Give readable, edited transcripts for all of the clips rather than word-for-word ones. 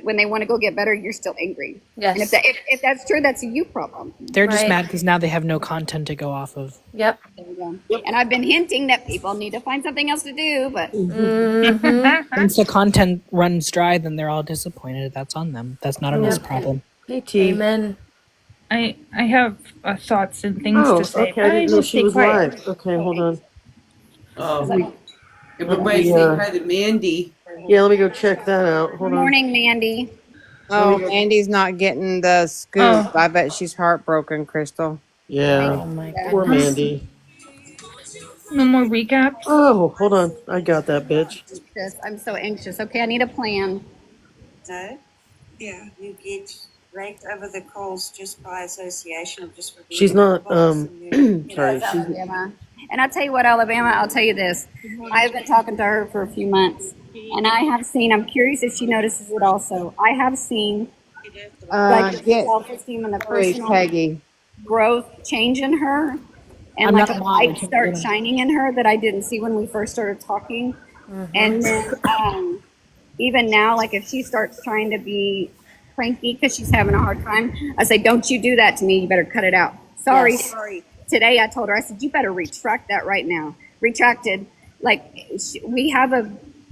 when they want to go get better, you're still angry. Yes. And if that's true, that's a you problem. They're just mad because now they have no content to go off of. Yep. There you go. Yep. And I've been hinting that people need to find something else to do, but Once the content runs dry, then they're all disappointed. That's on them. That's not on us problem. Hey, T. Amen. I have thoughts and things to say. Okay, I didn't know she was live. Okay, hold on. Everybody say hi to Mandy. Yeah, let me go check that out. Hold good morning, Mandy. Oh, Mandy's not getting the scoop. Oh. I bet she's heartbroken, Crystal. on. Yeah, Oh my poor goodness. Mandy. No more recaps. Oh, hold on. I got that bitch. I'm so anxious. Okay, I need a plan. So, yeah, you get raked over the coals just by association of just for being She's not, a boss and sorry. Yes, She's, Alabama. And I'll tell you what, Alabama, I'll tell you this. I've been talking to her for a few months, and I have seen, I'm curious if she notices it also. I have seen like the Get self-esteem and the Please, personal Peggy. growth change in her, and I'm like not a a mom, I light can't start get 'em. shining in her that I didn't see when we first started talking. And then even now, like if she starts trying to be cranky because she's having a hard time, I say, don't you do that to me. You better cut it out. Sorry, Yes. sorry. Today I told her, I said, you better retract that right now. Retracted. Like we have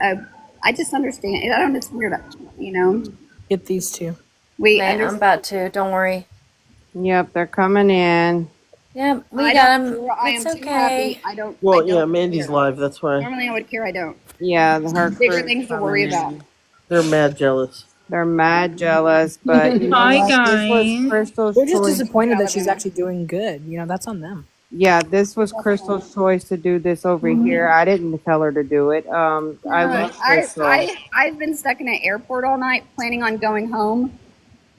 I just understand. I don't, it's weird, you know. Get these two. We Man, I'm understand. about to. Don't worry. Yep, they're coming in. Yeah, we I got don't them. care. I It's am too okay. happy. I don't. well, I yeah, don't Mandy's care. live. That's why Normally I would care. I don't. Yeah, her Bigger crew's things to coming worry in. about. they're mad jealous. They're mad jealous, but you know Hi, what? This was guys. Crystal's They're just choice. disappointed that she's Alabama. actually doing good. You know, that's on them. Yeah, this was Crystal's choice to do this over here. I didn't tell her to do it. I love Crystal. I've been stuck in an airport all night planning on going home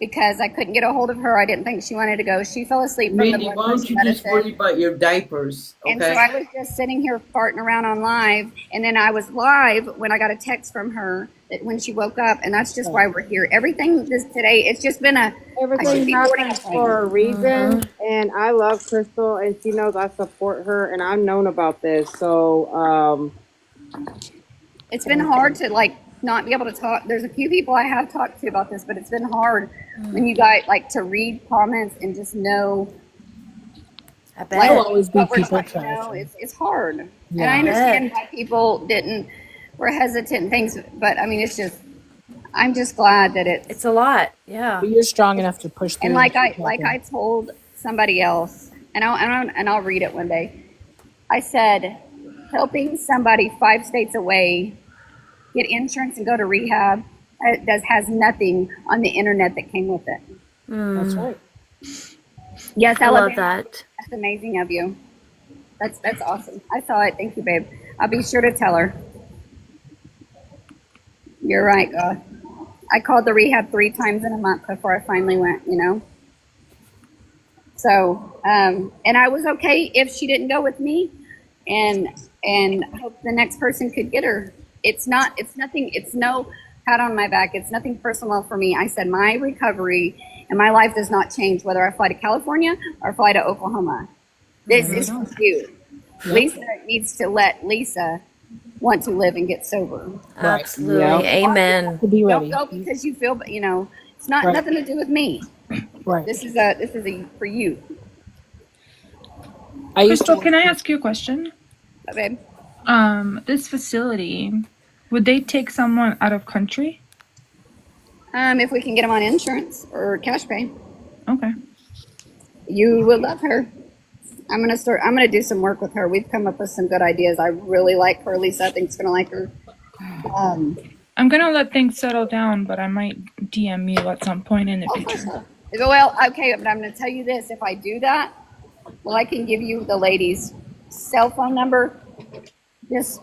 because I couldn't get a hold of her. I didn't think she wanted to go. She fell asleep from the Mandy, blood why don't pressure you just worry medicine. about your diapers, And so okay? I was just sitting here farting around on live. And then I was live when I got a text from her that when she woke up. And that's just why we're here. Everything this today, it's just been I should Everything be boarding a happens plane. for a reason, and I love Crystal, and she knows I support her, and I've known about this. So, It's been hard to like not be able to talk. There's a few people I have talked to about this, but it's been hard when you guys like to read comments and just know I like bet. There'll always be what we're people talking about. trashing. It's hard, and Yeah. I understand why people were hesitant and things. But I mean, it's just I'm just glad that It's a lot. Yeah. But you're strong enough to push through. and and keep walking. I told somebody else, and I'll read it one day. I said, helping somebody 5 states away get insurance and go to rehab has nothing on the internet that came with it. That's right. Yes, I love Alabama. that. That's amazing of you. That's awesome. I saw it. Thank you, babe. I'll be sure to tell her. You're right, God. I called the rehab 3 times in a month before I finally went, you know. So, and I was okay if she didn't go with me, and hope the next person could get her. It's nothing. It's no pat on my back. It's nothing personal for me. I said my recovery and my life does not change whether I fly to California or fly to Oklahoma. This is for you. Lisa needs to let Lisa want to live and get sober. Absolutely. Yep. Amen. To be Don't ready. go because you feel, you know, it's not Right. nothing to do with me. Right. This is a for you, I used Crystal, to. can I ask you a question? babe. This facility, would they take someone out of country? If we can get them on insurance or cash pay, Okay. you will love her. I'm gonna do some work with her. We've come up with some good ideas. I really like her. Lisa, I think it's gonna like her. I'm gonna let things settle down, but I might DM you at some point in the future. Well, okay, but I'm gonna tell you this. If I do that, well, I can give you the lady's cell phone number. Just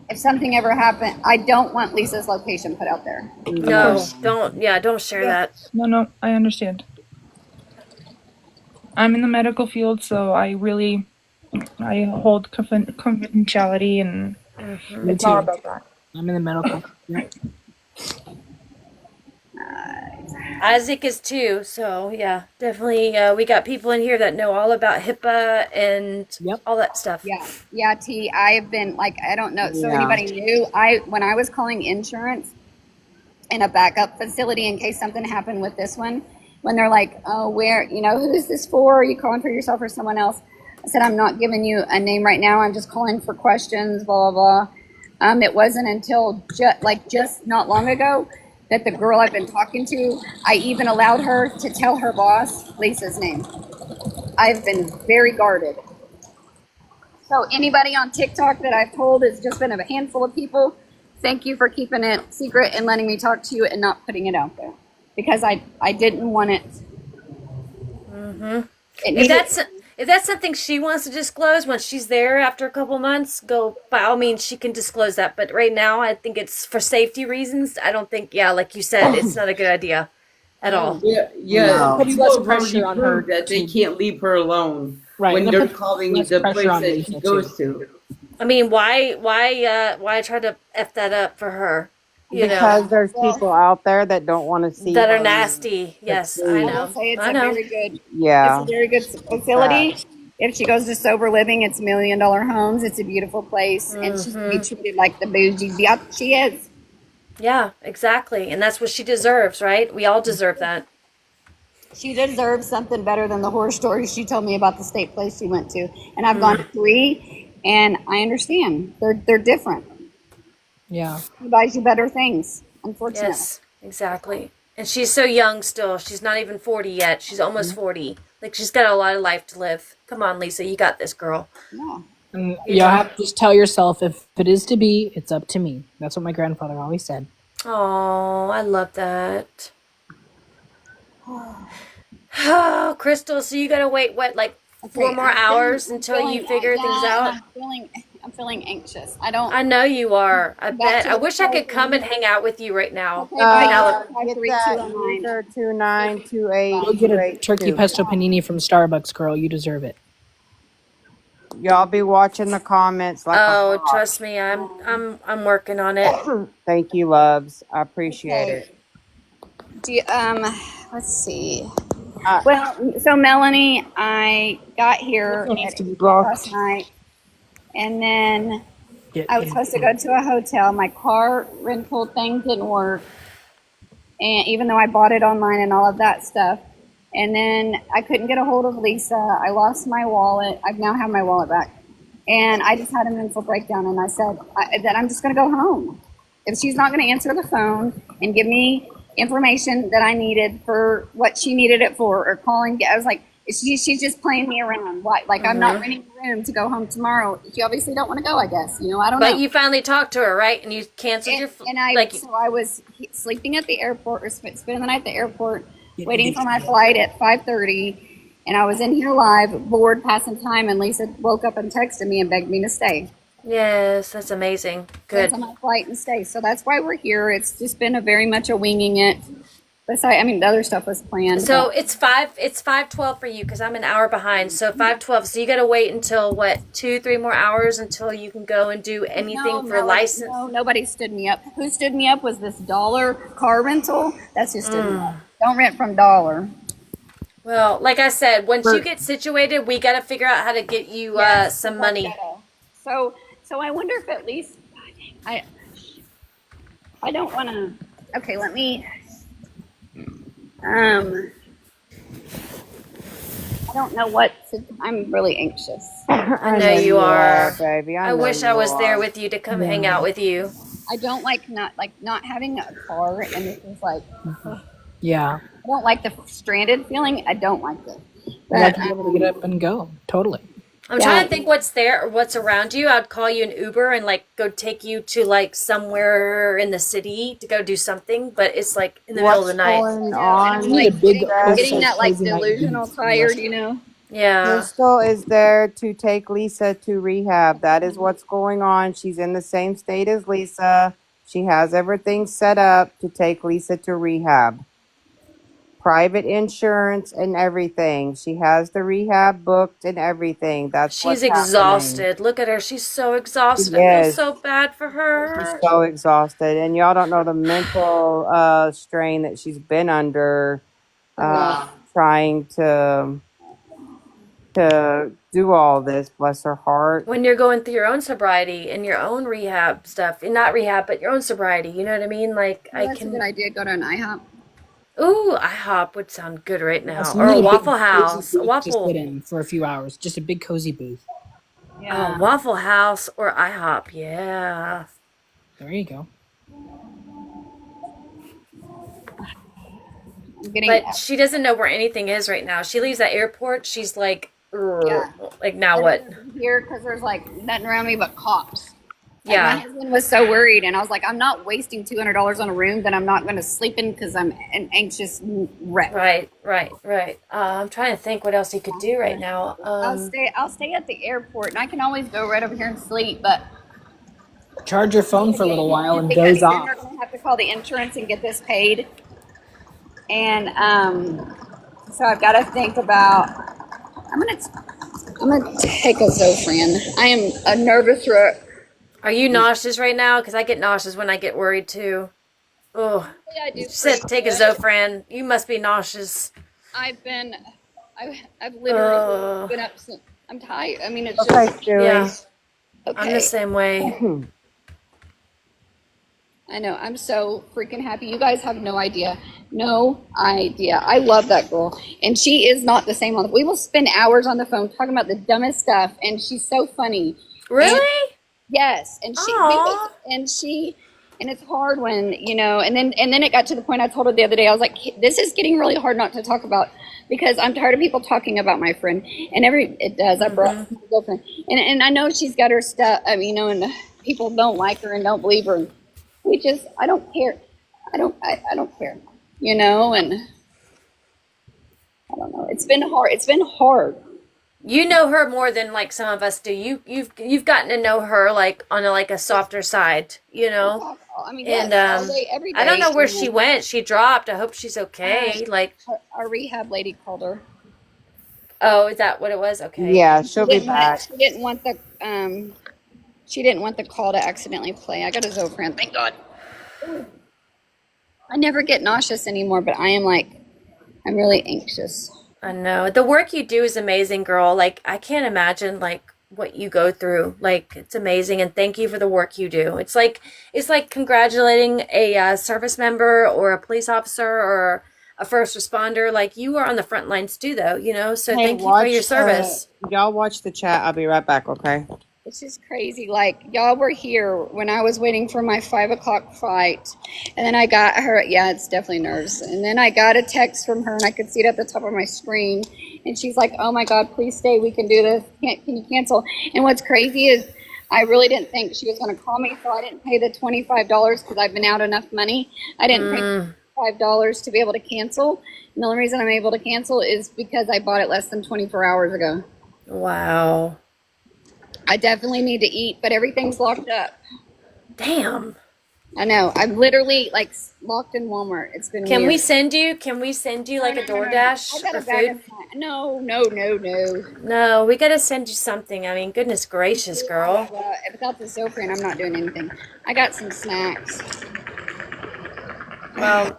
if something ever happened, I don't want Lisa's location put out there. No, don't share that. No, I understand. I'm in the medical field, so I hold confidentiality, and Me it's all too. about that. I'm in the medical. Yeah. Isaac is too. So yeah, definitely. We got people in here that know all about HIPAA and all that stuff. Yeah, T. I have been like, I don't know. So Yeah. anybody knew? When I was calling insurance, in a backup facility in case something happened with this one. When they're like, oh, where, who's this for? Are you calling for yourself or someone else? I said, I'm not giving you a name right now. I'm just calling for questions, blah, blah, blah. It wasn't until just not long ago that the girl I've been talking to, I even allowed her to tell her boss Lisa's name. I've been very guarded. So anybody on TikTok that I've told has just been a handful of people. Thank you for keeping it secret and letting me talk to you and not putting it out there, because I didn't want it. If that's something she wants to disclose when she's there after a couple months, go by all means. She can disclose that. But right now, I think it's for safety reasons. I don't think, like you said, it's not a good idea at all. Yeah. Puts People less have already pressure on her proved that they to- can't leave her alone Right, when and it they're puts calling less the pressure place on that Lisa, she goes too. to. I mean, why try to f that up for her? Because there's people out there that don't want to see that are her nasty. Yes, I I succeed. will know. say it's I a know. very good. Yeah. It's a very good facility. If she goes to sober living, it's $1 million homes. It's a beautiful place, and she's gonna be treated like the bougie biatch she is. Yeah, exactly, and that's what she deserves, right? We all deserve that. She deserves something better than the horror stories she told me about the state place she went to. And I've gone to 3, and I understand they're different. Yeah. She buys you better things, unfortunately. Yes, exactly. And she's so young still. She's not even 40 yet. She's almost 40. Like, she's got a lot of life to live. Come on, Lisa, you got this, girl. Yeah. And you have to just tell yourself, if it is to be, it's up to me. That's what my grandfather always said. Oh, I love that. Oh, Crystal, so you gotta wait, like 4 more hours until you figure things out? I'm feeling anxious. I don't. I know you are. I Back bet. to I the wish I could phone. come and hang out with you right now. Okay, bye. Get that 5329. user 2928. Go get a turkey pesto panini from Starbucks, girl. You deserve it. Y'all be watching the comments like a Oh, hawk. trust me, I'm working on it. Thank you, loves. I appreciate it. Do you, let's see. Well, so Melanie, I got here Needs to be blocked. last night, and then I was supposed to go to a hotel. My car rental thing didn't work, and even though I bought it online and all of that stuff, and then I couldn't get a hold of Lisa. I lost my wallet. I now have my wallet back, and I just had a mental breakdown. And I said that I'm just going to go home. If she's not going to answer the phone and give me information that I needed for what she needed it for, or calling, I was like, she's just playing me around. Like I'm not renting a room to go home tomorrow. She obviously don't want to go. I guess I don't know. But you finally talked to her, right? And you canceled your and I was sleeping at the airport, or spending the night at the airport, waiting for my flight at 5:30, and I was in here live, bored, passing time, and Lisa woke up and texted me and begged me to stay. Yes, that's amazing. Good. Cancel my flight and stay. So that's why we're here. It's just been a very much a winging it. Besides, the other stuff was planned. So it's 5:12 for you because I'm an hour behind. So 5:12. So you got to wait until what, 2-3 more hours until you can go and do anything for license. No, nobody stood me up. Who stood me up was this Dollar car rental. That's who stood me up. Don't rent from Dollar. Well, like I said, once you get situated, we got to figure out how to get you some money. So I wonder if at least I don't want to. Okay, let me. I don't know what to. I'm really anxious. I know you are, baby. I wish I was there with you to come hang out with you. I don't like not having a car, and this is like. Yeah. I don't like the stranded feeling. I don't like it. But, I like to be able to get up and go. Totally. I'm trying to think what's there or what's around you. I'd call you an Uber and go take you to somewhere in the city to go do something, but it's in the middle of the night. Going on? Getting that delusional tired, Yeah. Crystal is there to take Lisa to rehab. That is what's going on. She's in the same state as Lisa. She has everything set up to take Lisa to rehab. Private insurance and everything. She has the rehab booked and everything. She's exhausted. Look at her. She's so exhausted. I feel so bad for her. She's so exhausted. And y'all don't know the mental strain that she's been under trying to to do all this. Bless her heart. When you're going through your own sobriety and your own rehab stuff, and not rehab, but your own sobriety, you know what I mean? Like, Well, that's a good idea. Go to an IHOP. Ooh, IHOP would sound good right Yeah, now. so Or you a need big Waffle cozy House. A booth to waffle sit in for a few hours. Just a big cozy booth. Yeah. Waffle House or IHOP, yeah. There you go. I'm getting. But she doesn't know where anything is right now. She leaves that airport, she's like, Yeah. like now I what? live here because there's like nothing around me but cops. Like, my Yeah, husband was so worried, and I was like, I'm not wasting $200 on a room that I'm not going to sleep in because I'm an anxious wreck. right. I'm trying to think what else you could do right now. I'll stay at the airport, and I can always go right over here and sleep. But Charge your phone for a little while and because doze then off. they're going to have to call the insurance and get this paid. And so I've got to think about. I'm gonna take a Zofran. I am a nervous wreck. Are you nauseous right now? Because I get nauseous when I get worried too. Oh, I do you said take a Zofran. You must be nauseous. I've literally been up since. I'm tired. I mean, it's Okay, just Stewie. Yeah, okay. I'm the same way. I know. I'm so freaking happy. You guys have no idea. No idea. I love that girl, and she is not the same. We will spend hours on the phone talking about the dumbest stuff, and she's so funny. Really? Yes, and Aw. and it's hard when and then it got to the point I told her the other day. I was like, this is getting really hard not to talk about because I'm tired of people talking about my friend, and it does. I brought my girlfriend, and I know she's got her stuff. I mean, and people don't like her and don't believe her. I don't care. I don't care. And I don't know. It's been hard. It's been hard. You know her more than like some of us do. You've gotten to know her like on a softer side, I mean, And yes, all day, every day. I don't know where she went. She dropped. I hope she's okay. Like, Our rehab lady called her. oh, is that what it was? Okay. Yeah, she'll be back. She didn't want the call to accidentally play. I got a Zofran. Thank God. I never get nauseous anymore, but I'm really anxious. I know. The work you do is amazing, girl. Like, I can't imagine like what you go through. Like, it's amazing, and thank you for the work you do. It's like congratulating a service member or a police officer or a first responder. Like, you are on the front lines too, though. So Hey, thank you for your service. Y'all watch the chat. I'll be right back, okay? It's just crazy. Like, y'all were here when I was waiting for my 5 o'clock flight. And then I got her. Yeah, it's definitely nerves. And then I got a text from her, and I could see it at the top of my screen. And she's like, oh, my God, please stay. We can do this. Can you cancel? And what's crazy is I really didn't think she was going to call me, so I didn't pay the $25 because I've been out enough money. I didn't pay $5 to be able to cancel. And the only reason I'm able to cancel is because I bought it less than 24 hours ago. Wow. I definitely need to eat, but everything's locked up. Damn. I know. I'm literally locked in Walmart. It's been Can weird. we send you like a DoorDash I got or a bag food? of snacks. No. No, we gotta send you something. I mean, goodness gracious, girl. Without the Zofran, I'm not doing anything. I got some snacks. Well,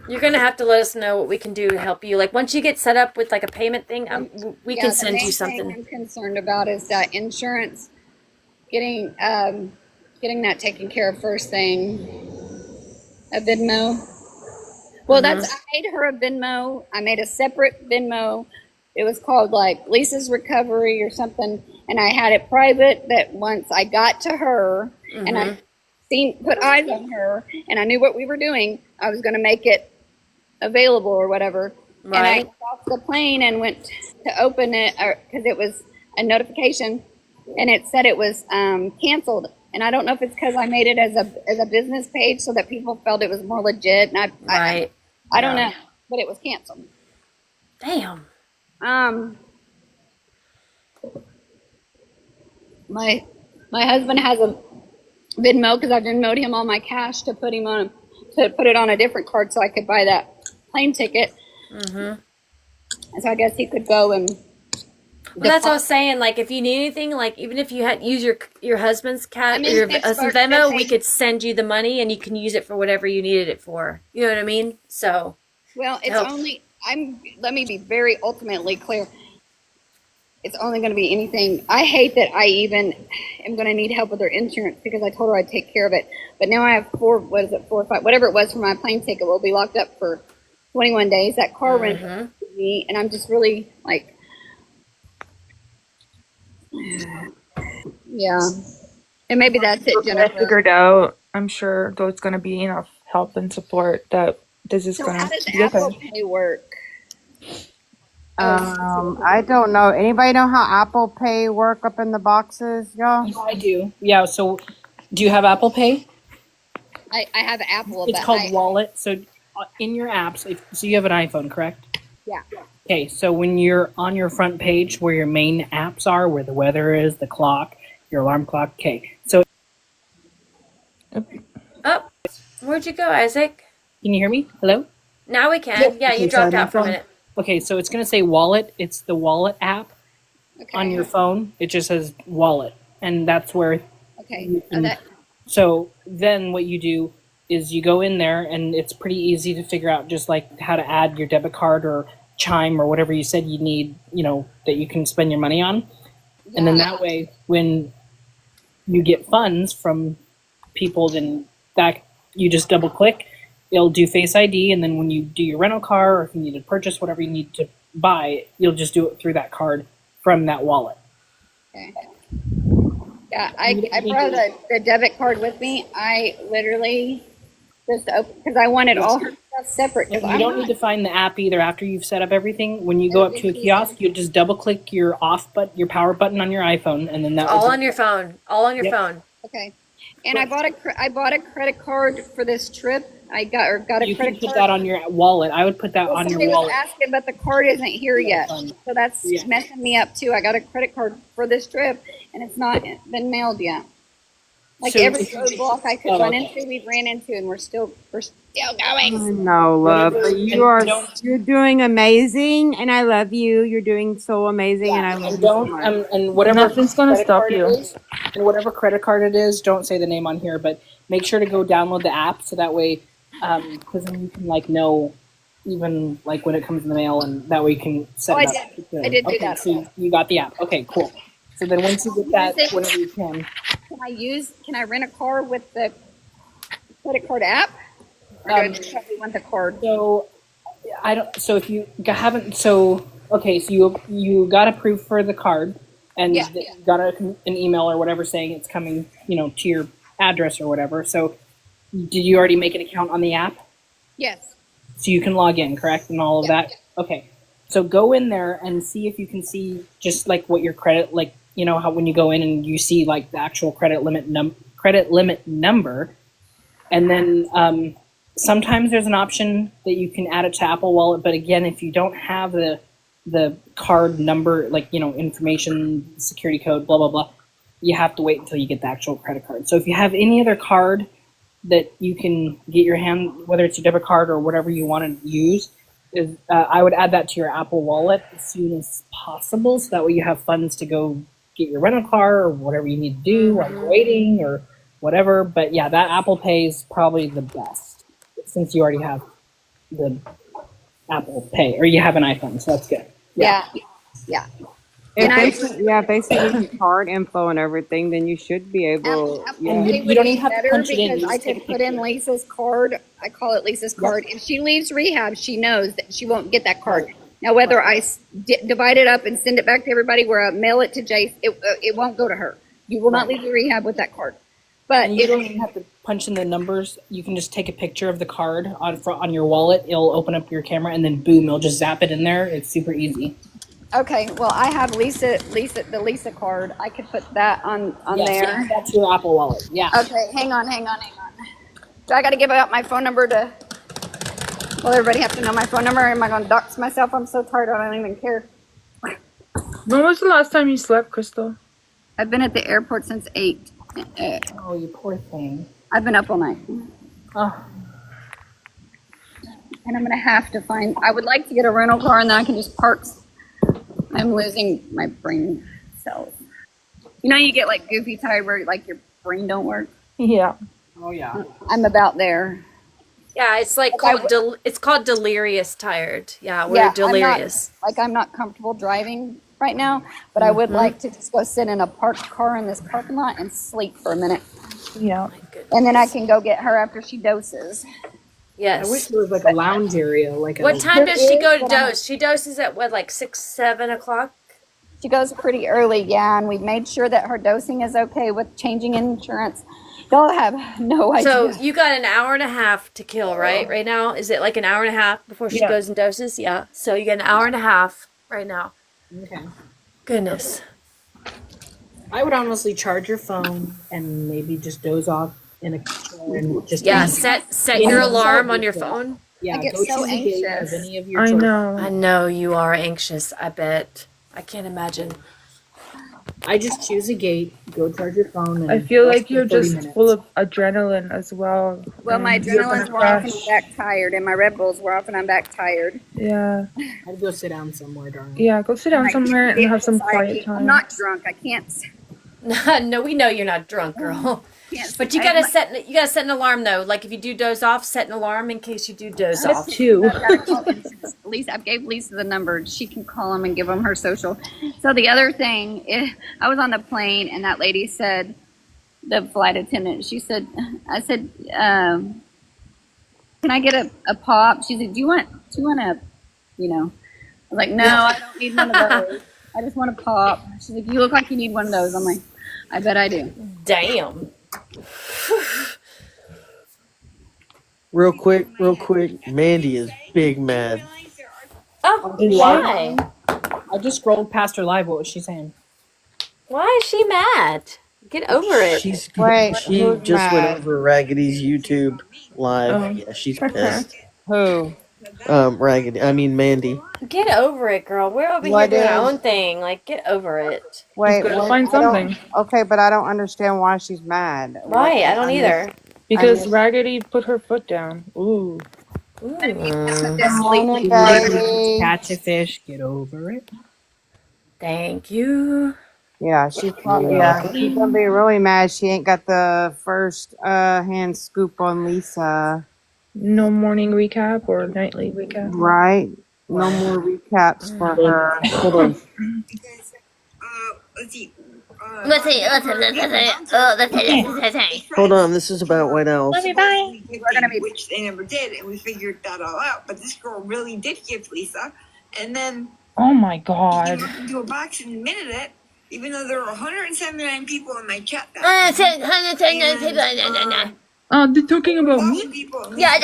you're gonna have to let us know what we can do to help you. Like, once you get set up with like a payment thing, we can send you The something. main thing I'm concerned about is that insurance, getting that taken care of first thing. A Venmo. Well, I made her a Venmo. I made a separate Venmo. It was called like Lisa's Recovery or something, and I had it private. That once I got to her and I put eyes on her, and I knew what we were doing, I was going to make it available or whatever. Right. And I got off the plane and went to open it because it was a notification, and it said it was canceled. And I don't know if it's because I made it as a business page so that people felt it was more legit. And I don't know, but it was canceled. Damn. My husband has a Venmo because I've Venmo'd him all my cash to put it on a different card so I could buy that plane ticket. And so I guess he could go and. Well, that's what I was saying. Like, if you need anything, like even if you had use your husband's your husband's Venmo, we could send you the money and you can use it for whatever you needed it for. You know what I mean? So. Well, it's only. Let me be very ultimately clear. it's only going to be anything. I hate that I even am going to need help with her insurance because I told her I'd take care of it. But now I have 4 or 5, whatever it was for my plane ticket will be locked up for 21 days. That car rented me, and I'm just really like, yeah. And maybe that's it, Get it Jennifer. figured out. I'm sure there's gonna be enough help and support that this is So gonna how does be Apple okay. Pay work? I don't know. Anybody know how Apple Pay work up in the boxes, y'all? I do. Yeah. So, do you have Apple Pay? I have Apple, It's but called Wallet. So, in your apps, so you have an iPhone, correct? yeah. Okay. So when you're on your front page, where your main apps are, where the weather is, the clock, your alarm clock. Okay. So Oh, where'd you go, Isaac? can you hear me? Hello. Now we can. Yeah, you Okay, sorry, dropped my out for a phone. minute. Okay. So it's gonna say Wallet. It's the Wallet app on your Okay. phone. It just says Wallet, and that's where Okay. you Oh, can. that, So then what you do is you go in there, and it's pretty easy to figure out, just like how to add your debit card or Chime or whatever you said you need, that you can spend your money on. And then yeah. that way, when you get funds from people, then that you just double click, it'll do Face ID, and then when you do your rental car or if you need to purchase whatever you need to buy, you'll just do it through that card from that wallet. Okay. Yeah, I brought the debit card with me. I literally just opened because I wanted all her stuff separate. Because You don't need to find the app either after you've set up everything. When you go up to a kiosk, you just double click your your power button on your iPhone, and then that All opens- on your phone. All on your Yep. phone. Okay. And I bought a credit card for this trip. I got a You can credit put card. that on your wallet. I would put that Well, on your somebody was wallet. asking, but the card isn't here yet, fun. so that's Yeah. messing me up too. I got a credit card for this trip, and it's not been mailed yet. Like So every if you- roadblock I could Oh, run okay. into, we've ran into, and we're still going. No, love, Whatever, but and don't- you're doing amazing, and I love you. You're doing so amazing, and I love And you so don't much. and whatever Nothing's gonna credit stop card you. it is, and whatever credit card it is, don't say the name on here, but make sure to go download the app so that way, because then you can know even when it comes in the mail, and that way you can set Oh, it I up. did. I did do Okay, that. so you got the app. Okay, cool. So then once you get that, whenever you can. Can I rent a car with the credit card app? Or do I just probably want the card? So I don't. So if you haven't, so okay, so you got approved for the card, and Yeah. you got an email or whatever saying it's coming, to your address or whatever. So did you already make an account on the app? Yes. So you can log in, correct, and all of Yeah. that. Okay. So go in there and see if you can see just what your credit, how when you go in and you see the actual credit limit number, and then sometimes there's an option that you can add it to Apple Wallet. But again, if you don't have the card number, information, security code, blah blah blah, you have to wait until you get the actual credit card. So if you have any other card that you can get your hand, whether it's your debit card or whatever you want to use, I would add that to your Apple Wallet as soon as possible, so that way you have funds to go get your rental car or whatever you need to do while you're waiting or whatever. But yeah, that Apple Pay is probably the best since you already have the Apple Pay or you have an iPhone, so that's good. Yeah. Yeah. If And they send you card info and everything, then you should be able. Apple Yeah. And Pay you would don't be even have to better punch it in, because you I just take could a put in picture. Lisa's card. I call it Lisa's card. If she leaves rehab, she knows that she won't get that card. Now, whether I divide it up and send it back to everybody, where I mail it to Jace, it won't go to her. You will not leave the rehab with that card. But And you don't even have to punch in the numbers. You can just take a picture of the card on your wallet. It'll open up your camera, and then boom, it'll just zap it in there. It's super easy. okay, well, I have the Lisa card. I could put that on there. So that's your Apple Wallet. Yeah. Okay, hang on. Do I got to give out my phone number to? Well, everybody have to know my phone number. Am I going to dox myself? I'm so tired. I don't even care. When was the last time you slept, Crystal? I've been at the airport since 8. Oh, you poor thing. I've been up all night. Oh. And I'm going to have to find, I would like to get a rental car and then I can just park. I'm losing my brain cells. You get goofy tired where your brain don't work? Yeah. Oh yeah. I'm about there. Yeah, it's it's called delirious tired. Yeah, we're Yeah, delirious. I'm not comfortable driving right now, but I would like to just go sit in a parked car in this parking lot and sleep for a minute. Yeah. And then I can go get her after she doses. I wish Yes. there was like a lounge area, like What a. time There does she is, go to but I'm dose? She doses at what, like 6, 7 o'clock? She goes pretty early, yeah, and we've made sure that her dosing is okay with changing insurance. Y'all have no So idea. you got an hour and a half to kill, right? Right now, is it like an hour and a half before she Yeah. goes and doses? Yeah. So you got an hour and a half right now. Okay. Goodness. I would honestly charge your phone and maybe just doze off in a chair and just Yeah. be Set in your the alarm on your subway. phone. Yeah, I get go so choose a gate of anxious. any of your I choices. I know. know you are anxious. I bet. I can't imagine. I just choose a gate, go charge your phone, and I feel rest like for you're 30 just minutes. full of adrenaline as well. Well, my and you're gonna adrenaline's wore off and I'm crash. back tired, and my Red Bulls wore off and I'm back tired. Yeah. I'd go sit down somewhere, darling. Yeah, go sit down I can't somewhere and deal have with some anxiety. quiet time. I'm not drunk. I can't. No, we know you're not drunk, girl. Can't. But you gotta set an alarm though. Like if you do doze off, set an alarm in case you do doze off. Two. I've got to call insurance. Lisa, I gave Lisa the number. She can call them and give them her social. So the other thing, I was on the plane and that lady said, the flight attendant, she said, I said, can I get a pop? She said, do you want a, you know? I was like, no, I don't need one of those. I just want a pop. She's like, you look like you need one of those. I'm like, I bet I do. Damn. Real quick, Mandy is big mad. Oh, Is she? why? I just scrolled past her live. What was she saying? Why is she mad? Get over it. Wait, She who's just went mad? over Raggedy's YouTube live. Oh. Yeah, she's pissed. Who? Mandy. Get over it, girl. We're over here What doing our is? own thing. Like, get over it. Wait, gotta what? find I don't. something. Okay, but I don't understand why she's mad. Right, I don't either. Because Raggedy put her foot down. Ooh. Morning, Let's baby. catch a fish. Get over it. Thank you. Yeah, she's gonna be really mad. She ain't got the first hand scoop on Lisa. No morning recap or nightly recap. Right? No more recaps for her. Hold on. Because, let's see. Hold on. This is about White Owls. We're gonna be, which they never did, and we figured that all out. But this girl really did give Lisa, and then Oh my he god. looked into a box and admitted it, even though there were 179 people in my chat. Oh, they're talking about me? Yeah,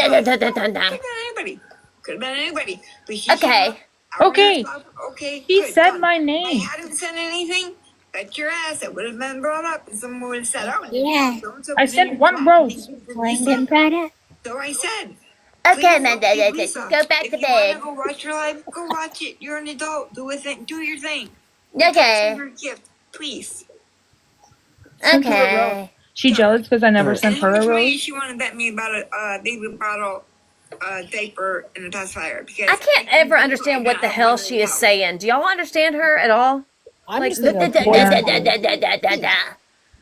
Could have been anybody. But she Okay. Okay. Okay. He good, said done. my If name. I hadn't said anything, bet your ass it would have been brought up, and someone would have said, "Oh, Yeah. so-and-so I was in said your one chat. rose. Langdon Prada. So I said. Okay, Please, Amanda, Lisa, go back if to you bed. wanna go watch your live, go watch it. You're an adult. Do a thing. Do your thing. Okay. Send her a gift, please. Sent her a rose. She jealous because I never sent her a Which way rose? she want to bet me about a baby bottle, diaper, and a pacifier? Because I can't ever understand what the hell she is saying. Do y'all understand her at all? I'm Like, just thinking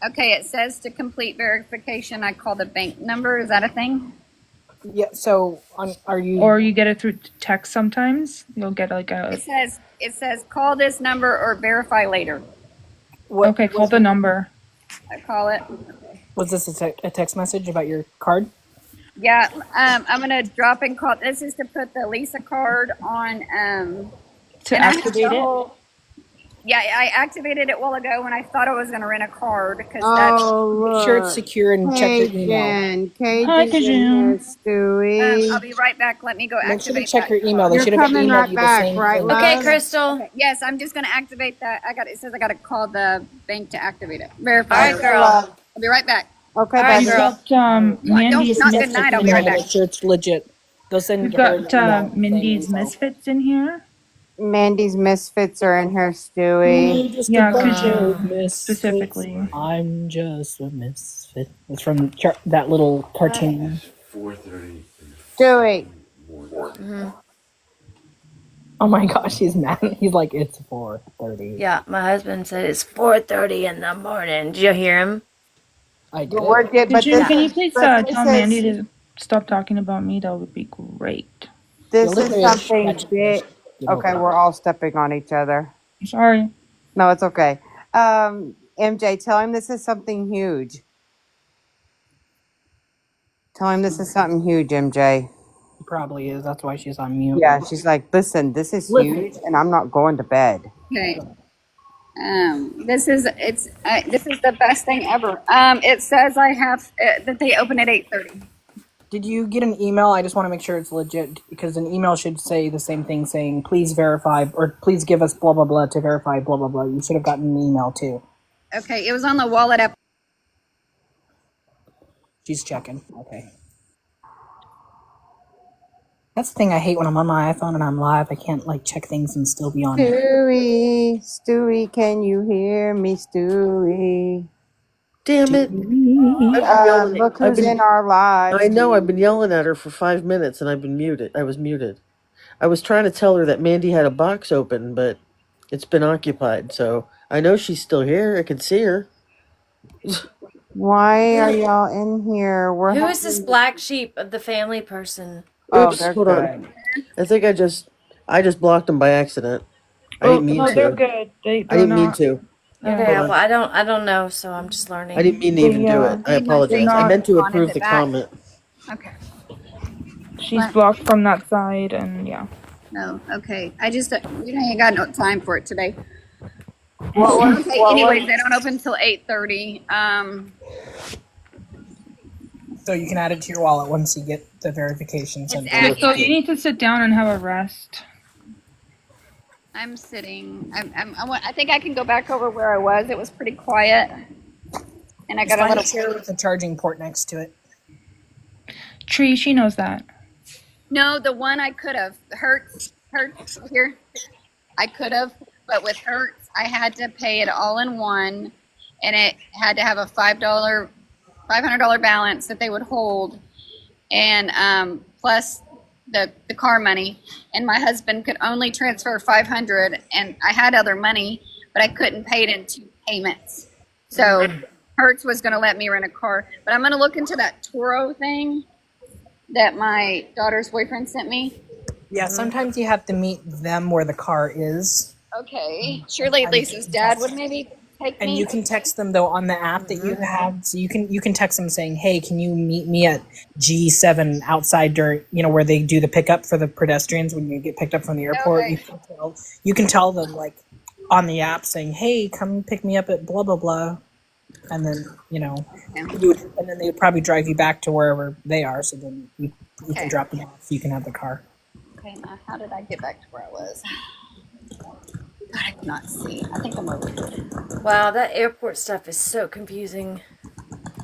Okay, it says to complete verification, I call the bank number. Is that a thing? Yeah. So, are you? Or you get it through text sometimes. You'll get like a. It says call this number or verify later. Okay, call the number. I call it. Was this a text message about your card? Yeah, I'm gonna drop and call. This is to put the Lisa card on. To and I have activate the it? whole- Yeah, I activated it a while ago when I thought I was gonna rent a card because that's. Oh, Make sure it's look. secure and check your email. Cajun. Hi, Cajun's in here, Kajun. Stewie. I'll be right back. Let me go Make sure to activate check that your email. They You're should have coming emailed right you back, the same right, thing. love? Okay, Crystal. Okay, yes, I'm just gonna activate that. It says I gotta call the bank to activate it. Verify. All right, girl. I'll be right back. Okay, All right, baby. You've girl. got Mindy's not good Misfits night, I'll in be right here. back. Make sure it's legit. Go send We've her got an email Mindy's saying so. Misfits in here. Mandy's Misfits are in here, Stewie. I'm just Yeah, a bunch Kajun of misfits. specifically. I'm just a misfit. It's from that little cartoon. 4:30. Stewie. Oh my gosh, he's mad. He's like, it's 4:30. Yeah, my husband said it's 4:30 in the morning. Did you hear him? I did. But Kajun, can you this, please but tell Mandy to stop talking about me? That would be great. this You'll is look at something it. big. Get over Okay, it. we're all stepping on each other. Sorry. No, it's okay. MJ, tell him this is something huge. Tell him this is something huge, MJ. It probably is. That's why she's on mute. Yeah, she's like, listen, this is Listen. huge, and I'm not going to bed. Okay. This is the best thing ever. It says I have that they open at 8:30. Did you get an email? I just want to make sure it's legit because an email should say the same thing, saying please verify or please give us blah blah blah to verify blah blah blah. You should have gotten an email too. Okay, it was on the wallet app. She's checking. Okay. That's the thing I hate when I'm on my iPhone and I'm live. I can't like check things and still be on it. Stewie, can you hear me, Stewie? Damn it. I've been yelling. Look who's in our lives. I know, I've been yelling at her for 5 minutes and I've been muted. I was muted. I was trying to tell her that Mandy had a box open, but it's been occupied. So I know she's still here. I can see her. Why are y'all in here? Who is this black sheep of the family person? Oh, Oops, they're hold good. on. I think I just blocked them by accident. I didn't mean no, to. they're good. I didn't mean to. Yeah. Okay, well, I don't know, so I'm just learning. I didn't mean to even do it. I apologize. I meant to approve the comment. Okay. She's blocked from that side, and yeah. No, okay. I just you ain't got no time for it today. Well, anyways, they don't open until 8:30. So you can add it to your wallet once you get the verification sent. So you need to sit down and have a rest. I'm sitting. I think I can go back over where I was. It was pretty quiet, and I got a little chair with a charging port next to it. Tree, she knows that. No, the one I could have. Hertz here. I could have, but with Hertz, I had to pay it all in one, and it had to have a $500 balance that they would hold, and plus the car money. And my husband could only transfer $500, and I had other money, but I couldn't pay it in 2 payments. So Hertz was going to let me rent a car, but I'm going to look into that Turo thing that my daughter's boyfriend sent me. Yeah, sometimes you have to meet them where the car is. Okay. Surely Lisa's dad would maybe take me. And you can text them though on the app that you have. So you can text them saying, "Hey, can you meet me at G7 outside during where they do the pickup for the pedestrians when you get picked up from the airport?" Okay. You can tell them like on the app saying, "Hey, come pick me up at blah blah blah," and then and then they would probably drive you back to wherever they are. So then you can drop them off. So you can have the car. Okay, now how did I get back to where I was? God, I cannot see. I think I'm over here. Wow, that airport stuff is so confusing.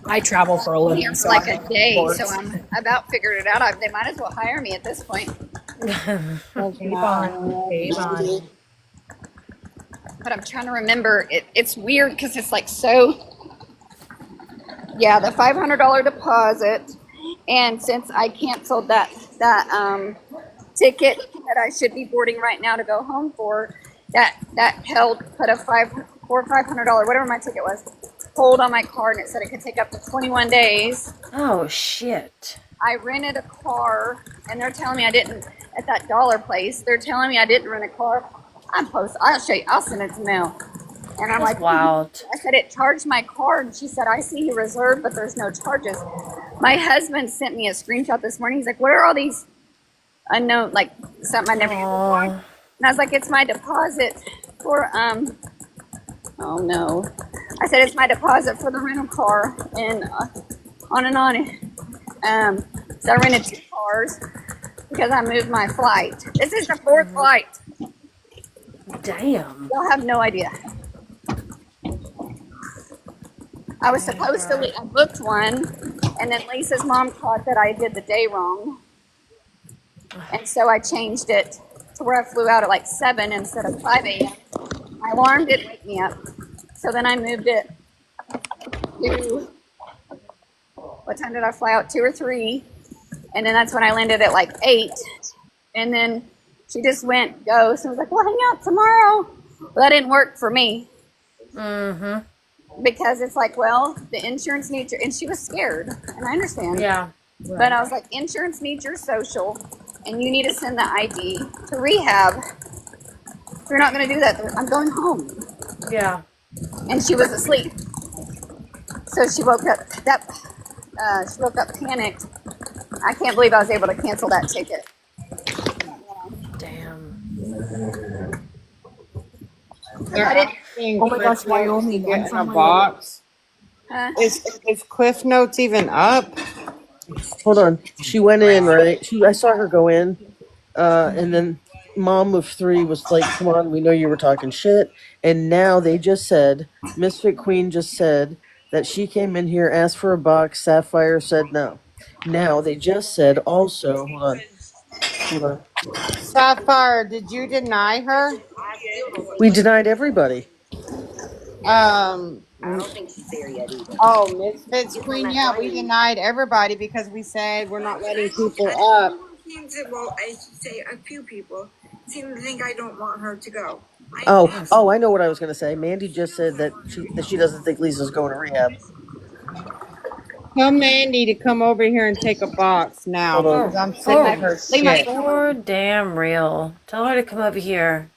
I travel for a living. Here for like a day, so I'm about figured it out. They might as well hire me at this point. Hey, Bonnie. But I'm trying to remember. It's weird because it's like so. Yeah, the $500 deposit, and since I canceled that ticket that I should be boarding right now to go home for, that held put a $500 or $500 whatever my ticket was hold on my card, and it said it could take up to 21 days. Oh shit! I rented a car, and they're telling me I didn't at that dollar place. They're telling me I didn't rent a car. I'll show you. I'll send it to mail. And I'm like, wild. I said it charged my card, and she said I see you reserved, but there's no charges. My husband sent me a screenshot this morning. He's like, what are all these unknown, like something I never used before? And I was like, it's my deposit for oh no. I said it's my deposit for the rental car, and on and on. So I rented 2 cars because I moved my flight. This is the 4th flight. Damn. Y'all have no idea. I was supposed to. I booked one, and then Lisa's mom thought that I did the day wrong, and so I changed it to where I flew out at like 7 instead of 5 a.m. My alarm didn't wake me up, so then I moved it to, what time did I fly out? 2 or 3, and then that's when I landed at like 8, and then she just went ghost and was like, "We'll hang out tomorrow." Well, that didn't work for me. Because it's like, well, the insurance needs your, and she was scared, and I understand. Yeah. But I was like, insurance needs your social, and you need to send the ID to rehab. They're not going to do that. I'm going home. Yeah. And she was asleep. So she woke up. She woke up panicked. I can't believe I was able to cancel that ticket. Damn. They're I didn't. asking Oh my Cliff gosh, Notes to Wyoming, I'm get in a from Wyoming. box. Huh? Is Cliff Notes even up? Hold on. She went in, right? I saw her go in, and then mom of three was like, "Come on, we know you were talking shit." And now they just said, Misfit Queen just said that she came in here, asked for a box. Sapphire said no. Now they just said also, hold on. Sapphire, did you deny her? We denied everybody. Oh, Misfits Queen. Yeah, we denied everybody because we said we're not letting people up. Well, I should say a few people seem to think I don't want her to go. Oh, I know what I was gonna say. Mandy just said that she doesn't think Lisa's going to rehab. Tell Mandy to come over here and take a box now Hold on. because I'm sick of Oh. her Leave my shit. For damn real. Tell her to come over here.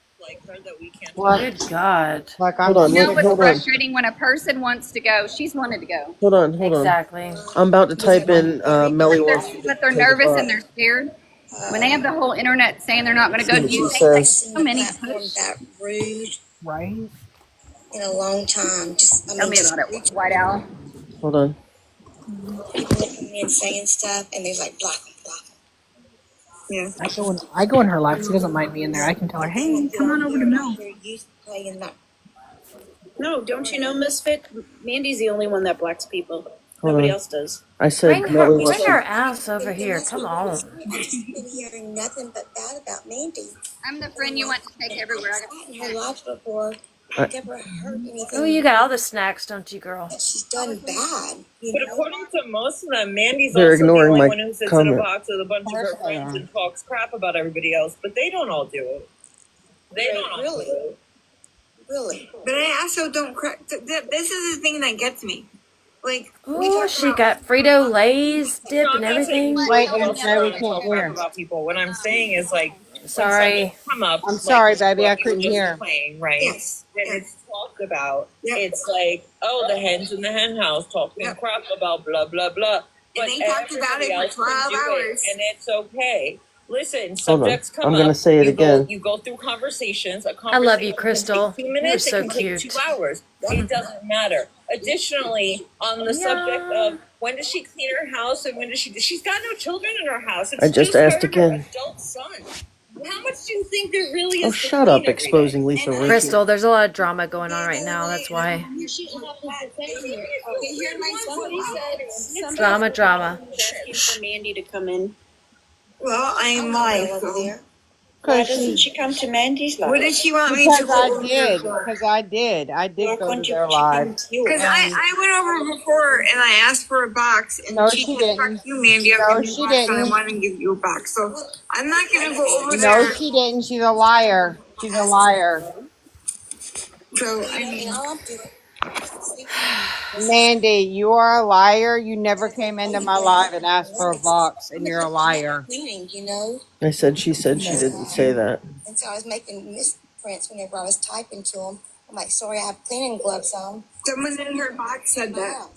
Like, Good God. like Hold I'm on. You know sick. what's Hold on. frustrating when a person wants to go? She's wanted to go, Hold on. Hold on. Exactly. I'm about to type in Melly wants me to but they're take a nervous and box. they're scared. When they have the whole internet saying they're not going to go, See do what you she think that says. so many Platform push? that rude Right? in a long time. Tell me Just about rude it, White Owl. Hold on. people that come in saying stuff and they're like block them, block them. Yeah. I go in her live. She doesn't mind me in there. I can tell her, But then they hey, get come on on over here to and I Mel. hear you playing that. No, don't you know, Misfit? Mandy's the only one that blocks people. Hold Nobody on. else does. I said Melly Bring wants her me. ass over And here. that's Come what on. I've just been hearing nothing but bad about Mandy. I'm the And I'm friend you like, want to take and everywhere. I I've got sat in the her snacks. lives before. I, I've never heard Oh, you anything got all the snacks, don't you, girl? that she's done bad. But according to most of them, Mandy's they're also the ignoring only my one who sits in a comment. box with a bunch of her friends and talks crap about everybody else. But they don't all do it. They don't all Really? do it. Really? But I also don't. This is the thing that gets me. Like we Oh, talked she about. got Frito Lay's dip No, and I'm not saying everything. Wait, Mandy I'll goes AJ, we never around and take can't talk care crap of hear. about people. What I'm saying is like when Sorry. subjects come up, I'm like sorry, baby. I what you were couldn't just hear. playing, right? Yes. And Yes. it's talked about. Yep. It's like, oh, the hens in the hen house talking Yep. crap about blah blah blah. But And they talked about everybody it for else can 12 do hours. it, and it's okay. Listen, Hold on. subjects come I'm gonna up. say it again. You go through conversations. A I love conversation you, can take Crystal. 2 You're minutes. It so can take 2 cute. hours. It doesn't matter. Additionally, on the subject Yeah. of when does she clean her house and when does she's got no children in her house. It's I just her asked and her again. adult son. How much do you think there really Oh, is to shut clean up, every day? exposing Lisa And I Ritchie. Crystal, there's a lot of drama going on right now. literally, That's and I why. don't hear shit like that. They hear my son. Drama, drama. Asking for Mandy to come in. Well, I'm live. So. Why Cause doesn't she, she come to Mandy's life? What did she want me to because go I over there did, for? because I did Why go to can't their she live, come to you? Because and I went over before and I asked for a box and no, she she said, fuck didn't. you, Mandy, I'll No, give you a she box and I didn't. want to give you a box. So I'm not going to go over No, there. she didn't. She's a liar. She's a liar. So, I mean, Mandy, you are a liar. You never came into my live and asked for a box, and you're a liar. cleaning, you know? I said she didn't say that. And so I was making misprints whenever I was typing to them. I'm like, sorry, I have cleaning gloves on. Someone in her box said that.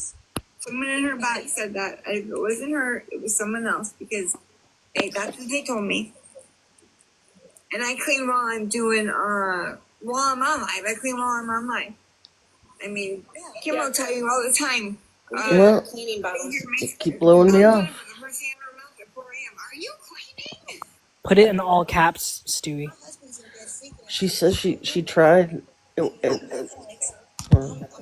Someone in her box said that. If it wasn't her, it was someone else because that's what they told me. And I clean while I'm doing, while I'm on live. I clean while I'm on live. I mean, Kim will tell you all the time. Well, Cleaning bottles. keep blowing me off. Are you cleaning? Put it in all caps, Stewie. My husband's in bed sleeping. She says she tried. I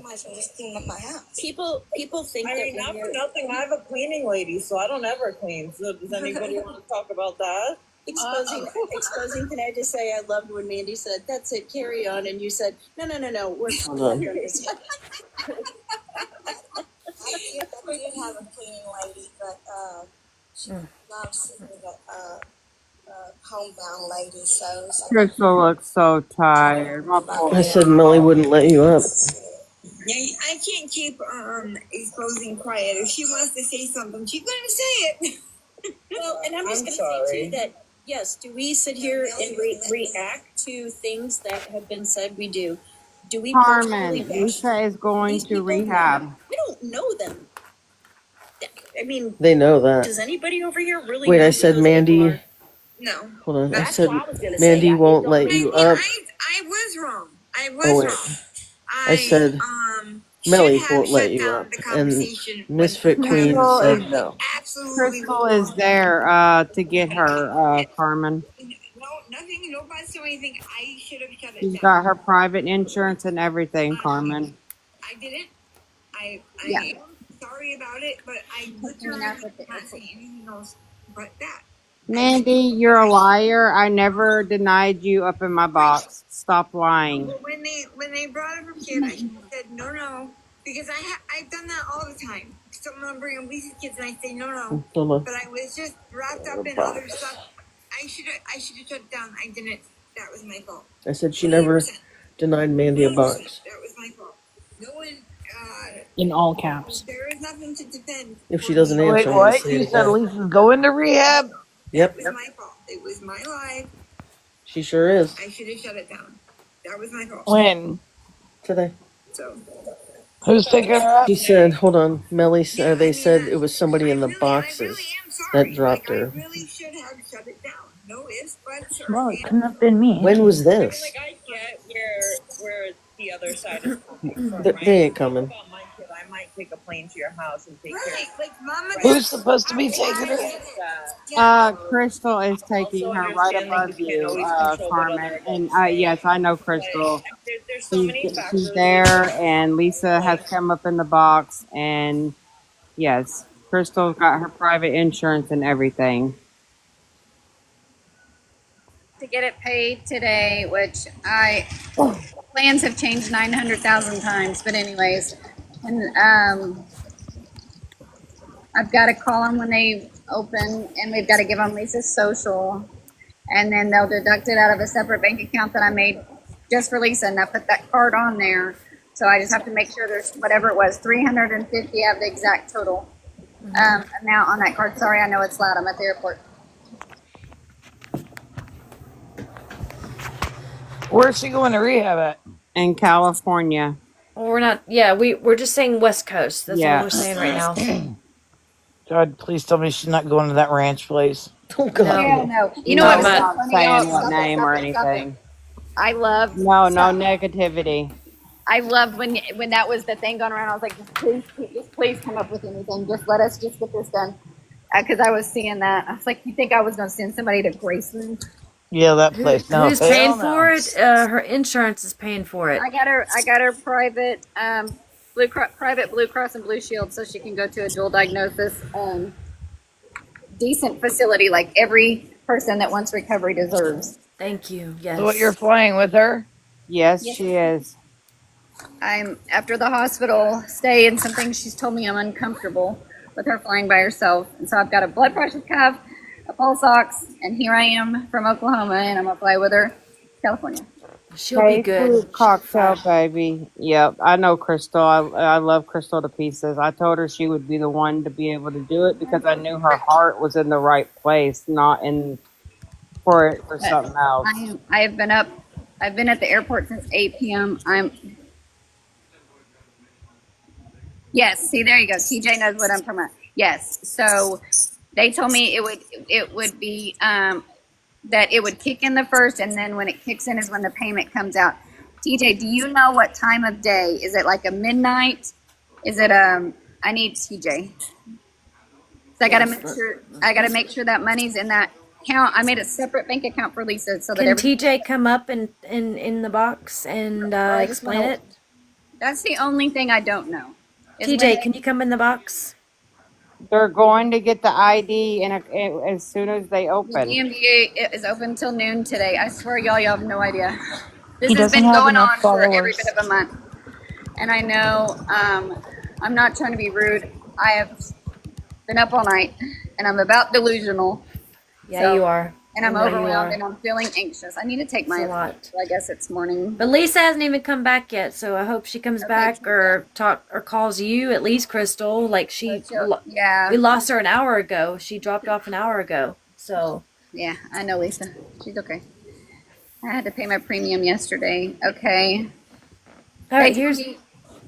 might as well just clean up my house. People think I mean, not for nothing. I have a cleaning lady, so I don't ever clean. So does anybody want to talk about that? exposing. Can I just say I loved when Mandy said, "That's it, carry on," and you said, "No, we're Hold on. I did have a cleaning lady, but she loves the homebound lady, so it's like Crystal looks so tired. My poor I said Melly wouldn't let you up. yeah, I can't keep exposing quiet. If she wants to say something, she's gonna say it. Well, and I'm just I'm going to say sorry. too that Yes. Do we sit here and react to things that have been said? We do. Do we personally Carmen, bash Lisa is going these to people? No. rehab. I don't know them. I mean, They know that. does anybody over here really Wait, know I who said those people Mandy. are? No. Hold on. I That's said what I was gonna say. Mandy won't Don't let make you me- up. I was wrong. I was Oh wait. wrong. I said Melly Should have won't let shut you down up, the and conversation when Misfit Queen Crystal said is no. absolutely Crystal was is wrong. there to get her, Carmen. No, nothing. Nobody's doing anything. I should have shut it She's down. got her private insurance and everything, Carmen. I didn't. I Yeah. am sorry about it, but I literally Enough at the not airport. saying anything else but that. Mandy, you're a liar. I never denied you up in my box. Stop lying. But when they brought up her kid, I said no, because I've done that all the time. Someone bring up Lisa's kids and I say no. Hold on. But I was just wrapped up in other stuff. I should have shut down. I didn't. That was my fault. I said she never 100%. denied Mandy a 100%. box. That was my fault. No one. In all caps. There is nothing to defend. If she doesn't Wait, answer, I'm gonna what? say You it said again. Lisa's going to rehab? Yep, That was my fault. It was my life. she sure is. I should have shut it down. That was my fault. When? Today. So. Who's picking her up? She said, "Hold on." Melly said they said it was somebody in the boxes that dropped I her. really should have shut it down. No ifs, buts, or Well, it couldn't have been me. When was Mm-hmm. this? Like, I get where the other side is coming from, right? They ain't coming. About my kid, I might take a plane to your house and take care right, of like mama. Who's supposed to be I taking her? get it. that. Yeah. Crystal is Also taking her right understand that above you can't you, always control what Carmen. other And adults think. yes, I know But Crystal. there's so many She's factors. there, and Lisa has come up in the box, and yes, Crystal's got her private insurance and everything. To get it paid today, which plans have changed 900,000 times, but anyways, and I've got to call them when they open, and we've got to give them Lisa's social, and then they'll deduct it out of a separate bank account that I made just for Lisa, and I put that card on there. So I just have to make sure there's whatever it was, 350. I have the exact total amount on that card. Sorry, I know it's loud. I'm at the airport. Where's she going to rehab at? In California. Well, we're not. Yeah, we're just saying West Coast. That's all Yeah. we're saying right now. God, please tell me she's not going to that ranch place. Oh God. No. Yeah, no. You know No, No, I'm what's we're so not. not funny, y'all? saying what Stop it, name stop or it, stop it. anything. I loved No, no stop. negativity. I loved when that was the thing going around. I was like, just please come up with anything. Just let us just get this done. Because I was seeing that. I was like, you think I was going to send somebody to Graceland? Yeah, that place. No, Who's paying hell no. for it? Her insurance is paying for it. I got her private private Blue Cross and Blue Shield, so she can go to a dual diagnosis decent facility like every person that wants recovery deserves. Thank you. Yes. So what, you're flying with her? Yes, Yes. she is. I'm after the hospital stay and some things she's told me I'm uncomfortable with her flying by herself. And so I've got a blood pressure cuff, a pulse ox, and here I am from Oklahoma and I'm gonna fly with her to California. She'll be Hey, good. fruit cocktail, baby. Yep, I know Crystal. I love Crystal to pieces. I told her she would be the one to be able to do it because I knew her heart was in the right place, not in for But something else. I have been up. I've been at the airport since 8 p.m. Yes, see there you go. TJ knows what I'm talking about. Yes. So they told me it would be that it would kick in the first, and then when it kicks in is when the payment comes out. TJ, do you know what time of day? Is it like a midnight? Is it I need TJ. So I gotta make sure that money's in that account. I made a separate bank account for Lisa so that Can everything. TJ come up in the box and explain it? That's the only thing I don't know. TJ, can you come in the box? They're going to get the ID as soon as they The open. DMVA is open till noon today. I swear, y'all have no idea. This He has doesn't been have going enough on for every followers. bit of a month. And I know I'm not trying to be rude. I have been up all night and I'm about delusional. Yeah, So- you are. And I'm I know you overwhelmed are. and I'm feeling anxious. I need to take It's my a lot. I guess it's morning. But Lisa hasn't even come back yet, so I hope she comes back or calls you, at least Crystal. Like we Yeah. lost her an hour ago. She dropped off an hour ago. So Yeah, I know Lisa. She's okay. I had to pay my premium yesterday. Okay. All They right, told here's me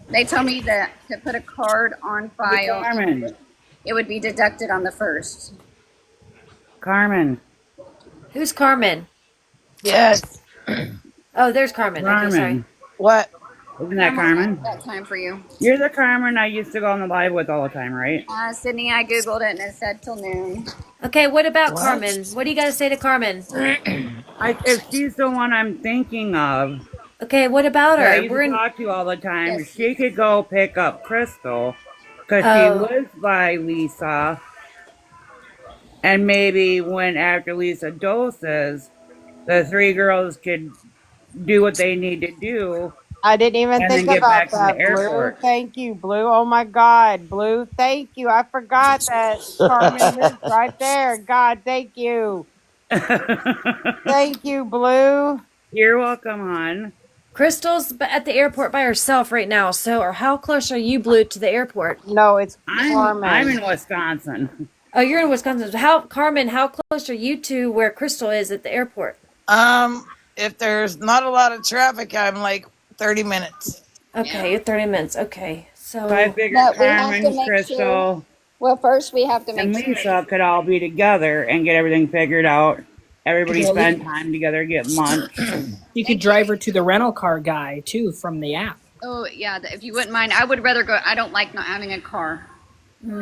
they told me that to put a card on Hey, file and Carmen. it would be deducted on the first. Carmen. who's Carmen? Yes. Oh, there's Carmen. Okay, sorry. Carmen. What? Isn't Yeah, that I'm working on Carmen? that time for you. You're the Carmen I used to go on the live with all the time, right? Sydney, I googled it and it said till noon. Okay, what about What? Carmen? What do you got to say to Carmen? If she's the one I'm thinking of, Okay, what about that I her? used to We're in. talk to all the time, Yes. she could go pick up Crystal because she Oh, lives by Lisa. And maybe when after Lisa doses, the three girls could do what they need to do I didn't even and then think get about back to the that, Blue. airport. Thank you, Blue. Oh my God, Blue. Thank you. I forgot that Carmen lives right there. God, thank you. Thank you, Blue. You're welcome, hon. Crystal's at the airport by herself right now. So, or how close are you, Blue, to the airport? No, it's I'm Carmen. in Wisconsin. Oh, you're in Wisconsin. How, Carmen? How close are you to where Crystal is at the airport? If there's not a lot of traffic, I'm like 30 minutes. Okay, you're 30 minutes. Okay, So I so figured But we have to Carmen, make sure. Crystal, Well, first we have to and make sure. Lisa could all be together and get everything figured out. Everybody Well, at least spend time together, get lunch. you could And drive her to the rental car guy too from the app. oh yeah, if you wouldn't mind, I would rather go. I don't like not having a car.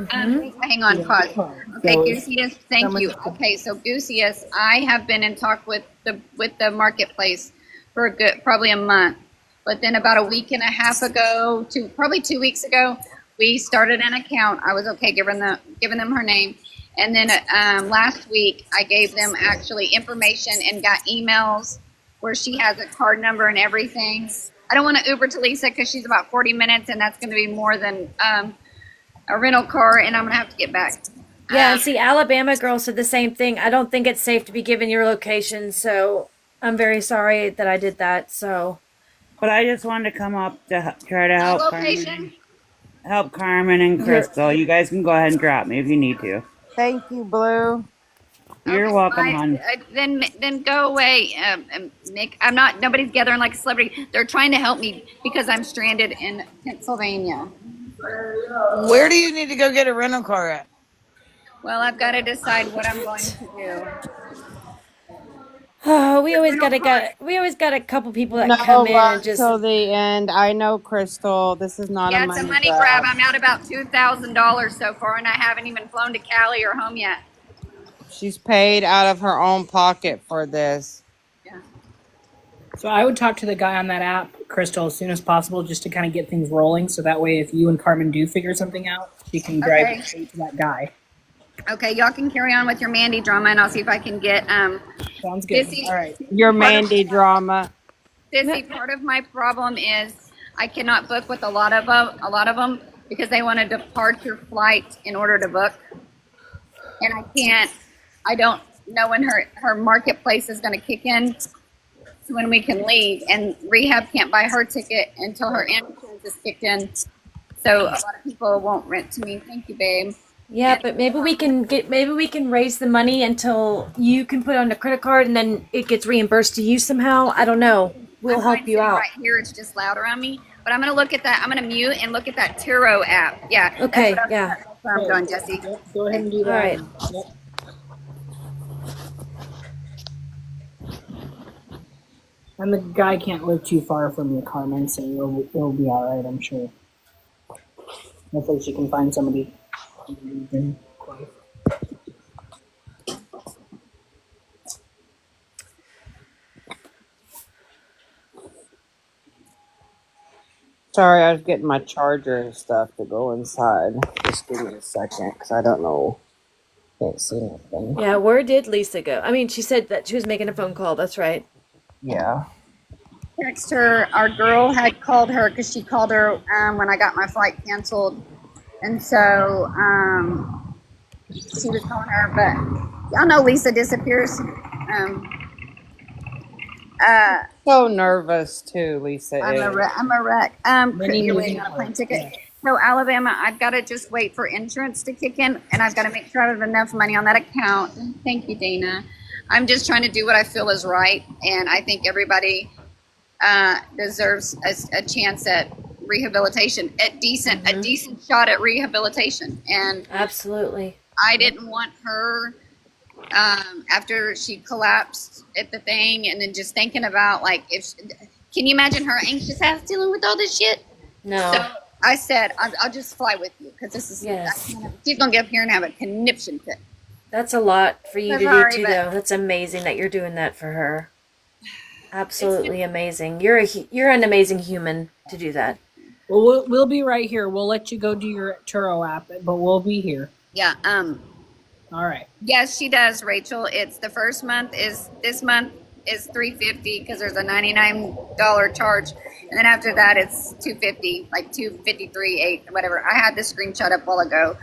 Hang on, You have pause. a car. Okay, So Goosius, thank someone you. Okay, so Goosius, I have been in talk with the marketplace for a good probably a month, but then about a week and a half ago, to probably 2 weeks ago, we started an account. I was okay giving them her name, and then last week I gave them actually information and got emails where she has a card number and everything. I don't want to Uber to Lisa because she's about 40 minutes, and that's going to be more than a rental car, and I'm gonna have to get back. yeah, and see, Alabama girl said the same thing. I don't think it's safe to be given your location, so I'm very sorry that I did that. So, But I just wanted to come up to try to My help location. Carmen and you're Crystal. You guys can go ahead and drop me if you need to. Thank you, Blue. You're Okay, welcome, hon. then go away, Nick. I'm not. Nobody's gathering like a celebrity. They're trying to help me because I'm stranded in Pennsylvania. Where do you need to go get a rental car at? Well, I've got to decide what I'm going to do. oh, The rental car. we always got a couple people that come No, in and love just till the end. I know, Crystal. This is not a Yeah, it's a money money grab. grab. I'm out about $2,000 so far, and I haven't even flown to Cali or home yet. She's paid out of her own pocket for this. Yeah. So I would talk to the guy on that app, Crystal, as soon as possible, just to kind of get things rolling. So that way, if you and Carmen do figure something out, she can drive Okay. straight to that guy. Okay, y'all can carry on with your Mandy drama, and I'll see if I can get Sounds good. Sissy. All right. Your Part of Mandy drama. Sissy, part of my problem is I cannot book with a lot of them because they want a departure flight in order to book, and I can't. I don't know when her marketplace is going to kick in, so when we can leave. And rehab can't buy her ticket until her insurance is kicked in. So a lot of people won't rent to me. Thank you, babe. yeah. But maybe we can raise the money until you can put it on a credit card and then it gets reimbursed to you somehow. I don't know. We'll I'm help fine you sitting out. right here. It's just loud around me. But I'm going to look at that. I'm going to mute and look at that Turo app. Yeah. Okay, That's yeah. what I'm doing, Jesse. Yep, go ahead and do All that. right. Yep. And the guy can't live too far from you, Carmen, so it'll be all right, I'm sure. Hopefully she can find somebody. Sorry, I was getting my charger and stuff to go inside. Just give me a second, because I don't know. Can't see anything. Yeah, where did Lisa go? I mean, she said that she was making a phone call. That's right. Yeah. Text her. Our girl had called her because she called her when I got my flight canceled. And so she was calling her. But y'all know Lisa disappears. So nervous, too, Lisa I'm is. a wreck. Many You're moving waiting on a plane parts, ticket. yeah. So Alabama, I've got to just wait for insurance to kick in, and I've got to make sure I have enough money on that account. Thank you, Dana. I'm just trying to do what I feel is right, and I think everybody deserves a chance at rehabilitation, a decent shot at rehabilitation. And Absolutely. I didn't want her after she collapsed at the thing, and then just thinking about like can you imagine her anxious ass dealing with all this shit? No. So I said I'll just fly with you because this is Yes. she's gonna get up here and have a conniption fit. That's a lot for you to do Sorry, too, but- though. That's amazing that you're doing that for her. Absolutely amazing. You're an amazing human to do that. Well, we'll be right here. We'll let you go do your Turo app, but we'll be here. Yeah. All right. Yes, she does, Rachel. It's the first month is this month is $350 because there's a $99 charge, and then after that it's $250, like $253.8, whatever. I had this screenshot up a while ago,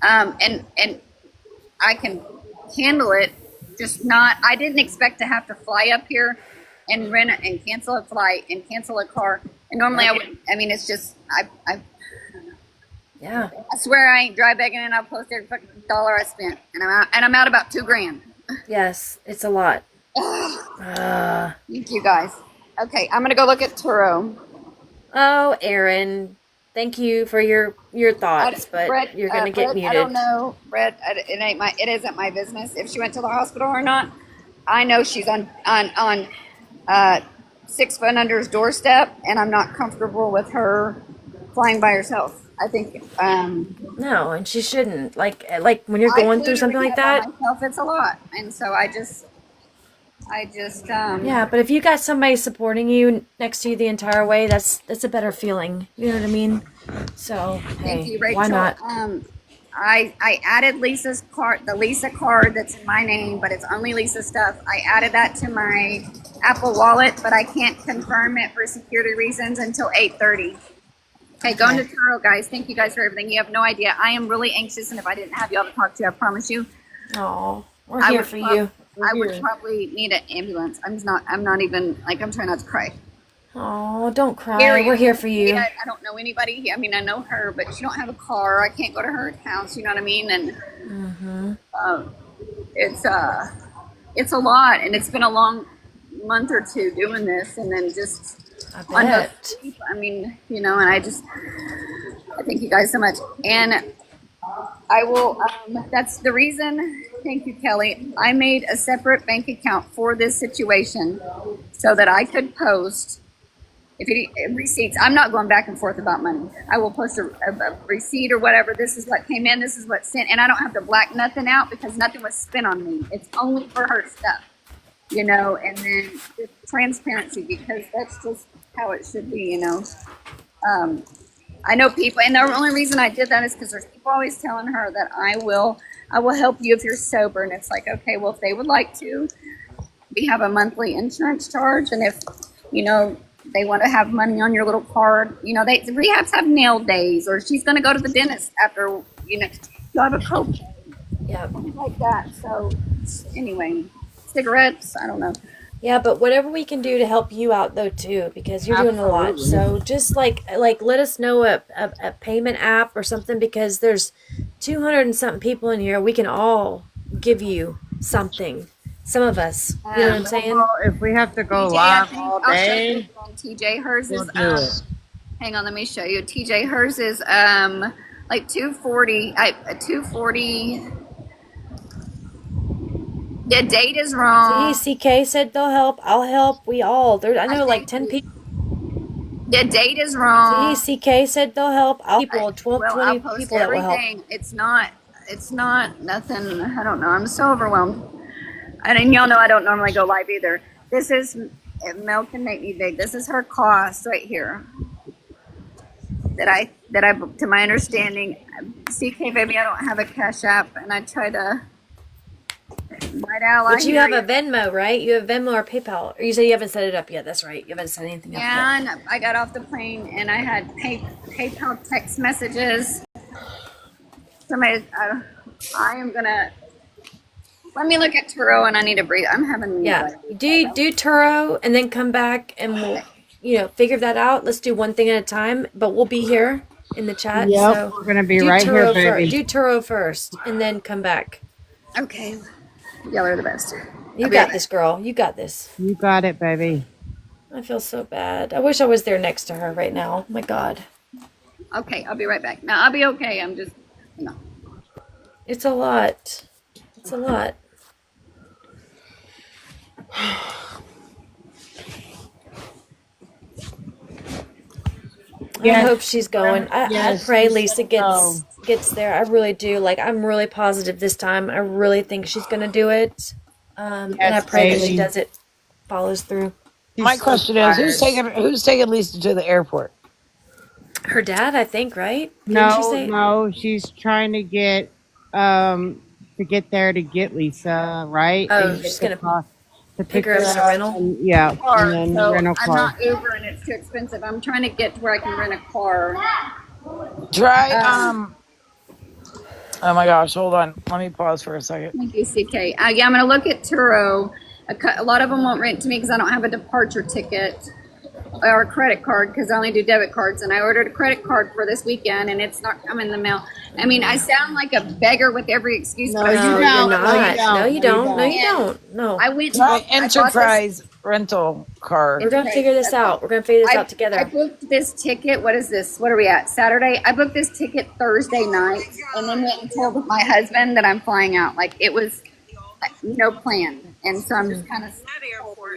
and I can handle it. Just not. I didn't expect to have to fly up here and rent and cancel a flight and cancel a car. And normally I wouldn't. I mean, it's just Yeah. I swear I ain't dry begging, and I'll post every fucking dollar I spent, and I'm out about $2,000. Yes, it's a lot. Thank you guys. Okay, I'm gonna go look at Turo. Oh, Aaron, thank you for your thoughts, but Brett, you're gonna get Brett, muted. I don't know, Brett. It isn't my business if she went to the hospital or not. I know she's on 6 foot under's doorstep, and I'm not comfortable with her flying by herself. I think No, and she shouldn't. Like when you're going through something like that. Myself, it's a lot, and so I just Yeah, but if you got somebody supporting you next to you the entire way, that's a better feeling. You know what I mean? So Thank hey, you, Rachel. why not? I added Lisa's card, the Lisa card that's in my name, but it's only Lisa stuff. I added that to my Apple Wallet, but I can't confirm it for security reasons until 8:30. Okay, going to Turo, guys. Thank you guys for everything. You have no idea. I am really anxious, and if I didn't have y'all to talk to, I promise you. Oh, we're here for you. I would probably need an ambulance. I'm not even, like, I'm trying not to cry. Oh, don't cry. Mary, We're here for you. I don't know anybody. I mean, I know her, but she don't have a car. I can't go to her house. You know what I mean? And it's a lot, and it's been a long month or two doing this, and then just I bet. I mean, you know, and I thank you guys so much, and I will. That's the reason. Thank you, Kelly. I made a separate bank account for this situation so that I could post receipts. I'm not going back and forth about money. I will post a receipt or whatever. This is what came in. This is what sent, and I don't have to black nothing out because nothing was spent on me. It's only for her stuff, you know. And then just transparency, because that's just how it should be, you know. I know people, and the only reason I did that is because there's people always telling her that I will help you if you're sober, and it's like, okay, well, if they would like to, we have a monthly insurance charge, and if, you know, they want to have money on your little card, you know, rehabs have nail days, or she's going to go to the dentist after, you know, you'll have a copay, like that. So anyway, cigarettes, I don't know. Yeah, but whatever we can do to help you out though too, because you're doing a lot. So just like let us know a payment app or something, because there's 200 and something people in here. We can all give you something. Some of us, you know what I'm saying? Well, if we have to go TJ, live all day, TJ, hers we'll is do it. hang on, let me show you. TJ, hers is like 240. 240. The date is wrong. CK said they'll help. I'll help. We all. I know like 10 people. The date is wrong. CK said they'll help. I'll 12, Well, 20 I'll post people that will help. everything. It's not nothing. I don't know. I'm so overwhelmed. And y'all know I don't normally go live either. This is Mel can make me big. This is her cost right here. That I to my understanding, CK baby, I don't have a Cash App, and I try to. But you have a Venmo, right? You have Venmo or PayPal. Or you say you haven't set it up yet. That's right. You haven't set anything up yet. Yeah, and I got off the plane and I had PayPal text messages. Somebody, I am gonna. Let me look at Turo, and I need to breathe. I'm having. Yeah, do Turo and then come back and we'll, figure that out. Let's do one thing at a time. But we'll be here in the chat. Yep, so we're gonna be right here, baby. Do Turo first and then come back. Okay. Y'all are the best. You got this, girl. You got this. You got it, baby. I feel so bad. I wish I was there next to her right now. My God. Okay, I'll be right back. No, I'll be okay. I'm just, you know. It's a lot. It's a lot. I hope she's going. I pray Lisa gets there. I really do. Like, I'm really positive this time. I really think she's gonna do it. And I pray that she does it, follows through. My question is, who's taking Lisa to the airport? Her dad, I think, right? Didn't she say? No, she's trying to get there to get Lisa, right? Oh, And she's get gonna to pick her up in a rental. And, yeah, Car, and then so rental I'm car. not Uber and it's too expensive. I'm trying to get to where I can rent a car. Try oh my gosh, hold on. Let me pause for a second. Thank you, CK. Yeah, I'm going to look at Turo. A lot of them won't rent to me because I don't have a departure ticket or a credit card because I only do debit cards. And I ordered a credit card for this weekend and it's not coming in the mail. I mean, I sound like a beggar with every excuse. No, but you No, don't. you're not. No, you don't. No, you don't. No. I went Try to Enterprise rental car. We're gonna figure this out. We're gonna figure this out I together. booked this ticket. What is this? What are we at? Saturday? I booked this ticket Thursday night and then went and told my husband that I'm flying out. Like, it was no plan. And so I'm just kind of,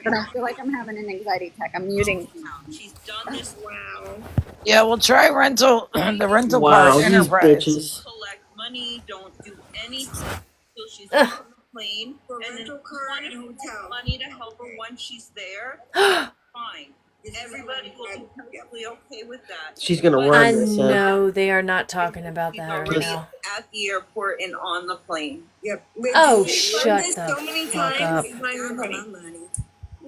but I feel like I'm having an anxiety attack. I'm muting. She's done this. Wow. Yeah, we'll try rental the rental Wow, car these Enterprise. bitches. Collect money. Don't do anything until she's on the plane. For rental car and hotel. Money to help her once she's there. Fine. Everybody will be perfectly okay with that. She's gonna But run I this. know they are not talking about she's that right already now. at the airport and on the plane. Yep. Oh, They've shut done this the so many fuck times. up. It's not even funny.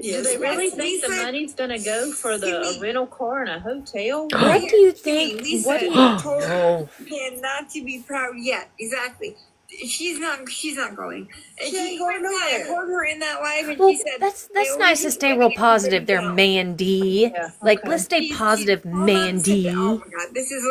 Do they really think the money's going to go for a rental car and a hotel? What do you think? Lisa What do you? told Oh. him not to be proud yet. Exactly. She's not going. And she told her, I heard her in that live, and Well, she said that's nice to stay real positive there, Mandy. Yeah, Like, okay. let's stay positive, hold on a second. Mandy. Oh my god, this is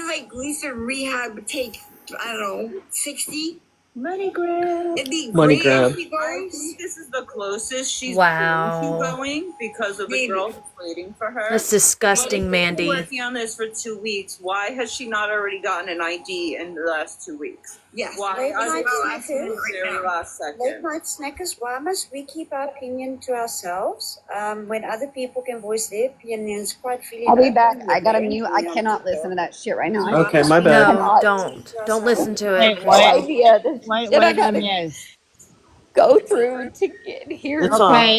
like Lisa rehab take, I don't know, 60. Money grab. It'd be Money great grab. if she I goes. think this is the closest she's Wow. going to going because of the Maybe. girl who's waiting for her. That's disgusting, But if Mandy. she's been working on this for 2 weeks. Why has she not already gotten an ID in the last 2 weeks? Yes. Why Late are they night asking snackers. the very last Late second? night snackers, why must we keep our opinion to ourselves when other people can voice their opinions quite freely? I'll be back. I got to mute. I cannot listen to that shit right now. Okay, my bad. No, don't listen to it. No idea. This Wait, shit I wait, got to yes. go through to get here. It's on. Okay,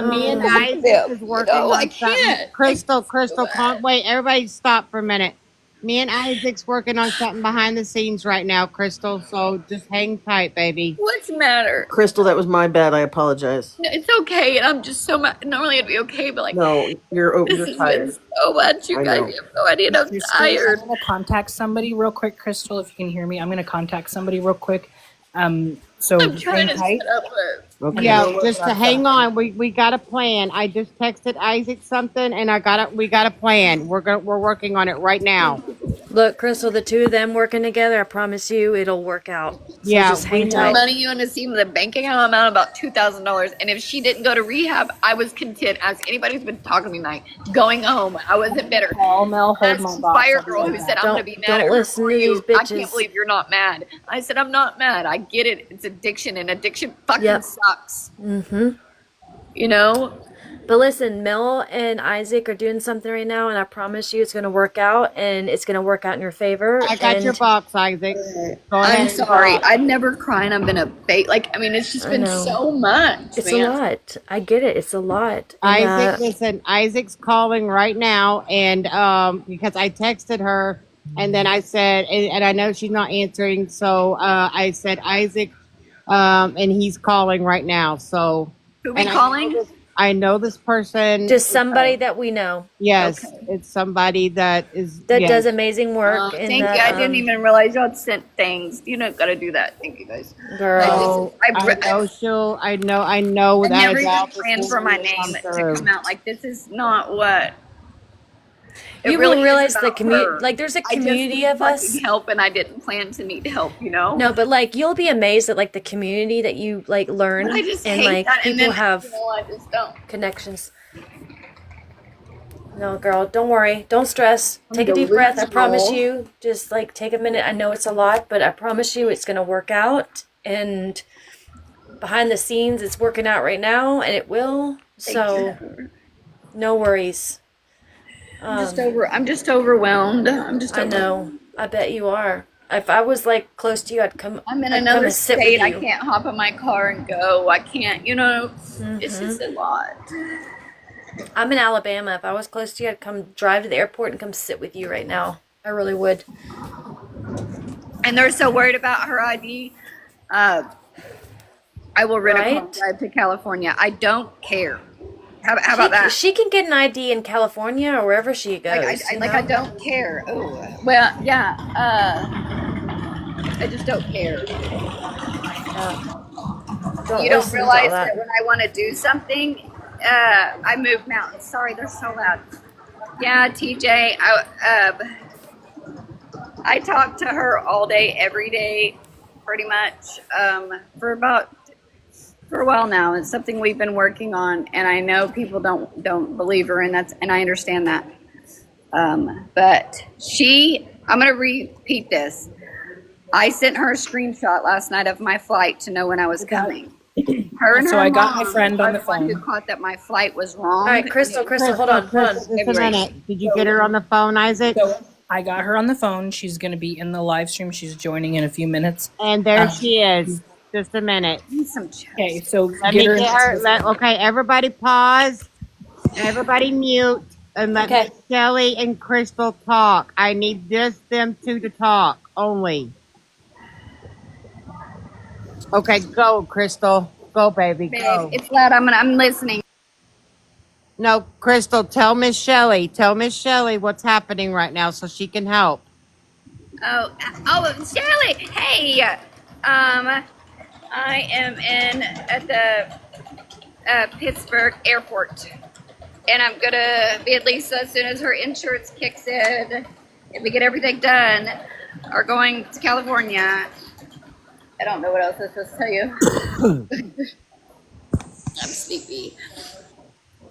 me and Isaac is working I on can't. something. Crystal, wait, everybody stop for a minute. Me and Isaac's working on something behind the scenes right now, Crystal, so just hang tight, baby. What's the matter? Crystal, that was my bad. I apologize. No, it's okay. I'm just so much. Normally it'd be okay, but like, No, you're this you're has tired. been so much. You I guys know. have no idea. And I'm You're tired. I'm gonna contact somebody real quick, Crystal. If you can hear me, I'm gonna contact somebody real quick. So I'm just trying hang to tight. set up a. Okay. Yeah, just to hang on. We got a plan. I just texted Isaac something, and we got a plan. We're working on it right now. Look, Crystal, the two of them working together, I promise you it'll work out. So Yeah, just hang we tight. Money you want to see the bank account amount about $2,000, and if she didn't go to rehab, I was content. As anybody who's been talking to me tonight, going home, I wasn't bitter. Call Mel, hold That's my the box. fire I'll be girl right who back. said, "I'm going to be mad Don't at her listen for to you." these I bitches. can't believe you're not mad. I said, "I'm not mad. I get it. It's addiction, and addiction fucking Yep. sucks." Mm-hmm. You know. But listen, Mel and Isaac are doing something right now, and I promise you it's going to work out, and it's going to work out in your favor. I got and your box, Isaac. Go I'm ahead. sorry. I'd never cry, and I've been a bait. Like, I mean, it's just I been know. so much. It's man. a lot. I get it. It's a lot. And, Isaac, listen, Isaac's calling right now, and because I texted her, and then I said, and I know she's not answering, so I said Isaac, and he's calling right now. So, Who be and calling? I know this person. just somebody that we know Yes, Okay. it's somebody that is that yes. does amazing work. and Thank you. that, I didn't even realize y'all sent things. You don't got to do that. Thank you, guys. Oh, I know I she'll. I know without never a even doubt. this planned will for my come name to through. come out. Like, this is not what. It You really will is realize the about community, her. like there's a I just community need of fucking us. help, and I didn't plan to need help. No, but like you'll be amazed at like the community that you like learn, I just and hate like that, and people then have I just don't. connections. No, girl, don't worry. Don't stress. I'm Take a deep breath. I promise delusional. you. Just like take a minute. I know it's a lot, but I promise you it's going to work out. And behind the scenes, it's working out right now, and it will. So, no worries. I'm just overwhelmed. I'm just I overwhelmed. know. I bet you are. If I was like close to you, I'd come. I'm in I'd come another and sit with state. I you. can't hop in my car and go. I can't, it's just a lot. I'm in Alabama. If I was close to you, I'd come drive to the airport and come sit with you right now. I really would. And they're so worried about her ID. I will rent a car and Right? drive to California. I don't care. How about that? She can get an ID in California or wherever she goes. I don't care. Oh, well, yeah. I just don't care. Don't You don't listen to all realize that. that when I want to do something, I move mountains. Sorry, they're so loud. Yeah, TJ, I talk to her all day, every day, pretty much, for a while now. It's something we've been working on, and I know people don't believe her, and I understand that. But I'm gonna repeat this. I sent her a screenshot last night of my flight to know when I was coming. Her and So her I got my mom friend on are the one who phone. caught that my flight was wrong. All right, Crystal, hold on. Just a minute. Did you get her on the phone, Isaac? So I got her on the phone. She's going to be in the live stream. She's joining in a few minutes. And there she is. Just a minute. Okay, so Let me get her. Okay, everybody pause. Everybody mute. And let Okay. Shelly and Crystal talk. I need just them two to talk only. Okay, go, Crystal. Go, baby. Go. It's loud. I'm listening. No, Crystal, tell Miss Shelly what's happening right now so she can help. Oh, Shelly. Hey, I am at the Pittsburgh airport, and I'm gonna be at Lisa as soon as her insurance kicks in. If we get everything done, are going to California. I don't know what else I'm supposed to tell you. I'm sleepy.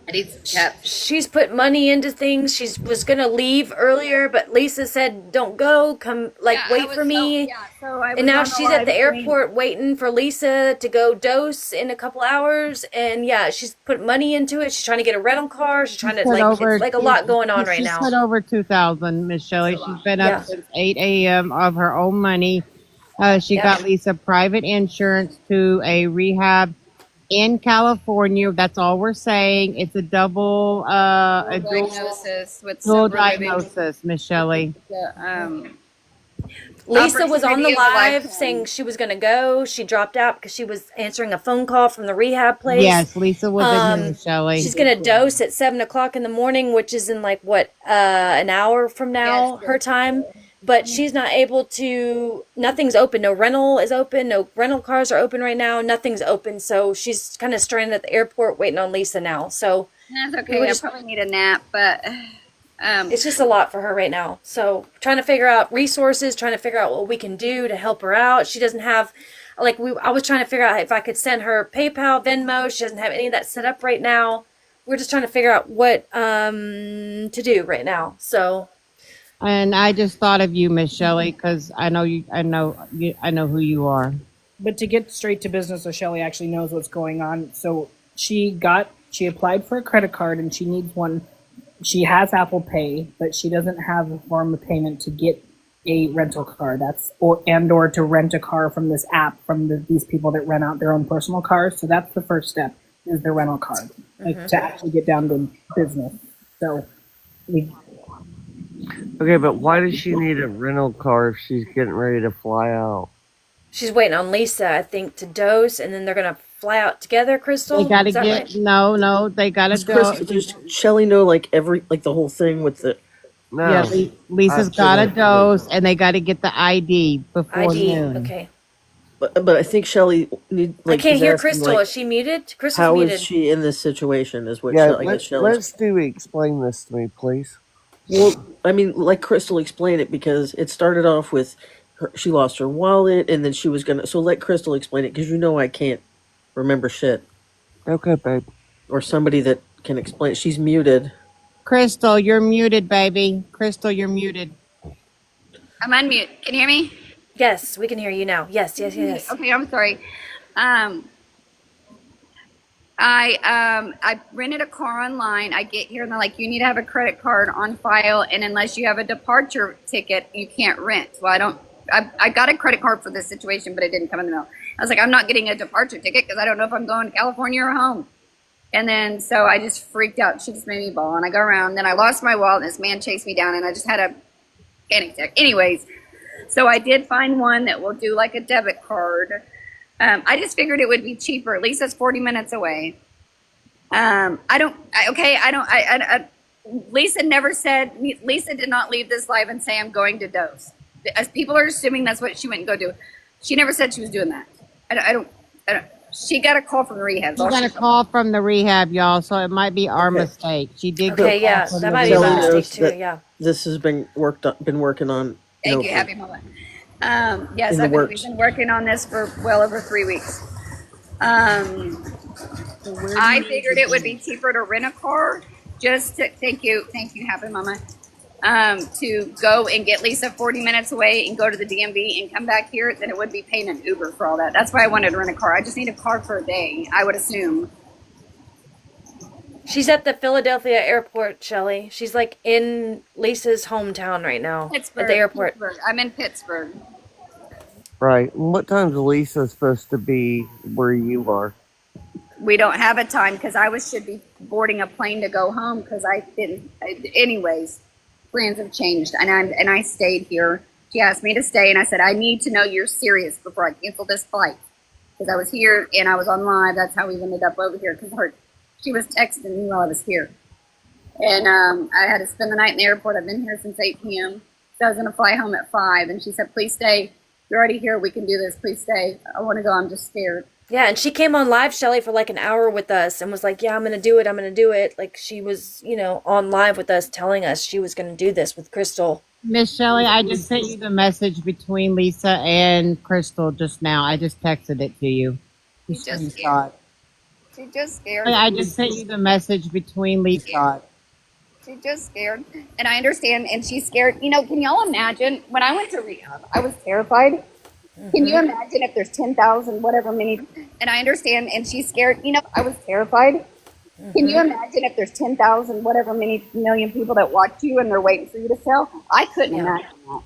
I need some caps. She's put money into things. She was gonna leave earlier, but Lisa said, "Don't go. Come, wait for me." And now she's at the airport waiting for Lisa to go dose in a couple hours. And yeah, she's put money into it. She's trying to get a rental car. She's trying to it's like a lot going on right now. She's put over 2,000, Miss Shelley. She's been up since 8 a.m. of her own money. She got Lisa private insurance to a rehab in California. That's all we're saying. It's a double diagnosis with dual diagnosis, Miss Shelley. Lisa was on the live saying she was going to go. She dropped out because she was answering a phone call from the rehab place. Yes, Lisa was in here, Shelley. She's going to dose at 7 o'clock in the morning, which is in an hour from now, her time. But she's not able to, nothing's open. No rental is open. No rental cars are open right now. Nothing's open. So she's kind of stranded at the airport waiting on Lisa now. So that's okay. I probably need a nap, but it's just a lot for her right now. So trying to figure out resources, trying to figure out what we can do to help her out. She doesn't have, I was trying to figure out if I could send her PayPal, Venmo. She doesn't have any of that set up right now. We're just trying to figure out what to do right now. So. And I just thought of you, Miss Shelley, because I know who you are. But to get straight to business, so Shelly actually knows what's going on. So she applied for a credit card and she needs one. She has Apple Pay, but she doesn't have a form of payment to get a rental car. Or to rent a car from this app from these people that rent out their own personal cars. So that's the first step, is the rental card, to actually get down to business. So Okay, but why does she need a rental car if she's getting ready to fly out? She's waiting on Lisa, I think, to dose, and then they're going to fly out together, Crystal? They got to get, right? No, they got to dose. Does Shelly know, the whole thing with the... No. Yeah, Lisa's got a dose, and they got to get the ID before noon. Okay. But I think Shelly I can't hear Crystal. Is she muted? Crystal's how muted. is she in this situation? Is what Yeah, Shelly. let's do explain this to me, please. Well, I mean, like Crystal explained it because it started off with she lost her wallet, and then she was gonna. So let Crystal explain it because I can't remember shit, Okay, babe. or somebody that can explain it. She's muted. Crystal, you're muted, baby. Crystal, you're muted. I'm unmute. Can you hear me? Yes, we can hear you now. Yes, yes, yes. Okay, I'm sorry. Um, I rented a car online. I get here and they're like, you need to have a credit card on file, and unless you have a departure ticket, you can't rent. Well, I got a credit card for this situation, but it didn't come in the mail. I was like, I'm not getting a departure ticket because I don't know if I'm going to California or home. And then so I just freaked out. She just made me bawl, and I go around. Then I lost my wallet, and this man chased me down, and I just had a panic attack. Anyways, so I did find one that will do like a debit card. I just figured it would be cheaper. At least it's 40 minutes away. Lisa never said, Lisa did not leave this live and say, I'm going to dose. As people are assuming that's what she went and go do. She never said she was doing that. I don't, she got a call from the rehab. She got a call from the rehab, y'all, so it might be our mistake. She did Okay, get a call yeah, from that the might be my rehab. mistake knows too. that Yeah. this has been working on. Thank you, for- happy mama. Yes, In the we've works. been working on this for well over 3 weeks. I figured it would be cheaper to rent a car. Thank you, happy mama. To go and get Lisa 40 minutes away and go to the DMV and come back here than it would be paying an Uber for all that. That's why I wanted to rent a car. I just need a car for a day, I would assume. She's at the Philadelphia airport, Shelly. She's like in Lisa's hometown right now. Pittsburgh. At the airport. Pittsburgh. I'm in Pittsburgh. Right. And what time's Lisa supposed to be where you are? We don't have a time because should be boarding a plane to go home because I didn't. Anyways, plans have changed, and I stayed here. She asked me to stay, and I said I need to know you're serious before I cancel this flight because I was here and I was on live. That's how we ended up over here because she was texting me while I was here, and I had to spend the night in the airport. I've been here since 8 p.m. So I was going to fly home at 5, and she said, "Please stay. You're already here. We can do this. Please stay. I want to go. I'm just scared." Yeah, and she came on live, Shelly, for like an hour with us and was like, yeah, I'm going to do it. I'm going to do it. Like she was, on live with us telling us she was going to do this with Crystal. Miss Shelley, I just sent you the message between Lisa and Crystal just now. I just texted it to you. She just scared. I just sent you the message between Lisa. She's just scared. And I understand. And she's scared. Can y'all imagine when I went to rehab, I was terrified. Can you imagine if there's 10,000, whatever many, and I understand, and she's scared, I was terrified. Can you imagine if there's 10,000, whatever many million people that watch you and they're waiting for you to sell? I couldn't imagine that.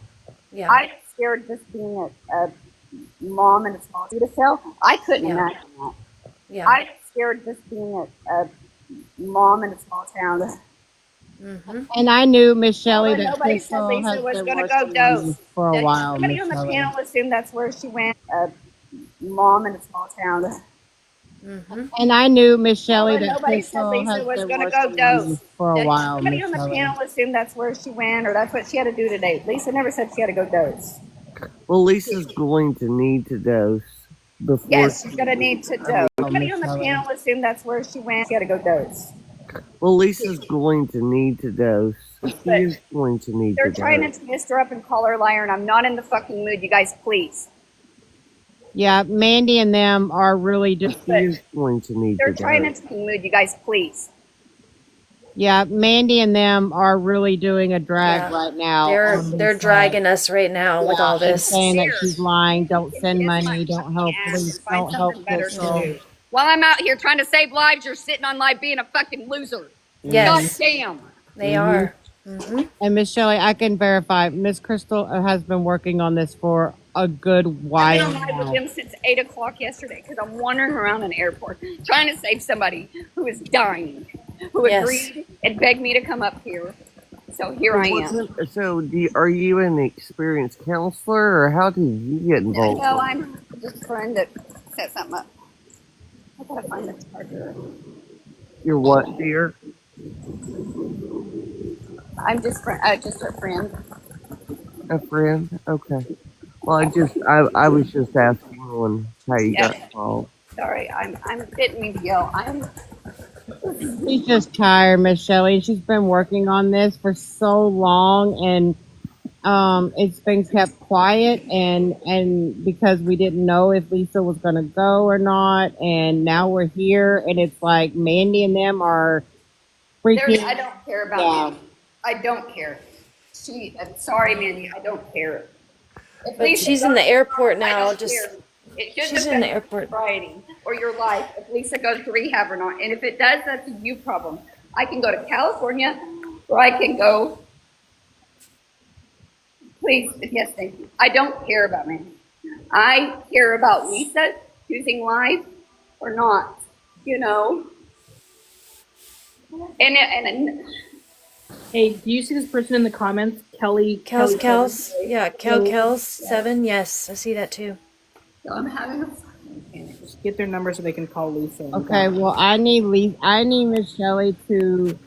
Yeah. I'm scared just being a mom in a small town to sell. I couldn't imagine that. Yeah. I'm scared just being a mom in a small town. And I knew, Miss Shelley, that Nobody said Crystal Lisa has was been going to working go on dose. this for a while, Somebody Miss on the Shelley. panel assumed that's where she went. A mom in a small town. And I knew, Miss Shelley, that Nobody said Crystal Lisa has was been going to working go on dose. this for a while, Somebody Miss on the Shelley. panel assumed that's where she went or that's what she had to do today. Lisa never said she had to go dose. Well, Lisa's going to need to dose before. Yes, she's going to need to dose. Somebody on the panel assumed that's where she went. She had to go dose. Well, Lisa's going to need to dose. She is going to need to They're dose. trying to twist her up and call her a liar, and I'm not in the fucking mood. You guys, please. Yeah, Mandy and them are really just. She is going to need They're to trying dose. to mood. You guys, please. Yeah, Mandy and them are really doing a drag Yeah. right now. They're dragging us right now with all and this. saying that she's lying. Don't send money. Don't help police. Find Don't help something better to Crystal. do. While I'm out here trying to save lives, you're sitting on live being a fucking loser. Yes. God damn. They are. And Miss Shelley, I can verify. Miss Crystal has been working on this for a good I've while been on live with now. him since 8 o'clock yesterday because I'm wandering around an airport trying to save somebody who is dying, who Yes. agreed and begged me to come up here. So here I am. So, are you an experienced counselor, or how did you get involved? No, I'm just trying to set something up. I gotta find the charger. You're what, dear? I'm just a friend. A friend? Okay. Well, I was just asking on how you got involved. Sorry, I'm didn't mean to yell. She's just tired, Miss Shelley. She's been working on this for so long, and it's been kept quiet, and because we didn't know if Lisa was going to go or not, and now we're here, and it's like Mandy and them are freaking. I don't care about Yeah. Mandy. I don't care. I'm sorry, Mandy. I don't care. If But Lisa she's goes in the airport tomorrow, I now. don't Just care. It shouldn't she's in the affect your airport. sobriety or your life if Lisa goes to rehab or not. And if it does, that's a you problem. I can go to California, or I can go. Please, yes, thank you. I don't care about Mandy. I care about Lisa choosing life or not. You know. And Hey, do you see this person in the comments? Kelly. Kels. Yeah, So, Kels 7. Yes, I see that too. so I'm having a fucking panic. just get their number so they can call Lisa. and Okay, well, I need Miss Shelley to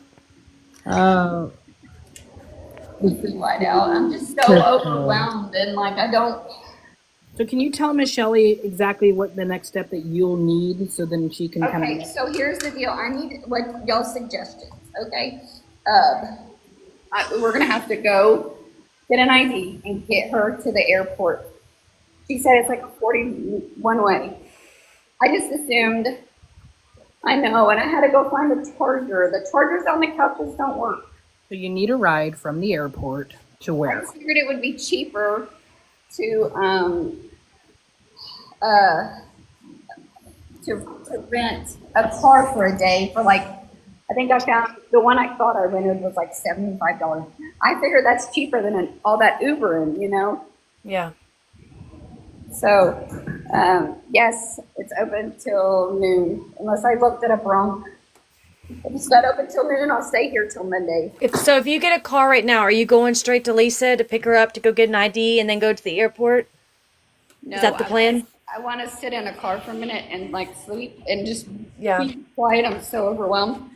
Right out. I'm just so overwhelmed and like I don't. So can you tell Miss Shelley exactly what the next step that you'll need, so then she can kind Okay, of. so here's the deal. I need what y'all's suggestions. Okay, we're gonna have to go get an ID and get her to the airport. She said it's like a 41 way. I just assumed. I know, and I had to go find a charger. The chargers on the couches don't work. So you need a ride from the airport to I where? just figured it would be cheaper to uh, to rent a car for a day for like, I think I found the one I thought I rented was like $75. I figured that's cheaper than all that Ubering, you know? Yeah. So, yes, it's open till noon, unless I looked it up wrong. If it's not open till noon, I'll stay here till Monday. If you get a car right now, are you going straight to Lisa to pick her up to go get an ID and then go to the airport? No, Is that the plan? I want to sit in a car for a minute and like sleep and just Yeah. be quiet. I'm so overwhelmed.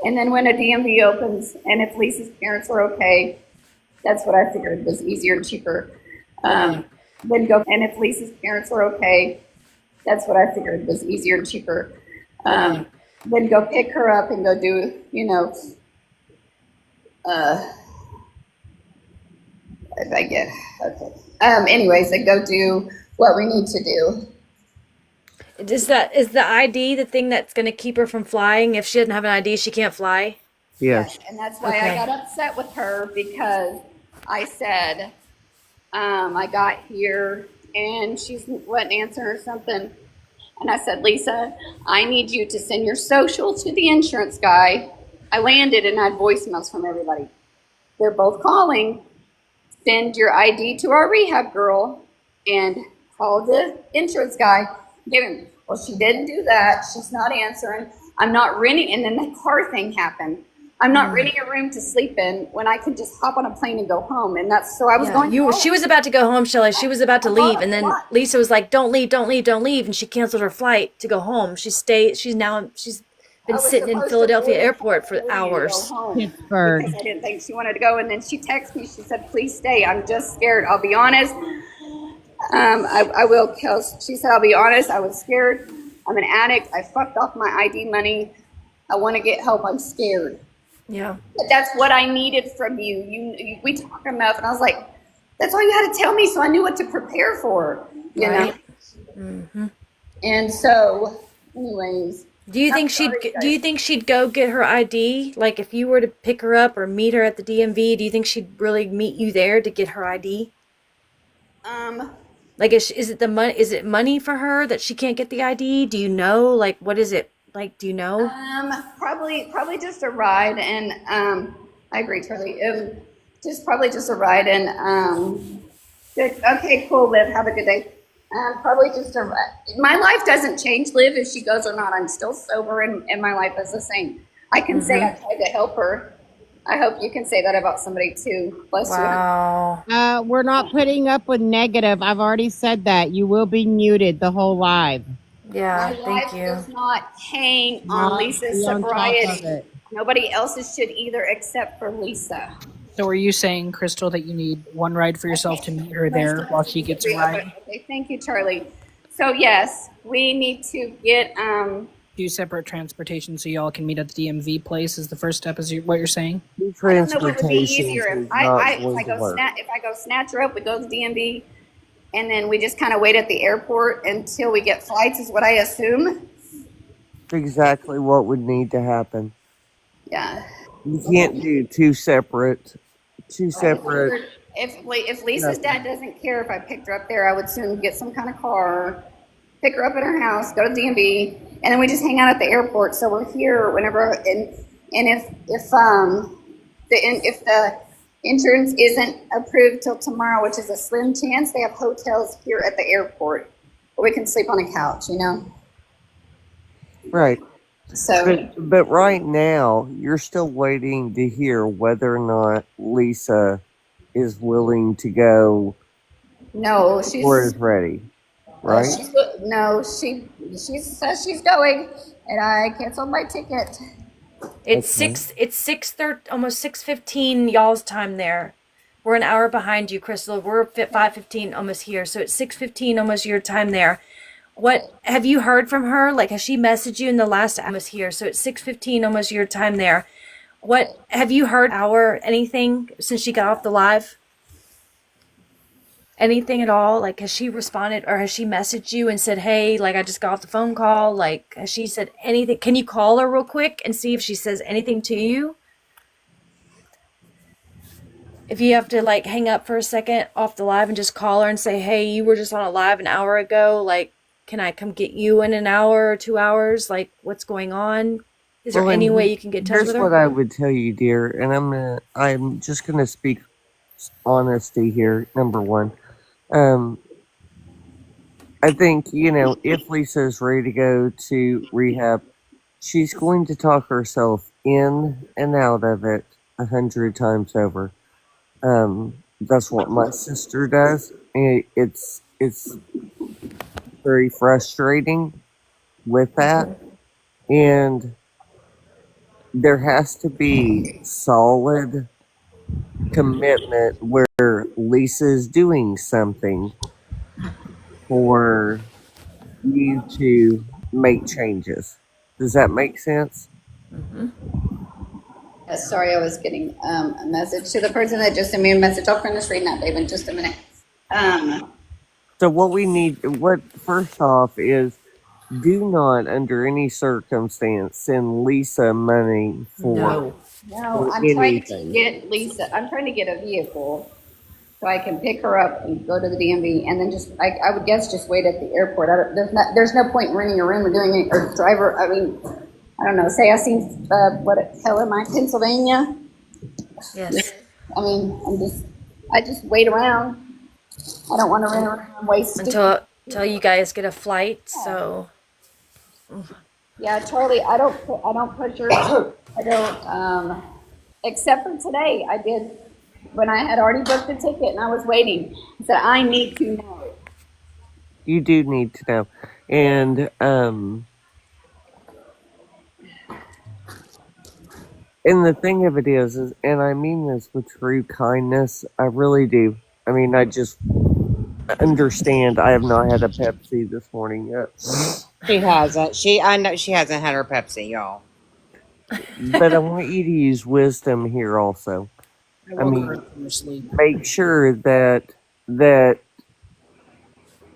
And then when a DMV opens, and if Lisa's parents are okay, that's what I figured was easier and cheaper. Then go, and if Lisa's parents are okay, that's what I figured was easier and cheaper. Then go pick her up and go do, you know, if I get, okay. Anyways, then go do what we need to do. Is the ID the thing that's going to keep her from flying? If she doesn't have an ID, she can't fly? Yes. And that's why Okay. I got upset with her, because I said, I got here and she wouldn't answer or something. And I said, Lisa, I need you to send your social to the insurance guy. I landed and I had voicemails from everybody. They're both calling. Send your ID to our rehab girl and call the insurance guy. Give him. Well, she didn't do that. She's not answering. I'm not renting. And then the car thing happened. I'm not renting a room to sleep in when I can just hop on a plane and go home. And that's, so I was going home. She was about to go home, Shelley. She was about to leave, and then Lisa was like, "Don't leave, don't leave, don't leave," and she canceled her flight to go home. She's been sitting in Philadelphia airport for hours. Pittsburgh. Because I didn't think she wanted to go. And then she texted me. She said, please stay. I'm just scared. I'll be honest. I will kill. She said, I'll be honest. I was scared. I'm an addict. I fucked off my ID money. I want to get help. I'm scared. Yeah. But that's what I needed from you. We talked enough. And I was like, that's all you had to tell me. So I knew what to prepare for, you know? Mm-hmm. And so anyways. Do you think she'd go get her ID? Like if you were to pick her up or meet her at the DMV, do you think she'd really meet you there to get her ID? Like is it the money? Is it money for her that she can't get the ID? Do you know? Like what is it? Like do you know? Probably just a ride, and I agree, Charlie. Probably just a ride, and good. Okay, cool, Liv. Have a good day. Probably just a ride. My life doesn't change, Liv, if she goes or not. I'm still sober, and my life is the same. I can say I tried to help her. I hope you can say that about somebody too. Bless you. We're not putting up with negative. I've already said that. You will be muted the whole live. Yeah, My life does not hang on Not Lisa's be on top of sobriety. it. Nobody else's should either, except for Lisa. So are you saying, Crystal, that you need one ride for yourself to meet her there while she gets a ride? Okay, thank you, Charlie. So yes, we need to get 2 separate transportation so y'all can meet at the DMV place is the first step, is what you're saying? I don't know what would be Transportations easier is not if going I to go work. snatch her up, we go to DMV, and then we just kind of wait at the airport until we get flights, is what I assume. Exactly what would need to happen. Yeah. You can't do two separate. If Lisa's dad doesn't care if I picked her up there, I would soon get some kind of car, pick her up at her house, go to DMV, and then we just hang out at the airport. So we're here whenever. And if the insurance isn't approved till tomorrow, which is a slim chance, they have hotels here at the airport where we can sleep on a couch. Right. So But right now, you're still waiting to hear whether or not Lisa is willing to go no, or is ready. Right? She says she's going, and I canceled my ticket. It's Okay. almost 6:15 y'all's time there. We're an hour behind you, Crystal. We're 5:15 almost here, so it's 6:15 almost your time there. What have you heard from her? Like, has she messaged you in the last almost here, so it's 6:15 almost your time there. What have you heard? Hour anything since she got off the live? Anything at all? Like, has she responded or has she messaged you and said, hey, like, I just got off the phone call? Like, has she said anything? Can you call her real quick and see if she says anything to you? If you have to, like, hang up for a second off the live and just call her and say, hey, you were just on a live an hour ago. Like, can I come get you in an hour or 2 hours? Like, what's going on? Is there any way you can get in touch Here's with her? what I would tell you, dear, and I'm just gonna speak honesty here. Number one, I think if Lisa's ready to go to rehab, she's going to talk herself in and out of it 100 times over. That's what my sister does. It's very frustrating with that, and there has to be solid commitment where Lisa's doing something for you to make changes. Does that make sense? Yes, sorry, I was getting a message to the person that just sent me a message. I'll finish reading that, Dave, in just a minute. So first off is, do not under any circumstance send Lisa money for No, I'm trying to anything. get Lisa. I'm trying to get a vehicle so I can pick her up and go to the DMV, and then I would guess just wait at the airport. There's no point in renting a room or doing it or driver. I mean, I don't know. Say I seen hell am I, Pennsylvania? Yes. I mean, I just wait around. I don't want to rent a room and waste Until you guys get a flight. So Yeah, Charlie, I don't push her. I don't, except for today. I did when I had already booked the ticket and I was waiting. I said, I need to know. You do need to know. And the thing of it is, and I mean this with true kindness, I really do. I mean, I just understand I have not had a Pepsi this morning yet. She hasn't. I know she hasn't had her Pepsi, y'all. But I want you to use wisdom here also. I mean, make sure that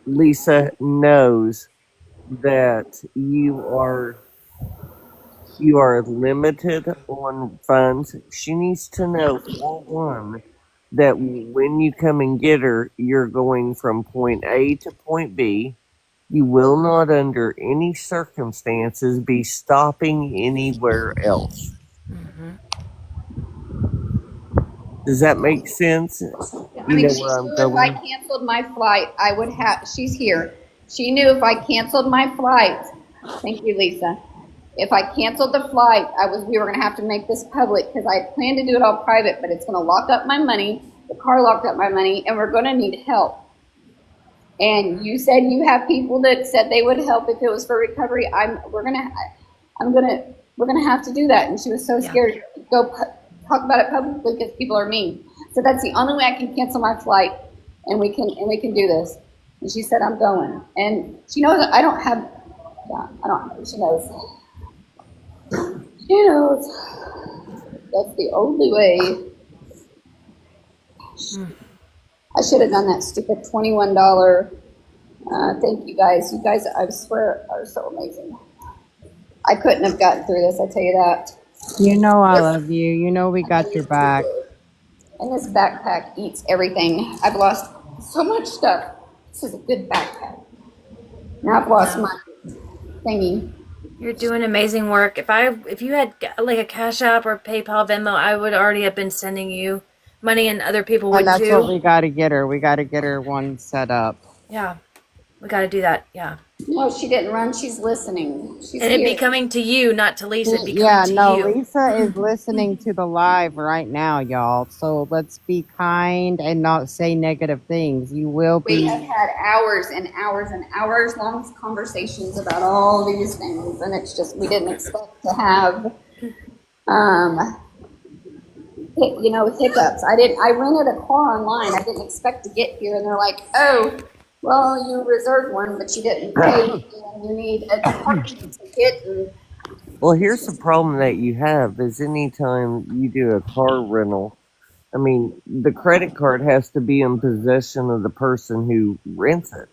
Lisa knows that you are limited on funds. She needs to know, for one, that when you come and get her, you're going from point A to point B. You will not, under any circumstances, be stopping anywhere else. Does that make sense? I mean, she knew if I canceled my flight, I would have. She's here. She knew if I canceled my flight. Thank you, Lisa. If I canceled the flight, we were going to have to make this public because I planned to do it all private, but it's going to lock up my money. The car locked up my money, and we're going to need help. And you said you have people that said they would help if it was for recovery. We're gonna have to do that. And she was so scared to go talk about it publicly because people are mean. So that's the only way I can cancel my flight, and we can do this. And she said, I'm going. And she knows I don't have Yeah, I don't. She knows. She knows. That's the only way. I should have done that stupid $21. Thank you guys. You guys, I swear, are so amazing. I couldn't have gotten through this. I tell you that. You know I This, love you. You know we got your back. and this backpack eats everything. I've lost so much stuff. This is a good backpack. Now I've lost my thingy. You're doing amazing work. If you had like a Cash App or PayPal, Venmo, I would already have been sending you money, and other people And would that's what too. we got to get her. We got to get her one set up. Yeah, we got to do that. Yeah. No, she didn't run. She's listening. She's And it'd be here. coming to you, not to Lisa. It'd be coming Yeah, to no, you. Lisa is listening to the live right now, y'all. So let's be kind and not say negative things. You will We be. have had hours and hours and hours long conversations about all these things, and it's just we didn't expect to have, hiccups. I rented a car online. I didn't expect to get here, and they're like, "Oh, well, you reserved one, but you didn't pay, and you need a parking ticket." And Well, here's the problem that you have is anytime you do a car rental, I mean, the credit card has to be in possession of the person who rents it.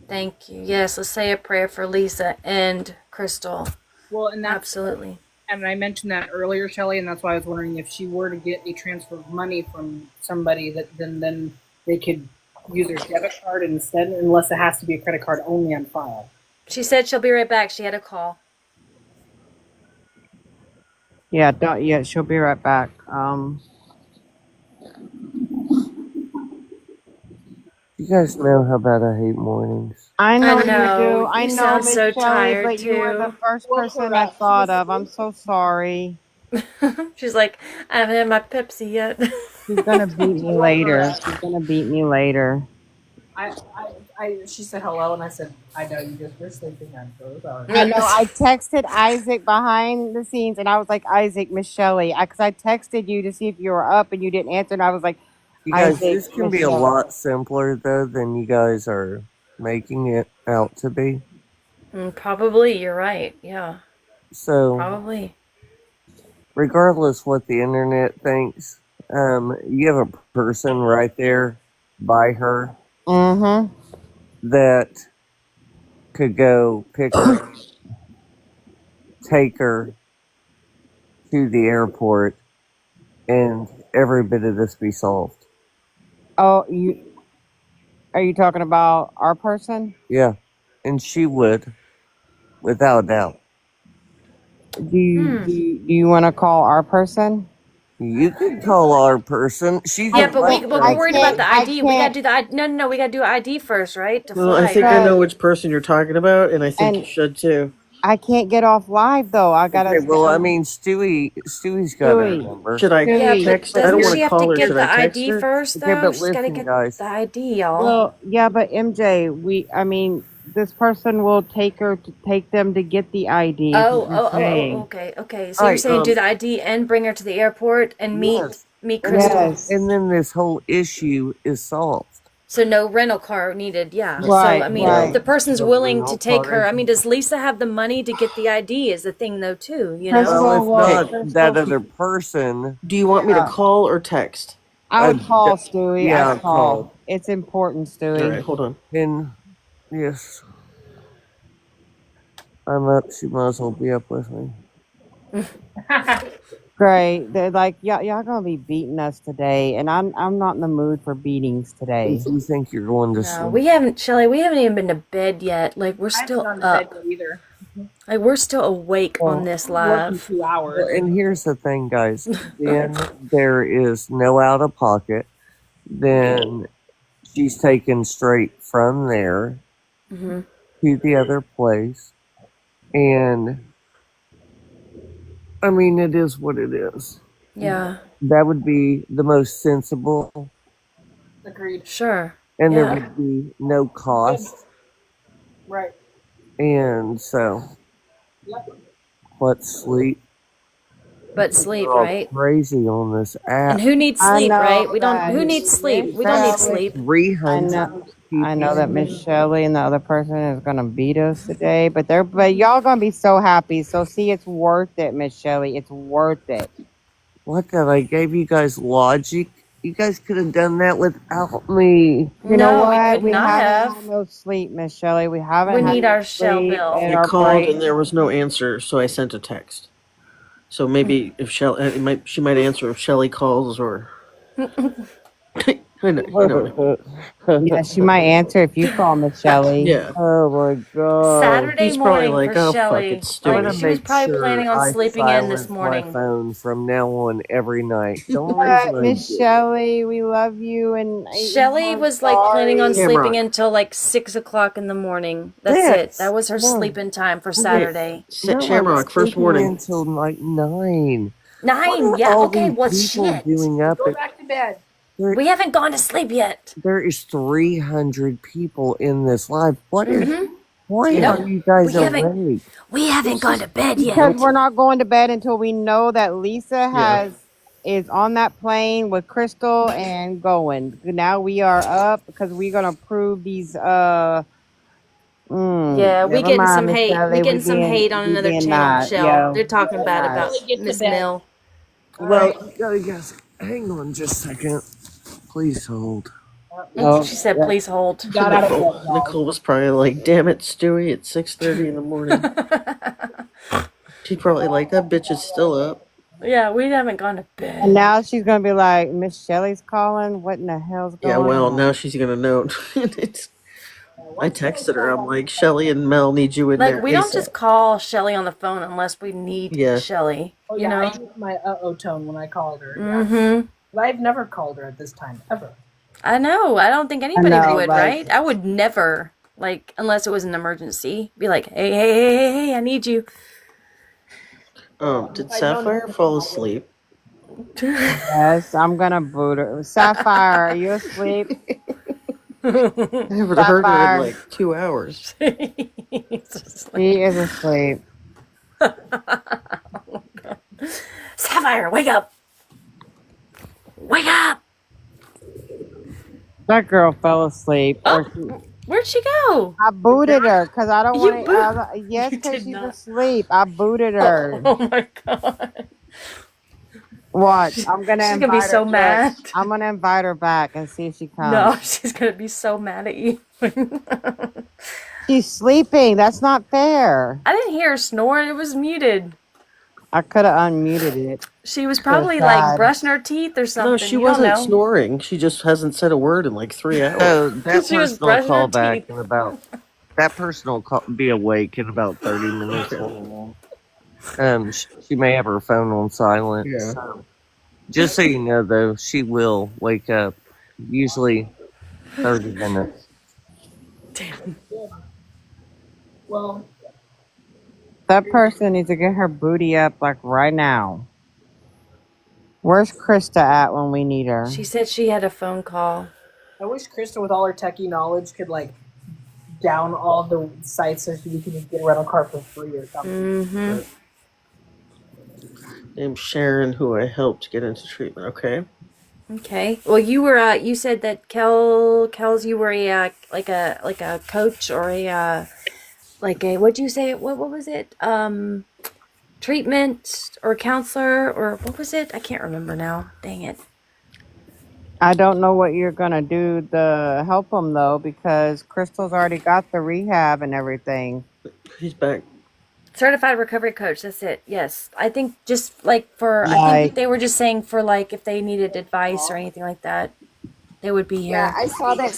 Thank you. Yes, let's say a prayer for Lisa and Crystal. Well, and that's Absolutely. And I mentioned that earlier, Shelley, and that's why I was wondering if she were to get a transfer of money from somebody, that then they could use their debit card instead, unless it has to be a credit card only on file. She said she'll be right back. She had a call. Yeah, she'll be right back. You guys know how bad I hate mornings. I know I know. you do. I You know, sound Miss so Shelley, tired, but you were the too. first person I thought of. I'm so sorry. She's like, I haven't had my Pepsi yet. She's gonna beat me later. She's gonna beat me later. She said hello, and I said, I know you just were sleeping. I'm so sorry. I know. I texted Isaac behind the scenes, and I was like, Isaac, Miss Shelley, because I texted you to see if you were up, and you didn't answer, and I was like, You guys, Isaac, this can Miss be a Shelley. lot simpler, though, than you guys are making it out to be. Probably, you're right. Yeah. So, Probably. regardless what the internet thinks, you have a person right there by her Mm-hmm. that could go pick her up, take her to the airport, and every bit of this be solved. Oh, are you talking about our person? Yeah, and she would, without a doubt. Do you want to call our person? You could call our person. She's Yeah, a but we're veteran. worried about the I ID. We gotta can't. do the ID. No, we gotta do ID first, right? To Well, I fly. think I Right. know which person you're talking about, and I think you And should too. I can't get off live though. I gotta. Okay, well, I mean, Stewie's got her Stewie. number. Should I Yeah, Stewie. but text? I don't doesn't want she to have to call her. get Should I the text ID her? first, Okay, though? but She's gotta listen, get guys. the ID, y'all. Well, yeah, but MJ, I mean, this person will take them to get the ID. Is what I'm saying. Okay. So you're Alright, saying do the ID and bring her to the airport and yes. meet And then, Crystal. Yes. and then this whole issue is solved. So no rental car needed, yeah. Right, So I mean, right. if the person's No willing rental to take car her, I is- mean, does Lisa have the money to get the ID? Is the thing though too, you know? Crystal Well, if will. not Crystal, that other person, Do you want me to yeah. call or text? I would I'd- call Stewie. yeah, I'd I'll call. call. It's important, All Stewie. right, hold on. And yes, I'm up. She might as well be up with me. Great. They're like, y'all gonna be beating us today, and I'm not in the mood for beatings today. If you think you're going to No, sleep, we haven't, Shelley. We haven't even been to bed yet. Like we're I haven't still gone to up. bed yet either. Like we're still awake Well, on this I'm working live. 2 hours. well, and here's the thing, guys. Then there is no out of pocket. Then she's taken straight from there Hmm. to the other place, and I mean, it is what it is. Yeah, That would be the most sensible, Agreed. sure. and there Yeah. would be no cost. Right. And so, Yep. let's sleep. But sleep, We're all right? crazy on this app. And who needs I sleep, know right? We don't. that. Who needs sleep? Miss We don't need Shelley. sleep. I 300 know. I know that Miss people. Shelley and the other person is gonna beat us today, but y'all gonna be so happy. So see, it's worth it, Miss Shelley. It's worth it. What that I gave you guys logic? You guys could have done that without me. You know No, we what? could We not haven't have. had no sleep, Miss Shelley. We haven't We had need no our shell sleep, and bill. I our called and brain. there was no answer, so I sent a text. So maybe if she might answer if Shelly calls, or I know, you know what I mean. Yeah, she might answer if you call Miss Shelley. Yeah, Oh my god. Saturday she's probably morning like, for "Oh fuck, Shelly. it's I'm Like gonna Stewie." she was make probably sure planning on I sleeping in this silence my morning. phone from now on every night. The only reason But I Miss did it. Shelley, we love you, and Shelly I'm was like planning on sorry. sleeping Shamrock. until like 6 o'clock in the morning. That's it. Yes. That was her No. sleeping time for Okay. Saturday. No, I was Shamrock. First sleeping warning. until like 9. What 9. are Yeah. all Okay. these Well, people shit. doing up Go at back to bed. there? We haven't gone to sleep yet. There is 300 people in this live. What is? Why No, are you guys we haven't. awake? We haven't gone to bed Because yet. we're not going to bed until we know that Lisa Yeah. is on that plane with Crystal and going. Now we are up because we're gonna prove these. Yeah, we Never getting mind, some Miss hate. We Shelley. getting some hate on We another being channel, nice. Michelle. Yeah, They're we talking being bad nice. about Really get to Miss bed. Mill. All Well, right. no, yes. Hang on just a second. Please hold. Oh, She said, yeah. "Please hold." Got out of bed, y'all. Nicole was probably like, "Damn it, Stewie! It's 6:30 in the morning." She's probably like, "That bitch is still up." Yeah, we haven't gone to And bed. now she's gonna be like, Miss Shelley's calling. What in the hell's Yeah, going well, now on? she's gonna know. I texted her. I'm like, "Shelly and Mel need you in Like there we don't ASAP." just call Shelly on the phone unless we need Yeah. Shelly. Oh You yeah, I know. used my uh-oh tone when I called her. Yeah. Mm-hmm. But I've never called her at this time ever. I know. I don't think I anybody know, would, like, right? I would never, like, unless it was an emergency. Be like, hey, hey, hey, hey, hey, I need you. Did Sapphire fall asleep? yes, I'm gonna boot her. Sapphire, are you asleep? I haven't heard her in Sapphire, like 2 hours. she is asleep. Sapphire, wake up! Wake up! That girl fell asleep. Or Oh, where'd she go? I booted her because I don't You want boo. to. Yes, You because did she's not. asleep. I booted her. Oh my god. Watch, I'm gonna She's gonna be invite her. so Look, mad. I'm gonna invite her back and see if she comes. No, she's gonna be so mad at you. She's sleeping. That's not fair. I didn't hear her snore. It was muted. I could have unmuted it. She was Could have probably like tried. brushing her teeth or No, something. she You don't wasn't know. snoring. She just hasn't said a word in like 3 hours. So She was brushing her teeth. that person will be awake in about 30 minutes. She may have her phone on silent. Yeah. So just so you know, though, she will wake up. Usually 30 minutes. Damn. Well, That person needs to get her booty up like right now. Where's Krista at when we need her? She said she had a phone call. I wish Krista, with all her techie knowledge, could like down all the sites so we can get a rental car for free or something. Mm-hmm. Named Sharon, who I helped get into treatment. Okay. Okay. Well, you were. You said that Kels, you were a like a coach or a like a what'd you say? What was it? Treatment or counselor or what was it? I can't remember now. Dang it. I don't know what you're gonna do to help them though, because Crystal's already got the rehab and everything. He's back. Certified recovery coach. That's it. Yes. I think just like for. I Like, think they were just saying for like if they needed advice or anything like that, they would be Yeah, here. I saw that.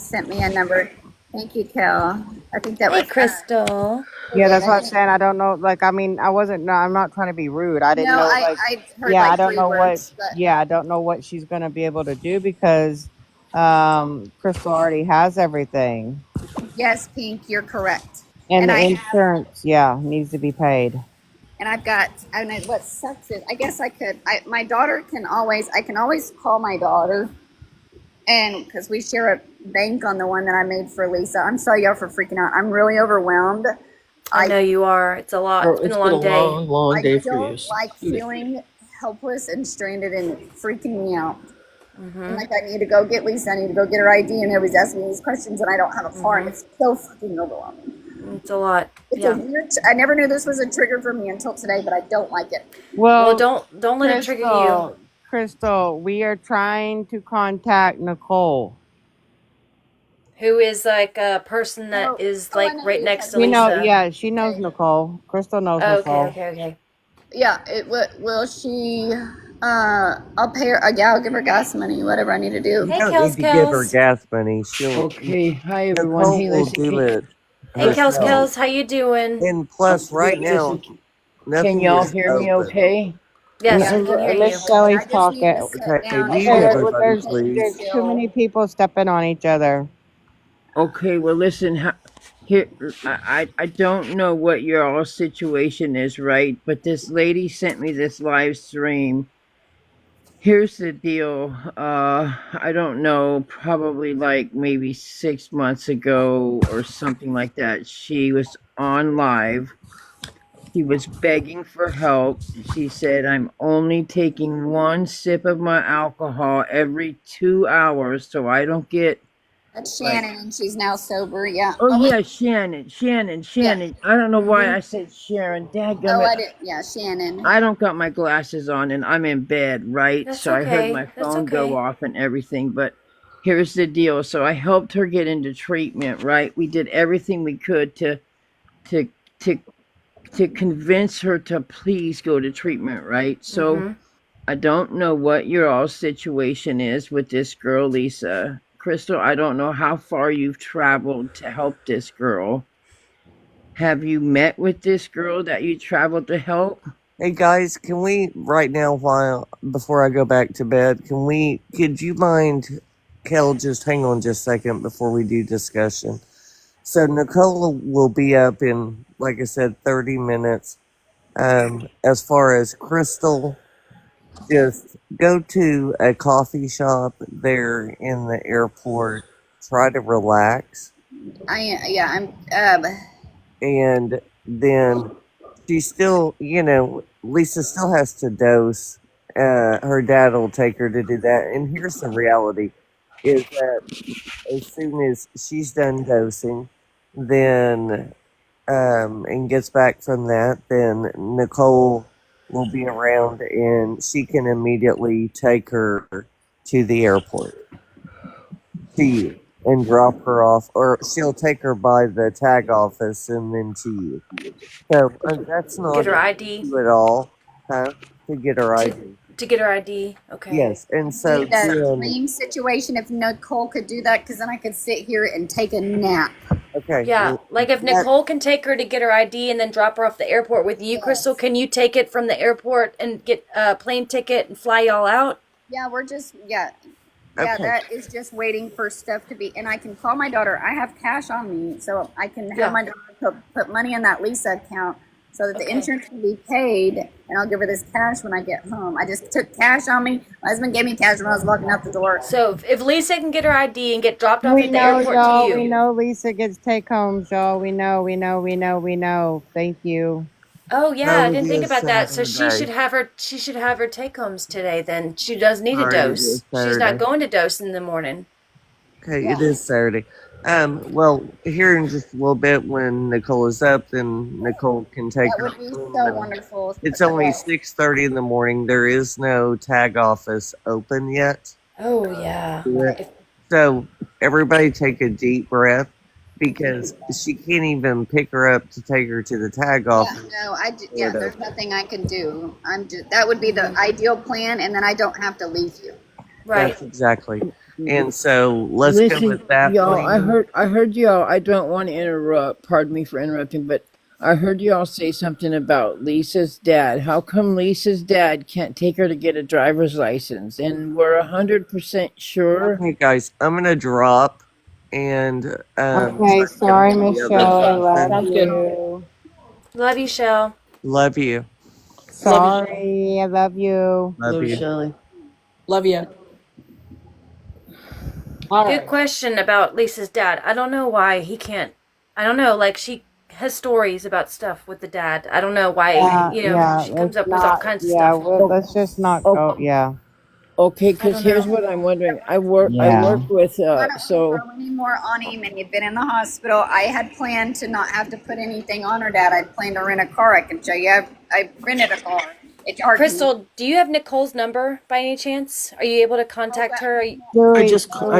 Sent me a number. Thank you, Kel. I think that Hey, was Crystal. yeah, that's I what I'm think, saying. I don't know. Like, I mean, I wasn't. No, I'm not trying to be rude. I didn't no, know. Like, I heard yeah, I like don't three know what. words, but Yeah, I don't know what she's gonna be able to do because Crystal already has everything, yes, Pink, you're correct. and And the I have, insurance, yeah, needs to be paid. and I've got, and what sucks is, I guess I could. My daughter can always. I can always call my daughter, and because we share a bank on the one that I made for Lisa. I'm sorry, y'all, for freaking out. I'm really overwhelmed. I know you are. It's a lot. It's been It's a been a long day. long, long I day for you. don't like feeling helpless and stranded and freaking me out. And like, I need to go get Lisa. I need to go get her ID, and everybody's asking me these questions, and I don't have a car, and it's so fucking overwhelming. It's a lot. It's a weird. I never knew this was a trigger for me until today, but I don't like it. Well, don't let it trigger you. Crystal, we are trying to contact Nicole. Who is like a person that is like right next to Lisa. Yeah, she knows Nicole. Crystal knows Nicole. Okay. Yeah, will she? I'll pay her. Yeah, I'll give her gas money. Whatever I need to do. You don't need to give her gas money. She'll. Okay, hi everyone. Nicole Hey, will listen. do it. Hey, Kels, how you doing? And plus, right now, Can nothing y'all is hear me? open. Okay. Yes, we can hear you. Let Shelly talk it. Okay, mute everybody, please. There's too many people stepping on each other. Okay. Well, listen. Here, I don't know what your all situation is, right? But this lady sent me this live stream. Here's the deal. I don't know, probably like maybe 6 months ago or something like that. She was on live. She was begging for help. She said, I'm only taking one sip of my alcohol every 2 hours so I don't get. That's Shannon, and she's now sober. Yeah. Oh, yeah, Shannon. I don't know why I said Sharon. Dadgummit. I did. Yeah, Shannon. I don't got my glasses on and I'm in bed, right? That's so I heard okay. my That's phone go okay. off and everything. But here's the deal. So I helped her get into treatment, right? We did everything we could to convince her to please go to treatment, right? So I don't know what your all situation is with this girl, Lisa. Crystal, I don't know how far you've traveled to help this girl. Have you met with this girl that you traveled to help? Hey guys, can we right now, before I go back to bed, could you mind, Kel, just hang on just a second before we do discussion. So Nicole will be up in, like I said, 30 minutes. As far as Crystal, just go to a coffee shop there in the airport. Try to relax. I'm. And then she still, Lisa still has to dose. Her dad will take her to do that. And here's the reality, is that as soon as she's done dosing, then, and gets back from that, then Nicole will be around and she can immediately take her to the airport, to you, and drop her off, or she'll take her by the tag office and then to you. So that's not Get her an ID. issue at all, huh? To get her ID. To get her ID. Okay. Yes, and so That dream situation, if Nicole could do that, because then I could sit here and take a nap. Okay. Yeah, like if Nicole can take her to get her ID and then drop her off the airport with you, Crystal, can you take it from the airport and get a plane ticket and fly y'all out? Yeah, we're just Okay. that is just waiting for stuff to be, and I can call my daughter. I have cash on me, so I can have my daughter put money in that Lisa account so that the insurance can be paid, and I'll give her this cash when I get home. I just took cash on me. My husband gave me cash when I was walking out the door. So if Lisa can get her ID and get dropped off at the airport y'all. to you. We know Lisa gets take homes, y'all. We know. Thank you. Oh yeah, That I would didn't be think a about that. So she Saturday. should have her take homes today. Then she does need a Alright, it dose. is She's not Saturday. going to dose in the morning. Okay, it is Saturday. Well, here in just a little bit when Nicole is up, then Nicole can take That her would be home. so wonderful. It's only 6:30 in the morning. There is no tag office open yet. Oh yeah. So everybody take a deep breath, because she can't even pick her up to take her to the tag office. No, there's nothing I can do. That would be the ideal plan, and then I don't have to leave you. Right. That's exactly. And so let's go with that y'all. plan. I heard y'all. I don't want to interrupt. Pardon me for interrupting, but I heard y'all say something about Lisa's dad. How come Lisa's dad can't take her to get a driver's license? And we're 100% sure. Okay, guys, I'm gonna drop and Okay, sorry, Michelle. I love Sounds you. Love you, Shell. Love you. Sorry, I love you. Love you. Shelly. Love you. Good question about Lisa's dad. I don't know why he can't. I don't know. Like she has stories about stuff with the dad. I don't know why. She comes up with all kinds of stuff. Let's just not go. Yeah. Okay, I because don't here's know. what I'm wondering. I Yeah. work with I don't so throw any more on him, and you've been in the hospital. I had planned to not have to put anything on her, Dad. I'd planned to rent a car. I can show you. I rented a car. It's hard. Crystal, do you have Nicole's number by any chance? Are you able to Oh, contact that her? Dewey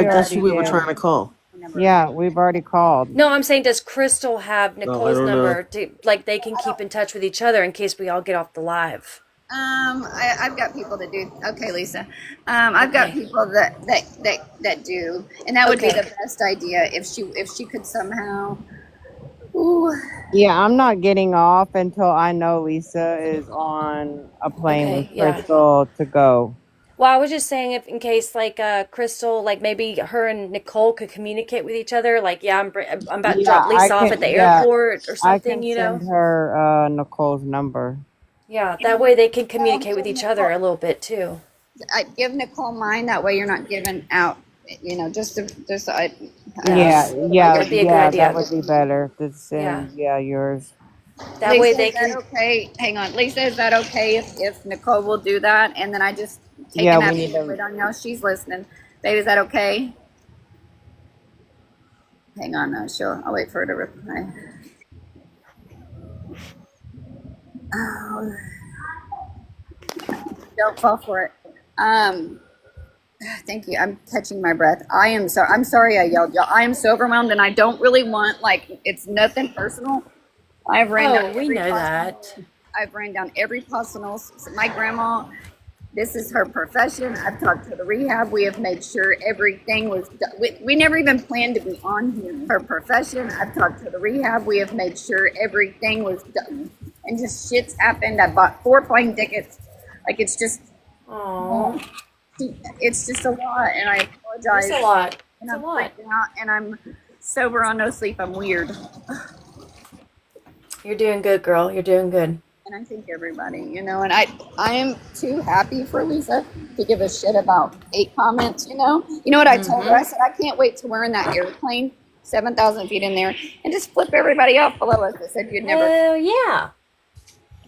That's who already we were did. trying to call. number. Yeah, we've already called. No, I'm saying, does Crystal have No, I Nicole's don't know. number to, like, they can keep in touch with each other in case we all get off the live? I've got people that do. Okay, Lisa. I've got Okay. people that do, and that would be Okay. the best idea if she could somehow. Ooh, Yeah, I'm not getting off until I know Lisa is on a plane with Okay, yeah. Crystal to go. Well, I was just saying if in case like Crystal, like maybe her and Nicole could communicate with each other, like yeah, I'm about to Yeah, drop Lisa off at the yeah, airport or I something, can you know? send her Nicole's number. Yeah, that way they can communicate with give each other Nicole, a little bit too. I give Nicole mine. That way, you're not giving out. Yeah. That'd be a good Yeah, that idea. would be better to Yeah. send, yeah, yours. That way Lisa, they is that can okay? Hang on, Lisa, is that okay if Nicole will do that, and then I just take Yeah, an we app need so we to, don't know she's listening. Babe, is that okay? Hang on, no, I'll wait for her to reply. Oh, don't fall for it. Um, thank you. I'm catching my breath. I'm sorry I yelled, y'all. I am so overwhelmed, and I don't really want it's nothing personal. I've ran down Oh, we every know possible. that. I've ran down every possible. My grandma. This is her profession. I've talked to the rehab. We have made sure everything was done. We never even planned to be on here. Her profession. I've talked to the rehab. We have made sure everything was done. And just shit's happened. I bought 4 plane tickets. Like it's just, Oh, it's just a lot. And I it's a apologize. lot. And It's a I'm lot. freaking out. And I'm sober on no sleep. I'm weird. You're doing good, girl. You're doing good. And I think everybody, and I am too happy for Lisa to give a shit about 8 comments, You know what I told her? I said, I can't wait till we're in that airplane, 7,000 feet in there, and just flip everybody off below us that said you'd never. Hell yeah.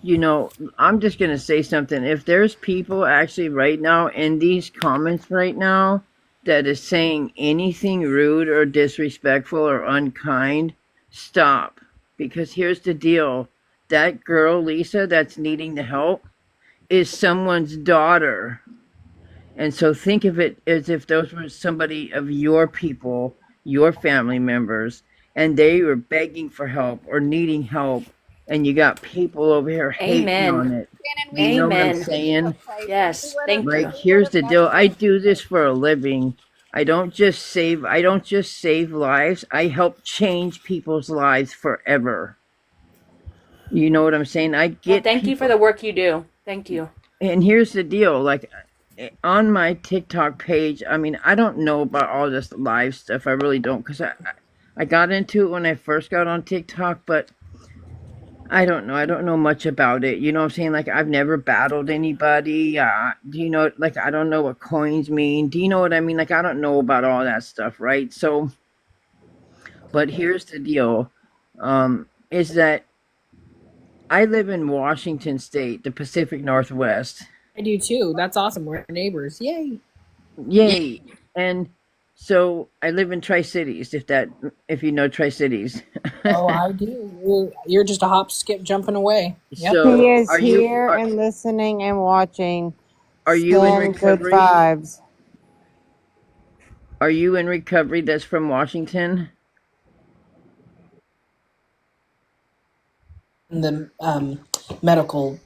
you know, I'm just gonna say something. If there's people actually right now in these comments right now that is saying anything rude or disrespectful or unkind, stop. Because here's the deal. That girl, Lisa, that's needing the help is someone's daughter. And so think of it as if those were somebody of your people, your family members, and they were begging for help or needing help, and you got people over here hating Amen. on it. And Do you know what I'm Amen. saying? Yes, thank Like you. here's the deal. I do this for a living. I don't just save lives. I help change people's lives forever. You know what I'm saying? I Well, get thank you for people. the work you do. Thank you. And here's the deal, like on my TikTok page, I mean, I don't know about all this live stuff. I really don't, because I got into it when I first got on TikTok, but I don't know. I don't know much about it. You know what I'm saying? Like, I've never battled anybody. Do you know, like, I don't know what coins mean. Do you know what I mean? Like, I don't know about all that stuff, right? So, but here's the deal, is that I live in Washington State, the Pacific Northwest. I do too. That's awesome. We're neighbors. Yay. Yay. And so I live in Tri Cities, if you know Tri Cities. Oh, I do. You're just a hop, skip, jumping away. Yep. he So is here and listening and watching. are you in Send good recovery? vibes. Are you in recovery that's from Washington? In the medical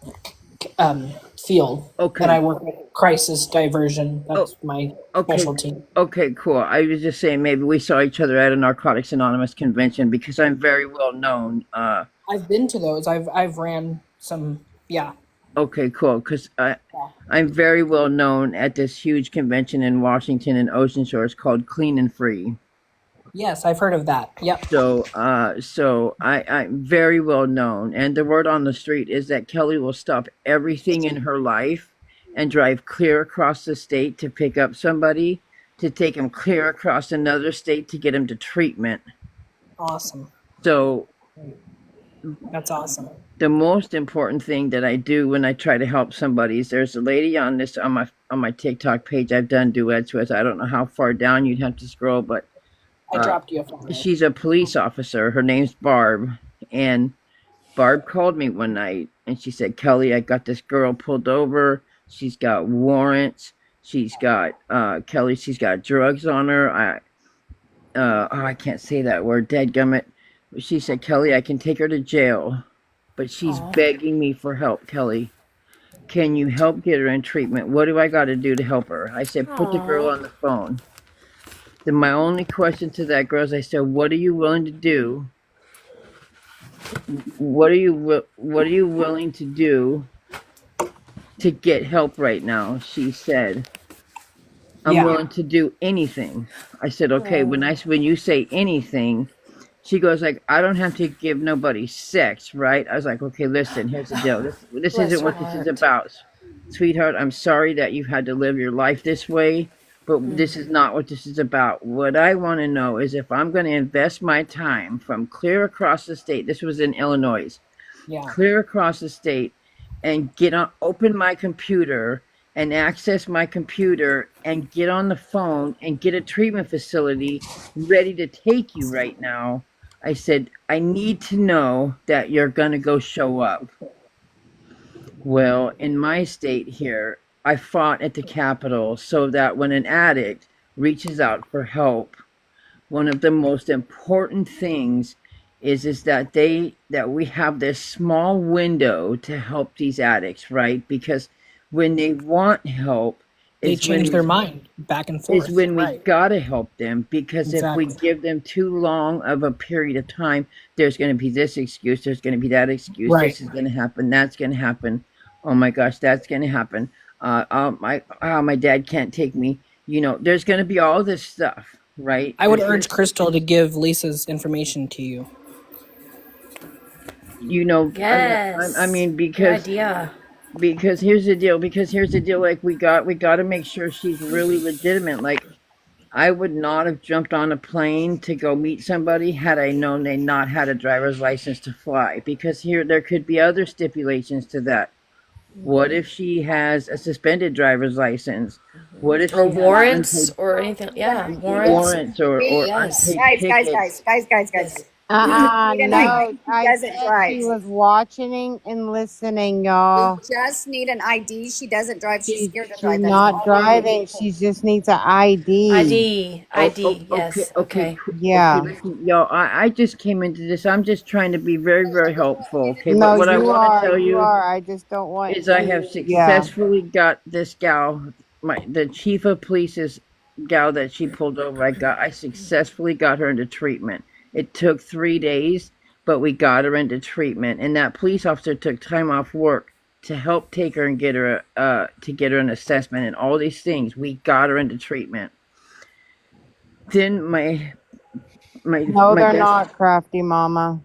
field, Okay. but I work with crisis diversion. That's my Okay. specialty. Okay, cool. I was just saying maybe we saw each other at a Narcotics Anonymous convention because I'm very well known. I've been to those. I've ran some. Yeah. Okay, cool. Because I'm very well known at this huge convention in Washington and Ocean Shores called Clean and Free. Yes, I've heard of that. Yep. So I'm very well known, and the word on the street is that Kelly will stop everything in her life and drive clear across the state to pick up somebody, to take him clear across another state to get him to treatment. Awesome. So that's awesome. The most important thing that I do when I try to help somebody is there's a lady on on my TikTok page I've done duets with. I don't know how far down you'd have to scroll, but I dropped you a follow. she's a police officer. Her name's Barb, and Barb called me one night and she said, Kelly, I got this girl pulled over. She's got warrants. She's got Kelly. She's got drugs on her. I can't say that word. Dadgummit. She said, Kelly, I can take her to jail, but she's begging me for help. Kelly, can you help get her in treatment? What do I got to do to help her? I said, put the girl on the phone. Then my only question to that girl is, I said, what are you willing to do? What are you willing to do to get help right now? She said, I'm willing to do anything. I said, okay, when you say anything, she goes like, I don't have to give nobody sex, right? I was like, okay, listen, here's the deal. This isn't what this is about. Sweetheart, I'm sorry that you've had to live your life this way, but this is not what this is about. What I want to know is if I'm going to invest my time from clear across the state, this was in Illinois, clear across the state, and open my computer and access my computer and get on the phone and get a treatment facility ready to take you right now. I said, I need to know that you're going to go show up. Well, in my state here, I fought at the Capitol so that when an addict reaches out for help, one of the most important things is that we have this small window to help these addicts, right? Because when they want help, they change their mind back and forth. Is when we gotta help them, because if we give them too long of a period of time, there's going to be this excuse, there's going to be that excuse, this is going to happen, that's going to happen. Oh my gosh, that's going to happen. My dad can't take me. There's going to be all this stuff, right? I would urge Crystal to give Lisa's information to you. Yes. I mean, good idea. Because here's the deal. Like we got to make sure she's really legitimate. Like, I would not have jumped on a plane to go meet somebody had I known they not had a driver's license to fly. Because there could be other stipulations to that. What if she has a suspended driver's license? What if or warrants or anything? Yeah, warrants or yes. unpaid guys. tickets. No, I said she was watching and listening, y'all. We just need an ID. She doesn't drive. She's scared to drive. She's not driving. She just needs an ID. ID. Yes. Okay. Yeah. Okay, listen, y'all, I just came into this. I'm just trying to be very, very helpful. Okay, no, but what I want to tell you are. I just don't want. Is I have successfully got this gal, the chief of police's gal that she pulled over. I successfully got her into treatment. It took 3 days, but we got her into treatment, and that police officer took time off work to help take her and get her an assessment and all these things. We got her into treatment. Then they're not, crafty mama.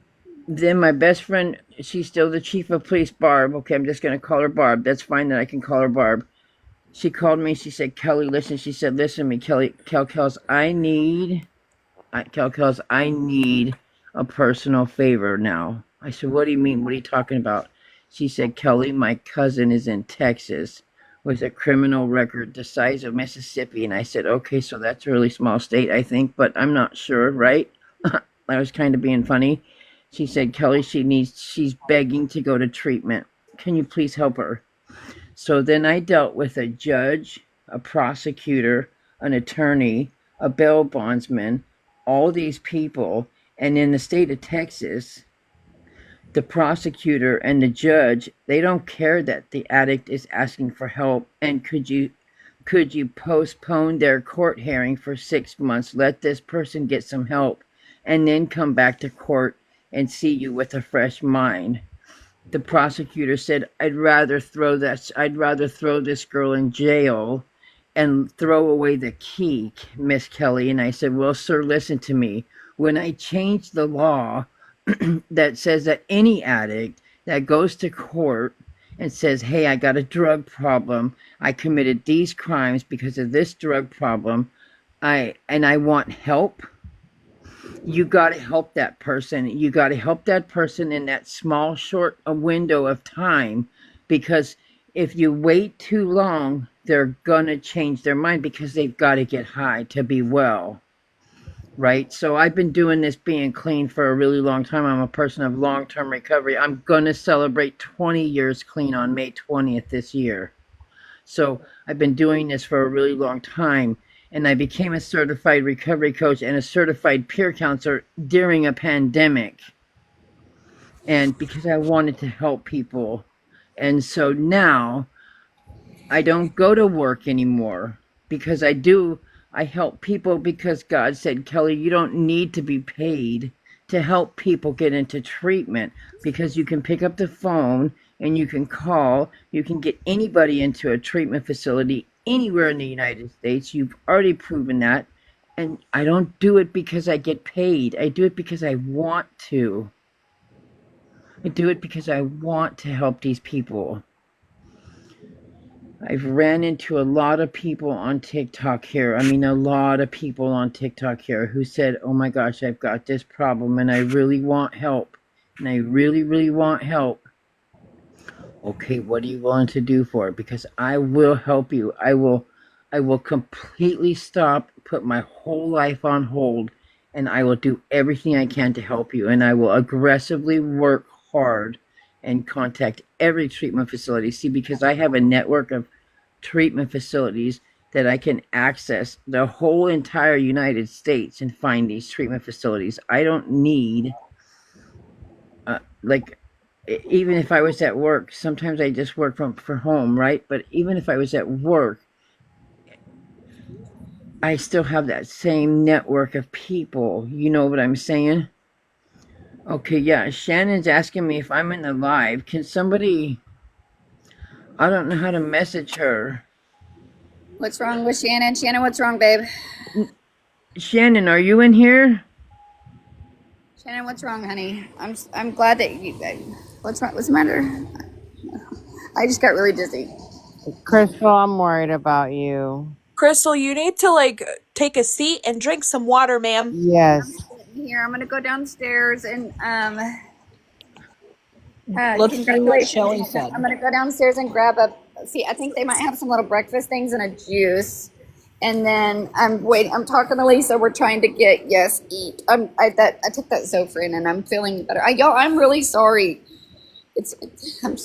Then my best friend, she's still the chief of police, Barb. Okay, I'm just gonna call her Barb. That's fine that I can call her Barb. She called me. She said, Kelly, listen. She said, listen to me, Kelly. Kels, I need a personal favor now. I said, what do you mean? What are you talking about? She said, Kelly, my cousin is in Texas with a criminal record the size of Mississippi. And I said, okay, so that's a really small state, I think, but I'm not sure, right? I was kind of being funny. She said, Kelly, she's begging to go to treatment. Can you please help her? So then I dealt with a judge, a prosecutor, an attorney, a bail bondsman, all these people. And in the state of Texas, the prosecutor and the judge, they don't care that the addict is asking for help. And could you postpone their court hearing for 6 months, let this person get some help, and then come back to court and see you with a fresh mind? The prosecutor said, I'd rather throw this girl in jail and throw away the key, Miss Kelly. And I said, well, sir, listen to me. When I changed the law that says that any addict that goes to court and says, hey, I got a drug problem, I committed these crimes because of this drug problem, I want help, you got to help that person. You got to help that person in that small, short window of time, because if you wait too long, they're gonna change their mind because they've got to get high to be well. Right? So I've been doing this being clean for a really long time. I'm a person of long-term recovery. I'm going to celebrate 20 years clean on May 20th this year. So I've been doing this for a really long time. And I became a certified recovery coach and a certified peer counselor during a pandemic. And because I wanted to help people. And so now I don't go to work anymore because I help people because God said, Kelly, you don't need to be paid to help people get into treatment because you can pick up the phone and you can call, you can get anybody into a treatment facility anywhere in the United States. You've already proven that. And I don't do it because I get paid. I do it because I want to. I do it because I want to help these people. I've ran into a lot of people on TikTok here. I mean, a lot of people on TikTok here who said, oh my gosh, I've got this problem and I really want help. And I really, really want help. Okay, what are you willing to do for it? Because I will help you. I will completely stop, put my whole life on hold, and I will do everything I can to help you. And I will aggressively work hard and contact every treatment facility. See, because I have a network of treatment facilities that I can access the whole entire United States and find these treatment facilities. I don't need, like, even if I was at work, sometimes I just work from home, right? But even if I was at work, I still have that same network of people. You know what I'm saying? Okay, yeah. Shannon's asking me if I'm in the live. Can somebody? I don't know how to message her. What's wrong with Shannon? Shannon, what's wrong, babe? Shannon, are you in here? Shannon, what's wrong, honey? I'm glad that you. What's wrong? What's the matter? I just got really dizzy. Crystal, I'm worried about you. Crystal, you need to like take a seat and drink some water, ma'am. Yes. Here, I'm gonna go downstairs and Let's see what Shelly congratulations. said. I'm gonna go downstairs and grab a. See, I think they might have some little breakfast things and a juice. And then I'm waiting. I'm talking to Lisa. We're trying to get eat. I took that Zofran and I'm feeling better. I'm really sorry. I'm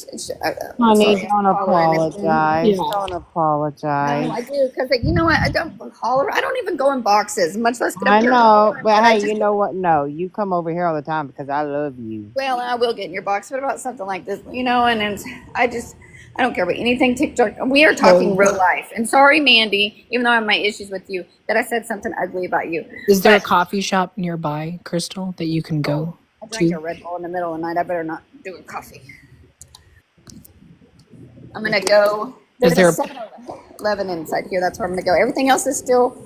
Honey, sorry. don't apologize. Yeah. Don't No, apologize. I do because you know what? I don't holler. I don't even go in boxes, much less get up I here. know, but I hey, just, you know what? No, you come over here all the time because I love you. well, I will get in your box. What about something like this? You know, and I don't care about anything TikTok. We are talking real life. And sorry, Mandy, even though I have my issues with you, that I said something ugly about you. Is there a coffee shop nearby, Crystal, that you can go I drank to? a Red Bull in the middle of the night. I better not do a coffee. I'm gonna go. There's a 7-Eleven inside here. That's where I'm gonna go. Everything else is still.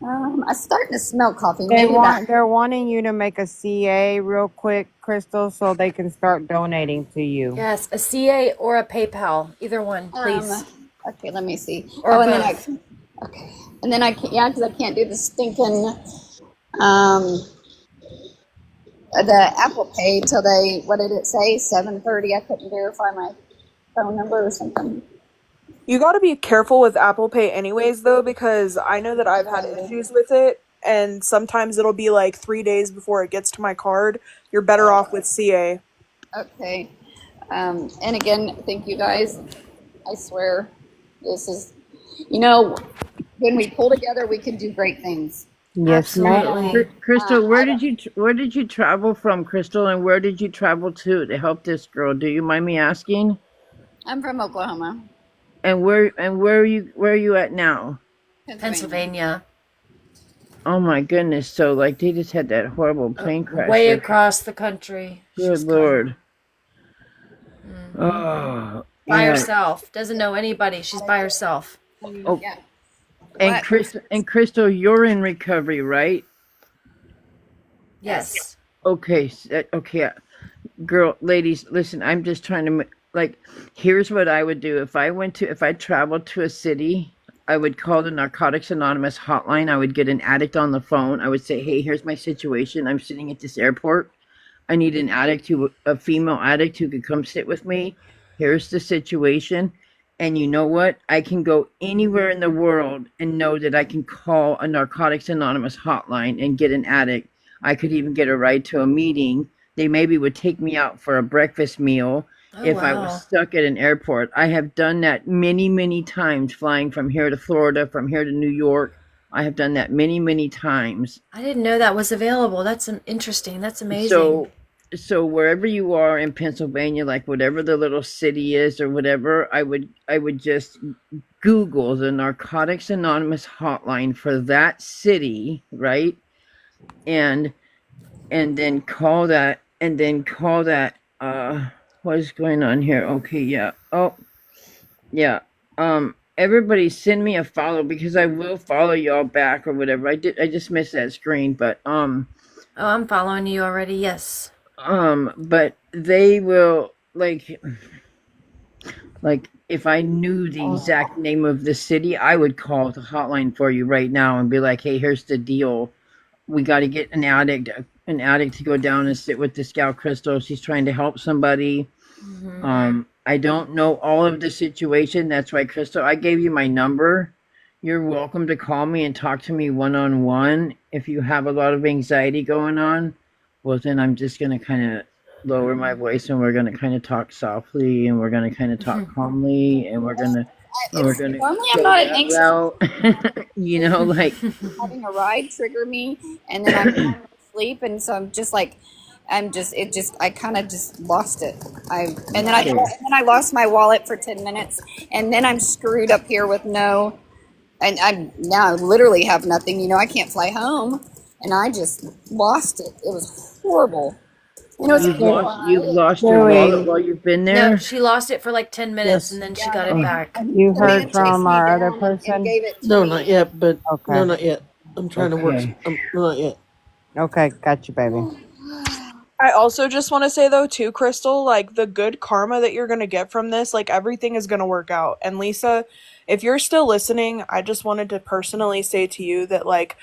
I'm starting to smell coffee. They're wanting you to make a CA real quick, Crystal, so they can start donating to you. Yes, a CA or a PayPal, either one, please. Okay, let me see. Or and both. then and then I can't. Yeah, because I can't do the stinking the Apple Pay till they. What did it say? 7:30. I couldn't verify my phone number or something. You got to be careful with Apple Pay anyways, though, because I know that I've had issues with it, and sometimes it'll be like 3 days before it gets to my card. You're better off with CA. Okay. And again, thank you guys. I swear, this is, when we pull together, we can do great things. Yes, ma'am. Crystal, where did you travel from, Crystal, and where did you travel to help this girl? Do you mind me asking? I'm from Oklahoma. And where are you at now? Pennsylvania. Oh my goodness! So like they just had that horrible plane crash. Way across the country. Good Lord. Mm-hmm. Oh. By herself. Doesn't know anybody. She's by herself. Oh. Yeah. And Crystal, you're in recovery, right? Yes. Okay. Okay. Ladies, listen. I'm just trying to here's what I would do if I traveled to a city. I would call the Narcotics Anonymous hotline. I would get an addict on the phone. I would say, hey, here's my situation. I'm sitting at this airport. I need an addict, a female addict who could come sit with me. Here's the situation. And you know what? I can go anywhere in the world and know that I can call a Narcotics Anonymous hotline and get an addict. I could even get a ride to a meeting. They maybe would take me out for a breakfast meal Oh if I was wow. stuck at an airport. I have done that many, many times flying from here to Florida, from here to New York. I have done that many, many times. I didn't know that was available. That's interesting. That's amazing. So wherever you are in Pennsylvania, like whatever the little city is or whatever, I would just Google the Narcotics Anonymous hotline for that city, right? And then call that what is going on here? Okay, yeah. Oh, yeah. Everybody send me a follow because I will follow y'all back or whatever. I just missed that screen, but Oh, I'm following you already. Yes. but they will like if I knew the exact name of the city, I would call the hotline for you right now and be like, "Hey, here's the deal. We got to get an addict to go down and sit with this gal Crystal. She's trying to help somebody. Mm-hmm. I don't know all of the situation. That's why, Crystal, I gave you my number. You're welcome to call me and talk to me one on one. If you have a lot of anxiety going on, well, then I'm just going to kind of lower my voice and we're going to kind of talk softly and we're going to kind of talk calmly and we're It's going to normally I'm go not an that anxious. route. Like, Having a ride trigger me, and then I'm falling asleep, and so I'm just like, I kind of just lost it. okay. And then I lost my wallet for 10 minutes, and then I'm screwed up here with no, and I now literally have nothing. I can't fly home, and I just lost it. It was horrible. It's You've lost your wallet Joey, while you've been No, there? she lost it for like 10 minutes and Yes. then she yeah, got it back. you the man heard chased from me our other down and person? gave it to No, me. not yet. But no, Okay. not yet. I'm trying to work. Okay. Not yet. Okay, got you, baby. I also just want to say though too, Crystal, like the good karma that you're going to get from this, like everything is going to work out. And Lisa, if you're still listening, I just wanted to personally say to you that like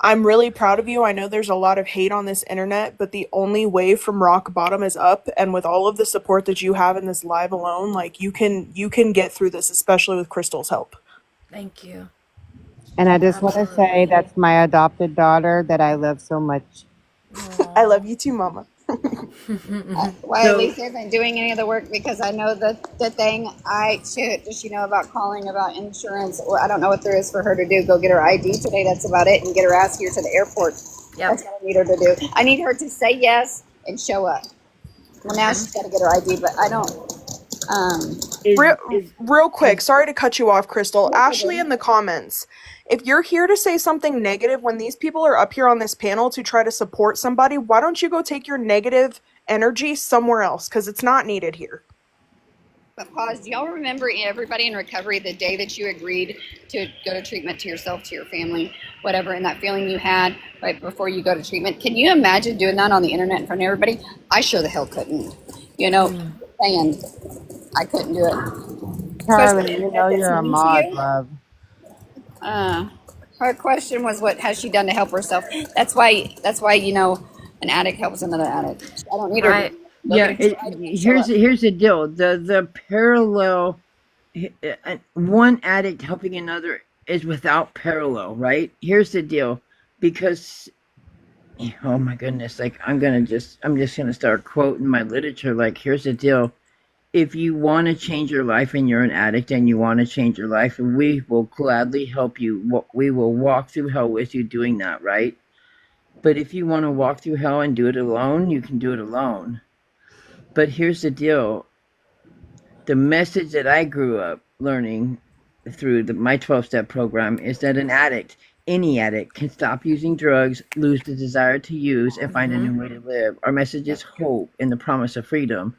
I'm really proud of you. I know there's a lot of hate on this internet, but the only way from rock bottom is up, and with all of the support that you have in this live alone, like you can get through this, especially with Crystal's help. Thank you. And I just want to say Absolutely. that's my adopted daughter that I love so much. I Aw. love you too, Mama. Why So Lisa isn't doing any of the work because I know the thing I should does she know about calling about insurance or I don't know what there is for her to do. Go get her ID today. That's about it, and get her ass here to the airport. Yep. That's what I need her to do. I need her to say yes and show up. Well, now she's got to get her ID, but I don't. is Real, is real quick, is sorry to cut you off, Crystal. No Ashley problem. in the comments, if you're here to say something negative when these people are up here on this panel to try to support somebody, why don't you go take your negative energy somewhere else? Because it's not needed here. But pause. Do y'all remember everybody in recovery the day that you agreed to go to treatment to yourself, to your family, whatever, and that feeling you had right before you go to treatment? Can you imagine doing that on the internet in front of everybody? I sure the hell couldn't. Saying I couldn't do it, especially on Charlie, the you internet know that's you're a new to mod, you. love. Uh, Her question was, "What has she done to help herself?" That's why an addict helps another addict. I don't need her to Right. go yeah, get a ride and then show here's up. the deal. The parallel one addict helping another is without parallel, right? Here's the deal because oh my goodness, like I'm just going to start quoting my literature like here's the deal. If you want to change your life and you're an addict and you want to change your life, we will gladly help you. We will walk through hell with you doing that, right? But if you want to walk through hell and do it alone, you can do it alone. But here's the deal. The message that I grew up learning through my 12-step program is that an addict, any addict, can stop using drugs, lose the desire to use, and find a Mm-hmm. new way to live. Our message is Yep. hope and the promise of freedom,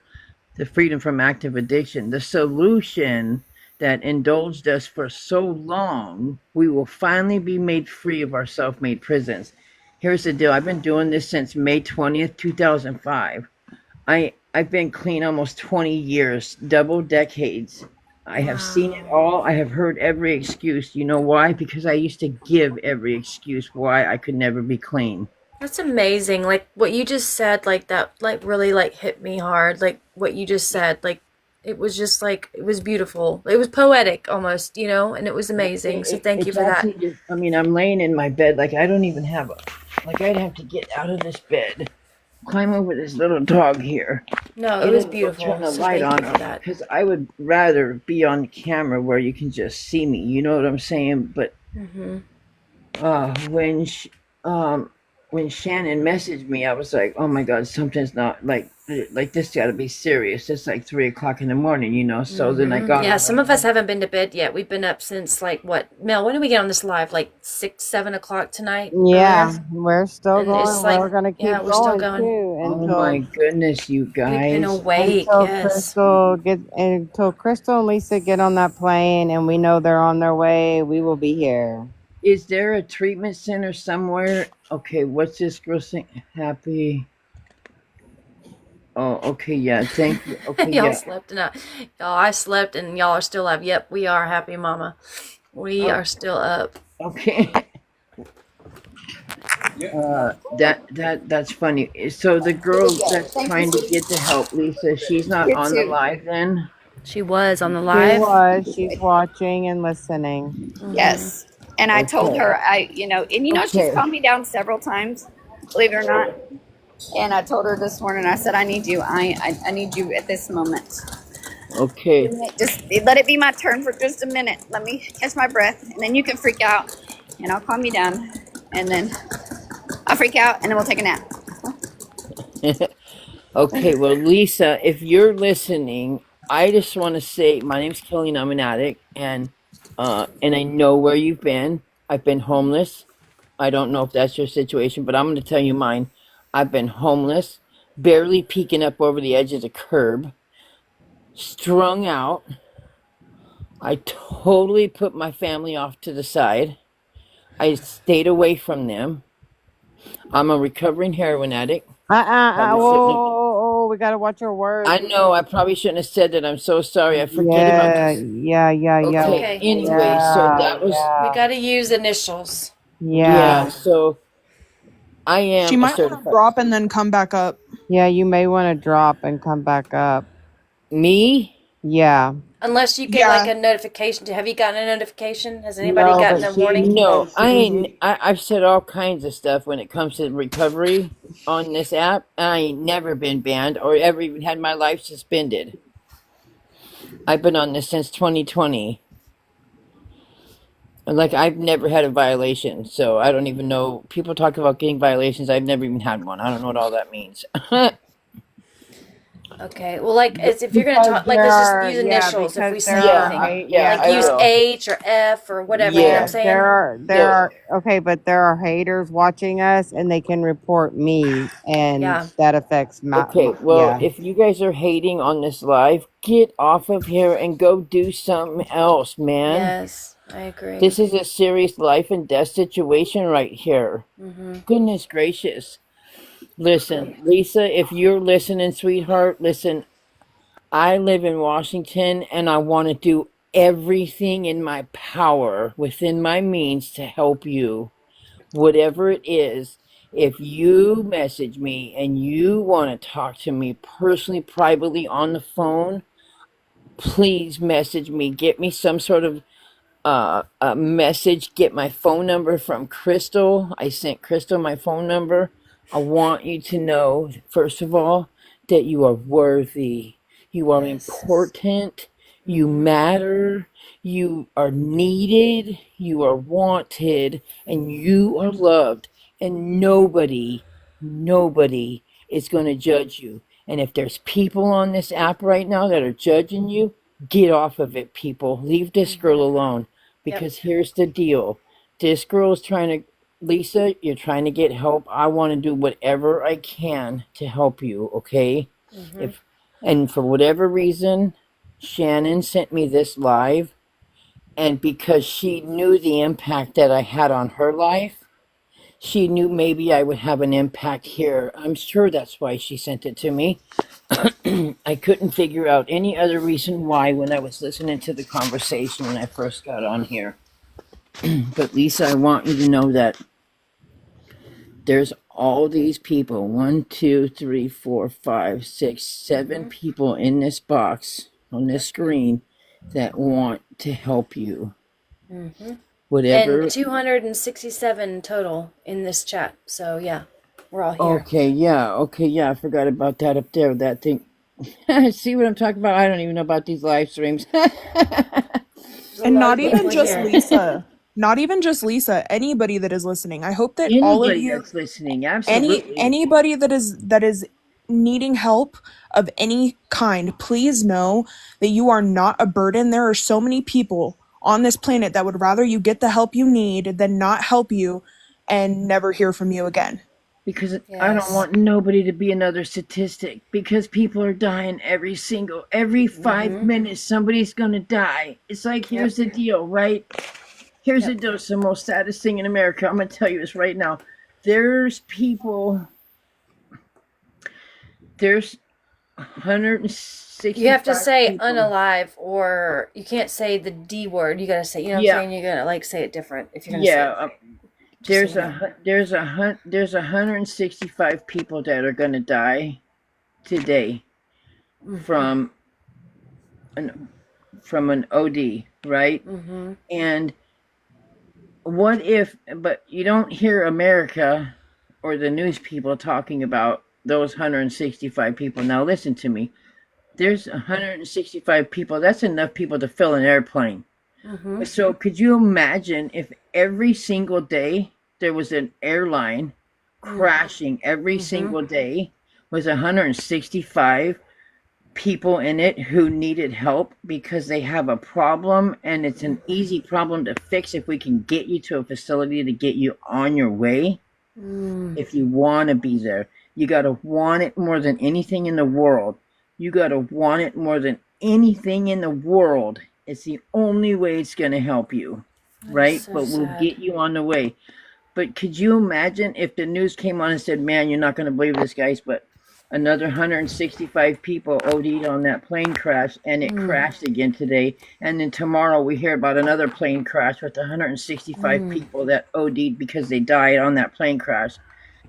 the freedom from active addiction, the solution that indulged us for so long. We will finally be made free of our self made prisons. Here's the deal. I've been doing this since May 20th, 2005. I've been clean almost 20 years, double decades. I have seen it Wow. all. I have heard every excuse. You know why? Because I used to give every excuse why I could never be clean. That's amazing. Like what you just said, like that, like really like hit me hard. Like what you just said, like It was just like, it was beautiful. It was poetic almost, and it was amazing. So thank you It's for that. actually just, I mean, I'm laying in my bed, like, I don't even have like, I'd have to get out of this bed, climb over this little dog here, No, it and was then go turn beautiful. the So light thank on, you for that. because I would rather be on camera where you can just see me, you know what I'm saying? But Hmm. uh, when sh- um, when Shannon messaged me, I was like, "Oh my God, something's not like this. Got to be serious. It's like 3 o'clock in the morning, you know." So then I got Yeah, on. some of us haven't been to bed yet. We've been up since like what, Mel? When did we get on this live? Like 6, 7 o'clock tonight Yeah, earlier, we're still and going. it's like, We're gonna yeah, keep we're still going going. too Oh my goodness, you We've been guys! awake. until Yes. Crystal and Lisa get on that plane and we know they're on their way. We will be here. Is there a treatment center somewhere? Okay, what's this girl saying? Happy. Oh, okay, yeah. Thank you. Okay, Y'all yeah. slept and I slept and y'all are still up. Yep, we are happy, Mama. We Oh, are still up. okay. That's funny. So the girl that's Thank you, trying to sweetie. get the help, Lisa, she's not You on the too. live then? She was on the She live. was. She's watching and listening. Mm-hmm. Yes. And I told Okay. her, she's Okay. calmed me down several times, believe it or not. And I told her this morning, I said, I need you. I need you at this moment. Okay. Just let it be my turn for just a minute. Let me catch my breath, and then you can freak out, and I'll calm you down, and then I'll freak out, and then we'll take a nap. Okay, well, Lisa, if you're listening, I just want to say my name's Kelly and I'm an addict, and I know where you've been. I've been homeless. I don't know if that's your situation, but I'm going to tell you mine. I've been homeless, barely peeking up over the edge of the curb, strung out. I totally put my family off to the side. I stayed away from them. I'm a recovering heroin addict. Probably shouldn't have. Whoa, we gotta watch our I words. know I probably shouldn't have said that. I'm so sorry. I forget about Yeah, this. yeah, yeah, It's yeah, Okay, okay. anyway, so yeah, that was, We yeah, got to use initials. yeah, yeah. so I She am a might want to certified. drop and then come back up. Yeah, you may want to drop and come back up. Me? Yeah. Unless you get like Yeah. a notification. Have you gotten a notification? Has anybody No, gotten but a warning? No, I ain't. she I've said all kinds of stuff when it comes to recovery on this app. I ain't never been banned or ever even had my life suspended. I've been on this since 2020. And like, I've never had a violation, so I don't even know. People talk about getting violations. I've never even had one. I don't know what all that means. Okay. Well, like, But as if you're gonna because talk, like, there let's just are use yeah initials if because we there say are anything. hate yeah, Like, I use yeah will. H or F or whatever. You know what I'm Yeah. saying? there So are okay, but there are haters watching us and they can report me and Yeah. that affects okay, well, yeah. if you guys are hating on this live, get off of here and go do something else, man. Yes, I agree. This is a serious life and death situation right here. Mm-hmm. Goodness gracious. Listen, Lisa, if you're listening, sweetheart, listen, I live in Washington and I want to do everything in my power within my means to help you. Whatever it is, if you message me and you want to talk to me personally, privately on the phone, please message me. Get me some sort of a message. Get my phone number from Crystal. I sent Crystal my phone number. I want you to know, first of all, that you are worthy. You are Yes. important. You Mm-hmm. matter. You are needed. You are wanted. And you are loved. And nobody is going to judge you. And if there's people on this app right now that are judging you, get off of it, people. Leave this girl alone. Yep. Because here's the deal. This girl is trying to, Lisa, you're trying to get help. I want to do whatever I can to help you, okay? Mm-hmm. If and for whatever reason, Shannon sent me this live, and because she knew the impact that I had on her life, she knew maybe I would have an impact here. I'm sure that's why she sent it to me. I couldn't figure out any other reason why when I was listening to the conversation when I first got on here. But Lisa, I want you to know that there's all these people, one, two, three, four, five, six, seven Mm-hmm. people in this box on this screen that want to help you. Mm-hmm. Whatever. And 267 total in this chat. So yeah, we're all here. Okay, yeah. I forgot about that up there. That thing. See what I'm talking about? I don't even know about these live streams. And not even just here. Lisa. Not even just Lisa. Anybody that is listening. I hope that all of Anybody you, that's listening, absolutely. anybody that is needing help of any kind, please know that you are not a burden. There are so many people on this planet that would rather you get the help you need than not help you and never hear from you again. Because I don't Yes. want nobody to be another statistic. Because people are dying every 5 minutes, somebody's gonna die. It's like, here's the deal, right? Here's the deal. It's the most saddest thing in America. I'm gonna tell you this right now. There's 165. You have to say people. unalive, or you can't say the D word. You gotta say, you know what I'm saying? You gotta like say it different if you're gonna say it. There's 165 people that are gonna die today from an OD, right? Mm-hmm. And what if? But you don't hear America or the news people talking about those 165 people. Now listen to me. There's 165 people. That's enough people to fill an airplane. Mm-hmm. So could you imagine if every single day there was an airline crashing every single day with 165 people in it who needed help because they have a problem, and it's an easy problem to fix if we can get you to a facility to get you on your way. If you want to be there, you got to want it more than anything in the world. You got to want it more than anything in the world. It's the only way it's going to help you, right? So but we'll sad. get you on the way. But could you imagine if the news came on and said, man, you're not going to believe this, guys, but another 165 people OD'd on that plane crash, and it crashed again today. And then tomorrow we hear about another plane crash with 165 people that OD'd because they died on that plane crash.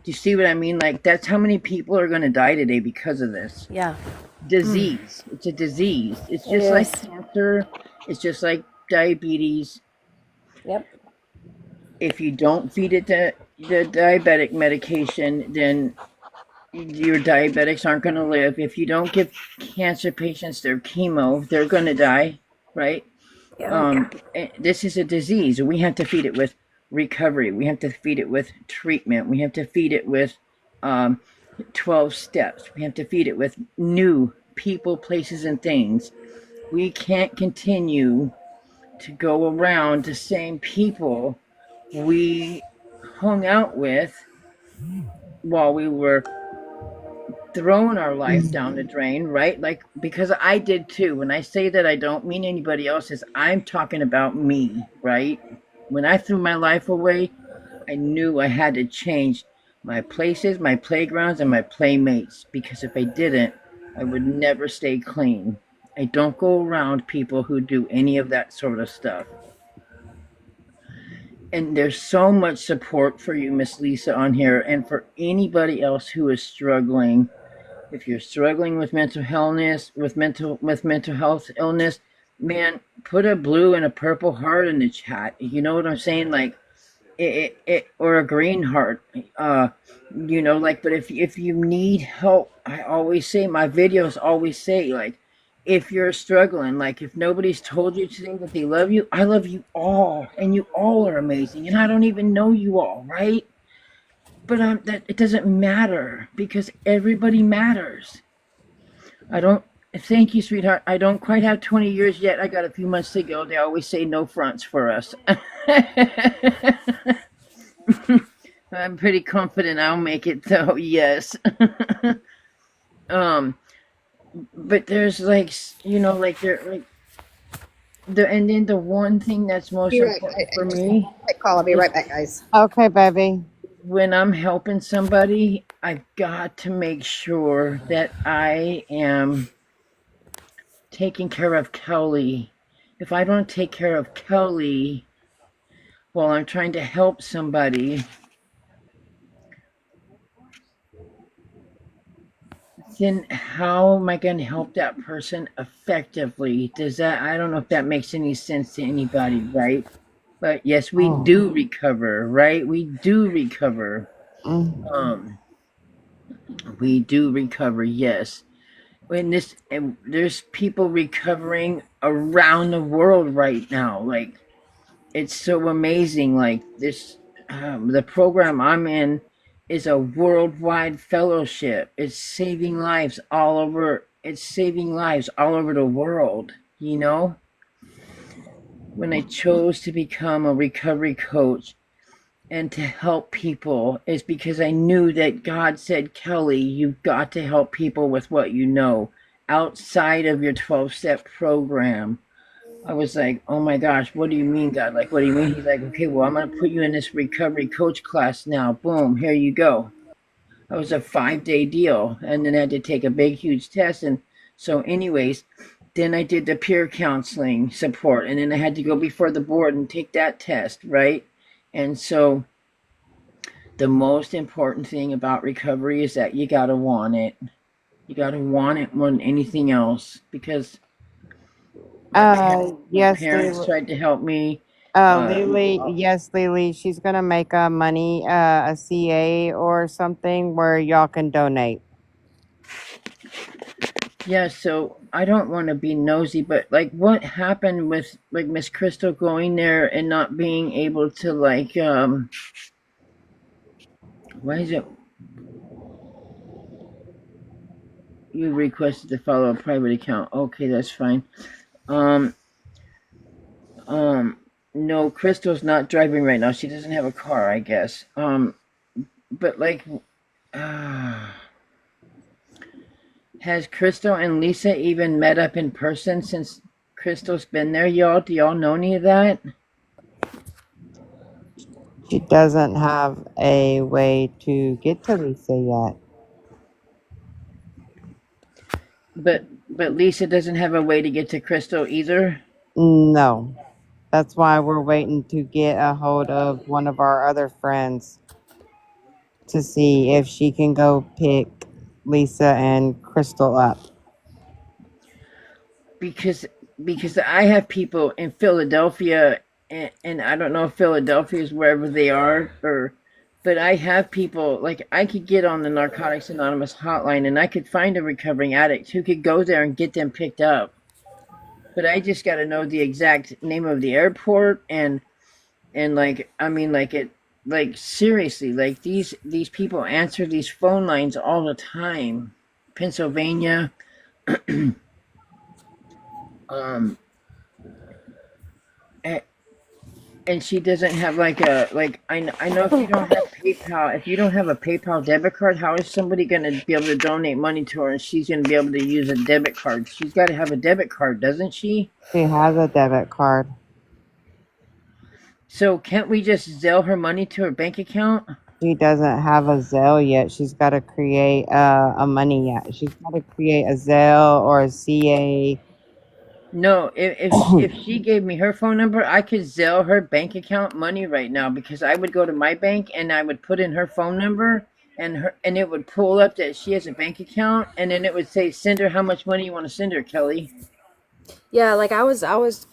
Do you see what I mean? Like, that's how many people are going to die today because of this. Yeah. Disease. It's a disease. It's just like cancer. It's just like diabetes. Yep. If you don't feed it the diabetic medication, then your diabetics aren't going to live. If you don't give cancer patients their chemo, they're going to die, right? This is a disease. We have to feed it with recovery. We have to feed it with treatment. We have to feed it with 12 steps. We have to feed it with new people, places, and things. We can't continue to go around the same people we hung out with while we were throwing our life down the drain, right? Like, because I did too. When I say that, I don't mean anybody else's. I'm talking about me, right? When I threw my life away, I knew I had to change my places, my playgrounds, and my playmates, because if I didn't, I would never stay clean. I don't go around people who do any of that sort of stuff. And there's so much support for you, Miss Lisa, on here, and for anybody else who is struggling. If you're struggling with mental illness, with mental health illness, man, put a blue and a purple heart in the chat. You know what I'm saying? Like, it or a green heart. Like, but if you need help, I always say, my videos always say, like, if you're struggling, like, if nobody's told you today that they love you, I love you all, and you all are amazing, and I don't even know you all, right? But that it doesn't matter, because everybody matters. I don't. Thank you, sweetheart. I don't quite have 20 years yet. I got a few months to go. They always say no fronts for us. I'm pretty confident I'll make it, though. Yes. But there's like, like and then the one thing that's most important for me. Call. I'll be right back, guys. Okay, baby. When I'm helping somebody, I've got to make sure that I am taking care of Kelly. If I don't take care of Kelly while I'm trying to help somebody, then how am I going to help that person effectively? I don't know if that makes any sense to anybody, right? But yes, we do recover, right? We do recover. Um, we do recover, yes. And there's people recovering around the world right now. Like, it's so amazing. Like the program I'm in is a worldwide fellowship. It's saving lives all over. It's saving lives all over the world. You know, when I chose to become a recovery coach and to help people, is because I knew that God said, Kelly, you've got to help people with what you know outside of your 12-step program. I was like, oh my gosh, what do you mean, God? Like, what do you mean? He's like, okay, well, I'm going to put you in this recovery coach class now. Boom, here you go. That was a 5-day deal. And then I had to take a big, huge test. And so, anyways, then I did the peer counseling support. And then I had to go before the board and take that test, right? And so, the most important thing about recovery is that you got to want it. You got to want it more than anything else, because my Yes, parents Lily. tried to help me. Lily, yes, Lily, she's gonna make a money, a CA or something where y'all can donate. Yeah, so I don't want to be nosy, but like, what happened with like Miss Crystal going there and not being able to why is it you requested to follow a private account? Okay, that's fine. Um, um, no, Crystal's not driving right now. She doesn't have a car, I guess. But like, uh, has Crystal and Lisa even met up in person since Crystal's been there, y'all? Do y'all know any of that? She doesn't have a way to get to Lisa yet. But Lisa doesn't have a way to get to Crystal either. No. That's why we're waiting to get a hold of one of our other friends to see if she can go pick Lisa and Crystal up. because because I have people in Philadelphia, and I don't know if Philadelphia is wherever they are, or but I have people like I could get on the Narcotics Anonymous hotline and I could find a recovering addict who could go there and get them picked up. But I just got to know the exact name of the airport, and like I mean like it like seriously, like these people answer these phone lines all the time. Pennsylvania, um and she doesn't have like a like I know if you don't have PayPal, if you don't have a PayPal debit card, how is somebody going to be able to donate money to her and she's going to be able to use a debit card? She's got to have a debit card, doesn't she? She has a debit card. So can't we just Zelle her money to her bank account? She doesn't have a Zelle yet. She's got to create a money yet. She's got to create a Zelle or a CA. No, if she gave me her phone number, I could Zelle her bank account money right now, because I would go to my bank and I would put in her phone number, and it would pull up that she has a bank account, and then it would say send her how much money you want to send her, Kelly. Yeah, like I was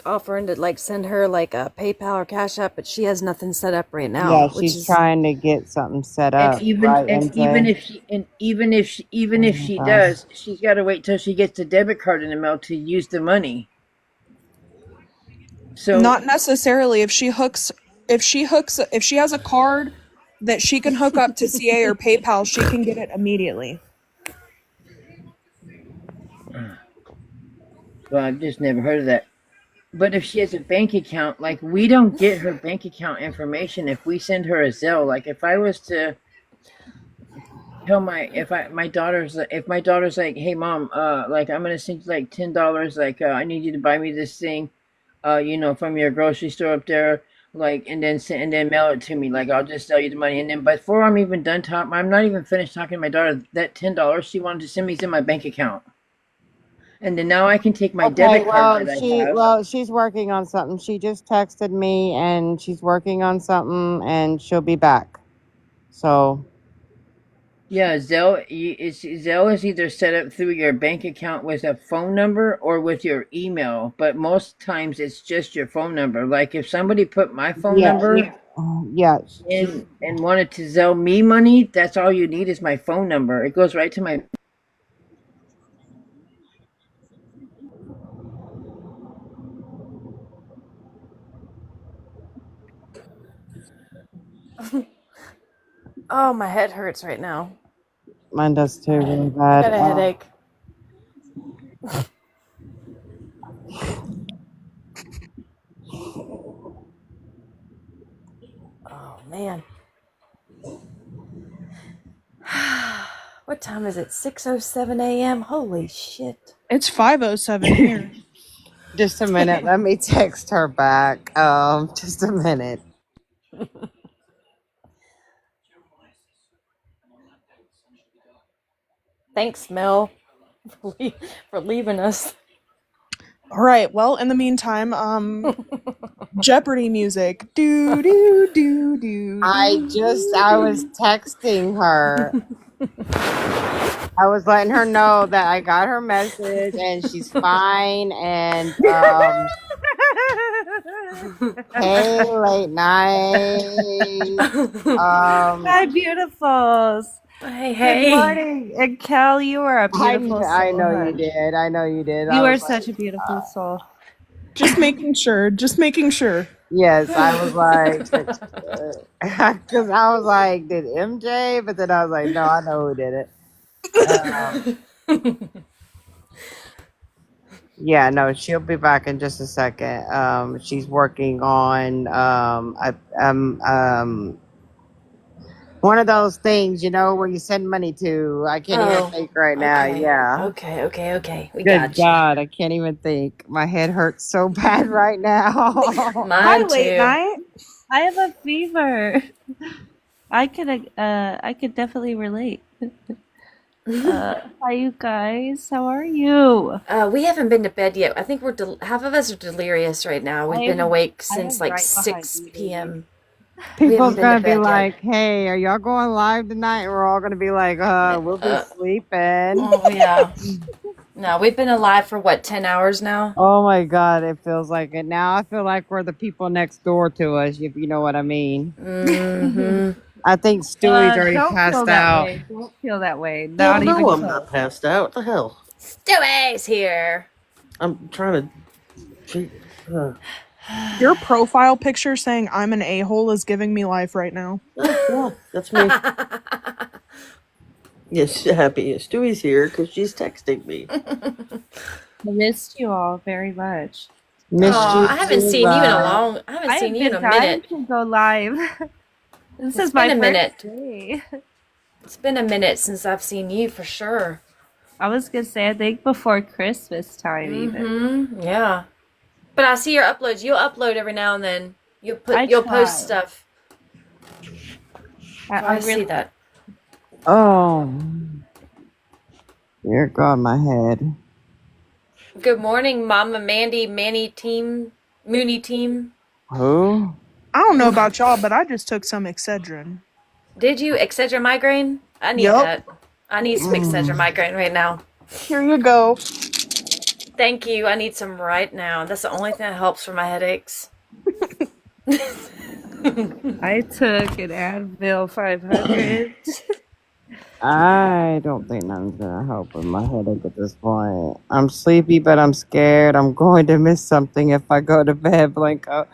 offering to like send her like a PayPal or Cash App, but she has nothing set up right Yeah, now, which she's is trying to get something set And up, even right, and even MJ? if she and even Oh if my she gosh. does, she's got to wait till she gets the debit card in the mail to use the money. So Not necessarily. If she has a card that she can hook up to CA or PayPal, she can get it immediately. well, I've just never heard of that. But if she has a bank account, like we don't get her bank account information if we send her a Zelle. Like if I was to tell my daughter's like, hey mom, like I'm gonna send you like $10, like I need you to buy me this thing, from your grocery store up there, like and then mail it to me. Like I'll just sell you the money, and then before I'm even done talking, I'm not even finished talking to my daughter. That $10 she wanted to send me is in my bank account, and then now I can take my Okay, debit card that I have. she's working on something. She just texted me and she's working on something and she'll be back. So Yeah, Zelle is either set up through your bank account with a phone number or with your email, but most times it's just your phone number. Like if somebody put my phone Yeah, number yeah. in and wanted to Zelle me money, that's all you need is my phone number. It goes right to my. Oh, my head hurts right now. Mine does too, really I bad. got a headache. Oh man. What time is it? 6:07 a.m. Holy shit. It's 5:07 here. Just a minute. Let me text her back. Just a minute. Thanks, Mel, for leaving us. All right. Well, in the meantime, Jeopardy music. Do do do do do. I was texting her. I was letting her know that I got her message and she's fine. And hey, late night. Hi, beautifuls. Hey, Good hey. morning. And Cal, you are a beautiful soul. I know you hon. did. I know you did. You I are was like, such a beautiful soul. Just making sure. Just making sure. yes, I was like, because I was like, did MJ? But then I was like, no, I know who did it. Yeah, no, she'll be back in just a second. She's working on one of those things, where you send money to. I can't even think right now. Okay. Yeah. Okay. We Good got you. God, I can't even think. My head hurts so bad right now. Hi, Mine late too. night. I have a fever. I could definitely relate. Hi, you guys. How are you? We haven't been to bed yet. I think half of us are delirious right now. We've been awake since like right behind 6 you, baby. p.m. We People's haven't been to gonna be bed yet. like, "Hey, are y'all going live tonight?" And we're all gonna be like, we'll be sleeping." Oh yeah. No, we've been alive for what, 10 hours now? Oh my God, it feels like it now. I feel like we're the people next door to us, if you know what I mean. Mm-hmm. I think Stewie's already Don't feel passed that out. way. Don't feel that way. Hell Not no, even I'm close. not passed out. What the hell? Stewie's here. I'm trying to. Your profile picture saying I'm an a-hole is giving me life right now. Yeah, that's me. Yes, happy. Stewie's here because she's texting me. I missed you all very much. Missed you I haven't too, seen you in a love. long. I haven't I seen have you in been a dying minute. to go live. This It's is been my a minute. first day. It's been a minute since I've seen you for sure. I was gonna say, I think before Christmas time, even. Mm-hmm. Yeah. But I see your uploads. You'll upload every now and then. You'll I post try. stuff. So I I see really. that. Oh, dear God, my head. Good morning, Mama Mandy, Manny team, Mooney team. Who? I don't know about y'all, but I just took some Excedrin. Did you Excedrin migraine? I need Yup. that. I need some Excedrin migraine right now. Here you go. Thank you. I need some right now. That's the only thing that helps for my headaches. I took an Advil 500. I don't think nothing's gonna help with my headache at this point. I'm sleepy, but I'm scared. I'm going to miss something if I go to bed, Blanco.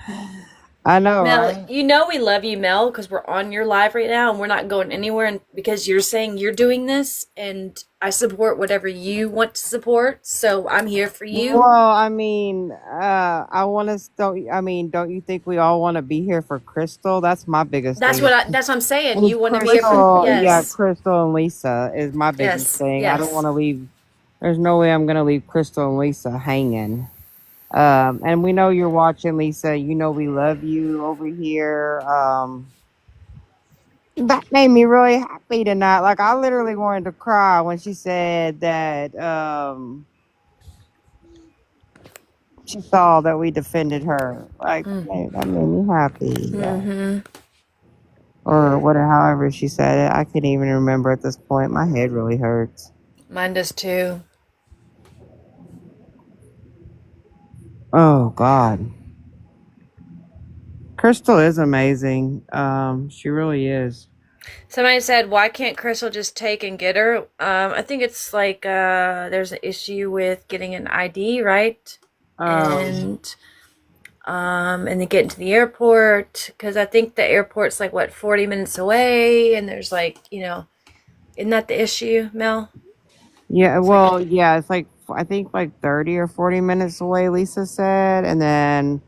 I know, Mel, right? you know we love you, Mel, because we're on your live right now and we're not going anywhere. And because you're saying you're doing this, and I support whatever you want to support. So I'm here for you. Well, I mean, I want to. Don't you think we all want to be here for Crystal? That's my biggest That's thing. what I'm saying. It's You want to be here for Crystal, yeah, yes, Crystal and Lisa is my biggest thing. I don't want to leave. There's no way I'm gonna leave Crystal and Lisa hanging. And we know you're watching, Lisa. You know we love you over here. That made me really happy tonight. Like I literally wanted to cry when she said that she saw that we defended her. Like that made me happy. Mm-hmm. or whatever, however she said it. I can't even remember at this point. My head really hurts. Mine does too. Oh God, Crystal is amazing. She really is. Somebody said, "Why can't Crystal just take and get her?" I think it's like there's an issue with getting an ID, right? And then getting to the airport, because I think the airport's like what 40 minutes away, and there's like isn't that the issue, Mel? Yeah, well, yeah, it's like I think like 30 or 40 minutes away, Lisa said, and then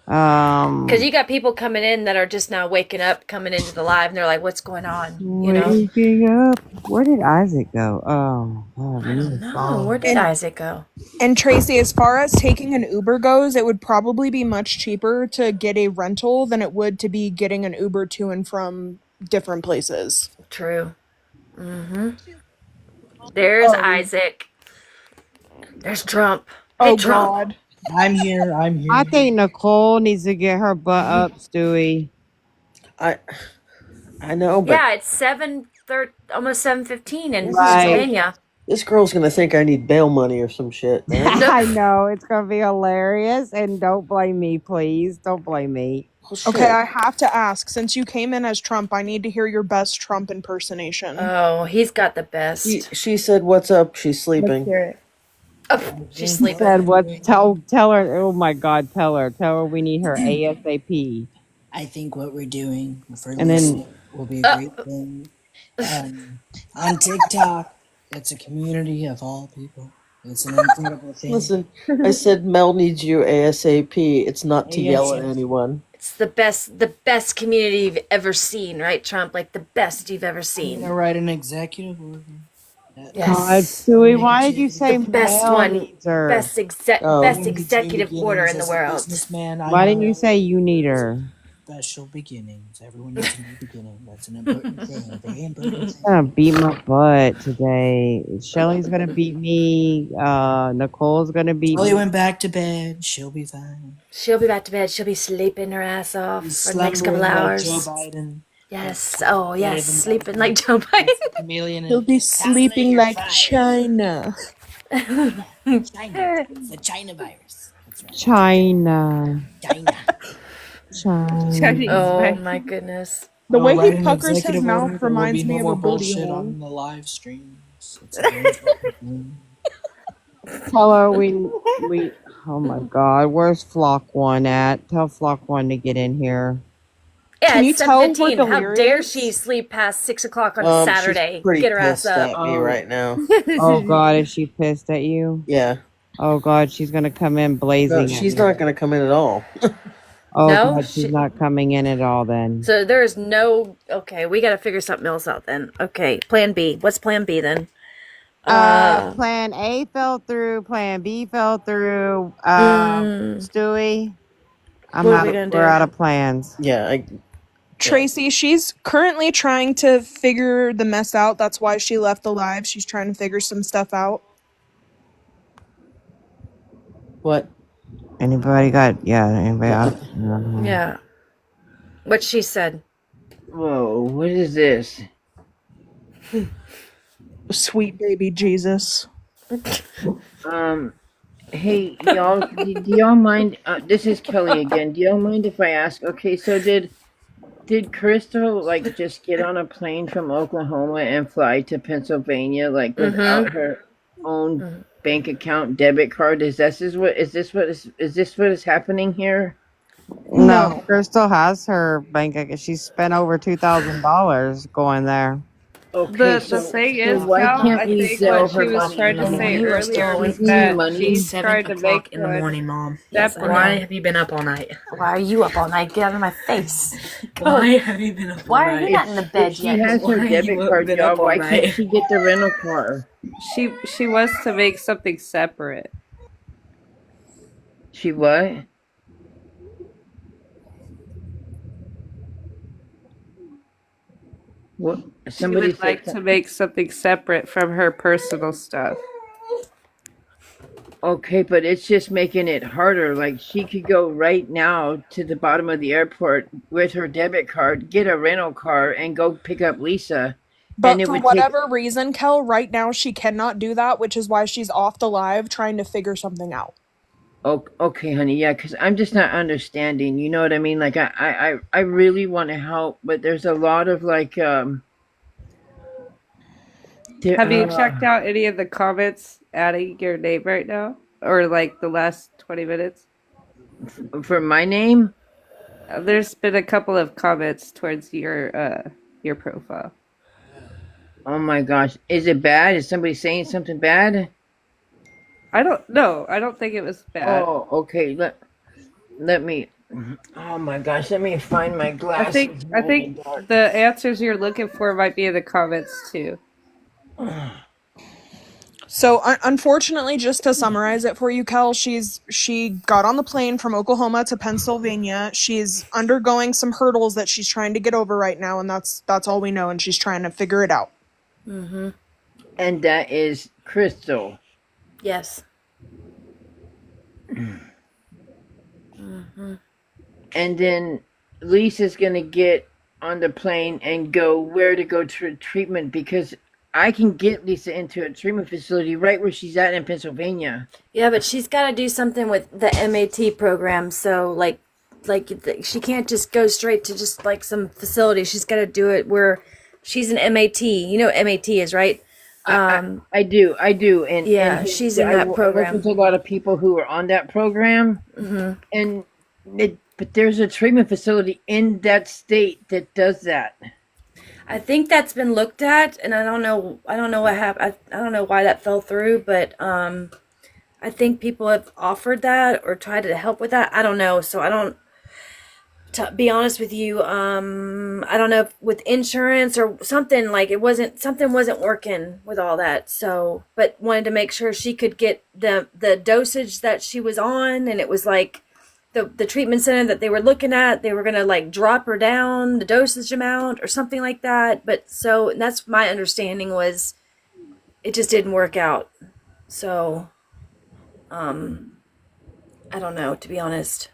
Because you got people coming in that are just now waking up, coming into the live, and they're like, "What's going on?" waking up. Where did Isaac go? Oh God, we I need don't to know. follow Where him. did Isaac go? And Tracy, as far as taking an Uber goes, it would probably be much cheaper to get a rental than it would to be getting an Uber to and from different places. True. There's Oh. Isaac. There's Trump. Oh Hey, Trump. God. I'm here. I'm here. I think Nicole needs to get her butt up, Stewie. I know, but Yeah, it's 7:30, almost 7:15 in Right. Pennsylvania. this girl's gonna think I need bail money or some shit, man. I know it's gonna be hilarious, and don't blame me, please. Don't blame me. Oh, shit. Okay, I have to ask, since you came in as Trump, I need to hear your best Trump impersonation. Oh, he's got the best. She said, "What's up?" She's sleeping. Oh, she's She sleeping. said, "What? Tell her. Oh my God, tell her we need her ASAP." I think what we're doing for And Lisa then will be a great thing. On TikTok, it's a community of all people. It's an incredible thing. Listen, I said Mel needs you ASAP. It's not to yell at ASAP. anyone. It's the best community you've ever seen, right, Trump? Like the best you've ever I'm seen. gonna write an executive order. God, Yes. Stewie, why did you say The best Mel one, needs her? best executive order in the world. Businessman, Why didn't you say you need her? special beginnings. Everyone needs a new beginning. That's an important thing. Very important She's thing. gonna beat my butt today. Shelly's gonna beat me. Nicole's gonna beat Kelly me. went back to bed. She'll be fine. She'll be back to bed. She'll be sleeping her ass off He's for the next couple slumbering like hours. Joe Biden. Yes. Oh, yes. Sleeping like Joe Biden. Chameleon. He'll be sleeping like China. China. It's the China virus. That's right. China. China. China. Oh my goodness. The I way will he write an puckers his executive order. mouth There will reminds be me no of more a booty bullshit hole. on the live streams. It's a very important thing. Tell her we. Oh my God, where's Flock One at? Tell Flock One to get in here. Yeah, Can you it's tell we're 7:15. How dare delirious? she sleep past 6 o'clock on a Saturday? She's pretty Get her ass pissed up. at me right now. Oh God, is she pissed at you? Yeah. Oh God, she's gonna come in blazing. No, at she's me. not gonna come in at all. Oh No? God, she's not coming in at all then. So there's no. Okay, we got to figure something else out then. Okay, plan B. What's plan B then? Plan A fell through. Plan B fell through. Stewie, What are we gonna we're do? out of plans. Yeah, Tracy, she's currently trying to figure the mess out. That's why she left the live. She's trying to figure some stuff out. what? Anybody got? Yeah, anybody got? Yeah. What she said. Whoa, what is this? Sweet baby Jesus. Hey, y'all, do y'all mind? This is Kelly again. Do y'all mind if I ask? Okay, so did Crystal like just get on a plane from Oklahoma and fly to Pennsylvania like without her own bank account debit card? Is this what is happening here? No, Crystal has her bank account. She spent over $2,000 going there. Okay, The thing is, why Cal, can't I we think sell what she her was money trying in the to say morning? earlier was Give me that money. she tried to make in the morning, Mom. separate. Why have you been up all night? Why are you up all night? Get out of my face. Why have you been up all Why are night? you not in the bed If she yet? has her Why debit you card, been y'all, up all why night? can't she get the rental car? She wants to make something separate. She what? What? Somebody She would like to make something separate from her personal stuff. Okay, but it's just making it harder. Like she could go right now to the bottom of the airport with her debit card, get a rental car, and go pick up Lisa, and But it for would take. whatever reason, Kel, right now she cannot do that, which is why she's off the live trying to figure something out. Oh, okay, honey. Yeah, because I'm just not understanding. You know what I mean? Like I really want to help, but there's a lot of like Have you checked out any of the comments adding your name right now? Or like the last 20 minutes? for my name. There's been a couple of comments towards your profile. Oh my gosh, is it bad? Is somebody saying something bad? I don't know. I don't think it was bad. Oh, okay. Let me. Oh my gosh, let me find my glasses. I think the answers you're looking for might be in the comments too. So unfortunately, just to summarize it for you, Kel, she got on the plane from Oklahoma to Pennsylvania. She's undergoing some hurdles that she's trying to get over right now, and that's all we know. And she's trying to figure it out. Mm-hmm. And that is Crystal. Yes. Mm-hmm. And then Lisa's gonna get on the plane and go where to go to treatment because I can get Lisa into a treatment facility right where she's at in Pennsylvania. Yeah, but she's got to do something with the MAT program. So she can't just go straight to just like some facility. She's got to do it where she's an MAT. You know what MAT is, right? I do, and yeah, she's in that program. I work with a lot of people who are on that program, and but there's a treatment facility in that state that does that. I think that's been looked at, and I don't know what happened. I don't know why that fell through, but I think people have offered that or tried to help with that. I don't know, so I don't. To be honest with you, I don't know if with insurance or something like something wasn't working with all that. So, but wanted to make sure she could get the dosage that she was on, and it was like the treatment center that they were looking at, they were gonna like drop her down the dosage amount or something like that. But so that's my understanding was it just didn't work out. So, I don't know, to be honest.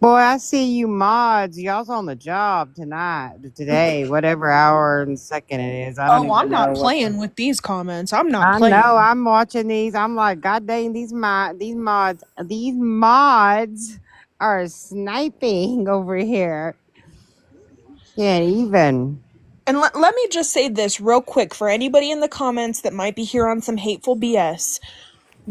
Boy, I see you mods. Y'all's on the job today, whatever hour and second it is. I don't Oh, even I'm know not what. playing with these comments. I'm not I playing. know. I'm watching these. I'm like, God dang, these mods are sniping over here. Yeah, even. And let me just say this real quick for anybody in the comments that might be here on some hateful BS.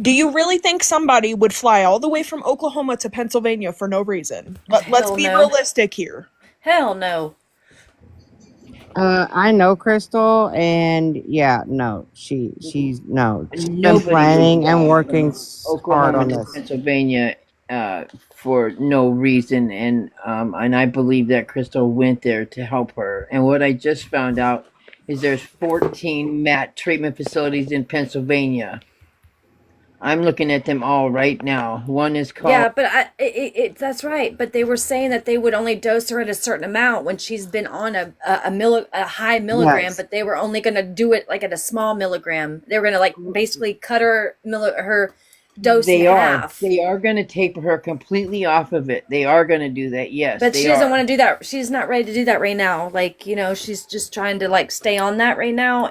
Do you really think somebody would fly all the way from Oklahoma to Pennsylvania for no reason? Let's be realistic here. Hell no. I know Crystal, and yeah, no, she's been Nobody planning and working hard Oklahoma on to this. Pennsylvania for no reason, and I believe that Crystal went there to help her. And what I just found out is there's 14 MAT treatment facilities in Pennsylvania. I'm looking at them all right now. One is called. Yeah, but that's right. But they were saying that they would only dose her at a certain amount when she's been on a high milligram, Yes. but they were only going to do it like at a small milligram. They were going to like basically cut her dose in half. They are going to taper her completely off of it. They are going to do that. Yes, But she doesn't want to do that. She's not ready to do that right now. Like, she's just trying to like stay on that right now.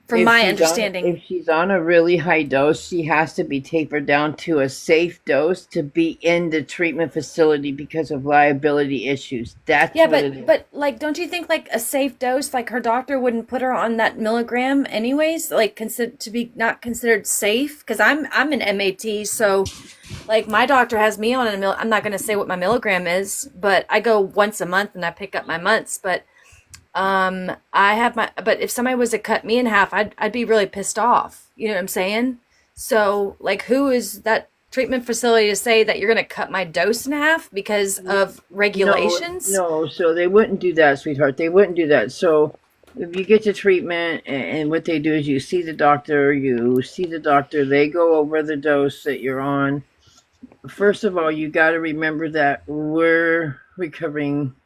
From my understanding. If she's on a really high dose, she has to be tapered down to a safe dose to be in the treatment facility because of liability issues. That's but like, don't you think like a safe dose, like her doctor wouldn't put her on that milligram anyways, like to be not considered safe? Because I'm an MAT, so like my doctor has me on I'm not going to say what my milligram is, but I go once a month and I pick up my months, but but if somebody was to cut me in half, I'd be really pissed off. You know what I'm saying? So like, who is that treatment facility to say that you're going to cut my dose in half because of regulations? No, so they wouldn't do that, sweetheart. They wouldn't do that. So if you get to treatment and what they do is you see the doctor, they go over the dose that you're on. First of all, you got to remember that we're recovering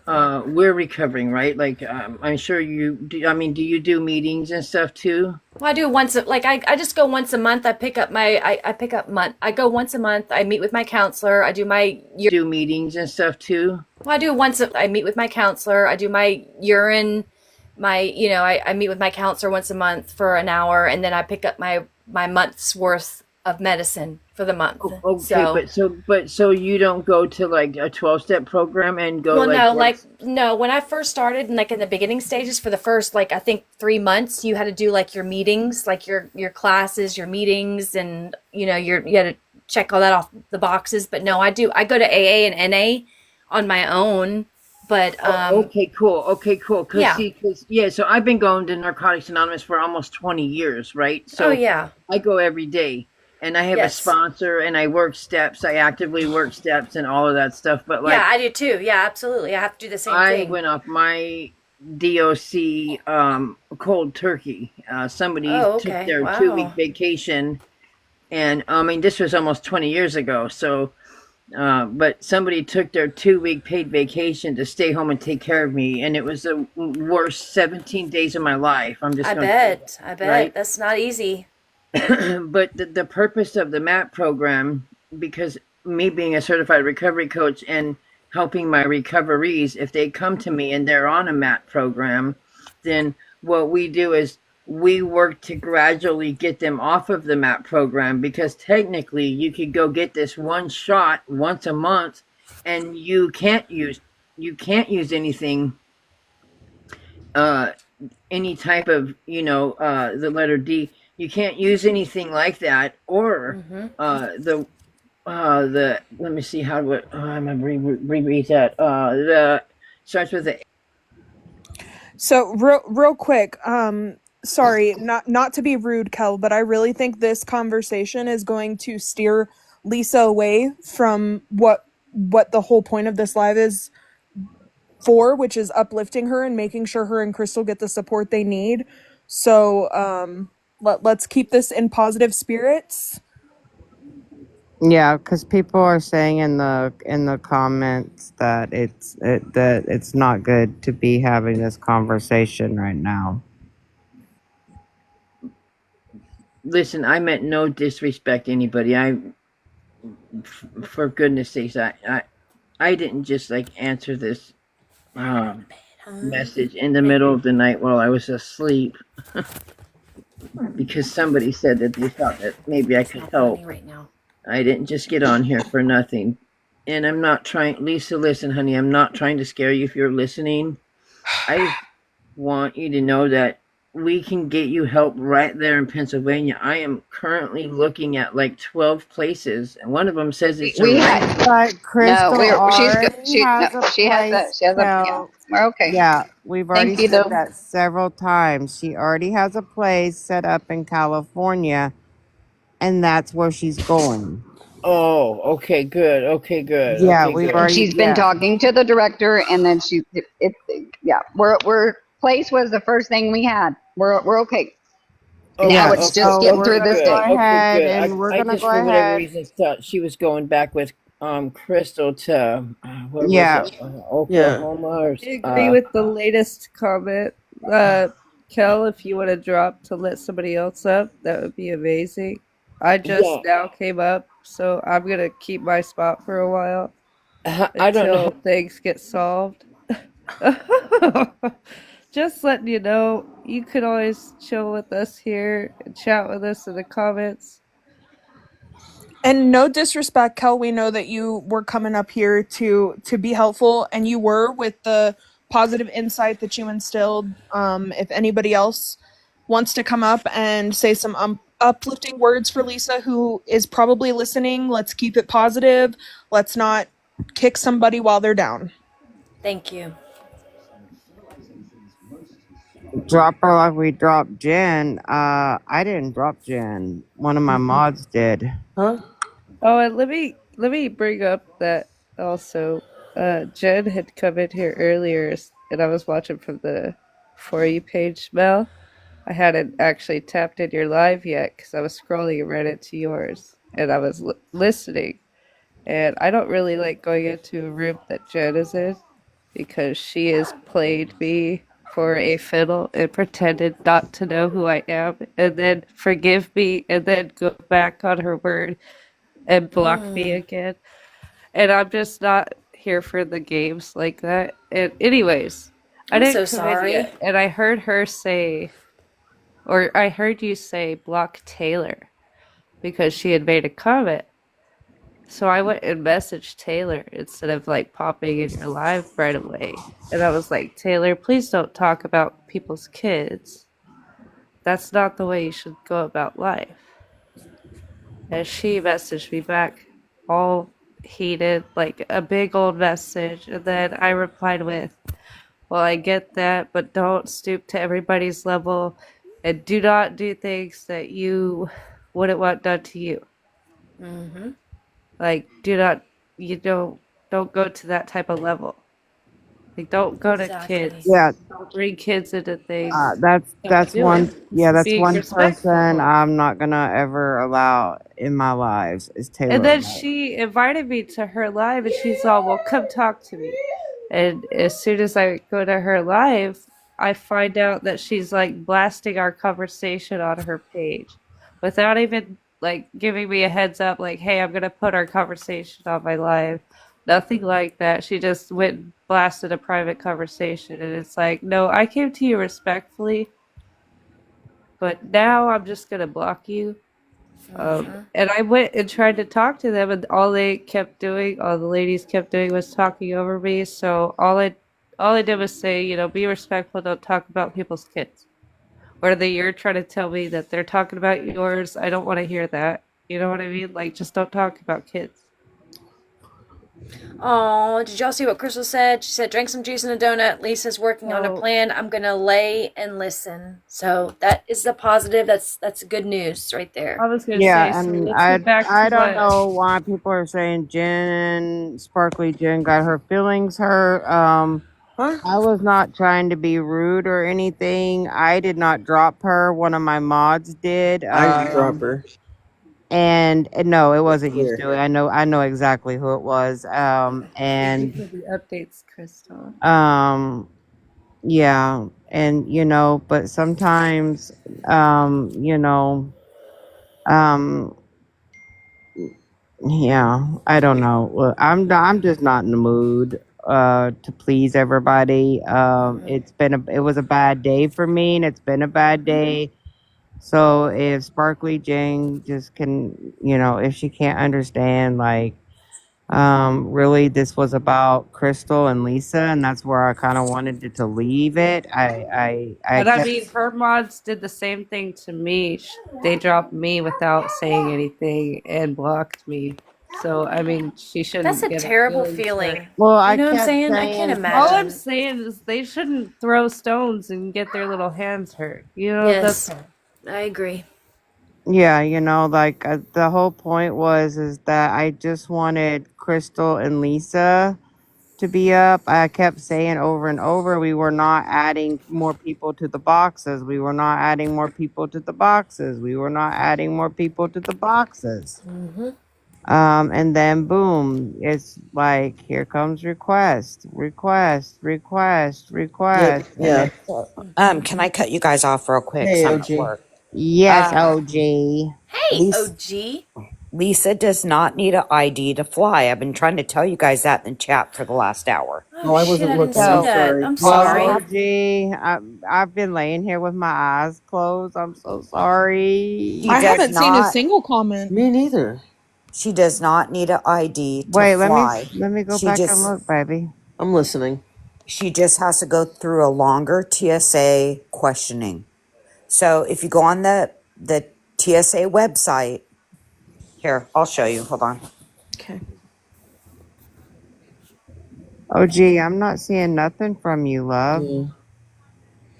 we're recovering, right? Like, I'm sure you do. I mean, do you do meetings and stuff too? Well, I do once like I just go once a month. I pick up my I pick up month. I go once a month. I meet with my counselor. I do my Do meetings and stuff too? well, I do once I meet with my counselor. I do my urine, my I meet with my counselor once a month for an hour, and then I pick up my month's worth of medicine for the month. Okay, So but so you don't go to like a 12-step program and go well, like no, once? no. When I first started, and like in the beginning stages, for the first I think 3 months, you had to do like your meetings, like your classes, your meetings, and you had to check all that off the boxes. But no, I go to AA and NA on my own. But Oh, okay, cool. Okay, cool. yeah, Yeah. So I've been going to Narcotics Anonymous for almost 20 years, right? oh So yeah, I go every day, and I have a yes, sponsor, and I work steps. I actively work steps and all of that stuff. But yeah, like, I do too. Yeah, absolutely. I have to do the same I thing. went off my DOC cold turkey. Somebody Oh, took okay. their 2 week Wow. vacation, and I mean this was almost 20 years ago. So but somebody took their 2 week paid vacation to stay home and take care of me, and it was the worst 17 days of my life. I'm just I going to tell you, bet. I bet right? that's not easy. But the purpose of the MAP program, because me being a certified recovery coach and helping my recoveries, if they come to me and they're on a MAP program, then what we do is we work to gradually get them off of the MAP program, because technically you could go get this one shot once a month and you can't use anything, uh any type of, the letter D. You can't use anything like that, or Mm-hmm. the let me see how to I'm gonna reread that. The starts with the So real quick, sorry, not to be rude, Kel, but I really think this conversation is going to steer Lisa away from what the whole point of this live is for, which is uplifting her and making sure her and Crystal get the support they need. So let's keep this in positive spirits. Yeah, because people are saying in the comments that it's not good to be having this conversation right now. listen. I meant no disrespect to anybody. For goodness sakes, I didn't just like answer this message in the middle of the night while I was asleep, because somebody said that they thought that maybe I It's could not funny help. right now. I didn't just get on here for nothing. And I'm not trying, Lisa, listen, honey, I'm not trying to scare you if you're listening. I want you to know that we can get you help right there in Pennsylvania. I am currently looking at like 12 places, and one of them says it's We around. had But no. Crystal We're she's good. already She no. has a She has a place, yeah. Kel. We're okay. Yeah, we've already Thank you said though. that several times. She already has a place set up in California, and that's where she's going. Oh, okay, good. Okay, good. Yeah, Okay, we've good. And already, she's been yeah. talking to the director, and then yeah. We're place was the first thing we had. We're okay. Now Yeah, Okay, it's okay, just so getting we're through okay, gonna this go good. day. Okay, ahead good. and we're I gonna just go for whatever ahead. reason thought she was going back with Crystal to where was Yeah, it? Yeah. Oklahoma or I agree with the latest comment. Kel, if you want to drop to let somebody else up, that would be amazing. I yeah. just now came up, so I'm gonna keep my spot for a while I don't know. until things get solved. Just letting you know, you can always chill with us here and chat with us in the comments. And no disrespect, Kel, we know that you were coming up here to be helpful, and you were with the positive insight that you instilled. If anybody else wants to come up and say some uplifting words for Lisa, who is probably listening, let's keep it positive. Let's not kick somebody while they're down. Thank you. drop her like we dropped Jen. I didn't drop Jen. One of my mods did. Huh? Oh, and let me bring up that also. Jen had come in here earlier, and I was watching from the For You page. Mel, I hadn't actually tapped in your live yet because I was scrolling and ran into yours, and I was listening. And I don't really like going into a room that Jen is in because she has played me for a fiddle and pretended not to know who I am, and then forgive me, and then go back on her word and block me again. And I'm just not here for the games like that. And anyways, I I'm so didn't come in sorry. yet, and I heard her say, or I heard you say, block Taylor because she had made a comment. So I went and messaged Taylor instead of like popping in your live right away. And I was like, Taylor, please don't talk about people's kids. That's not the way you should go about life. And she messaged me back all heated, like a big old message. And then I replied with, well, I get that, but don't stoop to everybody's level and do not do things that you wouldn't want done to you. Mm-hmm. Like, do not, you don't go to that type of level. Like, don't go to Exactly. kids. Yeah, Don't bring kids into things. Don't that's do it. one. Yeah, that's Be one person respectful. I'm not gonna ever allow in my lives is And Taylor. then she invited me to her live, and she's all, well, come talk to me. And as soon as I go to her live, I find out that she's like blasting our conversation on her page without even like giving me a heads up, like, hey, I'm going to put our conversation on my live. Nothing like that. She just went and blasted a private conversation. And it's like, no, I came to you respectfully, but now I'm just going to block you. And I went and tried to talk to them, and all the ladies kept doing was talking over me. So all I did was say, be respectful. Don't talk about people's kids. Whether you're trying to tell me that they're talking about yours, I don't want to hear that. You know what I mean? Like, just don't talk about kids. Oh, did y'all see what Crystal said? She said, drink some juice and a donut. Lisa's working on a So plan. I'm gonna lay and listen. So that is the positive. That's good news right there. I was gonna say, Yeah, so and let's get back I to don't what. know why people are saying Jen, Sparkly Jen, got her feelings hurt. Huh? I was not trying to be rude or anything. I did not drop her. One of my mods did. I didn't drop her. And no, it That's wasn't you, clear. Stewie. I know exactly who it was. Thank you And for the updates, Crystal. um, yeah, and but sometimes, um, yeah, I don't know. Well, I'm just not in the mood to please everybody. It was a bad day for me, and it's been a bad day. So if Sparkly Jane just can, if she can't understand, like, really, this was about Crystal and Lisa, and that's where I kind of wanted it to leave it. I And I kept, mean, her mods did the same thing to me. They dropped me without saying anything and blocked me. So, I mean, she That's shouldn't a get her terrible feelings hurt. feeling. well, You I know what I'm kept saying? I can't saying, All I'm imagine. saying is they shouldn't throw stones and get their little hands hurt. That's Yes, all. I agree. yeah, like the whole point is that I just wanted Crystal and Lisa to be up. I kept saying over and over, we were not adding more people to the boxes. We were not adding more people to the boxes. We were not adding more people to the boxes. And then boom, it's like, here comes request, request, request, Yep. request. And Yeah. it's, Can I cut you guys off real quick? 'Cause Hey, I'm at OG. work. yes, Uh, OG. Hey, Lisa, OG. Lisa does not need an ID to fly. I've been trying to tell you guys that in the chat for the last hour. Oh Oh, I shit, wasn't I didn't looking. see I'm So, that. sorry. I'm well, All you sorry. have OG, I've been laying here with my eyes closed. I'm so sorry. She I does haven't seen a not. single comment. Me neither. She does not need an ID to Wait, fly. let me go She back and just look, baby. I'm listening. she just has to go through a longer TSA questioning. So if you go on the TSA website, here I'll show you. Hold on. Okay. OG, I'm not seeing nothing from you, love. Yeah.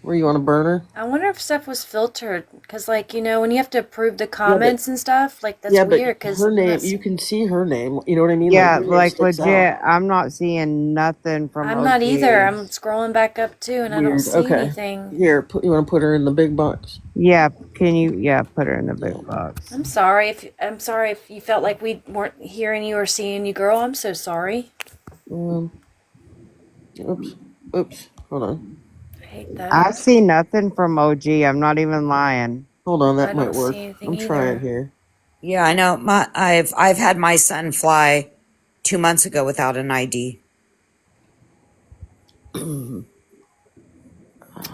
Were you on a burner? I wonder if stuff was filtered. Because, like, when you have to approve the Yeah, but comments and stuff, like, that's yeah, but weird. Because her I'm name. not. You can see her name. You know what I mean? Like Yeah, her name like sticks out. legit, I'm not seeing nothing from I'm not either. OG. I'm scrolling back up too, and I don't Weird. see Okay. anything. Here, you want to put her in the big box? Yeah, can you, put her in the Yeah. big box. I'm sorry if you felt like we weren't hearing you or seeing you, girl. I'm so sorry. Um. Oops. Oops. Hold on. I hate I that. see nothing from OG. I'm not even lying. Hold on. That I might don't work. see anything I'm trying either. here. Yeah, I know. I've had my son fly 2 months ago without an ID.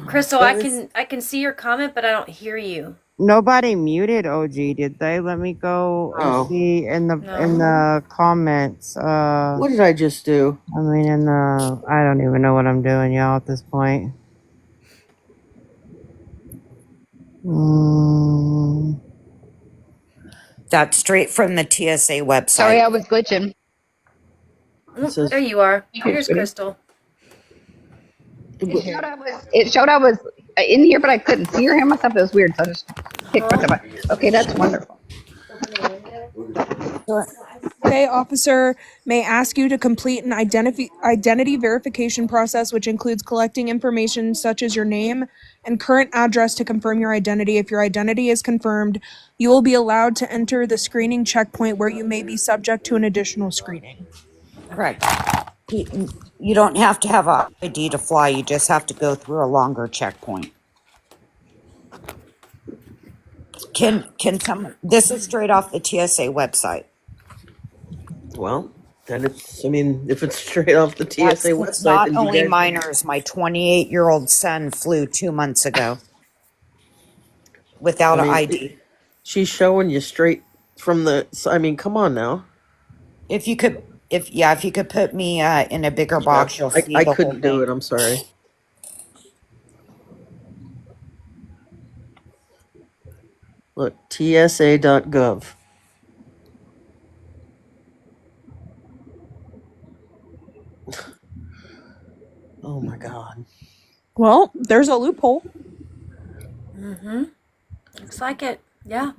Crystal, That is. I can see your comment, but I don't hear you. Nobody muted OG, did they? Let me go and Oh. see in No. the comments. What did I just do? I mean I don't even know what I'm doing, y'all, at this point. Mm, That's straight from the TSA Sorry, website. I was glitching. It Oh, there says. you are. Here, Here's sweetie. Crystal. It showed I was in here, but I couldn't see or hear myself. It was weird, so I just kicked Huh? myself. Okay, that's wonderful. TSA officer may ask you to complete an identity verification process, which includes collecting information such as your name and current address to confirm your identity. If your identity is confirmed, you will be allowed to enter the screening checkpoint where you may be subject to an additional screening. Correct. You don't have to have a ID to fly. You just have to go through a longer checkpoint. Can someone? This is straight off the TSA website. Well, then it's. I mean, if it's straight off the TSA It's website, not then you only guys. minors. My 28-year-old son flew 2 months ago I without an mean, ID. she's showing you straight from the. I mean, come on now. If you could, if you could put me in a bigger Yeah, box, you'll see I the whole couldn't do thing. it. I'm sorry. Look, TSA.gov. Oh my God. Well, there's a loophole. Mm-hmm. Looks like it. Yeah.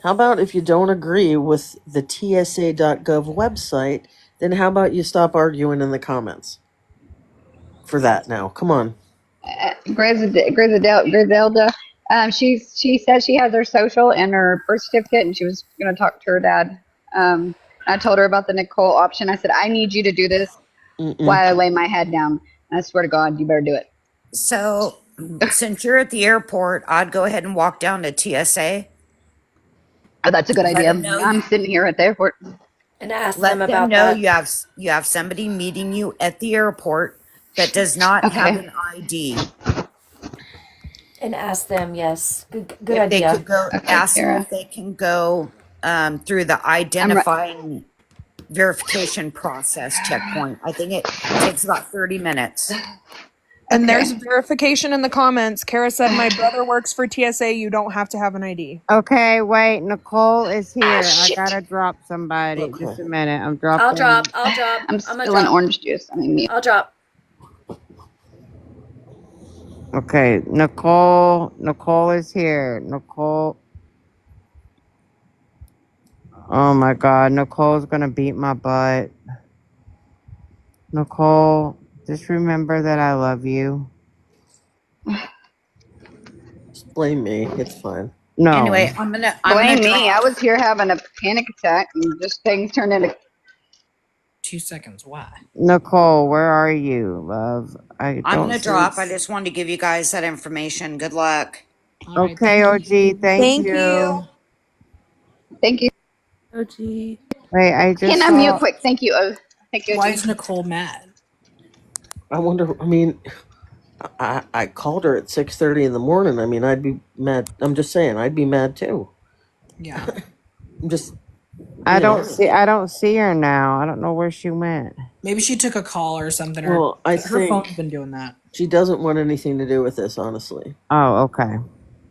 How about if you don't agree with the TSA.gov website, then how about you stop arguing in the comments for that now? Come on. Griselda, she said she has her social and her birth certificate, and she was going to talk to her dad. I told her about the Nicole option. I said, I need you to do this Mm-mm. while I lay my head down. And I swear to God, you better do it. So, since you're at the airport, I'd go ahead and walk down to TSA. Oh, that's a good Let idea. them know I'm sitting here at the airport. And ask them let them about know that. you have somebody meeting you at the airport that does not have Okay. an ID. And ask them, yes. Good If they idea. could go, Okay, ask them Kara. if they can go through the I'm right. identifying verification process checkpoint. I think it takes about 30 minutes. And there's Okay. verification in the comments. Kara said, my brother works for TSA. You don't have to have an ID. okay, wait, Nicole is Ah, here. I shit. gotta drop somebody. Okay. Just a minute. I'm I'll dropping. drop. I'll drop. I'm I'm gonna spilling drop. orange juice. I mean, mute. I'll drop. Okay, Nicole is here. Nicole. Oh my God, Nicole's gonna beat my butt. Nicole, just remember that I love you. Just blame me. It's fine. No. Anyway, I'm gonna Blame me. I drop. was here having a panic attack, and just things turned into. 2 seconds. Why? Nicole, where are you, love? I I'm don't gonna see. drop. I just wanted to give you guys that information. Good luck. All right. Okay, Thank OG, you. thank Thank you. you. Thank you. OG. Wait, I Can just I mute saw. quick? Thank you. Thank you, Why G. is Nicole mad? I wonder. I mean, I called her at 6:30 in the morning. I mean, I'd be mad. I'm just saying, I'd be mad too. Yeah. I'm just being honest. I don't see her now. I don't know where she went. Maybe she took a call or something, or Well, I her phone's think been doing that. she doesn't want anything to do with this, honestly. Oh, okay.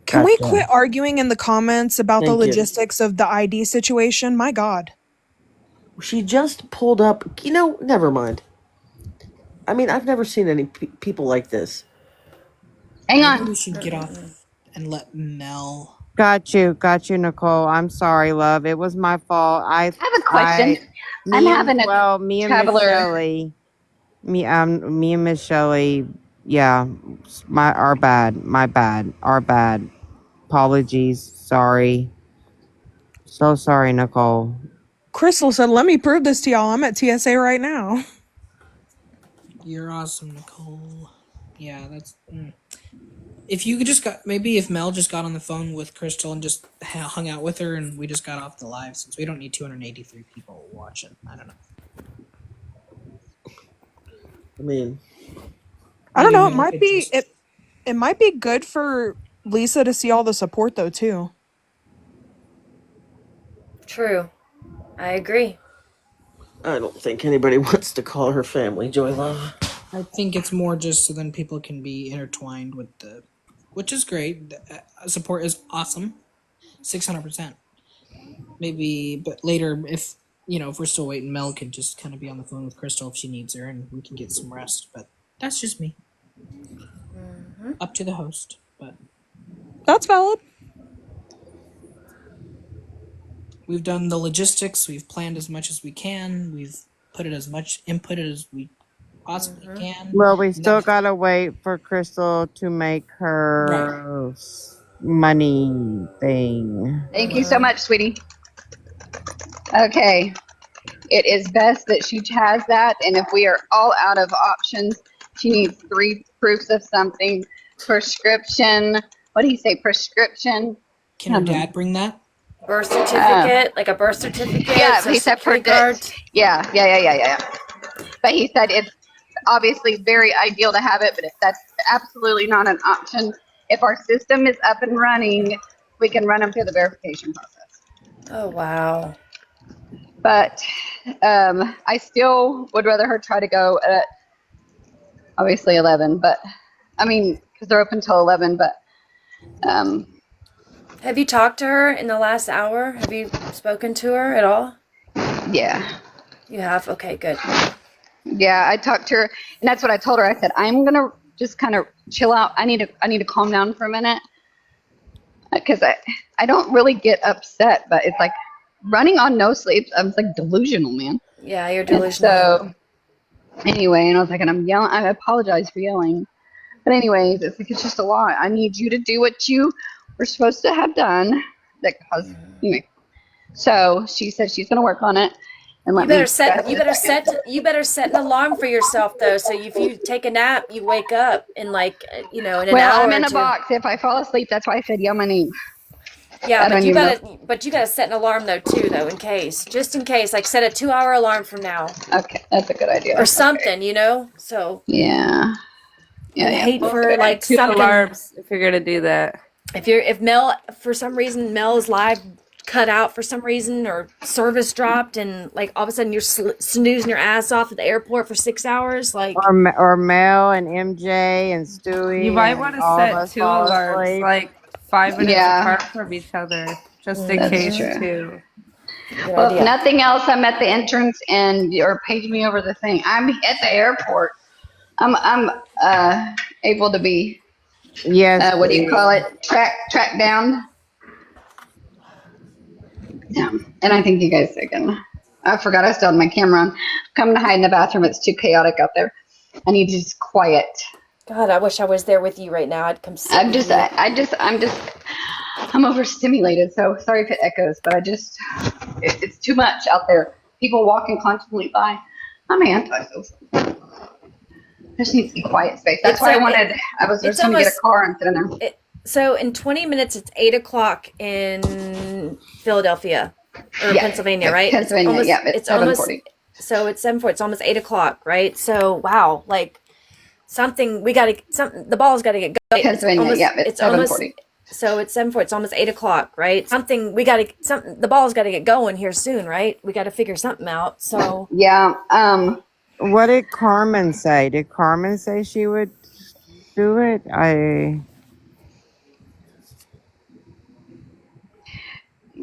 Can we Gotcha. quit arguing in the comments about the Thank you. logistics of the ID situation? My God. She just pulled up. Never mind. I mean, I've never seen any people like this. Hang Maybe on. we should get off and let Mel. Got you, Nicole. I'm sorry, love. It was my fault. I have a question. I'm having a Me and Miss traveler. Shelley, me and Miss Shelley, yeah, our bad, my bad, our bad. Apologies, sorry, so sorry, Nicole. Crystal said, let me prove this to y'all. I'm at TSA right now. You're awesome, Nicole. Yeah, that's. If you could just got maybe if Mel just got on the phone with Crystal and just hung out with her, and we just got off the live since we don't need 283 people watching. I don't know. I mean, I don't Maybe know. Mel could just. It might be good for Lisa to see all the support though too. True. I agree. I don't think anybody wants to call her family Joy Love. I think it's more just so then people can be intertwined with the, which is great. The support is awesome, 600%. Maybe, but later, if if we're still waiting, Mel could just kind of be on the phone with Crystal if she needs her, and we can get some rest. But that's just me. Up to the host, but that's valid. We've done the logistics. We've planned as much as we can. We've put it as much input as we possibly can. Well, we still gotta wait for Crystal to make her money thing. Thank you so much, sweetie. Okay. It is best that she has that, and if we are all out of options, she needs 3 proofs of something. Prescription. What do you say? Prescription. Can her dad bring that? Birth certificate, like a birth certificate. Yeah, he said for this. Yeah. But he said it's obviously very ideal to have it, but if that's absolutely not an option, if our system is up and running, we can run them through the verification process. Oh, wow. But I still would rather her try to go at obviously 11, but I mean, because they're open till 11, but have you talked to her in the last hour? Have you spoken to her at all? Yeah. You have? Okay, good. Yeah, I talked to her, and that's what I told her. I said, I'm going to just kind of chill out. I need to calm down for a minute, because I don't really get upset, but it's like running on no sleep. I was like delusional, man. Yeah, you're delusional. And so anyway, and I was like, and I'm yelling. I apologize for yelling, but anyways, it's like it's just a lot. I need you to do what you were supposed to have done. That caused anyway. So she said she's going to work on it. And You better set an alarm for yourself though. So if you take a nap, you wake up in like in an hour. Well, I'm in or a two. box. If I fall asleep, that's why I said yell my name. Yeah, but you gotta set an alarm though just in case, like set a 2-hour alarm from now. Okay, that's a good idea. Or something, So yeah. I hate for like 2 something. alarms if you're gonna do that. If Mel for some reason Mel's live cut out for some reason or service dropped and like all of a sudden you're snoozing your ass off at the airport for 6 hours, like or Mel and MJ and Stewie. You might want to set 2 alarms, like 5 minutes apart from each other, just in case too. Well, if nothing else, I'm at the entrance or page me over the thing. I'm at the airport. I'm able to be what do you call it? Track down. Yeah. And I think you guys I forgot I still had my camera on. Come to hide in the bathroom. It's too chaotic out there. I need to just quiet. God, I wish I was there with you right now. I'd come sit with you. I'm overstimulated, so sorry if it echoes, but it's too much out there. People walking constantly by. I'm antisocial. I just need some quiet space. That's why I was just going to get a car and sit in there. So in 20 minutes, it's 8 o'clock in Philadelphia or Pennsylvania, right? Pennsylvania, it's 7:40. So it's 7:40. It's almost 8 o'clock, right? So wow, like the ball's got to get going. Pennsylvania, it's 7:40. So it's 7:40. It's almost 8 o'clock, right? The ball's got to get going here soon, right? We got to figure something out. So yeah. What did Carmen say? Did Carmen say she would do it?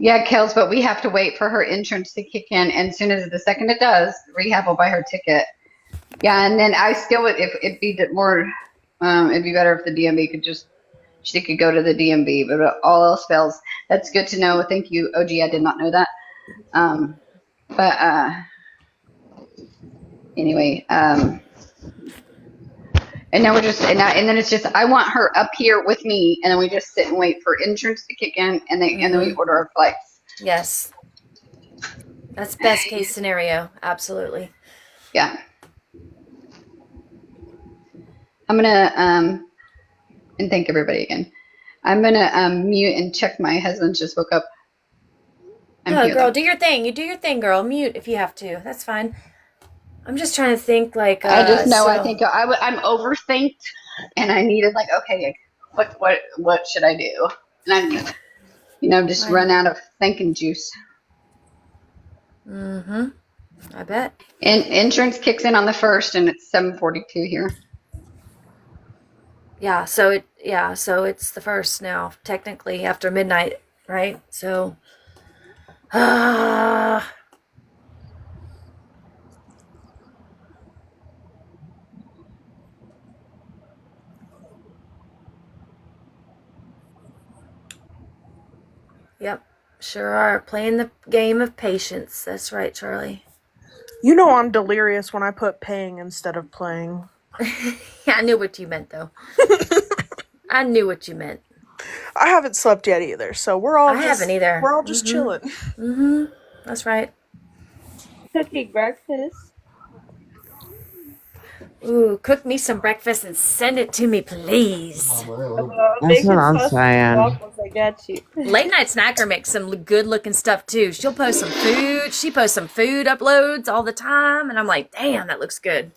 Yeah, Kels, but we have to wait for her insurance to kick in, and as soon as the second it does, rehab will buy her ticket. Yeah, and then I still would, if it'd be more, it'd be better if the DMV she could go to the DMV, but all else fails. That's good to know. Thank you, OG. I did not know that. Anyway, and now and then it's just I want her up here with me, and then we just sit and wait for insurance to kick in, and then we order our flights. Yes, that's best case scenario. Absolutely. Yeah. I'm gonna and thank everybody again. I'm gonna mute and check. My husband just woke up. I'm No, here girl, though. do your thing. You do your thing, girl. Mute if you have to. That's fine. I'm just trying to think, like, I just know I so. think I'm overthinked, and I needed like, okay, what should I do? And I'm just run out of thinking juice. Mm-hmm. I bet. And insurance kicks in on the 1st, and it's 7:42 here. Yeah, so it's the 1st now, technically after midnight, right? So yep. Sure are playing the game of patience. That's right, Charlie. You know I'm delirious when I put paying instead of playing. Yeah, I knew what you meant though. I knew what you meant. I haven't slept yet either, so we're all just chilling. Mm-hmm. That's right. Cooking breakfast. Ooh, cook me some breakfast and send it to me, please. That's what Making I'm sausage and saying. waffles. I got you. Late Night Snacker makes some good looking stuff too. She'll post some food. She posts some food uploads all the time, and I'm like, damn, that looks good.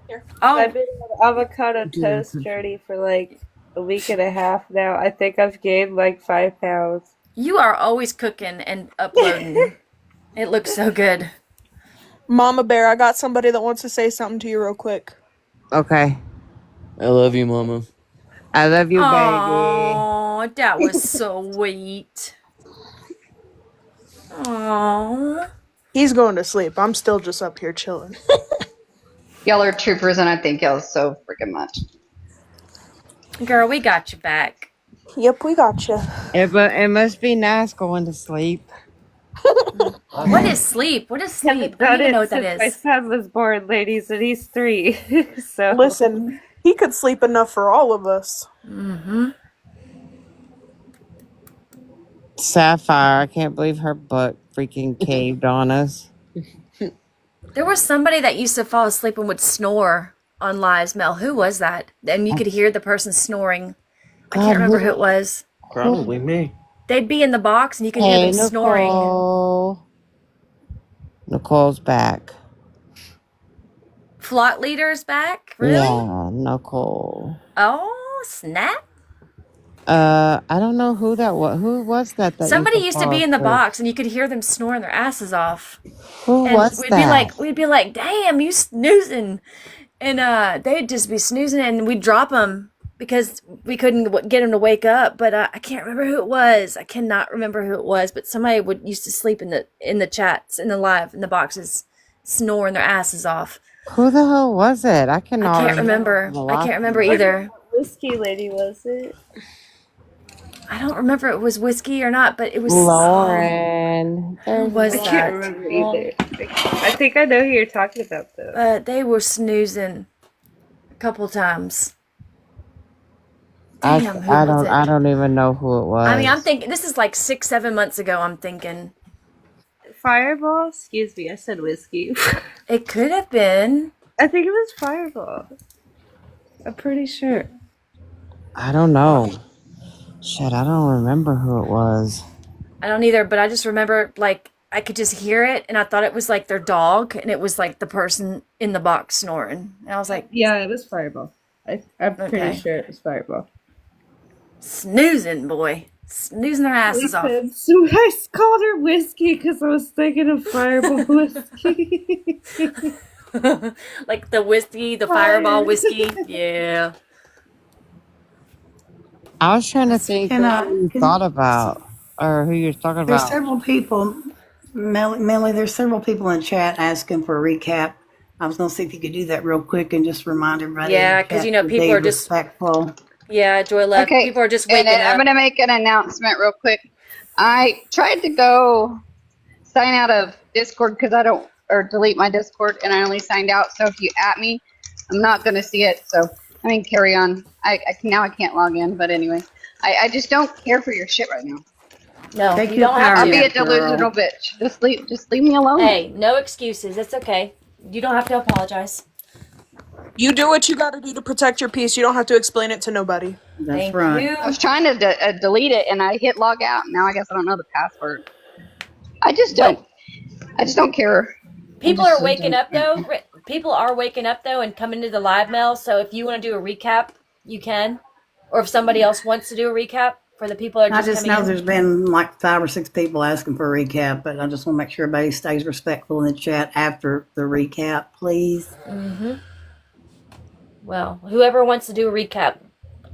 I've Oh, been on an avocado toast journey for like a week and a half now. I think I've gained like 5 pounds. you are always cooking and uploading. It looks so good. Mama Bear, I got somebody that wants to say something to you real quick. Okay. I love you, Mama. I love you, baby. Oh, that was so sweet. Oh. He's going to sleep. I'm still just up here chilling. Y'all are troopers, and I thank y'all so freaking much. Girl, we got you back. Yep, we got you. It must be nice going to sleep. What is sleep? What is sleep? I don't Done even know it what that since my is. son was born, ladies, and he's 3. So Listen, he could sleep enough for all of us. Mm-hmm. Sapphire, I can't believe her butt freaking caved on us. There was somebody that used to fall asleep and would snore on lives, Mel. Who was that? And you could hear the person snoring. I can't remember who it was. Probably me. They'd be in the box and you could hear Hey, them snoring. Nicole. Nicole's back. Flock leader's back? Really? Yeah, Nicole. Oh, snap. I don't know who that was. Who was that Somebody used to fall be in the asleep? box and you could hear them snoring their asses off. Who And was we'd that? be like, damn, you snoozing. And they'd just be snoozing and we'd drop them because we couldn't get them to wake up. But I can't remember who it was. I cannot remember who it was. But somebody used to sleep in the chats, in the boxes, snoring their asses off. Who the hell was it? I cannot I can't remember either. whiskey lady was it? I don't remember if it was whiskey or not, but it was Lauren. who was I can't that? remember either. I think I know who you're talking about though. They were snoozing a couple times. I Damn, who was it? I don't even know who it was. I mean, I'm thinking this is like 6-7 months ago. I'm thinking Fireball? Excuse me, I said whiskey. it could have been. I think it was Fireball. I'm pretty sure. I don't know. Shit, I don't remember who it was. I don't either, but I just remember like I could just hear it, and I thought it was like their dog, and it was like the person in the box snoring, and I was like, Yeah, it was Fireball. I'm Okay. pretty sure it was Fireball. snoozing, boy, snoozing their asses off. So I called her whiskey because I was thinking of Fireball whiskey. Like the whiskey, the Fireball whiskey. Yeah. I was trying to think who you thought about, or who you're talking There's about. several people, Melly, there's several people in chat asking for a recap. I was going to see if you could do that real quick and just remind everybody. Yeah, 'cause, you know, to people be are just- respectful. Yeah, Joy left. Okay, People are just and waking I'm up. going to make an announcement real quick. I tried to go sign out of Discord because or delete my Discord, and I only signed out. So if you at me, I'm not going to see it. So I mean, carry on. I can't log in, but anyway, I just don't care for your shit right now. No, Take you your don't have power I'll be a to. girl. delusional bitch. Just leave me alone. Hey, no excuses. It's okay. You don't have to apologize. You do what you got to do to protect your peace. You don't have to explain it to nobody. That's Thank right. you. I was trying to delete it and I hit log out. Now I guess I don't know the password. I just But don't care. I people just are so waking don't up care. though. People are waking up though and coming to the live mail. So if you want to do a recap, you can. Or if somebody else wants to do a recap for the people that are I just just coming know in. there's been like 5 or 6 people asking for a recap, but I just want to make sure everybody stays respectful in the chat after the recap, please. Mm-hmm. Well, whoever wants to do a recap,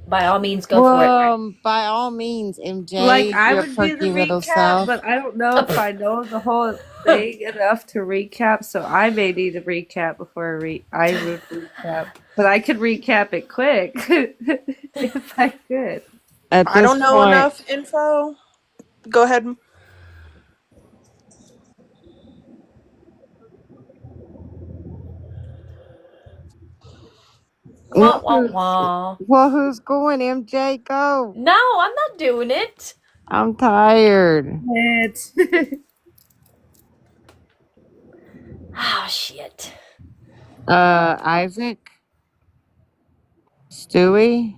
by all means, go for it. Well, by all means, Like MJ, I your would do the perky little recap, self. but I don't know if I know the whole thing enough to recap, so I may need a recap before I would recap. But I could recap it quick if I could. At I this don't know point, enough info. Go ahead. Wah wah wah. who's going? MJ, go. No, I'm not doing it. I'm tired. It. Oh shit. Isaac, Stewie,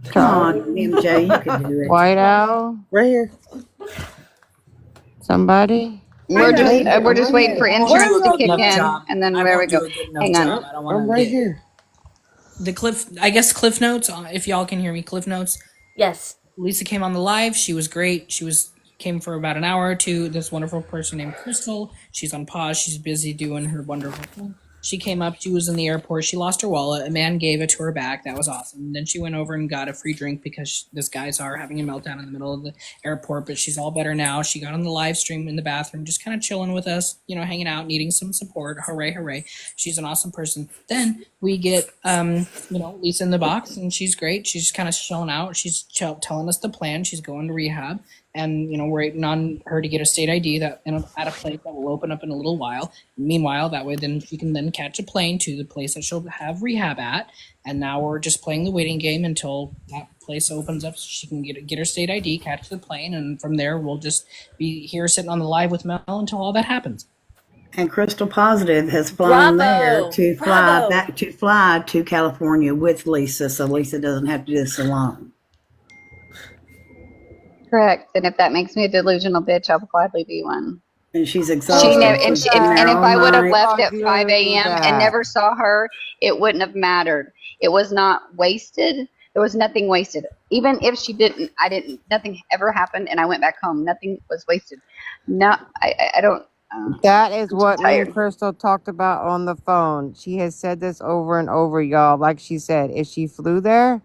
Come on, Charlie, MJ, you can do it. White Owl, Right here. somebody. I know. We're I'm just right waiting here. for I won't do insurance a to good kick enough in, job. and then I there we won't go. do a good enough Hang on. job. I don't I'm want to right get here. The Cliff Notes, if y'all can hear me, Cliff Notes. Yes. Lisa came on the live. She was great. Came for about an hour or two. This wonderful person named Crystal. She's on pause. She's busy doing her wonderful thing. She came up. She was in the airport. She lost her wallet. A man gave it to her back. That was awesome. Then she went over and got a free drink because this guy saw her having a meltdown in the middle of the airport. But she's all better now. She got on the live stream in the bathroom, just kind of chilling with us, hanging out, needing some support. Hooray, hooray! She's an awesome person. Then we get Lisa in the box, and she's great. She's kind of chilling out. She's telling us the plan. She's going to rehab, and we're waiting on her to get a state ID at a place that will open up in a little while. Meanwhile, that way, then she can then catch a plane to the place that she'll have rehab at. And now we're just playing the waiting game until that place opens up, so she can get her state ID, catch the plane, and from there we'll just be here sitting on the live with Mel until all that happens. And Crystal Positive has flown there Bravo. to fly Bravo. back to California with Lisa, so Lisa doesn't have to do this alone. Correct. And if that makes me a delusional bitch, I'll gladly be one. And she's She exhausted. never, She's been there and if all I would have night. left at You 5 do a.m. and that. never saw her, it wouldn't have mattered. It was not wasted. There was nothing wasted. Even if she didn't, nothing ever happened and I went back home. Nothing was wasted. No, I don't. That is I'm too what me and tired. Crystal talked about on the phone. She has said this over and over, y'all. Like she said, if she flew there,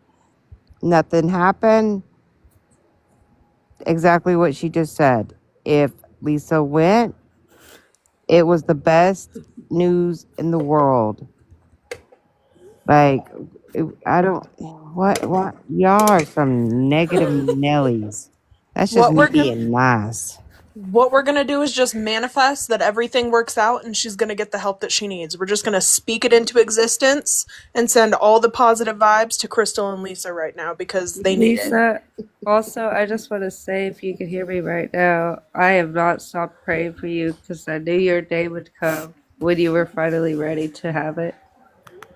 nothing happened. Exactly what she just said. If Lisa went, it was the best news in the world. Like, I don't. What? Y'all are some negative Nellies. That's just What me we're gonna being nice. what we're gonna do is just manifest that everything works out and she's gonna get the help that she needs. We're just gonna speak it into existence and send all the positive vibes to Crystal and Lisa right now because they need it. Lisa, also, I just want to say, if you can hear me right now, I have not stopped praying for you because I knew your day would come when you were finally ready to have it.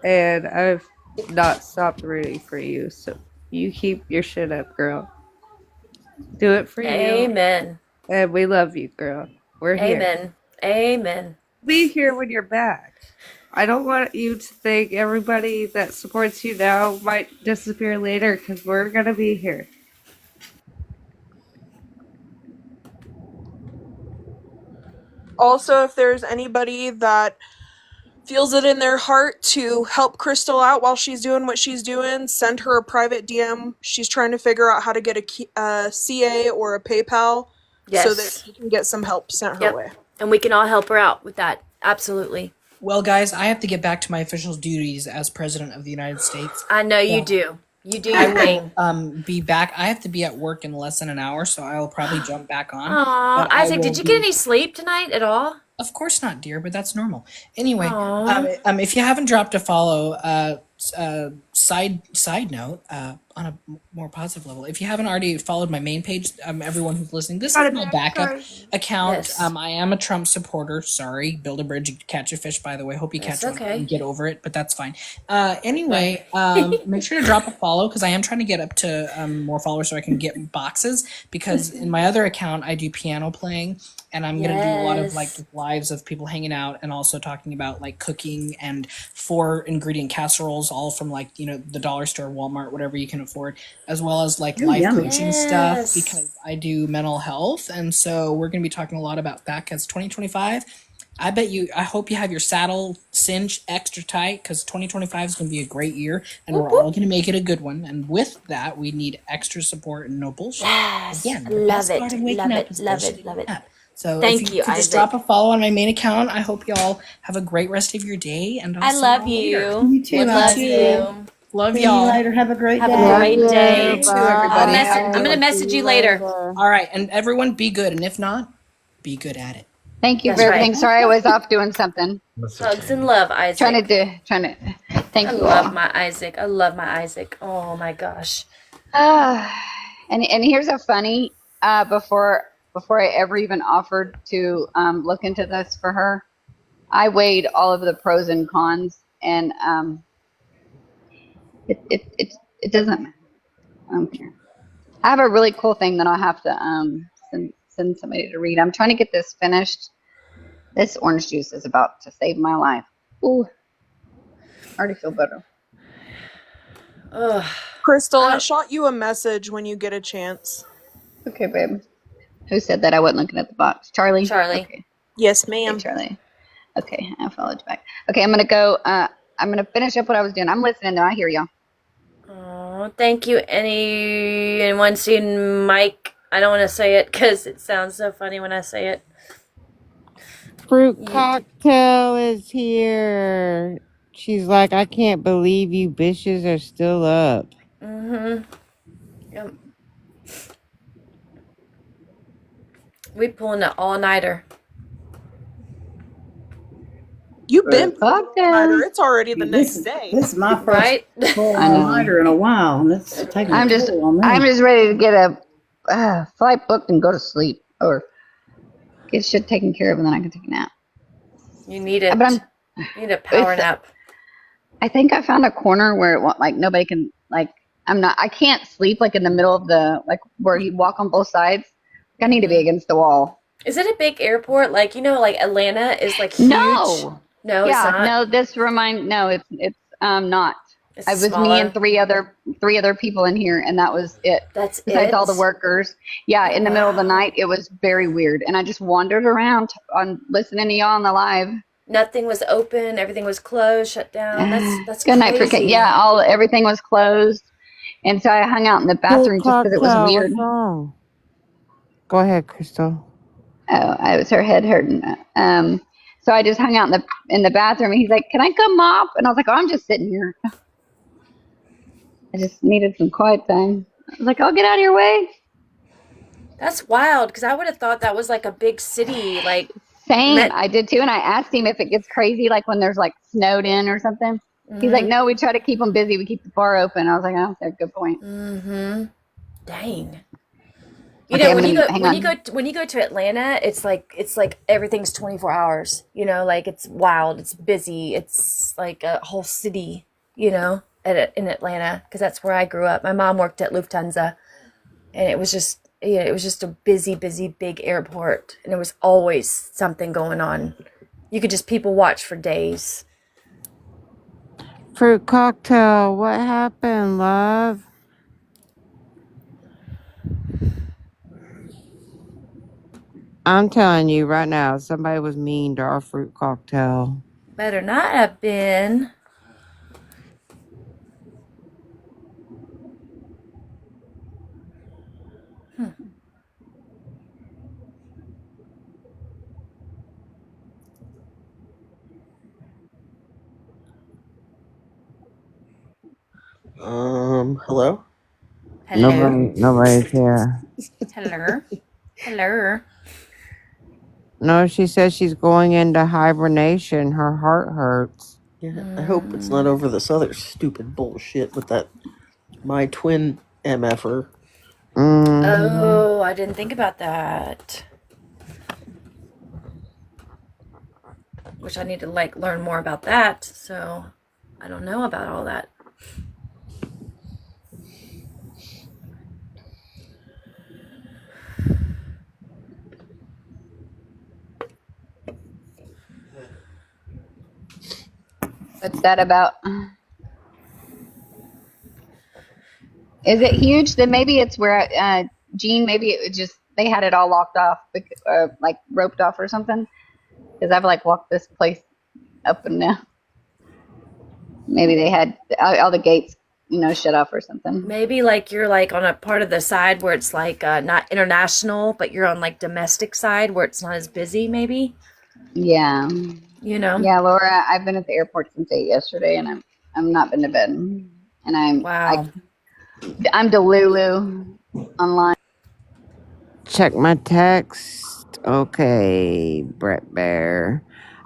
And I've not stopped rooting for you. So you keep your shit up, girl. Do it for you. Amen. And we love you, girl. We're here. Amen. Amen. Be here when you're back. I don't want you to think everybody that supports you now might disappear later because we're going to be here. Also, if there's anybody that feels it in their heart to help Crystal out while she's doing what she's doing, send her a private DM. She's trying to figure out how to get a CA or a PayPal so that Yes. she can get some help sent her Yep. way. And we can all help her out with that. Absolutely. Well, guys, I have to get back to my official duties as President of the United States. I know you So do. You do I your thing. will be back. I have to be at work in less than an hour, so I will probably jump back on. Aw, But I Isaac, will did you be- get any sleep tonight at all? Of course not, dear, but that's normal. Anyway, Aw. if you haven't dropped a follow, side note, on a more positive level. If you haven't already followed my main page, everyone who's listening, this is my backup account. Yes. I am a Trump supporter. Sorry, build a bridge, catch a fish. By the way, hope you That's catch one okay. and get over it. But that's fine. Anyway, Right. make sure to drop a follow because I am trying to get up to more followers so I can get boxes. Because in my other account, I do piano playing. And I'm gonna do a lot of like Yes. lives of people hanging out and also talking about like cooking and 4 ingredient casseroles, all from like the dollar store, Walmart, whatever you can afford, as well as like Ooh, life yummy. coaching stuff Yes. because I do mental health, and so we're gonna be talking a lot about that because 2025. I hope you have your saddle cinch extra tight because 2025 is going to be a great year and Whoop, we're all whoop. going to make it a good one. And with that, we need extra support and no bullshit. Yes. Again, the Love best it. part of waking Love up it. is Love bullshitting it. Love it. up. So if Thank you you, could just Isaac. drop a follow on my main account, I hope y'all have a great rest of your day. And I'll I see love y'all later. you. You too, Would love Isaac. to. Love See you y'all. later. Have a great Have day. a Love great you. day. You too, everybody. Bye. I'm gonna See message you you later. later. All right, and everyone be good, and if not, be good at it. Thank you for That's right. everything. Sorry, I was off doing something. Hugs and love, Trying Isaac. to thank I you love all. my Isaac. I love my Isaac. Oh my gosh. And here's a funny before I ever even offered to look into this for her, I weighed all of the pros and cons, and it doesn't matter. I don't care. I have a really cool thing that I'll have to send somebody to read. I'm trying to get this finished. This orange juice is about to save my life. Ooh, I already feel better. Ugh. Crystal, I shot you a message when you get a chance. Okay, babe. Who said that I wasn't looking at the box? Charlie? Charlie. Okay. Yes, Okay, ma'am. Charlie. Okay, I followed you back. Okay, I'm gonna go. I'm gonna finish up what I was doing. I'm listening though. I hear y'all. Oh, thank you. Anyone seen Mike? I don't want to say it because it sounds so funny when I say it. Fruit cocktail is here. She's like, I can't believe you bitches are still up. Mm-hmm. Yep. We pulling an all-nighter. You've been cocktail. It's already the next This day. is my first Right? full I know. all-nighter in a while, and it's taking a I'm just toll on me. I'm just ready to get a flight booked and go to sleep or get shit taken care of, and then I can take a nap. You need But it. You need a power nap. I think I found a corner where it won't, like nobody can like. I can't sleep like in the middle of the like where you walk on both sides. I need to be against the wall. Is it a big airport? Like, like Atlanta is like huge. No. No, it's Yeah, not. no. No, it's not. It's It was me and smaller. three other people in here, and that was it. That's Besides it. all the workers. Yeah, in the middle of the Wow. night, it was very weird, and I just wandered around on listening to y'all on the live. Nothing was open. Everything was closed, shut down. That's Good night, crazy. yeah, everything was closed, and so I hung out in the Fruit bathroom just because it was cocktail, weird. what's wrong? Go ahead, Crystal. Oh, I was her head hurting. So I just hung out in the bathroom, and he's like, "Can I come mop?" And I was like, "Oh, I'm just sitting here. I just needed some quiet time." I was like, "I'll get out of your way." That's wild because I would have thought that was like a big city. Like, Same, I did too, and I asked him if it gets crazy, like when there's like snowed in or something. He's like, "No, we try to keep them busy. We keep the bar open." I was like, "Oh, okay, good point." Mm-hmm. Dang. Okay, When hang you go to Atlanta, it's like everything's 24 hours. Like it's wild, it's busy, it's like a whole city. In Atlanta because that's where I grew up. My mom worked at Lufthansa, and it was just a busy, busy, big airport, and there was always something going on. You could just people watch for days. Fruit cocktail, what happened, love? I'm telling you right now, somebody was mean to our fruit cocktail. Better not have been. Hello? Hello. Nobody's here. Hello. Hello. No, she says she's going into hibernation. Her heart hurts. Yeah, I hope it's not over this other stupid bullshit with that my twin MFer. Oh, I didn't think about that. Which I need to learn more about that. So I don't know about all that. What's that about? Is it huge? Then maybe it's where Gene. Maybe it was just they had it all locked off, like roped off or something. Because I've walked this place up and down. Maybe they had all the gates, shut off or something. Maybe you're on a part of the side where it's not international, but you're on domestic side where it's not as busy. Maybe. Yeah. Yeah, Laura. I've been at the airport since 8 yesterday, and I'm not been to bed, and wow. I'm Delulu online. Check my text. Okay, Brett Bear.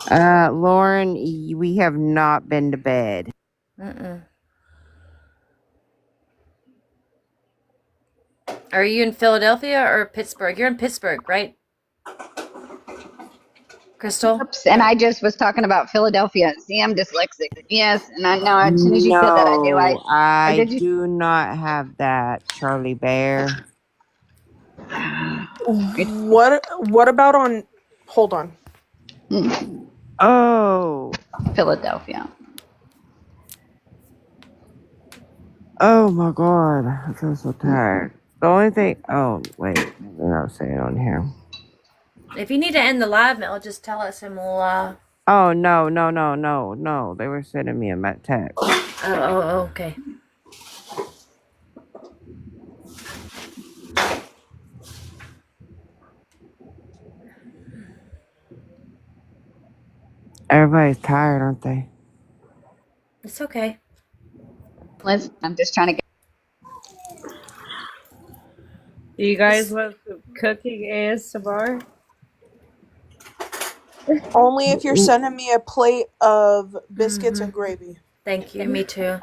Lauren, we have not been to bed. Are you in Philadelphia or Pittsburgh? You're in Pittsburgh, right? Crystal? Oops, and I just was talking about Philadelphia. See, I'm dyslexic. Yes, and I know as soon as you said that, I knew No, or I did you? do not have that, Charlie Bear. What about on? Hold on. Oh, Philadelphia. oh my God, I feel so tired. The only thing. Oh wait, I'll say it on here. If you need to end the live, Mel, just tell us and we'll. Oh no! They were sending me a text. Oh, okay. Everybody's tired, aren't they? It's okay. Liz, I'm just trying to get. Do you guys want some cooking ASMR? Only if you're sending me a plate of biscuits and gravy. Thank you. Me too.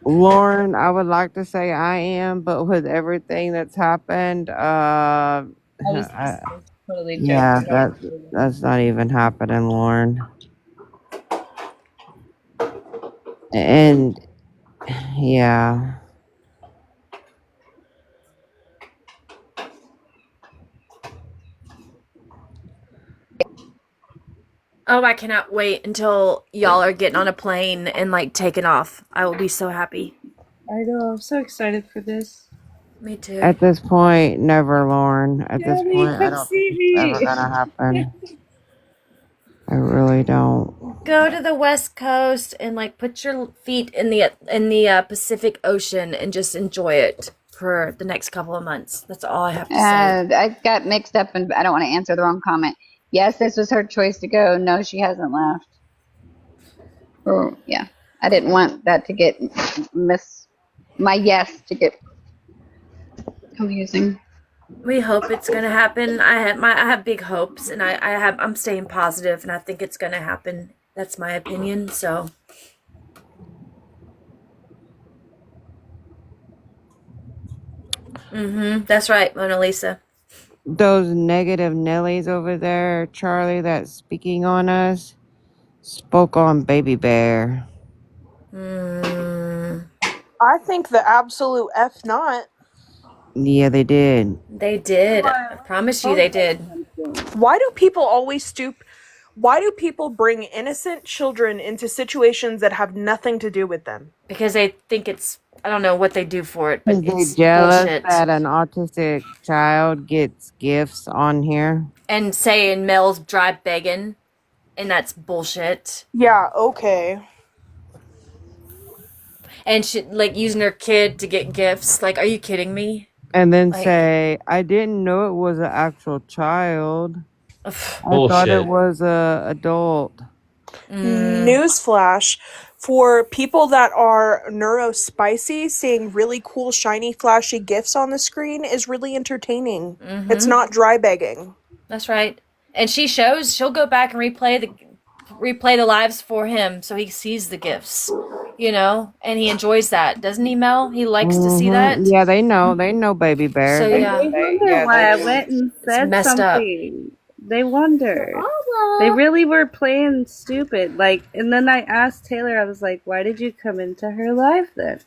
Lauren, I would like to say I am, but with everything that's happened, I was totally joking. yeah, that's not even happening, Lauren. And yeah. Oh, I cannot wait until y'all are getting on a plane and taking off. I will be so happy. I know, I'm so excited for this. Me too. At this point, never, Lauren. At this Daddy, point, I come don't see think it's me. ever gonna happen. I really don't. Go to the West Coast and put your feet in the Pacific Ocean and just enjoy it for the next couple of months. That's all I have to say. I got mixed up, and I don't want to answer the wrong comment. Yes, this was her choice to go. No, she hasn't left. Oh, yeah. I didn't want that to get my yes to get confusing. We hope it's gonna happen. I have big hopes, and I'm staying positive, and I think it's gonna happen. That's my opinion. So. That's right, Mona Lisa. Those negative Nellies over there, Charlie, that's speaking on us, spoke on Baby Bear. I think the absolute F not. Yeah, they did. They did. I promise you they did. Why do people always stoop? Why do people bring innocent children into situations that have nothing to do with them? Because they think I don't know what they do for it, but Because it's they jealous bullshit. that an autistic child gets gifts on here. And saying Mel's dry begging, and that's bullshit. Yeah, okay. And she using her kid to get gifts. Are you kidding me? And then say, I didn't know it was an actual child. I thought it was a adult. Newsflash. For people that are neurospicy, seeing really cool, shiny, flashy gifts on the screen is really entertaining. It's not dry begging. That's right. And she'll go back and replay the lives for him so he sees the gifts. and he enjoys that, doesn't he, Mel? He likes to see Mm-hmm. that. Yeah, they know. They know, baby bear. So And yeah, they wonder Yeah, they why I know. went and it's said messed up. something. They wondered. They really were playing stupid. And then I asked Taylor, I was like, why did you come into her live then?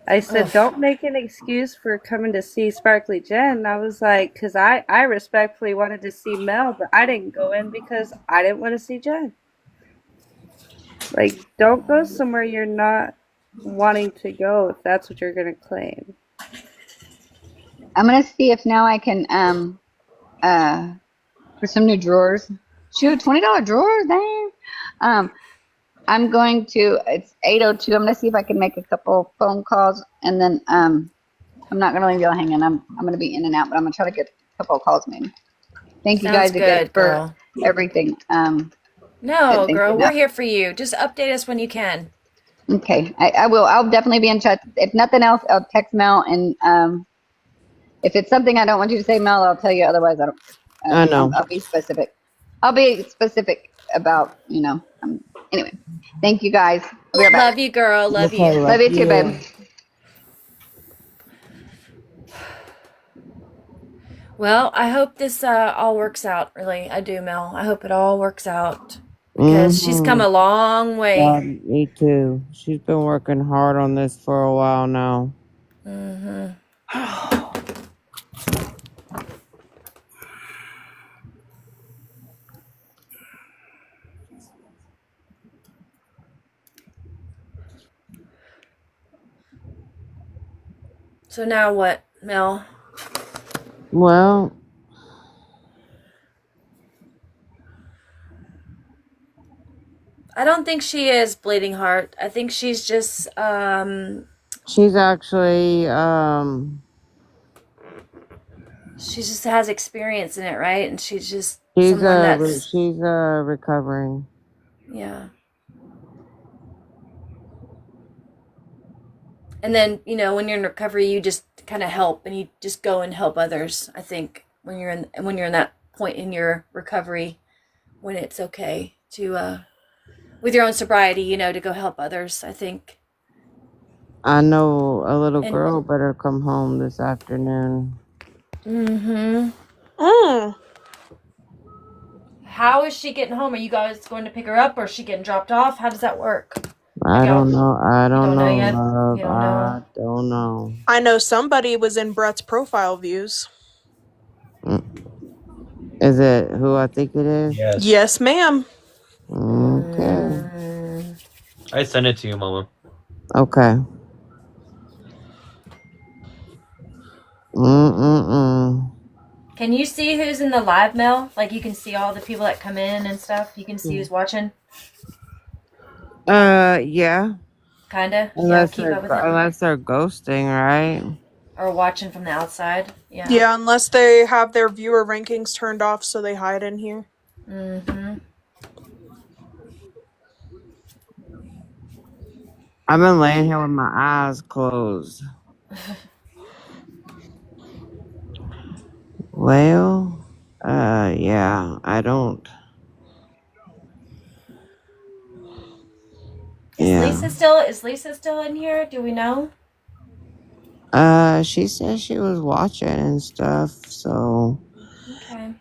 I said, Ugh. don't make an excuse for coming to see Sparkly Jen. I was like, because I respectfully wanted to see Mel, but I didn't go in because I didn't want to see Jen. Don't go somewhere you're not wanting to go if that's what you're going to claim. I'm gonna see if now I can for some new drawers. Shoot, $20 drawers, dang. I'm going to. It's 8:02. I'm gonna see if I can make a couple phone calls, and then I'm not gonna leave y'all hanging. I'm gonna be in and out, but I'm gonna try to get a couple of calls maybe. Thank you Sounds guys again good, for girl. everything. No, Thank girl, you. we're here for you. Just update us when you can. Okay, I will. I'll definitely be in touch. If nothing else, I'll text Mel, and if it's something I don't want you to say, Mel, I'll tell you. Otherwise, I don't. I know. I'll be specific. I'll be specific about anyway, thank you guys. I'll be right back. Love you, girl. Love Okay, you. love Love you too, babe. you. Well, I hope this all works out. Really, I do, Mel. I hope it all works out because she's come Mm-hmm. a long way. God, me too. She's been working hard on this for a while now. Mm-hmm. So now what, Mel? Well, I don't think she is bleeding heart. I think she's just she's actually she just has experience in it, right? And she's just she's someone that's she's recovering. yeah. And then, when you're in recovery, you just kind of help and you just go and help others. I think when you're in that point in your recovery when it's okay to with your own sobriety, to go help others, I think. I know a little And girl better come home this afternoon. mhm. Mm. How is she getting home? Are you guys going to pick her up or is she getting dropped off? How does that work? I don't know. I You don't don't know know, yet? love. You don't know? I don't know. I know somebody was in Brett's profile views. Is it who I think it is? Yes, ma'am. Okay. I sent it to you, Mama. Okay. Mm-mm-mm. Can you see who's in the live, Mel? Like you can see all the people that come in and stuff? You can see who's watching? Yeah. Kinda? Yeah, Unless keep they're up with it? ghosting, right? Or watching from the outside? Yeah. Yeah, unless they have their viewer rankings turned off so they hide in here. Mm-hmm. I've been laying here with my eyes closed. Well, yeah, I don't. Is Lisa still in here? Do we know? She said she was watching and stuff, so Okay.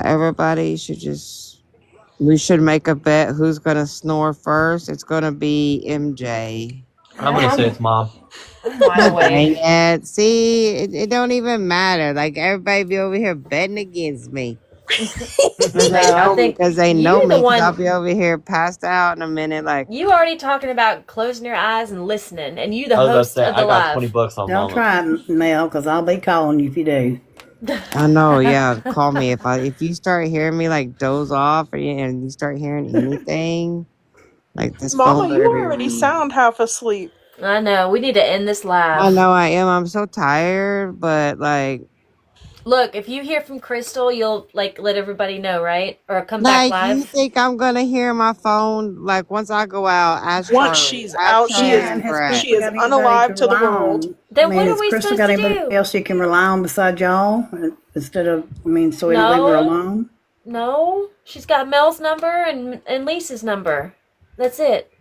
everybody we should make a bet who's gonna snore first. It's gonna be MJ. I'm gonna say it's Mom. I'm wide Dang awake. it. See, it don't even matter. Like everybody be over here betting against me. Cause they Wait, I know me, think cause they know you the me, cause I'll one be over here passed out in a minute. Like, you already talking about closing your eyes and listening, and you the I was about to host say of the I got 20 live. bucks on Don't Mama. try it, Mel, because I'll be calling you if you do. I know, yeah. Call me if you start hearing me like doze off and you start hearing anything, like this Mama, phone you better be already ringing. sound half asleep. I know. We need to end this live. I know I am. I'm so tired, but like, Look, if you hear from Crystal, you'll let everybody know, right? Or come back you live. think I'm gonna hear my phone like once I go out? Once she's Ask out, Charlie Yeah, and and has Brett. she Crystal is got anybody to unalive to the rely world. on? I Then mean, what are has we Crystal supposed got to anybody do? else she can rely on beside y'all instead of, so we don't leave her No, alone? no. She's got Mel's number and Lisa's number. That's it.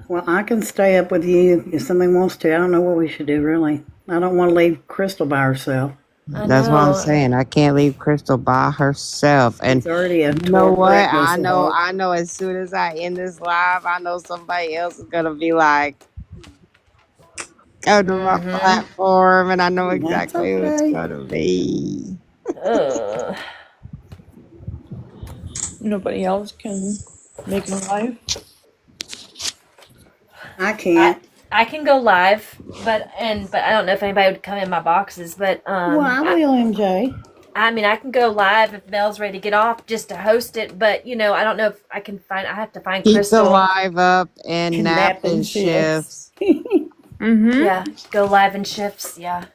Well, I can stay up with you if somebody wants to. I don't know what we should do, really. I don't want to leave Crystal by herself. I That's what I'm know. saying. I can't leave Crystal by herself. And She's already a you know total what? wreck, I bless her know, heart. I know as soon as I end this live, I know somebody else is gonna be like on my Mm-hmm. platform, and I know That's exactly who it's okay. gonna be. Ugh. Nobody else can make a live. I I can't. I can go live, but I don't know if anybody would come in my boxes, but Well, I will, MJ. I mean I can go live if Mel's ready to get off just to host it, but I don't know if I can find. I have to find Keep the Crystal. live up and nap Napping and shifts. shifts. Mm-hmm. Yeah, go live in shifts. Yeah,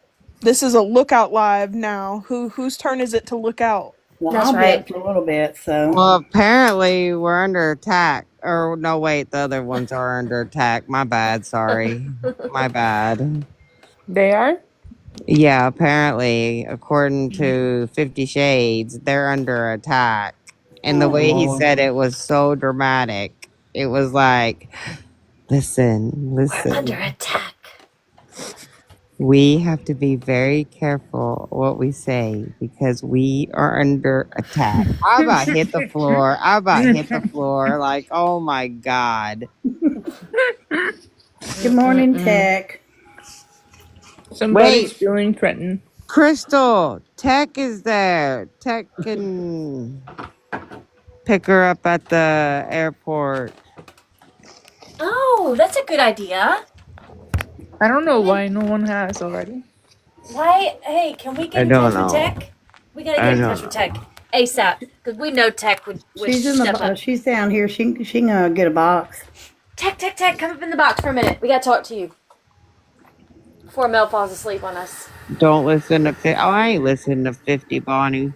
This is a lookout live now. Whose turn is it to look out? Well, that's I'll be right. up for a little bit, so. Well, apparently we're under attack. Or no, wait, the other ones are under attack. My bad. Sorry, my bad. They are? Yeah, apparently, according to 50 Shades, they're under attack. And the Oh, way he Lord. said it was so dramatic. It was like, listen, We're under listen. attack. We have to be very careful what we say because we are under attack. I about hit the floor. I about hit the floor. Like, oh my God. Good morning, Mm-mm-mm. Tech. Somebody's Wait, feeling threatened. Crystal, Tech is there. Tech can pick her up at the airport. Oh, that's a good idea. I don't know why no one has already. Why? Hey, can we I get in don't touch with know. Tech? We gotta I get in don't touch with know. Tech ASAP because we know Tech would She's in the. step up. She's down here. She can get a box. Tech, come up in the box for a minute. We gotta talk to you before Mel falls asleep on us. Don't listen to 50. Oh, I ain't listening to 50, Bonnie.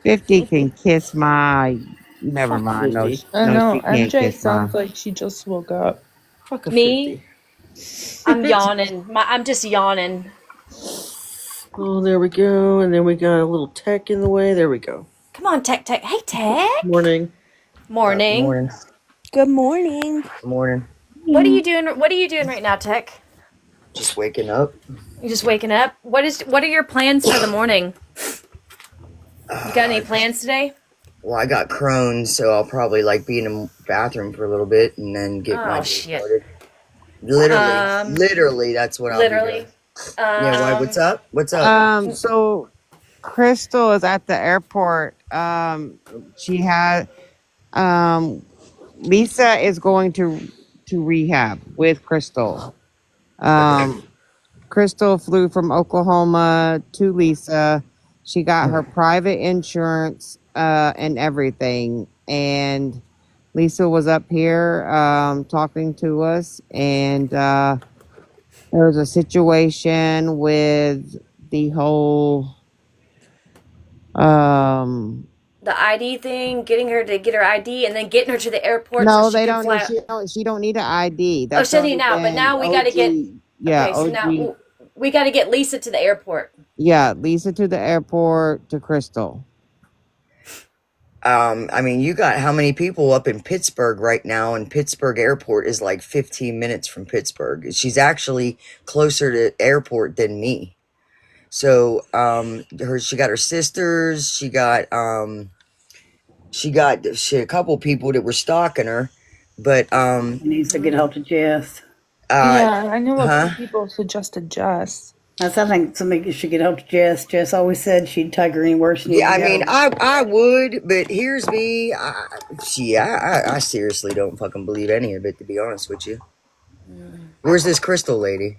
50 can kiss my. Never Fuck mind. 50. I No, know. she can't MJ kiss my. sounds like she just woke up. Fuck a Me, 50. I'm yawning. I'm just yawning. Oh, there we go. And then we got a little Tech in the way. There we go. Come on, Tech. Hey, Tech. Morning. Good Morning. morning. Good morning. Good morning. What are you doing? What are you doing right now, Tech? Just waking up. You just waking up? What are your plans for the morning? You got any plans today? Well, I got Crohn's, so I'll probably be in the bathroom for a little bit and then get my Oh day shit. started. Literally, Um, literally, that's what I'll be doing. literally. Yeah, why? What's Um, up? What's up? So Crystal is at the airport. She had Lisa is going to rehab with Crystal. Okay. Crystal flew from Oklahoma to Lisa. She got her private insurance and everything. And Lisa was up here talking to us, and there was a situation with the whole the ID thing, getting her to get her ID, and then getting her to the airport so no, she they can don't need fly. she don't need an ID. Oh, That's she doesn't already now, but been now we got to get. OG. Yeah, Okay, so OG. now we got to get Lisa to the airport. Yeah, Lisa to the airport to Crystal. I mean, you got how many people up in Pittsburgh right now? And Pittsburgh Airport is like 15 minutes from Pittsburgh. She's actually closer to airport than me. So, she got her sisters. She a couple people that were stalking her, but She needs to get help to Jess. uh, Yeah, I know a huh? few people suggested Jess. That's, I think somebody should get help to Jess. Jess always said she'd take her anywhere she Yeah, needed I to mean, go. I would, but here's me. I seriously don't fucking believe any of it, to be honest with you. Where's this Crystal lady?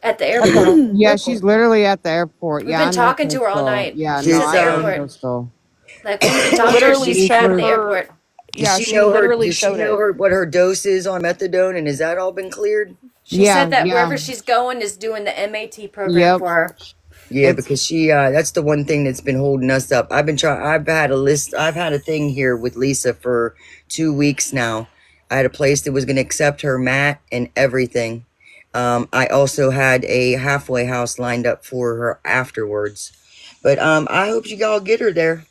At the At the, airport. yeah, she's literally at the airport. We've Yeah, been I know talking to her all Crystal. night. Yeah, She's no, at This the I know airport. Crystal. Like we've been talking to her. literally She's She driving showed to the flew. her. airport. Does Yeah, she she know her? literally Does she showed know it. her what her dose is on methadone, and has that all been cleared? She Yeah, said that yeah. wherever she's going is doing the MAT program Yep. for her. Yeah, It's because that's the one thing that's been holding us up. I've had a list, I've had a thing here with Lisa for 2 weeks now. I had a place that was going to accept her mat and everything. I also had a halfway house lined up for her afterwards. But I hope you all get her there.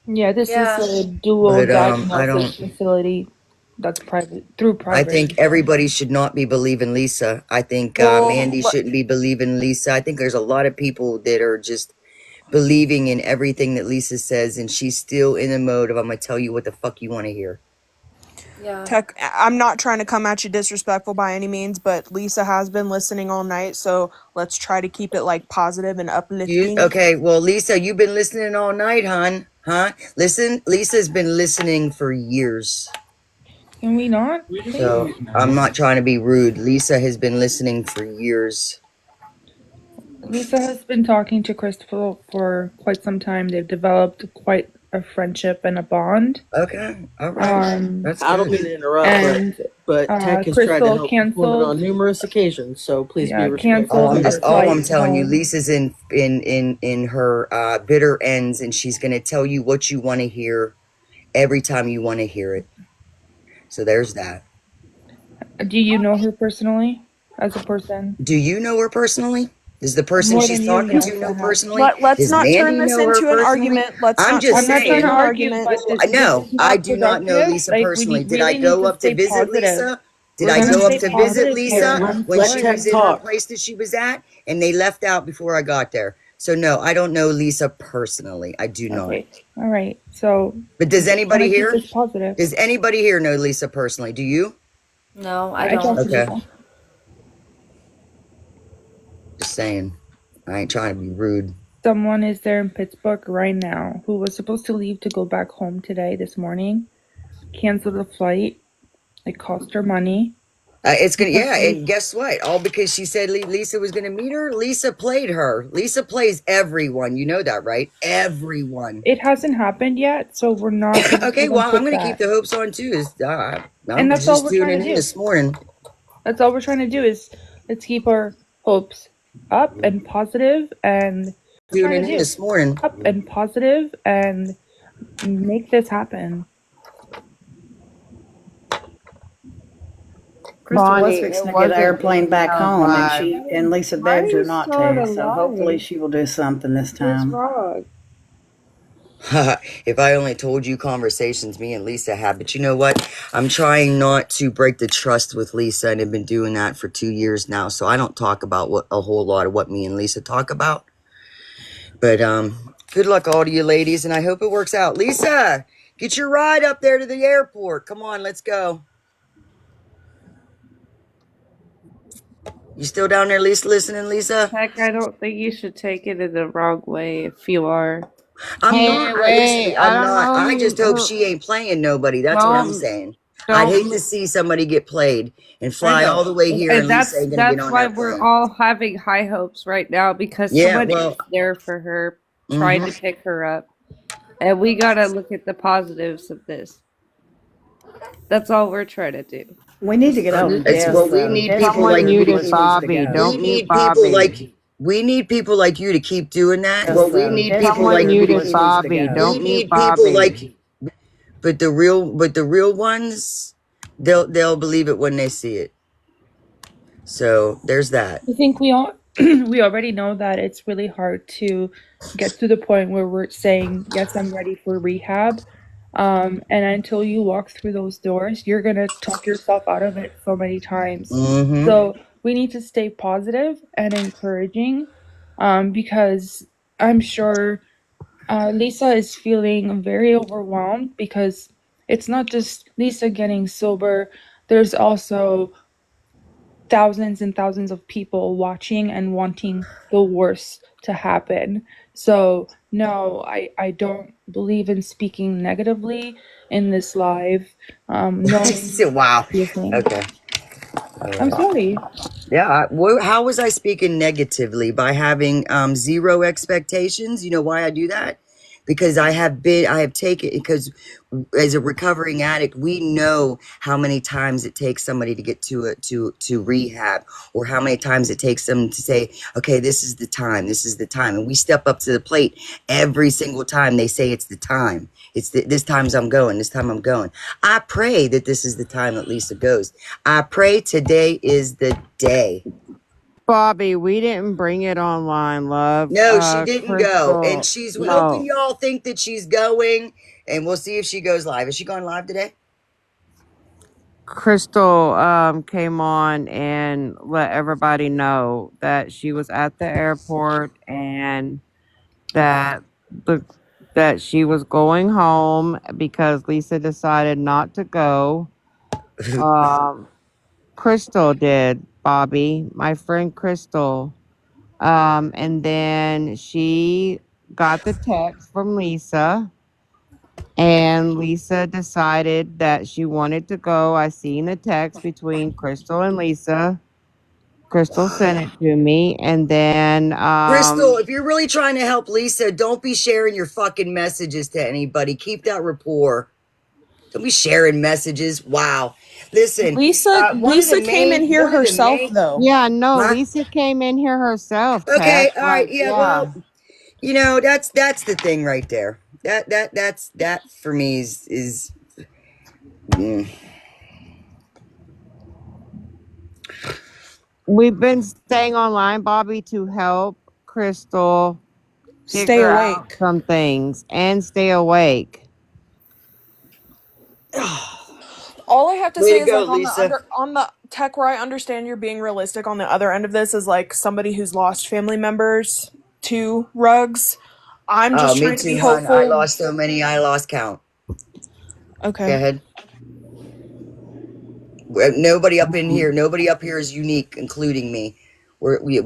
Yeah, this is Yeah. a dual But I diagnosis don't. facility. that's private through I private think info. everybody should not be believing Lisa. I think Mandy shouldn't be believing Lisa. I think there's a lot of people that are just believing in everything that Lisa says, and she's still in the mode of, I'm going to tell you what the fuck you want to hear. Yeah. Tech, I'm not trying to come at you disrespectful by any means, but Lisa has been listening all night, so let's try to keep it like positive and uplifting. Okay, well, Lisa, you've been listening all night, hon. Huh? Listen, Lisa's been listening for years. Can we not? So I'm not trying to be rude. Lisa has been listening for years. Lisa has been talking to Christopher for quite some time. They've developed quite a friendship and a bond. Okay, all right. That's I don't good. mean to interrupt, And but Tech has tried to Crystal help this woman on numerous occasions, so please be respectful. All I'm telling you, Lisa's in her bitter ends, and she's gonna tell you what you want to hear every time you want to hear it. So there's that. Do you know her personally as a person? Do you know her personally? Does the person More she's than you, talking yes, to I know have. personally? Let's Does not turn Mandy this know her into an personally? argument. Let's I'm not just I'm not saying. trying to argue, but this No, is I not do not know productive. Lisa Like we personally. need, Did I really need go to up to stay visit positive. Lisa? Did We're I gonna go up stay to visit positive here. Lisa I'm when let she sorry. Tech was in her talk. place that she was at? And they left out before I got there. So no, I don't know Lisa personally. I do not. Okay. All right. So But does just want anybody to keep here? this positive. Does anybody here know Lisa personally? Do you? No, I I talk don't. to Okay. Lisa. Just saying. I ain't trying to be rude. Someone is there in Pittsburgh right now who was supposed to leave to go back home today, this morning. Canceled the flight. It cost her money. It's gonna, Because yeah, and guess what? All because she said Lisa was gonna meet her. Lisa played her. Lisa plays everyone. You know that, right? Everyone. it hasn't happened yet, so we're not gonna Okay, even well, I'm put gonna keep that. the hopes on too. And I'm that's all just we're tuning trying in to do. this morning. That's all we're trying to do is let's keep our hopes up and positive, and we're trying Tuning to in do this morning. up and positive and make this happen. Crystal was Bonnie, fixing it to get an wasn't airplane me back that was home, and live. Lisa Why are begged her you not still to. So alive? hopefully she will do something this What's time. wrong? If I only told you conversations me and Lisa had, but you know what? I'm trying not to break the trust with Lisa, and I've been doing that for 2 years now. So I don't talk about a whole lot of what me and Lisa talk about. But good luck all to you ladies, and I hope it works out. Lisa, get your ride up there to the airport. Come on, let's go. You still down there, Lisa? Listening, Lisa? Heck, I don't think you should take it in the wrong way if you are. I'm Hey, not. wait, I I'm don't not. know I just hope who she ain't playing nobody. That's what I'm don't, saying. I'd hate to don't, see somebody get played and I fly all know. the way here, And and Lisa ain't gonna get that's on why that we're plane. all having high hopes right now because Yeah, someone well, is there for her trying to mm-hmm. pick her up. And we gotta look at the positives of this. That's all we're trying to do. We need to get over It's well, death, we though. need Death people is like someone where muted push needs to Bobby. go. we Don't mute need people Bobby. like we need people like you to keep doing that. Yes, Well, we though. need Death is people Someone where like you to muted push keep. needs to Bobby. go. We Don't mute need people Bobby. like, but the real ones, they'll believe it when they see it. So there's that. I think we all we already know that it's really hard to get to the point where we're saying, yes, I'm ready for rehab. And until you walk through those doors, you're gonna talk yourself out of it so many times. Mm-hmm. So we need to stay positive and encouraging, because I'm sure Lisa is feeling very overwhelmed because it's not just Lisa getting sober. There's also thousands and thousands of people watching and wanting the worst to happen. So no, I don't believe in speaking negatively in this live. Knowing Wow. everything. Okay. All I'm right. sorry. Yeah. How was I speaking negatively by having zero expectations? You know why I do that? Because I have taken, because as a recovering addict, we know how many times it takes somebody to get to rehab, or how many times it takes them to say, okay, this is the time, and we step up to the plate every single time they say it's the time. This time's I'm going. This time I'm going. I pray that this is the time that Lisa goes. I pray today is the day. Bobby, we didn't bring it online, love. No, she didn't go. And Crystal, she's helping no. y'all think that she's going. And we'll see if she goes live. Is she going live today? Crystal came on and let everybody know that she was at the airport and that the that she was going home because Lisa decided not to go. Um, Crystal did, Bobby, my friend Crystal. And then she got the text from Lisa, and Lisa decided that she wanted to go. I seen the text between Crystal and Lisa. Crystal sent it to me, and then Crystal, if you're really trying to help Lisa, don't be sharing your fucking messages to anybody. Keep that rapport. Don't be sharing messages. Wow. Listen, Lisa came in here one of the herself main, though. yeah, no, huh? Lisa came in here herself, Okay, Tech. all right, Like, yeah, yeah. well, that's the thing right there. That for me is mm. We've been staying online, Bobby, to help Crystal Stay figure out awake. some things and stay awake. All I have to Way say to is go, like Lisa. on the tech where I understand you're being realistic on the other end of this is like somebody who's lost family members to rugs. I'm Oh, just me trying to be too, hon. I hopeful. lost so many, I lost count. Go Okay. ahead. Nobody up in here, nobody up here is unique, including me. We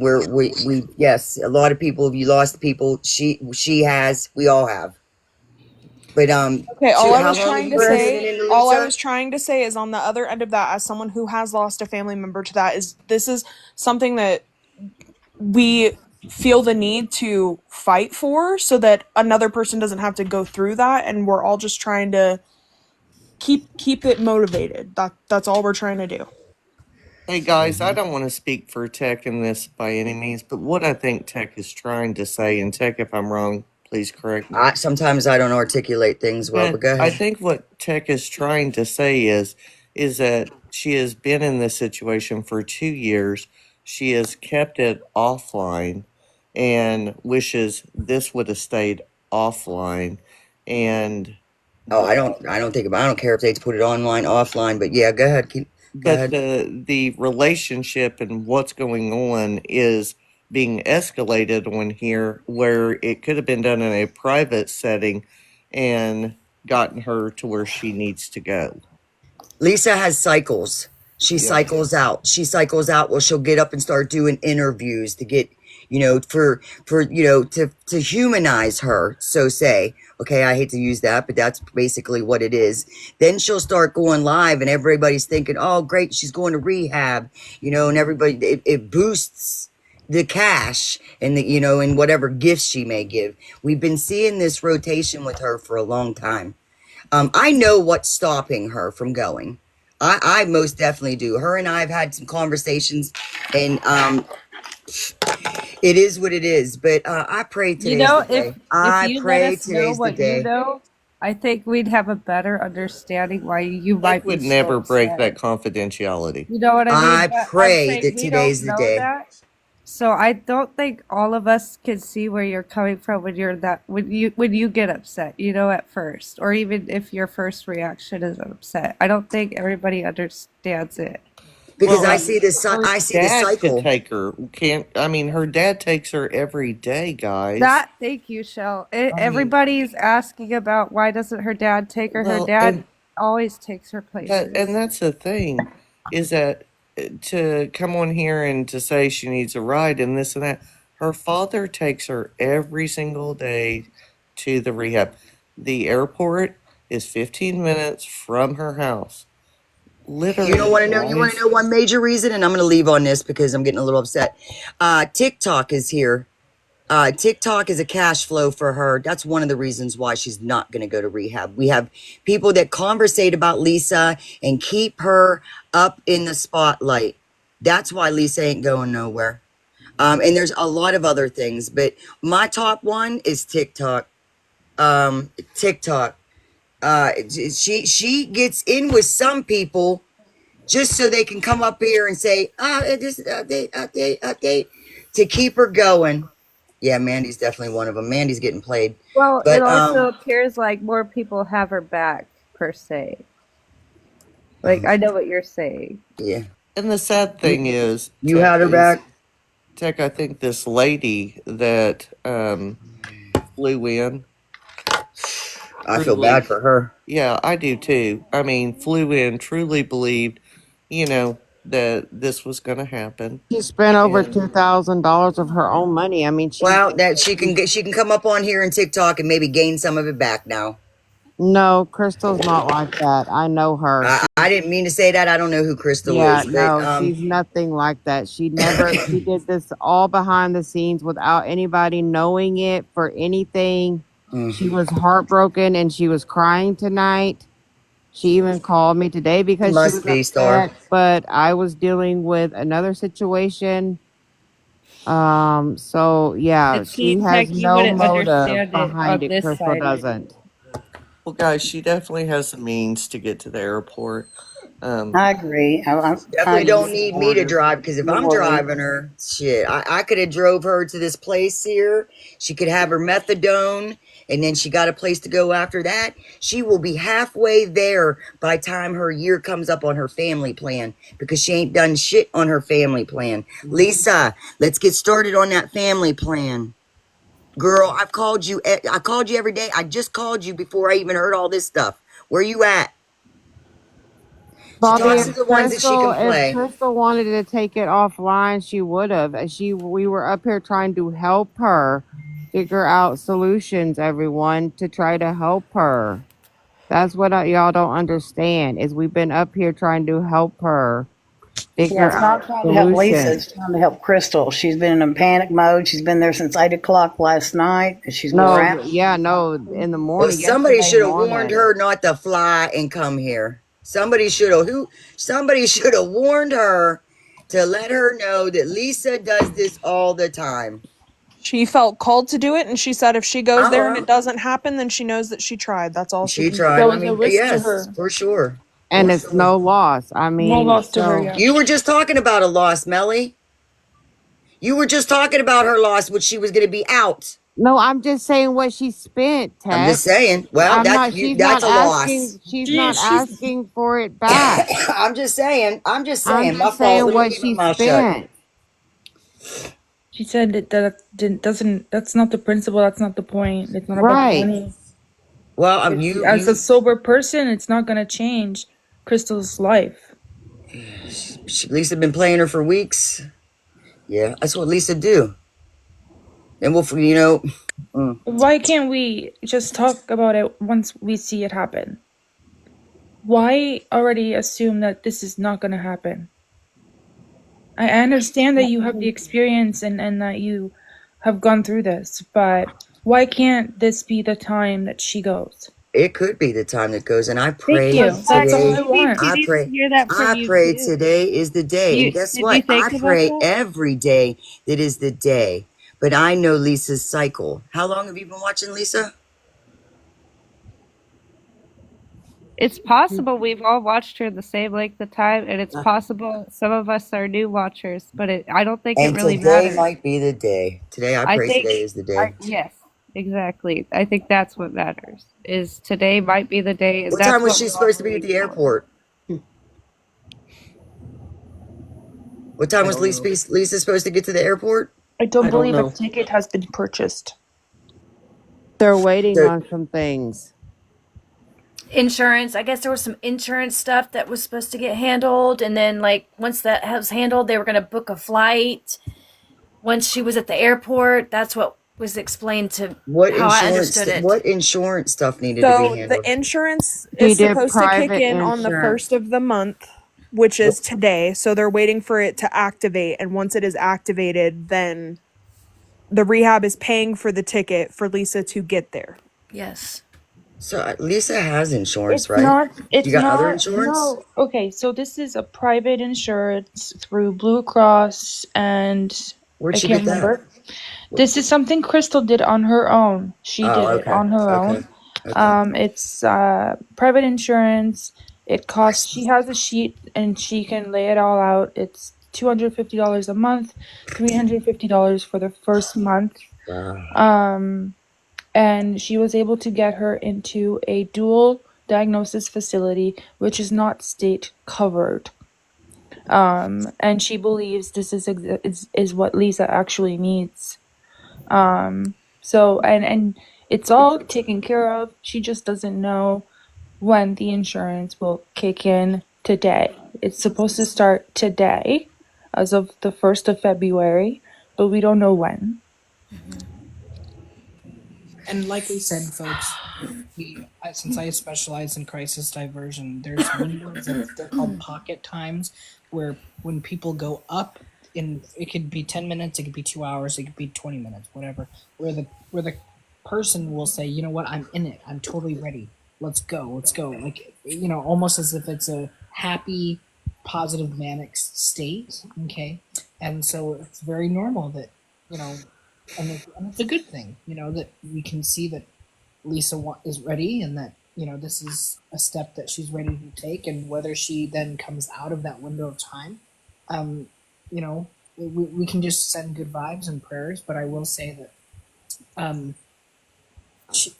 yes, a lot of people. If you lost people, she has. We all have. But Okay, how long have you been Chris, tuning in to all I Lisa? was trying to say is on the other end of that, as someone who has lost a family member to that, is this is something that we feel the need to fight for so that another person doesn't have to go through that, and we're all just trying to keep it motivated. That's all we're trying to do. Hey guys, I don't want to speak for Tech in this by any means, but what I think Tech is trying to say, and Tech, if I'm wrong, please correct me. Sometimes I don't articulate things well, but But go I ahead. think what Tech is trying to say is that she has been in this situation for 2 years. She has kept it offline and wishes this would have stayed offline. And Oh, I don't care if they put it online, offline, but yeah, go ahead. Go but ahead. the relationship and what's going on is being escalated on here where it could have been done in a private setting and gotten her to where she needs to go. Lisa has cycles. She Yeah. cycles out. She cycles out. Well, she'll get up and start doing interviews to get, to humanize her. So say, okay, I hate to use that, but that's basically what it is. Then she'll start going live, and everybody's thinking, oh, great, she's going to rehab, and everybody, it boosts the cash and and whatever gifts she may give. We've been seeing this rotation with her for a long time. I know what's stopping her from going. I most definitely do. Her and I have had some conversations, and it is what it is. But I pray You today's the know, day. if I you let pray us know today's the what you day. know, I think we'd have a better understanding why you Tech might be would so never break upset. that confidentiality. You know what I mean? I But I'm pray saying that we don't today's the know day. that. So I don't think all of us can see where you're coming from when you're that when you get upset, at first, or even if your first reaction is upset. I don't think everybody understands it. Because Well, I I see mean, this. her I see the dad could cycle. take her. Can't I mean her dad takes her every day, guys. That thank you, Shell. I mean, Everybody's asking about why doesn't her dad take her? Her well, dad and always takes her places. that's the thing is that to come on here and to say she needs a ride and this and that, her father takes her every single day to the rehab. The airport is 15 minutes from her house. You Literally, want to know? You want to guys. know one major reason? And I'm going to leave on this because I'm getting a little upset. TikTok is here. TikTok is a cash flow for her. That's one of the reasons why she's not going to go to rehab. We have people that conversate about Lisa and keep her up in the spotlight. That's why Lisa ain't going nowhere. And there's a lot of other things, but my top one is TikTok. TikTok. She gets in with some people just so they can come up here and say, just update, to keep her going. Yeah, Mandy's definitely one of them. Mandy's getting played. Well, it But also appears like more people have her back, per se. Like, I know what you're saying. Yeah. And the sad thing is, You had her back? Tech, I think this lady that flew in. I feel bad for her. Yeah, I do too. I mean, flew in, truly believed, that this was going to happen. She spent over And $2,000 of her own money. I mean, she Well, thinks that that she can come up on here and TikTok and maybe gain some of it back now. No, Crystal's not like that. I know her. I didn't mean to say that. I don't know who Crystal Yeah, is, but no, she's nothing like that. She did this all behind the scenes without anybody knowing it for anything. She was heartbroken and she was crying tonight. She even called me today because she must was be Star. upset, but I was dealing with another situation. So yeah, she has Tech, you no wouldn't motive understand it behind on it. this Crystal side. doesn't. well, guys, she definitely has the means to get to the airport. I agree. I Definitely agree don't with need me to Lori. drive because if I'm Lori. driving her, shit, I could have drove her to this place here. She could have her methadone, and then she got a place to go after that. She will be halfway there by the time her year comes up on her family plan because she ain't done shit on her family plan. Lisa, let's get started on that family plan. Girl, I've called you. I called you every day. I just called you before I even heard all this stuff. Where you at? She Bobby, talks to the ones that she can If play. Crystal wanted to take it offline, she would have. We were up here trying to help her figure out solutions, everyone, to try to help her. That's what y'all don't understand is we've been up here trying to help her Yeah, figure it's not out trying to help Lisa. solutions. It's trying to help Crystal. She's been in panic mode. She's been there since 8 o'clock last night. And she's No, around. yeah, no, in the Well, morning, somebody yesterday should have warned morning. her not to fly and come here. Somebody should have somebody should have warned her to let her know that Lisa does this all the time. She felt called to do it, and she said if she goes there and Uh-huh. it doesn't happen, then she knows that she tried. That's all she She can do. tried. That I was a mean, risk to yes, her. for sure. And For it's sure. no loss. I No mean, loss to her, so yeah. You were just talking about a loss, Melly. You were just talking about her loss, which she was going to be out. no, I'm just saying what she spent, I'm just Tech. saying. Well, I'm not she's that's not a loss. She's asking for it back. I'm just saying. I'm just I'm saying. My just fault. saying Let me what keep my she mouth shut. spent. She said doesn't. That's not the principle. That's not the point. It's not about the Right. money. Well, As a sober person, it's not gonna change Crystal's life. Lisa been playing her for weeks. Yeah, that's what Lisa do. And Why can't we just talk about it once we see it happen? Why already assume that this is not gonna happen? I understand that you have the experience and that you have gone through this, but why can't this be the time that she goes? it could be the time that goes. And I Thank pray you. That's all today. I want. I pray. I pray today is the day. And guess Did you what? I think about pray that? every day that is the day. But I know Lisa's cycle. How long have you been watching Lisa? It's possible we've all watched her the same length of time, and it's Uh, possible some of us are new watchers, but I don't think it And really today matters. might be the day. Today, I I pray think, today is the day. yes, exactly. I think that's what matters. Is today might be the day, and What time that's was what she we're all supposed to be at rooting the for. airport? What time I was don't know. Lisa supposed to get to the airport? I don't I don't believe a know. ticket has been purchased. They're waiting So, on some things. Insurance. I guess there was some insurance stuff that was supposed to get handled, and then like once that was handled, they were going to book a flight. Once she was at the airport, that's what was explained to how I understood it. what insurance stuff needed to be So the handled? insurance She is did supposed to kick private in on the insurance. first of the month, which What? is today. So they're waiting for it to activate. And once it is activated, then the rehab is paying for the ticket for Lisa to get there. Yes. So Lisa has insurance, right? You got other insurance? No. Okay, so this is a private insurance through Blue Cross and Where'd I she can't get that? remember. This is something Crystal did on her own. She Oh, did it okay, on her okay, own. okay. It's private insurance. It costs, she has a sheet and she can lay it all out. It's $250 a month, $350 for the first month. Wow. And she was able to get her into a dual diagnosis facility, which is not state covered. And she believes this is what Lisa actually needs. So and it's all taken care of. She just doesn't know when the insurance will kick in today. It's supposed to start today, as of the 1st of February, but we don't know when. And like we said, folks, since I specialize in crisis diversion, there's windows of, they're called pocket times, where when people go up in, it could be 10 minutes, it could be 2 hours, it could be 20 minutes, whatever, where the person will say, you know what, I'm in it, I'm totally ready, let's go, like, you know, almost as if it's a happy, positive manic state. Okay, and so it's very normal that, you know, and it's a good thing, you know, that we can see that Lisa is ready, and that, you know, this is a step that she's ready to take, and whether she then comes out of that window of time, you know, we can just send good vibes and prayers. But I will say that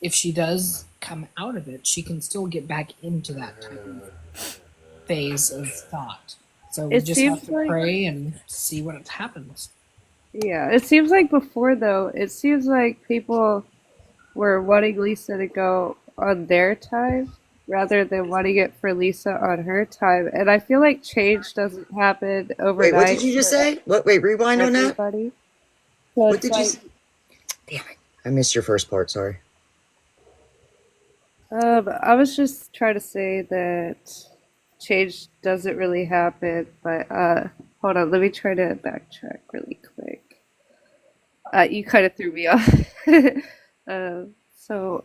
if she does come out of it, she can still get back into that type of phase of thought. So we It just have seems to like, pray and see what happens. yeah, it seems like before though, it seems like people were wanting Lisa to go on their time rather than wanting it for Lisa on her time. And I feel like change doesn't happen Wait, what did overnight you just for say? What? Wait, rewind on that. everybody. So What it's did you like, say? Damn it. I missed your first part, sorry. I was just trying to say that change doesn't really happen, but hold on, let me try to backtrack really quick. You kind of threw me off. So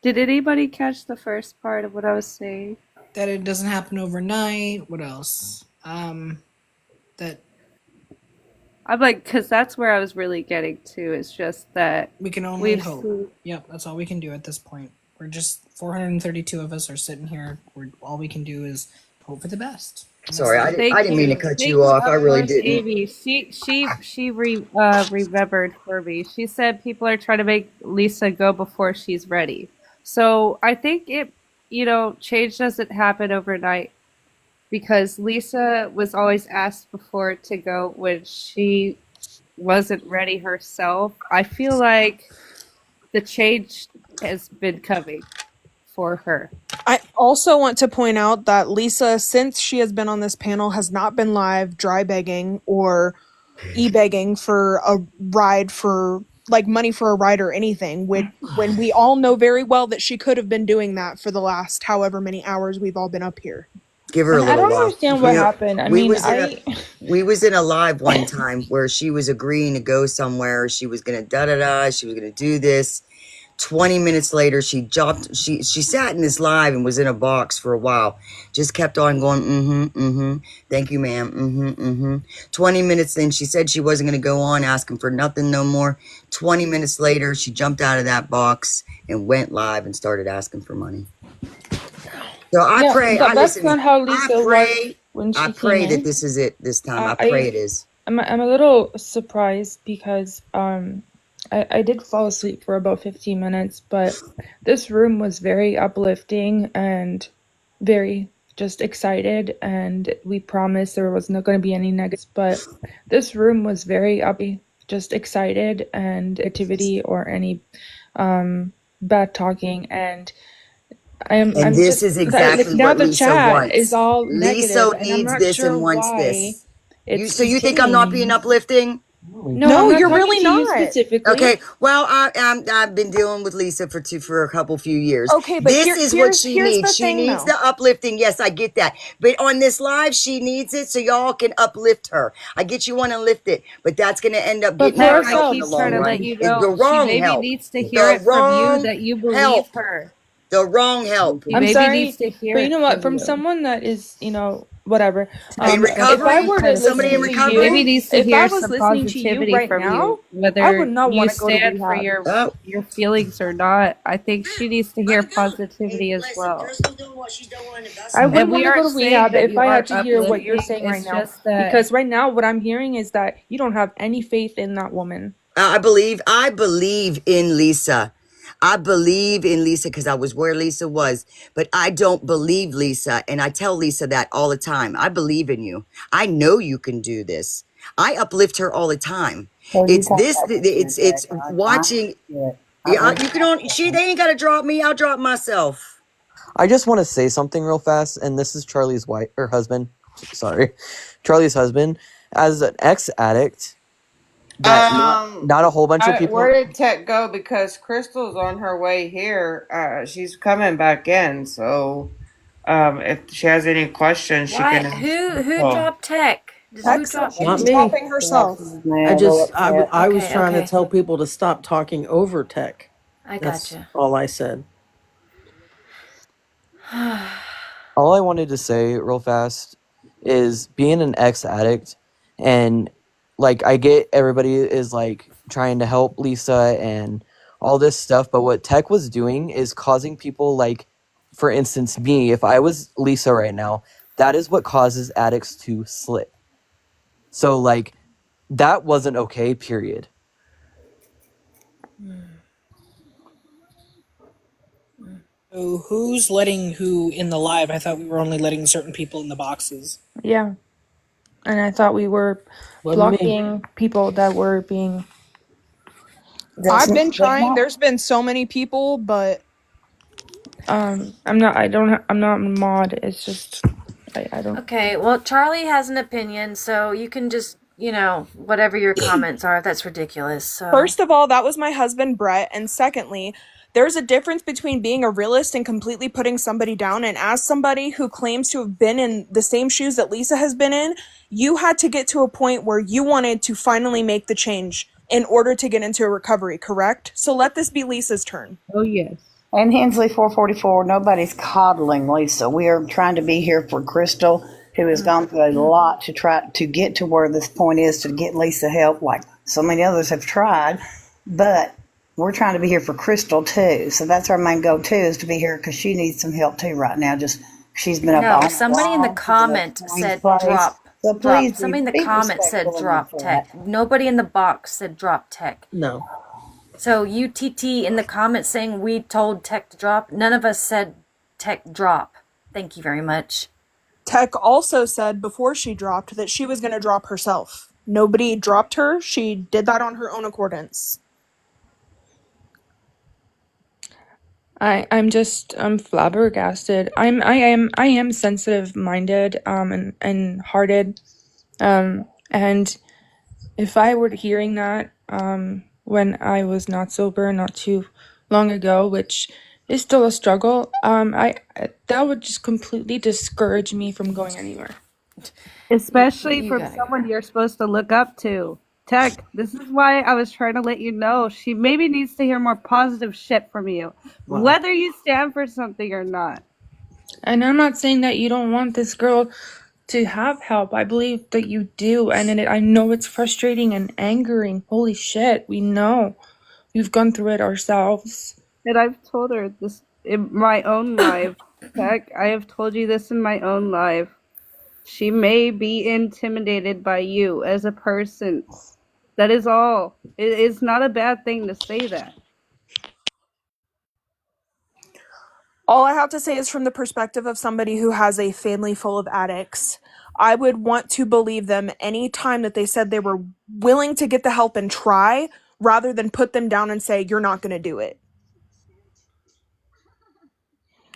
did anybody catch the first part of what I was saying? That it doesn't happen overnight. What else? That I'm like, because that's where I was really getting to. It's just that we can only we've hope. seen. Yep, that's all we can do at this point. We're just 432 of us are sitting here. All we can do is hope for the best. Sorry, I Thank didn't mean to you, cut thank you you, off. I really Upmost didn't. Amy. Remembered for me. She said people are trying to make Lisa go before she's ready. So I think change doesn't happen overnight because Lisa was always asked before to go when she wasn't ready herself. I feel like the change has been coming for her. I also want to point out that Lisa, since she has been on this panel, has not been live dry begging or e-begging for a ride, for like money for a ride or anything, when we all know very well that she could have been doing that for the last however many hours we've all been up here. Give her a And I little don't while. understand what happened. I We mean, was in a we was in a live one time where she was agreeing to go somewhere. She was gonna da da da. She was gonna do this. 20 minutes later, she jumped. She sat in this live and was in a box for a while. Just kept on going. Thank you, ma'am. 20 minutes. Then she said she wasn't gonna go on asking for nothing no more. 20 minutes later, she jumped out of that box and went live and started asking for money. So I yeah, pray. that's not how I Lisa was pray. when I she came pray that in. this is it this time. I pray it is. I'm a little surprised because I did fall asleep for about 15 minutes, but this room was very uplifting and very just excited, and we promised there was not going to be any negatives, but this room was very just excited and negativity or any bad talking, and And I'm this just is like exactly now what the Lisa chat is wants. all negative, Lisa and I'm needs not this sure and wants why this. it's So you think I'm not being continuing. uplifting? No, I'm No, not you're talking really to you not. specifically. Okay. Well, I've been dealing with Lisa for a few years. Okay, but This is what she here's needs. the She thing needs though. the uplifting. Yes, I get that. But on this live, she needs it so y'all can uplift her. I get you want to lift it, but that's going to end up But getting for her I help in the keep ourselves, long trying to run. let you It's the know she wrong maybe help. needs to hear The it from you wrong that you believe help. her. The wrong help. She I'm maybe sorry, needs to but hear you it know what? from From you. someone that is, whatever. In That's If what I she's recovery? were trying to to Somebody listen in say. to She maybe you, recovery? needs to if I hear was some listening to you positivity right from you, now, I would whether not you want to go to stand for rehab. your feelings or not. I think she needs to hear positivity as well. I And wouldn't we want to go aren't to saying rehab that if you I had aren't to hear what you're uplifting. saying right It's now. just that Because right now, what I'm hearing is that you don't have any faith in that woman. I believe in Lisa. I believe in Lisa because I was where Lisa was, but I don't believe Lisa. And I tell Lisa that all the time. I believe in you. I know you can do this. I uplift her all the time. So you It's talk this, about this, it's I watching. yeah, I Yeah, believe you can on, they ain't got to drop me. I'll drop myself. I just want to say something real fast, and this is Charlie's wife or husband. Sorry, Charlie's husband. As an ex addict, that not a whole bunch of Where people. did Tech go? Because Crystal's on her way here. She's coming back in. So, if she has any questions, she Why? can ask Who Crystal. dropped Tech? Who Tex said dropped? she Not was me. dropping herself. I was Okay, trying to okay. tell people to stop talking over tech. I That's gotcha. all I said. All I wanted to say real fast is being an ex addict, and like I get everybody is like trying to help Lisa and all this stuff, but what Tech was doing is causing people like, for instance, me, if I was Lisa right now, that is what causes addicts to slip. So like that wasn't okay, period. So who's letting who in the live? I thought we were only letting certain people in the boxes. Yeah. And I thought we were Wasn't me. blocking people that were being. I've been trying. There's been so many people, but I'm not. I don't. I'm not a mod. It's just. I don't. Okay, well, Charlie has an opinion, so you can just, whatever your comments are, that's ridiculous. So, first of all, that was my husband, Brett. And secondly, there's a difference between being a realist and completely putting somebody down. And as somebody who claims to have been in the same shoes that Lisa has been in, you had to get to a point where you wanted to finally make the change in order to get into a recovery, correct? So let this be Lisa's turn. Oh, yes. And Hensley 444, nobody's coddling Lisa. We are trying to be here for Crystal, who has gone through a lot to try to get to where this point is to get Lisa help, like so many others have tried. But we're trying to be here for Crystal, too. So that's our main goal, too, is to be here because she needs some help, too, right now. Just she's been up all no, night somebody in the long. She's at comment a Queen's said place. drop. So Drop. please Somebody in the be comment said respectful in the drop chat. Tech. Nobody in the box said drop Tech. No. So UTT in the comments saying we told Tech to drop. None of us said Tech drop. Thank you very much. Tech also said before she dropped that she was going to drop herself. Nobody dropped her. She did that on her own accordance. I'm flabbergasted. I am sensitive minded and hearted. And if I were hearing that when I was not sober not too long ago, which is still a struggle, I that would just completely discourage me from going anywhere. Especially You from gotta someone you're supposed to look up to. Tech, this is why I was trying to let you know she maybe needs to hear more positive shit from you, Wow. whether you stand for something or not. And I'm not saying that you don't want this girl to have help. I believe that you do, and I know it's frustrating and angering. Holy shit, we know. We've gone through it ourselves. And I've told her this in my own life. Tech, I have told you this in my own life. She may be intimidated by you as a person. That is all. It's not a bad thing to say that. All I have to say is from the perspective of somebody who has a family full of addicts, I would want to believe them any time that they said they were willing to get the help and try rather than put them down and say, you're not going to do it.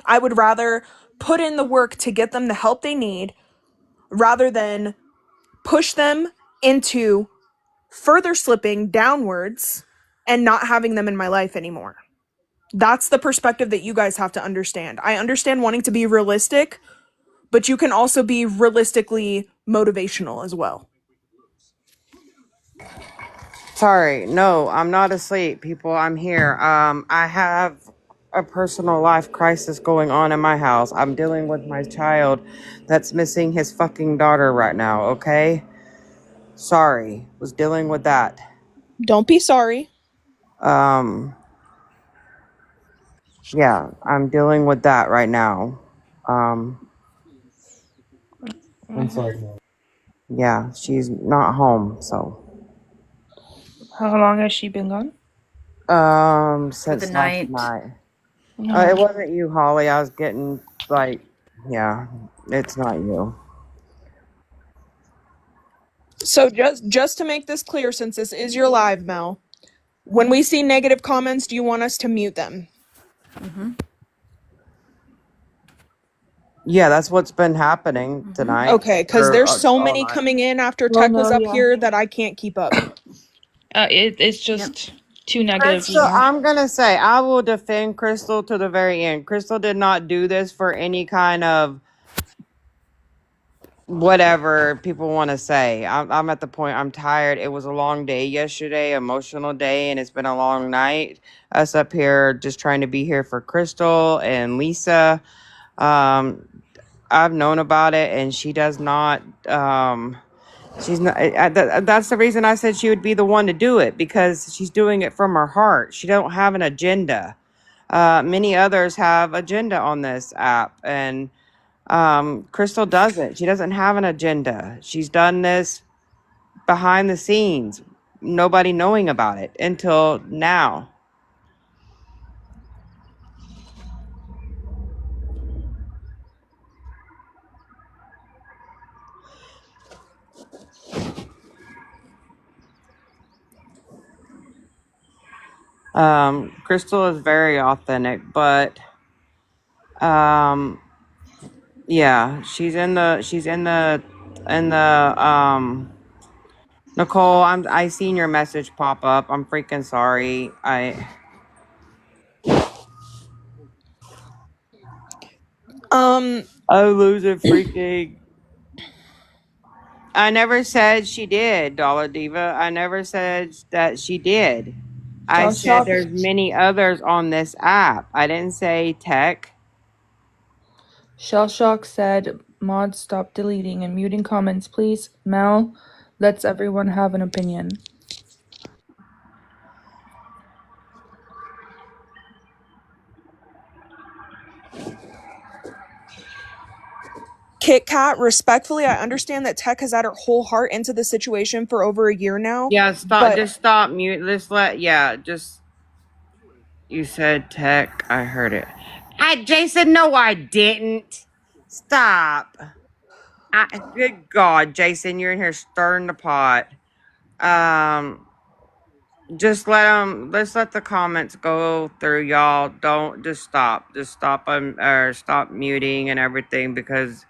I would rather put in the work to get them the help they need rather than push them into further slipping downwards and not having them in my life anymore. That's the perspective that you guys have to understand. I understand wanting to be realistic, but you can also be realistically motivational as well. Sorry, no, I'm not asleep, people. I'm here. I have a personal life crisis going on in my house. I'm dealing with my child that's missing his fucking daughter right now, okay? Sorry, was dealing with that. Don't be sorry. Um, yeah, I'm dealing with that right now. Um, I'm sorry. yeah, she's not home, so. How long has she been gone? for the Since last night. night. It No. wasn't you, Holly. I was getting like, yeah, it's not you. So just to make this clear, since this is your live, Mel, when we see negative comments, do you want us to mute them? Yeah, that's what's been happening tonight Okay, because or there's so all many night. coming in after Well, Tech was no, up yeah. here that I can't keep up. It's Yep. just too negative, you Crystal, know. I'm gonna say I will defend Crystal to the very end. Crystal did not do this for any kind of whatever people want to say. I'm at the point I'm tired. It was a long day yesterday, emotional day, and it's been a long night. Us up here just trying to be here for Crystal and Lisa. Um, I've known about it, and she does not. She's not. That's the reason I said she would be the one to do it because she's doing it from her heart. She don't have an agenda. Many others have agenda on this app, and Crystal doesn't. She doesn't have an agenda. She's done this behind the scenes, nobody knowing about it until now. Crystal is very authentic, but um, yeah, she's in the Nicole, I seen your message pop up. I'm freaking sorry. Um, I lose it freaking. I never said she did, Dollar Diva. I never said that she did. I Shell said Shock there's many others on this app. I didn't say tech. Shell Shock said, "Mods, stop deleting and muting comments, please." Mel lets everyone have an opinion. Kit Kat, respectfully, I understand that Tech has had her whole heart into the situation for over a year now. Yeah, stop. But Just stop. Mute. Let's let. Yeah, just. You said tech. I heard it. Jason. No, I didn't. Stop. Good God, Jason, you're in here stirring the pot. Um, just let them. Let's let the comments go through, y'all. Don't just stop. Just stop them or stop muting and everything because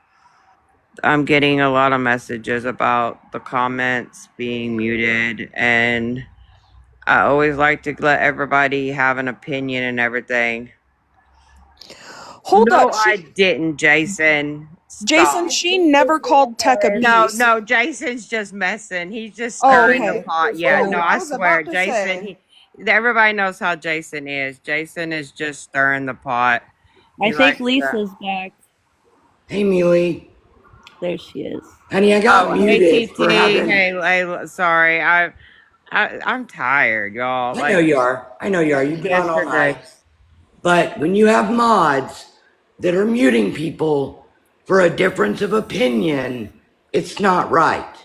I'm getting a lot of messages about the comments being muted, and I always like to let everybody have an opinion and everything. hold No, up, I didn't, Jason. Jason, Stop. she never called Tech a No, beast. no, Jason's just messing. He's just Oh, stirring the okay. pot. Yeah, no, no, I I was swear, about to Jason. say. Everybody knows how Jason is. Jason is just stirring the pot. I He think likes to. Lisa's back. Hey, Muley. There she is. Honey, I got Oh, hey muted for TT. having. Hey, sorry. I'm tired, y'all. I know Like you are. I know you are. You've been on all yesterday. night. But when you have mods that are muting people for a difference of opinion, it's not right.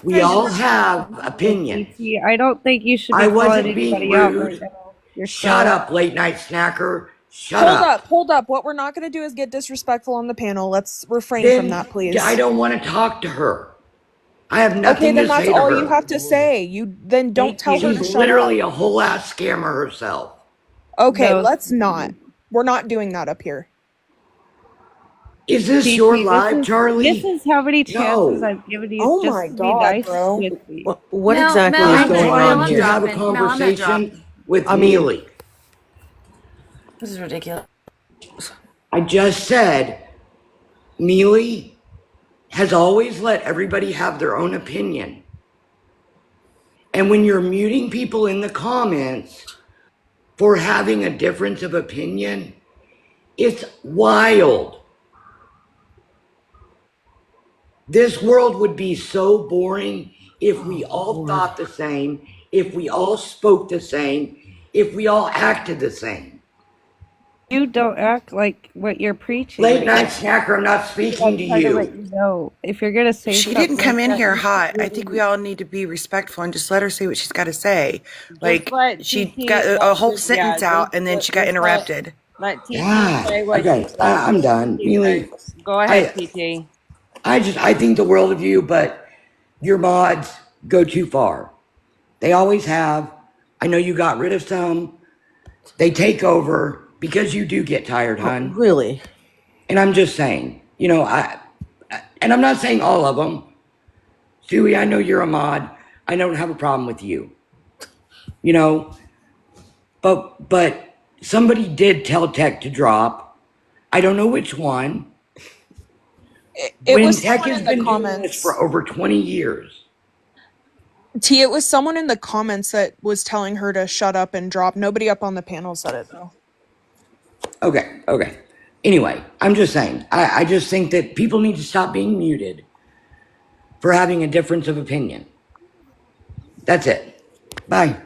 We Guys, all we're have So, opinions. TT, I don't think you should I be calling wasn't being anybody out right rude. now. Shut Yourself. up, late night snacker. Shut Hold up. up, hold up. What we're not going to do is get disrespectful on the panel. Let's refrain from Then that, I please. don't want to talk to her. I have Okay, nothing then to that's say to all you her. have to say. You then don't Thank tell her She's to you. shut up. literally a whole ass scammer herself. Okay, No, let's not. We're not doing that up here. Is this your TT, live, this Charlie? is how many chances No. I've given you Oh just my to be god, nice bro. with me. What Mel, exactly Mel, is I'm I'm going Mel, trying on I'm to here? have a dropping. Mel, I'm gonna drop. conversation with I mean, Neely. This is ridiculous. I just said Neely has always let everybody have their own opinion. And when you're muting people in the comments for having a difference of opinion, it's wild. This world would be so boring if we oh all Lord. thought the same, if we all spoke the same, if we all acted the same. You don't act like what you're preaching Late right night now. snacker, I'm not speaking I'm to trying to let you. you know if you're gonna say She didn't something come like in that, here you should hot. I think we really. all need to be respectful and just let her say what she's got to say. Just Like, let she TT. got a whole sentence out and then she got Just interrupted. let TT God. say what Okay, she's got to I'm say. done. Neely, Go ahead, I, TT. I think the world of you, but your mods go too far. They always have. I know you got rid of some. They take over because you do get tired, Oh, hon. really? And I'm just saying, and I'm not saying all of them. Stewie, I know you're a mod. I don't have a problem with you. You know, but somebody did tell Tech to drop. I don't know which one. It When was Tech someone has in the been doing this for comments. over 20 years. T, it was someone in the comments that was telling her to shut up and drop. Nobody up on the panel said it though. Okay. Anyway, I'm just saying, I just think that people need to stop being muted for having a difference of opinion. That's it. Bye.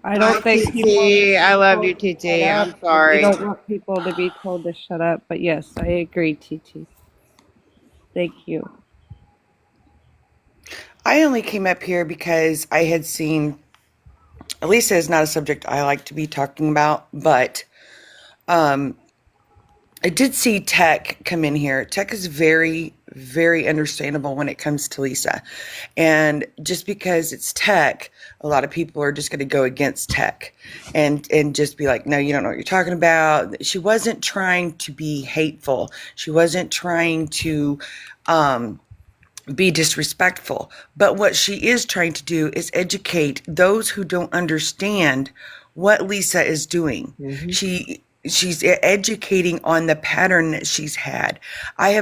I Bye, don't think people should TT. I be love you, told to shut TT. up. I'm We sorry. don't want people to be told to shut up, but yes, I agree, TT. Thank you. I only came up here because I had seen, Elisa is not a subject I like to be talking about, but um, I did see Tech come in here. Tech is very, very understandable when it comes to Lisa. And just because it's Tech, a lot of people are just going to go against Tech and just be like, no, you don't know what you're talking about. She wasn't trying to be hateful. She wasn't trying to be disrespectful. But what she is trying to do is educate those who don't understand what Lisa is doing. Mm-hmm. She's educating on the pattern that she's had. I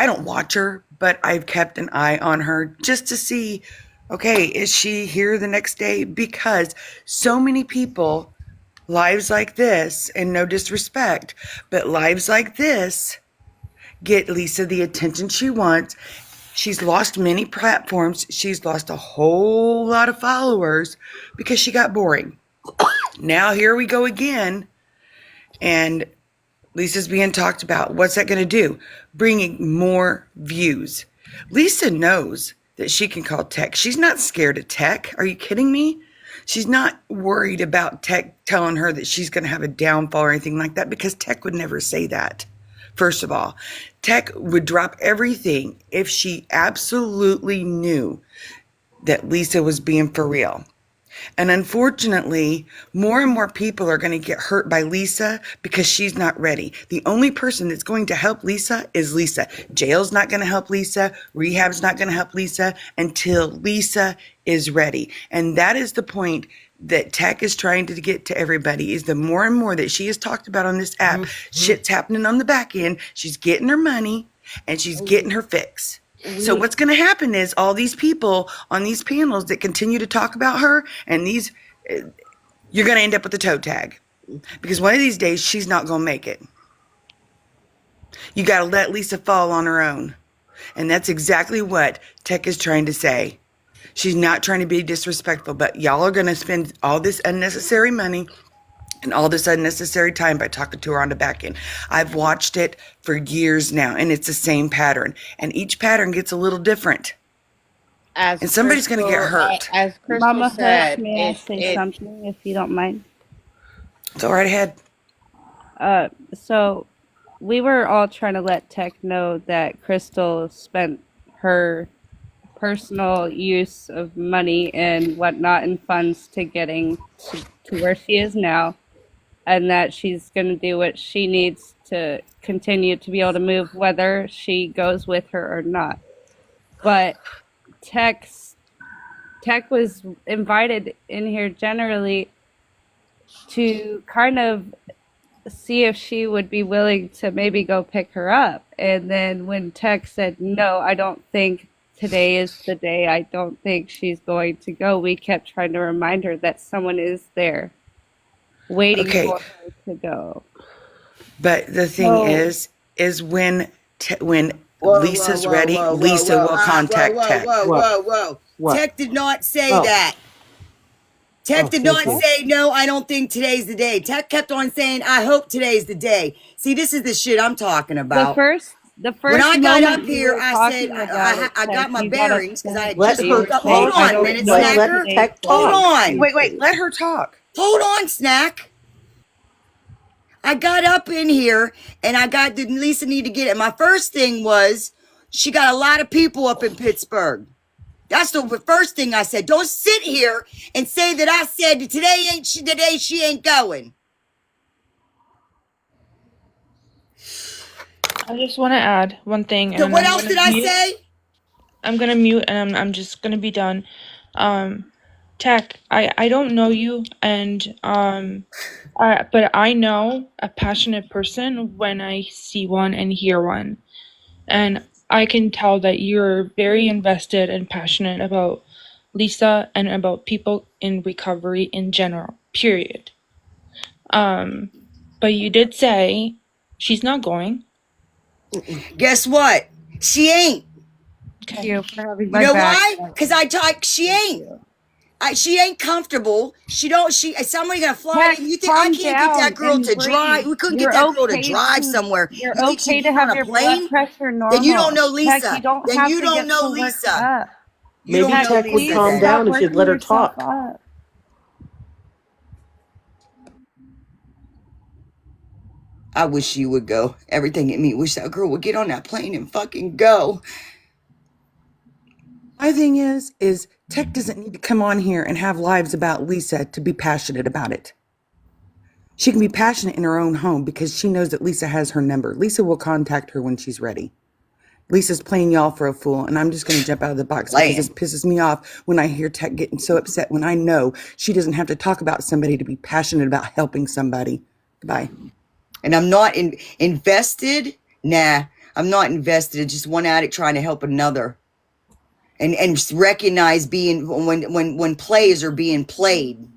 don't watch her, but I've kept an eye on her just to see, okay, is she here the next day? Because so many people, lives like this, and no disrespect, but lives like this get Lisa the attention she wants. She's lost many platforms. She's lost a whole lot of followers because she got boring. Now here we go again. And Lisa's being talked about. What's that going to do? Bringing more views. Lisa knows that she can call Tech. She's not scared of Tech. Are you kidding me? She's not worried about Tech telling her that she's going to have a downfall or anything like that because Tech would never say that. First of all, Tech would drop everything if she absolutely knew that Lisa was being for real. And unfortunately, more and more people are going to get hurt by Lisa because she's not ready. The only person that's going to help Lisa is Lisa. Jail's not going to help Lisa. Rehab's not going to help Lisa until Lisa is ready. And that is the point that Tech is trying to get to everybody, is the more and more that she has talked about on this app, shit's happening on the back end. She's getting her money and she's getting her fix. So what's going to happen is all these people on these panels that continue to talk about her and you're going to end up with a toe tag because one of these days she's not going to make it. You got to let Lisa fall on her own. And that's exactly what Tech is trying to say. She's not trying to be disrespectful, but y'all are going to spend all this unnecessary money and all this unnecessary time by talking to her on the back end. I've watched it for years now, and it's the same pattern. And each pattern gets a little different. As And somebody's going to get hurt. As Crystal Mama Hush, said, may I say something if you don't mind? Go right ahead. So we were all trying to let Tech know that Crystal spent her personal use of money and whatnot and funds to getting to where she is now, and that she's going to do what she needs to continue to be able to move, whether she goes with her or not. But Tech was invited in here generally to kind of see if she would be willing to maybe go pick her up. And then when Tech said, no, I don't think today is the day, I don't think she's going to go, we kept trying to remind her that someone is there waiting Okay. for her to go. But the thing is when Lisa's ready, Lisa will contact Tech. Whoa. What? Tech did not say Oh. that. Tech Oh, did thank not you. say, no, I don't think today's the day. Tech kept on saying, I hope today's the day. See, this is the shit I'm talking about. The When first I got moment up you here, were I said, talking about it, I Tech, got my you got bearings because I upset. had Let just You her woke were up. saying, Hold talk. I on a don't minute, know if Let Snacker. today's Tech the Hold day. talk. on. Wait, let her talk. Hold on, Snack. I got up in here and did Lisa need to get it? My first thing was, she got a lot of people up in Pittsburgh. That's the first thing I said. Don't sit here and say that I said that today ain't the day she ain't going. I just want to add one thing, and So then what else did I say? I'm gonna mute, and I'm just gonna be done. Tech, I don't know you, and but I know a passionate person when I see one and hear one, and I can tell that you're very invested and passionate about Lisa and about people in recovery in general. Period. But you did say she's not going. Guess what? She ain't. Thank Okay. you for having You my know back. why? Because she Thank ain't. you. She ain't comfortable. Is somebody gonna fly Tech, in? You think I calm can't get that down girl and to drive? breathe. We couldn't get that girl to drive somewhere. You're You think she'd okay to get on have a your blood plane? pressure Then you don't normal. know Tech, you Lisa. don't Then have you to don't get know so worked Lisa. up. You Maybe don't Tech, know Tech would Lisa please calm then. stop down if you'd working let her yourself talk. up. I wish you would go. Everything in me wish that girl would get on that plane and fucking go. My thing is Tech doesn't need to come on here and have lives about Lisa to be passionate about it. She can be passionate in her own home because she knows that Lisa has her number. Lisa will contact her when she's ready. Lisa's playing y'all for a fool, and I'm just going to jump out of the box because this pisses me off when I hear Tech getting so upset when I know she doesn't have to talk about somebody to be passionate about helping somebody. Goodbye. And I'm not invested. Nah, I'm not invested. It's just one addict trying to help another. And just recognize being when plays are being played.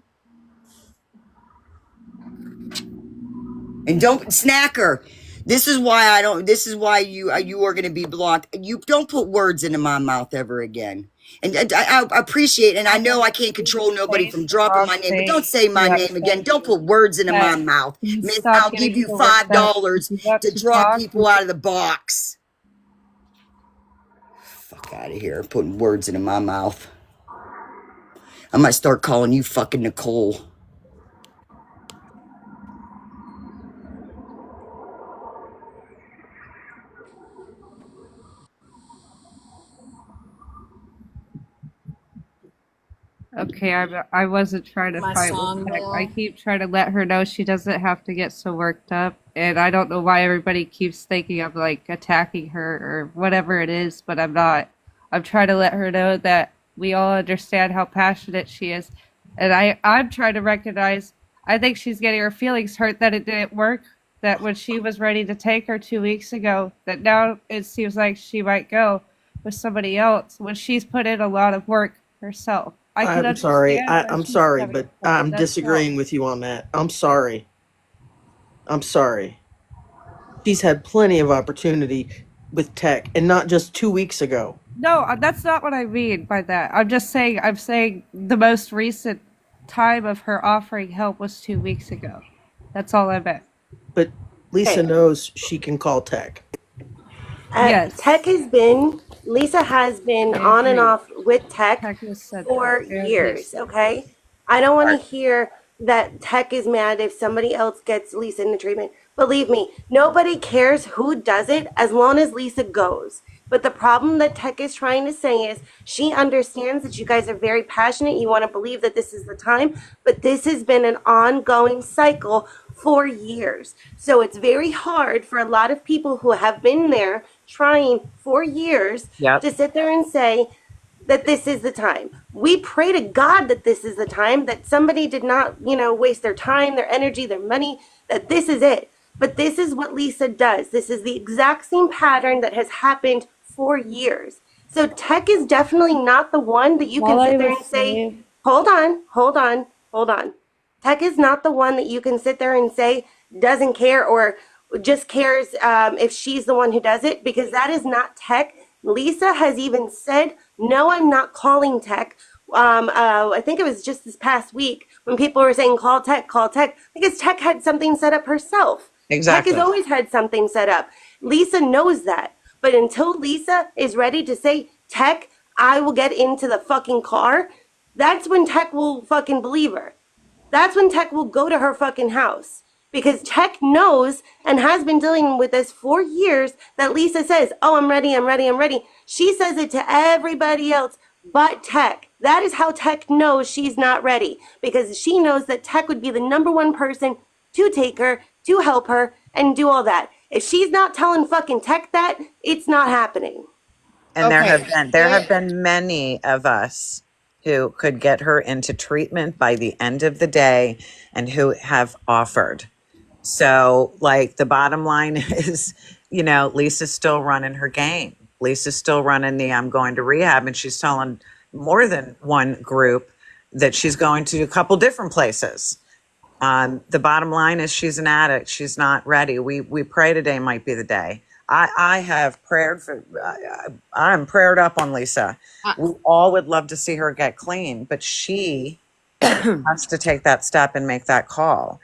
And don't snacker. This is why I don't. This is why you are going to be blocked. You don't put words into my mouth ever again. And I appreciate, and I know I can't control nobody Please from dropping stop my name, but don't saying say my you name upset again. Don't you. put words into my Tech, mouth. please Miss, stop I'll give getting you so worked up. $5 If you want to to drop talk, people out of the box. Fuck out of here, putting words into my mouth. I might start calling you fucking Nicole. okay, I wasn't trying to My fight with song, Tech. I Will. keep trying to let her know she doesn't have to get so worked up, and I don't know why everybody keeps thinking I'm like attacking her or whatever it is, but I'm not. I'm trying to let her know that we all understand how passionate she is, and I'm trying to recognize. I think she's getting her feelings hurt that it didn't work. That when she was ready to take her 2 weeks ago, that now it seems like she might go with somebody else when she's put in a lot of work herself. I can I'm sorry. understand why I'm she's sorry, having a but problem. I'm That's all. disagreeing with you on that. I'm sorry. I'm sorry. She's had plenty of opportunity with Tech, and not just 2 weeks ago. No, that's not what I mean by that. I'm saying the most recent time of her offering help was 2 weeks ago. That's all I meant. But Lisa Okay. knows she can call Tech. Tech Yes, has been, Lisa has been I on and agree. off with Tech Tech has said that. for I agree. years, okay? I don't want to hear that Tech is mad if somebody else gets Lisa into treatment. Believe me, nobody cares who does it as long as Lisa goes. But the problem that Tech is trying to say is she understands that you guys are very passionate. You want to believe that this is the time, but this has been an ongoing cycle for years. So it's very hard for a lot of people who have been there trying for years Yep. to sit there and say, that this is the time. We pray to God that this is the time, that somebody did not, waste their time, their energy, their money, that this is it. But this is what Lisa does. This is the exact same pattern that has happened for years. So Tech is definitely not the one that you can All I sit there was and say, saying, hold on, hold on, hold on. Tech is not the one that you can sit there and say doesn't care or just cares if she's the one who does it, because that is not Tech. Lisa has even said, no, I'm not calling Tech I think it was just this past week when people were saying call Tech, because Tech had something set up herself. Tech has Exactly. always had something set up. Lisa knows that. But until Lisa is ready to say, Tech, I will get into the fucking car, that's when Tech will fucking believe her. That's when Tech will go to her fucking house. Because Tech knows and has been dealing with this for years that Lisa says, oh, I'm ready, I'm ready, I'm ready. She says it to everybody else but Tech. That is how Tech knows she's not ready. Because she knows that Tech would be the number one person to take her, to help her, and do all that. If she's not telling fucking Tech that, it's not happening. And Okay. there have been many of us who could get her into treatment by the end of the day and who have offered. So, like, the bottom line is, Lisa's still running her game. Lisa's still running the I'm going to rehab, and she's telling more than one group that she's going to a couple different places. The bottom line is she's an addict. She's not ready. We pray today might be the day. I have prayed for. I'm prayed up on Lisa. We all would love to see her get clean, but she has to take that step and make that call.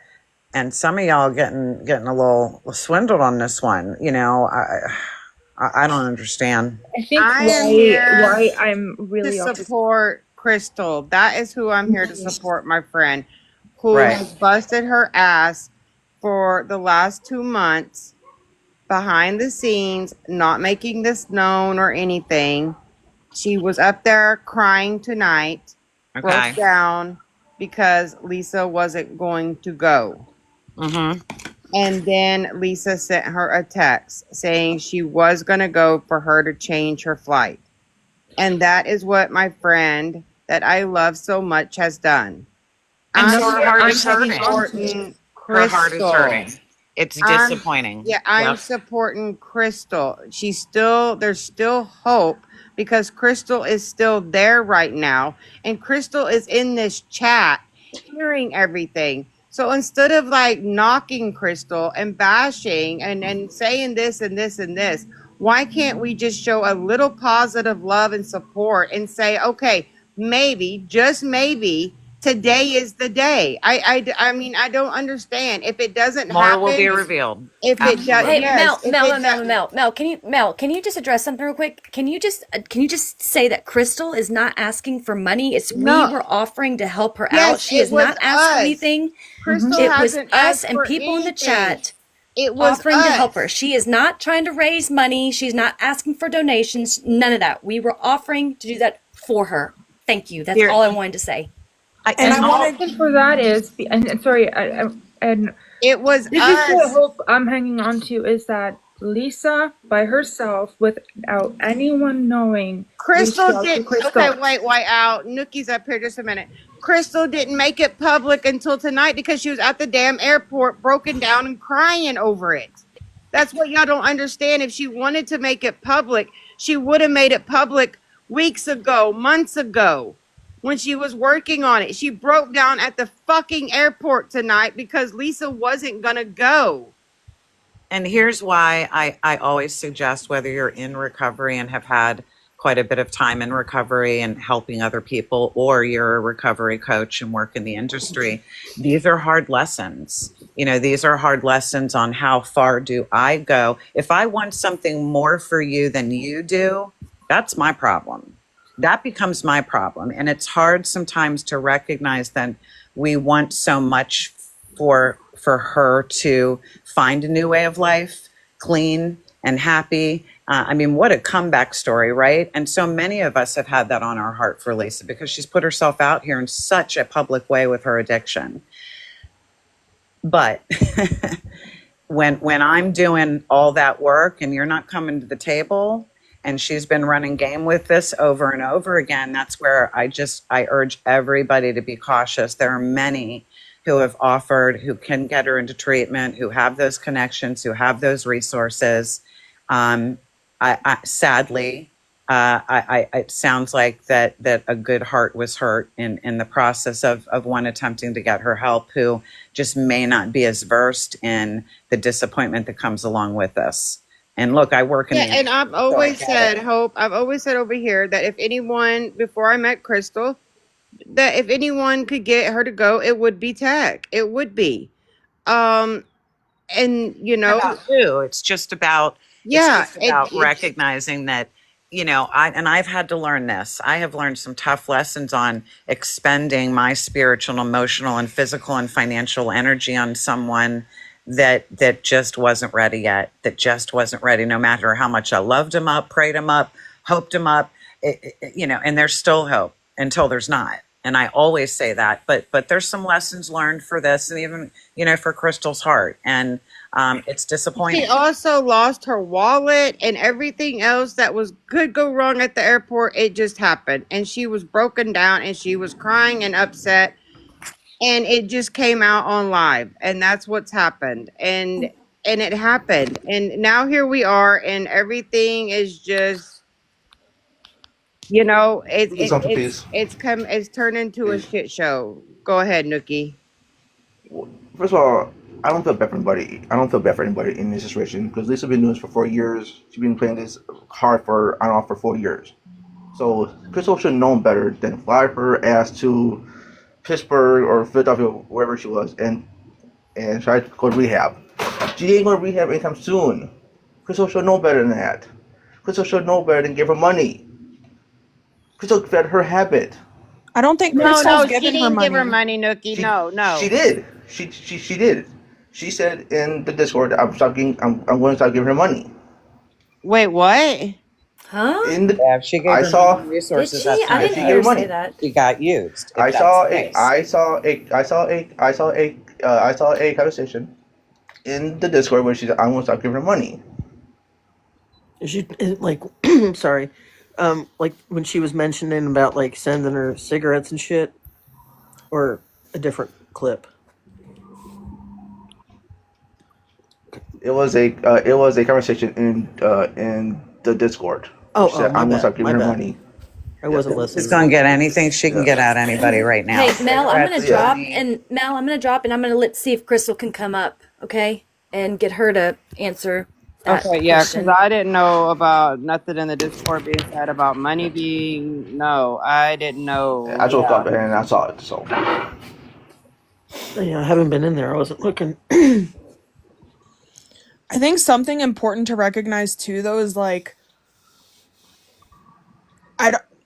And some of y'all getting a little swindled on this one. I don't understand. I think I am here why I'm to really support Crystal. That is who I'm here to support, my friend, who Right. has busted her ass for the last 2 months behind the scenes, not making this known or anything. She was up there crying tonight, broke Okay. down because Lisa wasn't going to go. Mm-hmm. And then Lisa sent her a text saying she was going to go for her to change her flight. And that is what my friend that I love so much has done. And so I'm her heart here is hurting. supporting Her heart is Crystal. hurting. It's disappointing. I'm Yep. supporting Crystal. There's still hope because Crystal is still there right now. And Crystal is in this chat hearing everything. So instead of like knocking Crystal and bashing and saying this and this and this, why can't we just show a little positive love and support and say, okay, maybe, just maybe, today is the day. I mean, I don't understand. If it doesn't More will be happen, revealed. if it does, Absolutely. Hey, yes. Mel, can you just address something real quick? Can you just say that Crystal is not asking for money? It's we No. were offering to help her out. Yes, She it has was not asked for us. anything. Crystal It was hasn't us asked and for people in the anything. chat It was offering to help us. her. She is not trying to raise money. She's not asking for donations. None of that. We were offering to do that for her. Thank you. That's Here, all I wanted to say. And I the wanted reason for that is, and sorry, and It was this is the us. hope I'm hanging on to is that Lisa by herself, without anyone knowing, reached Crystal out to didn't. Okay, Crystal. wait out. Nookie's up here just a minute. Crystal didn't make it public until tonight because she was at the damn airport, broken down and crying over it. That's what y'all don't understand. If she wanted to make it public, she would have made it public weeks ago, months ago, when she was working on it. She broke down at the fucking airport tonight because Lisa wasn't gonna go. And here's why I always suggest whether you're in recovery and have had quite a bit of time in recovery and helping other people, or you're a recovery coach and work in the industry, these are hard lessons. These are hard lessons on how far do I go. If I want something more for you than you do, that's my problem. That becomes my problem. And it's hard sometimes to recognize that we want so much for her to find a new way of life, clean and happy. I mean, what a comeback story, right? And so many of us have had that on our heart for Lisa because she's put herself out here in such a public way with her addiction. But when I'm doing all that work and you're not coming to the table, and she's been running game with this over and over again, that's where I urge everybody to be cautious. There are many who have offered, who can get her into treatment, who have those connections, who have those resources. Sadly, it sounds like that a good heart was hurt in the process of one attempting to get her help, who just may not be as versed in the disappointment that comes along with this. And look, I work in the And I've always said, Hope, I've always said over here that if anyone, before I met Crystal, that if anyone could get her to go, it would be Tech. It would be. Um, and you know, About who. It's yeah, just about recognizing that, I've had to learn this. I have learned some tough lessons on expending my spiritual, emotional, and physical and financial energy on someone that just wasn't ready yet. That just wasn't ready, no matter how much I loved him up, prayed him up, hoped him up. And there's still hope until there's not. And I always say that, but there's some lessons learned for this, and even for Crystal's heart. And it's she disappointing. also lost her wallet and everything else that was could go wrong at the airport. It just happened, and she was broken down, and she was crying and upset, and it just came out on live, and that's what's happened, and it happened, and now here we are, and everything is just, it's turned into a shit show. Go ahead, Nookie. First of all, I don't feel bad for anybody. I don't feel bad for anybody in this situation because Lisa been doing this for 4 years. She's been playing this hard for I don't know for 4 years. So Crystal should have known better than fly her ass to Pittsburgh or Philadelphia, wherever she was, and try to go to rehab. She ain't going to rehab anytime soon. Crystal should know better than that. Crystal should know better than give her money. Crystal fed her habit. I don't think No, Crystal's she given her didn't give her money. money, Nookie. No. She did. She did. She said in the Discord, I'm going to start giving her money. Wait, what? Huh? In the Yeah, if she gave I her saw. human Did resources, she? that's I If not didn't she hear gave her her true. say money, that. She got used, if I that's saw the a case. I saw a conversation in the Discord where she said, "I'm going to start giving her money." Like, sorry, like when she was mentioning about like sending her cigarettes and shit, or a different clip. It was a conversation in the Discord. Where she Oh, said, my "I'm going to bad, start giving my her bad. money." I Yeah. wasn't She's listening. going to get anything she can Yeah. get at anybody right now. Hey, Mel, I'm gonna Cigarettes, Yeah. drop, money. and Mel, I'm gonna drop, and I'm gonna see if Crystal can come up, okay, and get her to answer that Okay, yeah, because question. I didn't know about nothing in the Discord being said about money being. No, I didn't know. I woke Yeah. up and I saw it. So Yeah, I haven't been in there. I wasn't looking. I think something important to recognize too, though, is like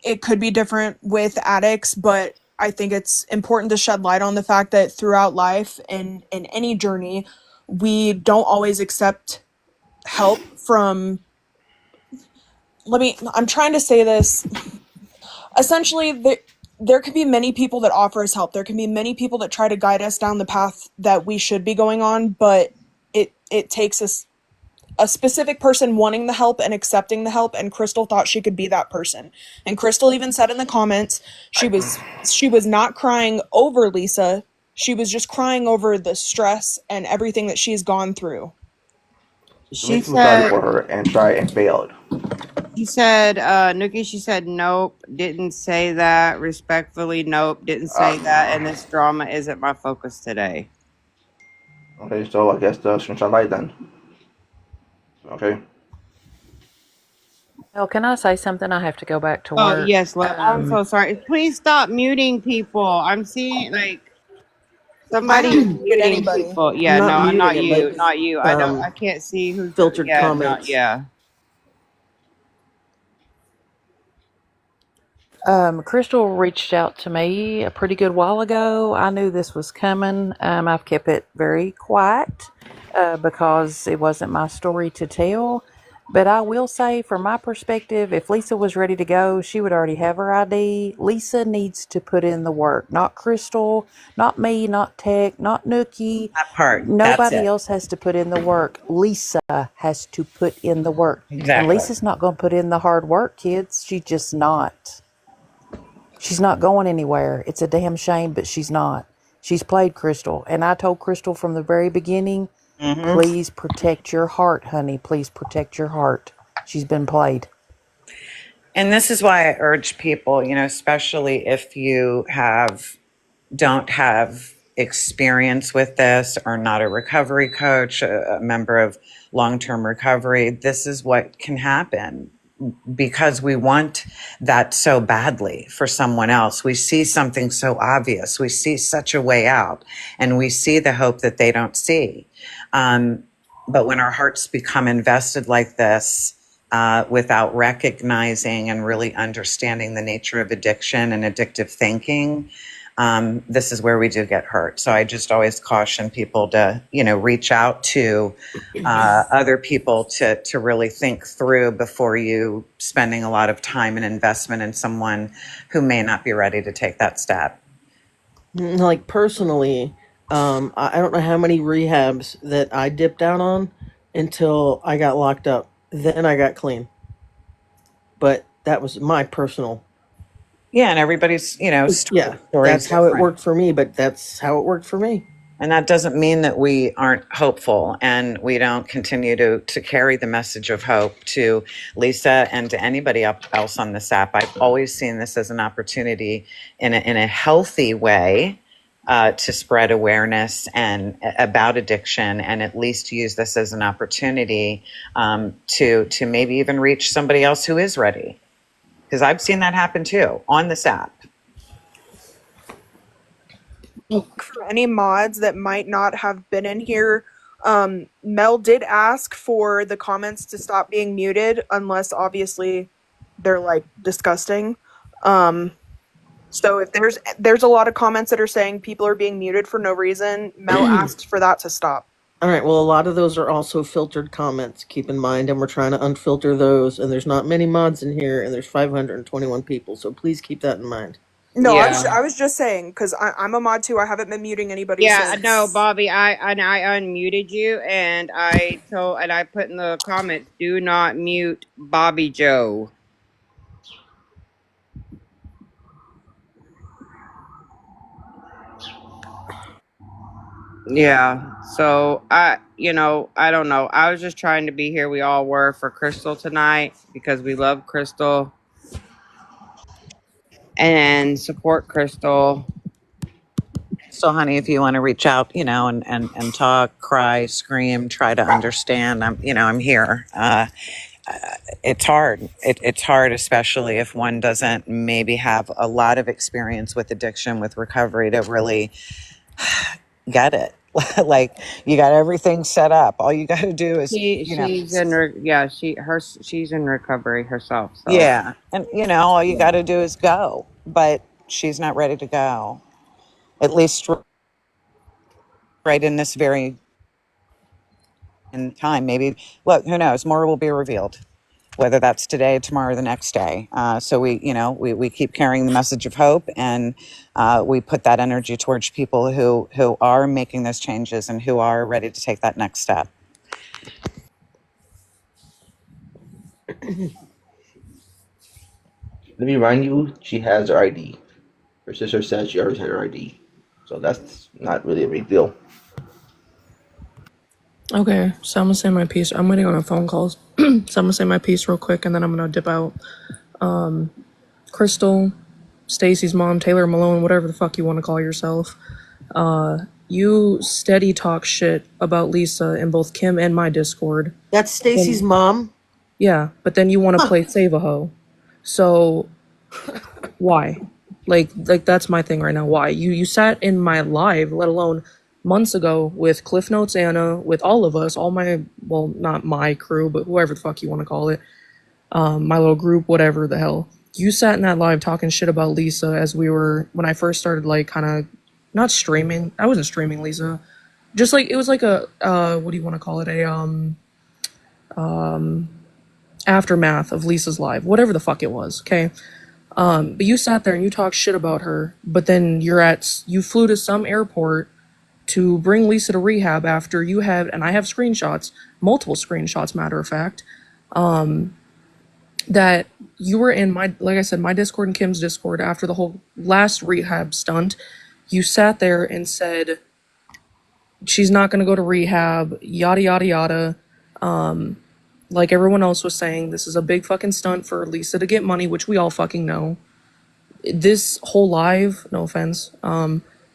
it could be different with addicts, but I think it's important to shed light on the fact that throughout life and in any journey, we don't always accept help from. I'm trying to say this. Essentially, there can be many people that offer us help. There can be many people that try to guide us down the path that we should be going on, but it takes us a specific person wanting the help and accepting the help, and Crystal thought she could be that person. And Crystal even said in the comments she was not crying over Lisa. She was just crying over the stress and everything that she's gone through. many She people tried said, for her and tried and failed. Nookie, she said, nope, didn't say that. Respectfully, nope, didn't say that. And this drama isn't my focus today. Okay, so I guess the screenshot light then. Okay. Well, can I say something? I have to go back to Oh, work. yes, love. I'm so sorry. Please stop muting people. I'm seeing, like, I somebody is haven't muted muting anybody. people. I'm Yeah, not no, muting not it, you. but Not you. I can't see who's, filtered yeah, not, comments. yeah. Crystal reached out to me a pretty good while ago. I knew this was coming. I've kept it very quiet because it wasn't my story to tell. But I will say, from my perspective, if Lisa was ready to go, she would already have her ID. Lisa needs to put in the work. Not Crystal, not me, not Tech, not Nookie. That part. That's Nobody it. else has to put in the work. Lisa has to put in the work. And Exactly. Lisa's not going to put in the hard work, kids. She's just not. She's not going anywhere. It's a damn shame, but she's not. She's played Crystal. And I told Crystal from the very beginning, Hmm. please protect your heart, honey. Please protect your heart. She's been played. And this is why I urge people, especially if you don't have experience with this or not a recovery coach, a member of long-term recovery, this is what can happen. because we want that so badly for someone else. We see something so obvious. We see such a way out, and we see the hope that they don't see. But when our hearts become invested like this, without recognizing and really understanding the nature of addiction and addictive thinking, this is where we do get hurt. So I just always caution people to, reach out to other people to really think through before you spending a lot of time and investment in someone who may not be ready to take that step. Like personally, I don't know how many rehabs that I dipped out on until I got locked up. Then I got clean. But that was my personal. Yeah, and everybody's, Yeah, story's that's how it different. worked for me, but that's how it worked for me. And that doesn't mean that we aren't hopeful and we don't continue to carry the message of hope to Lisa and to anybody else on this app. I've always seen this as an opportunity in a healthy way to spread awareness and about addiction, and at least use this as an opportunity to maybe even reach somebody else who is ready. Because I've seen that happen too on this app. For any mods that might not have been in here, Mel did ask for the comments to stop being muted unless obviously they're like disgusting. So if there's a lot of comments that are saying people are being muted for no reason, Mel asked for that to stop. All right, well, a lot of those are also filtered comments, keep in mind, and we're trying to unfilter those, and there's not many mods in here, and there's 521 people, so please keep that in mind. No, Yeah. I was just saying because I'm a mod too. I haven't been muting anybody Yeah, since. no, Bobby, I unmuted you and I put in the comments, do not mute Bobby Joe. Yeah. So I don't know. I was just trying to be here. We all were for Crystal tonight because we love Crystal and support Crystal. So, honey, if you want to reach out, and talk, cry, scream, try to understand, I'm here. It's hard. It's hard, especially if one doesn't maybe have a lot of experience with addiction, with recovery, to really get it. Like, you got everything set up. All you got to do is, She's in recovery herself. So yeah. And, all you got to do is go. But she's not ready to go. At least right in this very in time. Maybe, look, who knows? More will be revealed, whether that's today, tomorrow, or the next day. So we keep carrying the message of hope, and we put that energy towards people who are making those changes and who are ready to take that next step. Let me remind you, she has her ID. Her sister says she already had her ID. So that's not really a big deal. Okay, so I'm gonna say my piece. I'm waiting on a phone calls. So I'm gonna say my piece real quick and then I'm gonna dip out. Crystal, Stacy's mom, Taylor Malone, whatever the fuck you want to call yourself. You steady talk shit about Lisa in both Kim and my Discord. That's Stacy's mom? Yeah, but then you want to play Save a Ho. So why? Like that's my thing right now. Why? You sat in my live, let alone months ago, with Cliff Notes Anna, with all of us, all my, well, not my crew, but whoever the fuck you want to call it, my little group, whatever the hell. You sat in that live talking shit about Lisa as we were, when I first started, like, kind of, not streaming. I wasn't streaming Lisa. Just like, it was like a, what do you want to call it? Aftermath of Lisa's live, whatever the fuck it was, okay? But you sat there and you talked shit about her, but then you flew to some airport to bring Lisa to rehab after you had, and I have screenshots, multiple screenshots, matter of fact, that you were in my, like I said, my Discord and Kim's Discord after the whole last rehab stunt. You sat there and said, she's not going to go to rehab, yada, yada, yada. Like everyone else was saying, this is a big fucking stunt for Lisa to get money, which we all fucking know. This whole live, no offense,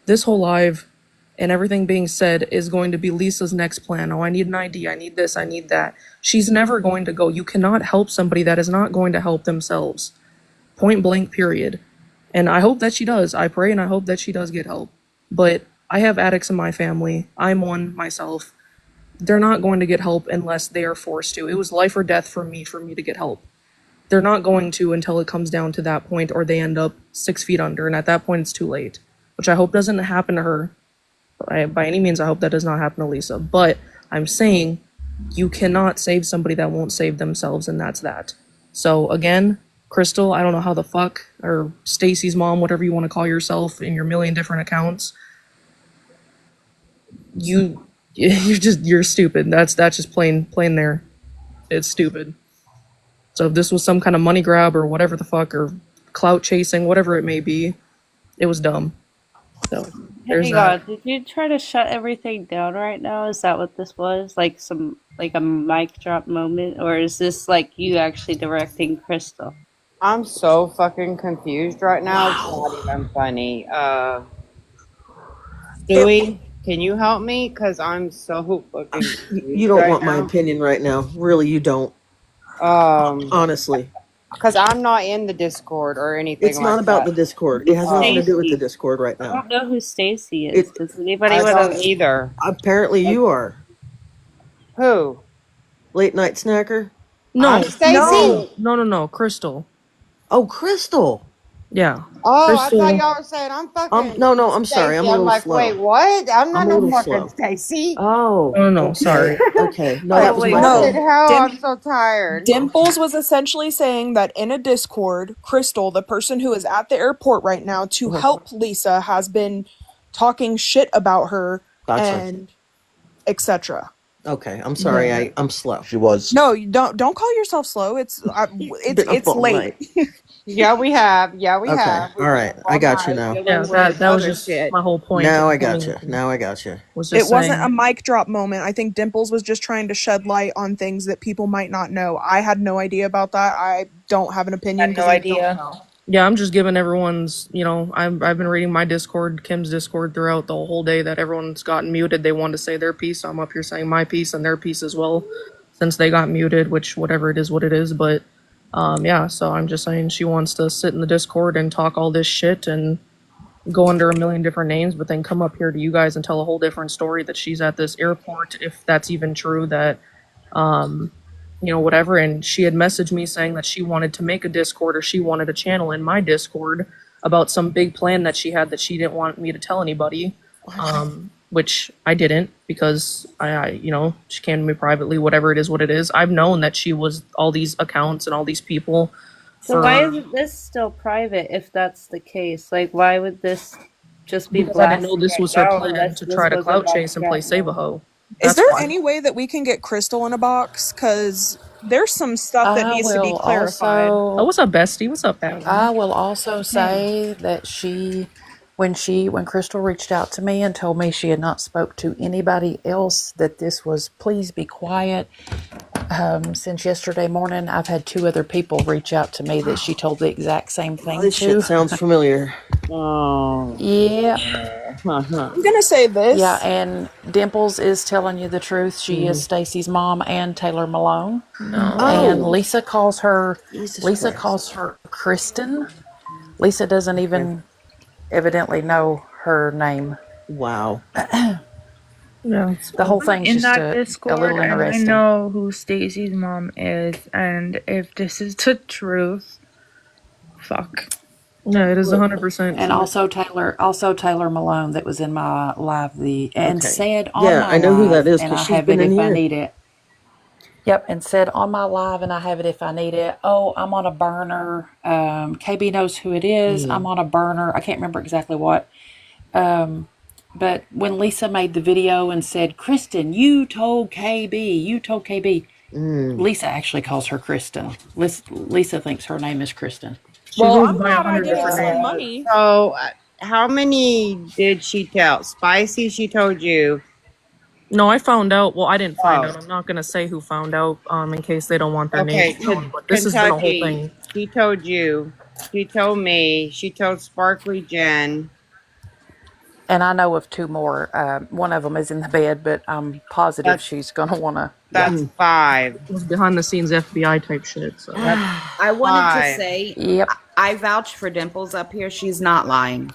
this whole live and everything being said is going to be Lisa's next plan. Oh, I need an ID. I need this. I need that. She's never going to go. You cannot help somebody that is not going to help themselves. Point blank, period. And I hope that she does. I pray and I hope that she does get help. But I have addicts in my family. I'm one myself. They're not going to get help unless they are forced to. It was life or death for me to get help. They're not going to until it comes down to that point or they end up 6 feet under. And at that point, it's too late. Which I hope doesn't happen to her. By any means, I hope that does not happen to Lisa. But I'm saying you cannot save somebody that won't save themselves, and that's that. So again, Crystal, I don't know how the fuck, or Stacy's mom, whatever you want to call yourself in your million different accounts, you're stupid. That's just plain there. It's stupid. So if this was some kind of money grab or whatever the fuck, or clout chasing, whatever it may be, it was dumb. So there's Hang that. on, did you try to shut everything down right now? Is that what this was? Like a mic drop moment? Or is this like you actually directing Crystal? I'm so fucking confused right now. It's not Wow. even funny. It Stewie, can you help me? Cause I'm so fucking You confused don't right want my now. opinion right now. Really, you don't. Um, Honestly. cause I'm not in the Discord or anything It's not like about that. the Discord. It Who's has nothing to do with the Stacy? Discord right I now. don't know who Stacy is. It Does anybody I want don't to? either. apparently Like, you are. who? Late night snacker? I'm No, Stacy? no, Crystal. Oh, Crystal. Yeah, Oh, I thought Crystal. y'all were saying I'm fucking No, I'm sorry. Stacy. I'm a I'm little like, wait, slow. what? I'm I'm not a no little fucking slow. Stacy. Oh, No, okay. sorry. Okay. No, that Like, was Wait, my what the fault. no. hell? Dim I'm so tired. Dimples was essentially saying that in a Discord, Crystal, the person who is at the airport right now to help Lisa, has been talking shit about her Gotcha. and etc. Okay. I'm sorry. Yeah. I'm slow. She was. No, you don't call yourself slow. Been up it's all late. night. Yeah, we have. Yeah, we Okay. have. We've All been right. up I all got you night now. Yeah, dealing with that was other just shit. my whole point Now of I got coming you. in, Now I got you. was It just wasn't a saying, mic drop moment. I think Dimples was just trying to shed light on things that people might not know. I had no idea about that. I don't have an opinion Had no because I don't idea. know. yeah, I'm just giving everyone's, I've been reading my Discord, Kim's Discord throughout the whole day that everyone's gotten muted. They wanted to say their piece, so I'm up here saying my piece and their piece as well, since they got muted, which whatever it is, what it is. But yeah, so I'm just saying she wants to sit in the Discord and talk all this shit and go under a million different names, but then come up here to you guys and tell a whole different story that she's at this airport, if that's even true, that um, whatever. And she had messaged me saying that she wanted to make a Discord or she wanted a channel in my Discord about some big plan that she had that she didn't want me to tell anybody. Which I didn't because she came to me privately, whatever it is, what it is. I've known that she was all these accounts and all these people So why for isn't this still private if that's the case? Like, why would this just be because I didn't know blasting this right was her now plan unless to this try to was a clout mic chase and play drop save a moment? hoe. Is That's there why. any way that we can get Crystal in a box? Because there's some stuff that I needs to be will clarified. Oh, also what's up, bestie? What's up, I Patty? will also say that when Crystal reached out to me and told me she had not spoke to anybody else, that this was please be quiet. Since yesterday morning, I've had two other people reach out to me that she told the exact same Oh, thing this shit to. sounds familiar. Oh, Yep. uh-huh. I'm gonna say Yeah, this. and Dimples is telling you the truth. She is Hmm. Stacy's mom and Taylor Malone. And No. Oh, Jesus Lisa Christ. calls her Kristen. Lisa doesn't Okay. even evidently know her name. Wow. Yeah. The whole I'm thing's in just that a Discord little and I interesting. know who Stacy's mom is, and if this is the truth, fuck. Yeah, it is Look. 100% And true. also Taylor Malone that was in my live and Okay. said on Yeah, my I know who that live, is and because I she's have been it in if I here. need it. Yep, and said on my live, and I have it if I need it. Oh, I'm on a burner. KB knows who it is. I'm Mm, on a burner. I can't remember exactly what. But when Lisa made the video and said, Kristen, you told KB, mm. Lisa actually calls her Kristen. Lisa thinks her name is Kristen. She Well, goes I'm by a glad I hundred didn't different send names. money. So, how many did she tell? Spicy, she told you. No, I found out. Well, I didn't find Oh, out. I'm not gonna say who found out, in case they don't want their okay. names known. But this has been a whole Kentucky, thing. she told you. She told me. She told Sparkly Jen. And I know of two more. One of them is in the bed, but I'm positive That's she's going to want to. Yeah. that's five. It was behind the scenes FBI type shit. So That's I wanted to five. say, Yep. I vouch for Dimples up here. She's not lying.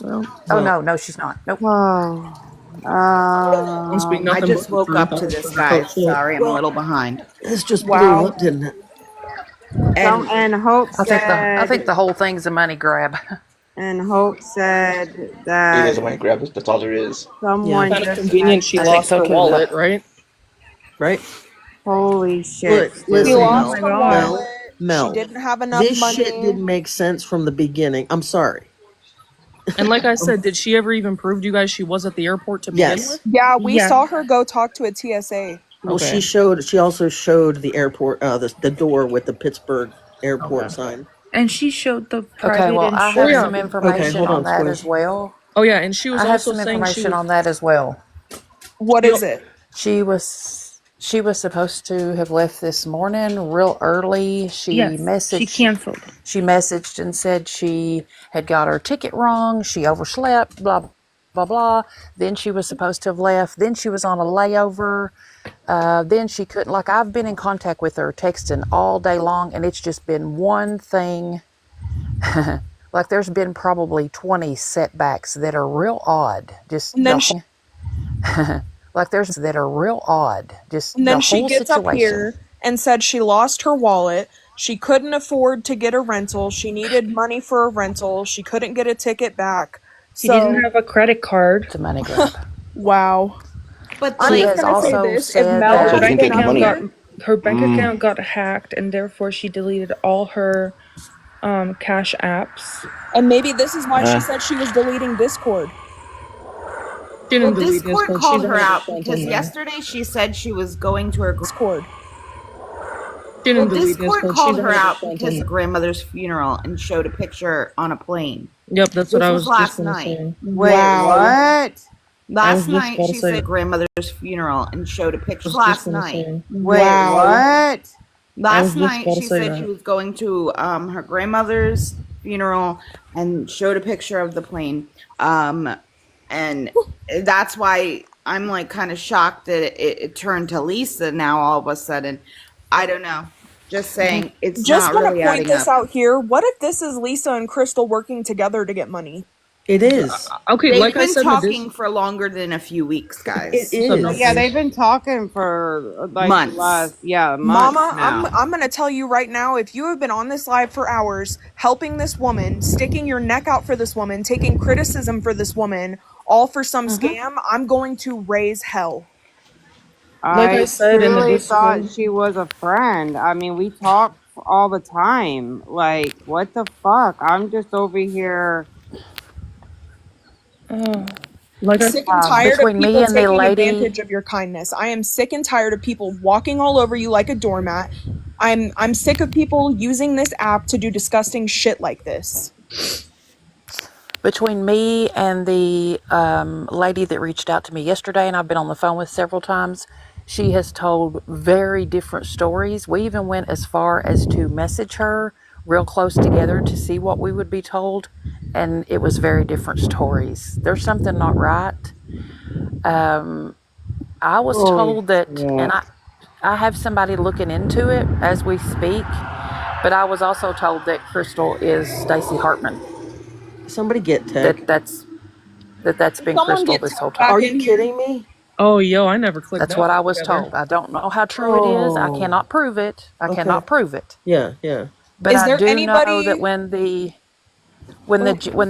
well, Oh, Well, no, no, she's not. Nope. Oh, don't speak I nothing but just the woke truth. up I to don't this, sugarcoat guys. shit. Sorry, I'm a well, little behind. this just blew Wow. up, didn't it? some And and Hope I said think the whole thing's a money grab. It is a that money grab. That's all there is. Yeah. someone Kind of just convenient. She I think lost so her too. wallet, right? Right. holy shit, Look, She listen, Stu. Oh lost my Mel, her god. wallet. Mel, She Mel. didn't have enough This shit money. didn't make sense from the beginning. I'm sorry. And like I said, did she ever even prove to you guys she was at the airport to begin Yes. with? Yeah, we Yeah. saw her go talk to a TSA. Well, Okay. she also showed the airport, the door with the Pittsburgh airport Okay. sign. And she showed the Okay, private well, I Oh have yeah. some insurance. Okay, information hold on on, that Square. as well. Oh yeah. And she was I have also some saying she information was. on that as well. What She, is it? She was supposed to have left this morning real early. Yes, she canceled. She messaged and said she had got her ticket wrong. She overslept. Blah blah blah. Then she was supposed to have left. Then she was on a layover. Then she couldn't. Like I've been in contact with her, texting all day long, and it's just been one thing. Like there's been probably 20 setbacks that are real odd. Just And the then whole like there's that are real odd. Just the she whole gets up situation. here and said she lost her wallet. She couldn't afford to get a rental. She needed money for a rental. She couldn't get a ticket back. She didn't So, have a credit card. It's a money grab. wow. but I'm She like, just has going to say also this. If said Mel Oh, Her So that she can bank wasn't take the up account money. got here, her bank Mm. account got hacked, and therefore she deleted all her cash apps. and maybe this is why she Uh, said she was deleting Discord. She well, didn't delete Discord Discord. She's called her out 100% because in there. yesterday she said she was going to her. Discord. She Well, didn't delete Discord Discord. She's called her out 100% because in of there. grandmother's funeral and showed a picture on a plane. Yep, that's what This I was was just last gonna night. say. Wait, Wow. what? I was Last just night about to she say said that. grandmother's funeral and showed a picture. I was just Last gonna night. say. Wait, Wow. what? I Last was just night about to she say said she that. was going to her grandmother's funeral and showed a picture of the plane. And that's why I'm like kind of shocked that it turned to Lisa now all of a sudden. I don't know. Just saying, it's Just not want to really point adding this up. out here. What if this is Lisa and Crystal working together to get money? it is. Okay, They've like I been said in the dis. talking for longer than a few weeks, It guys. So no, Yeah, is. they've please. been talking for like the Months. last months Mama, now. I'm gonna tell you right now, if you have been on this live for hours, helping this woman, sticking your neck out for this woman, taking criticism for this woman, all for some scam, I'm going to raise hell. Like I I said in the truly thought Discord. she was a friend. I mean, we talk all the time. Like, what the fuck? I'm just over here. Oh, Like I. Sick and tired of between me people and the taking lady advantage of your kindness. I am sick and tired of people walking all over you like a doormat. I'm sick of people using this app to do disgusting shit like this. between me and the lady that reached out to me yesterday, and I've been on the phone with several times, she has told very different stories. We even went as far as to message her real close together to see what we would be told, and it was very different stories. There's something not right. I was Holy told that, and shit. I have somebody looking into it as we speak, but I was also told that Crystal is Stacy Hartman. Somebody get That Tech. that's that's been Someone Crystal get this whole Tech time. back Are you in here. kidding me? Oh, yo, I never clicked That's that what I one was together. told. I don't know how true it is. I Oh, cannot prove it. I okay. cannot prove it. Yeah, yeah. But Is I there do know that anybody? when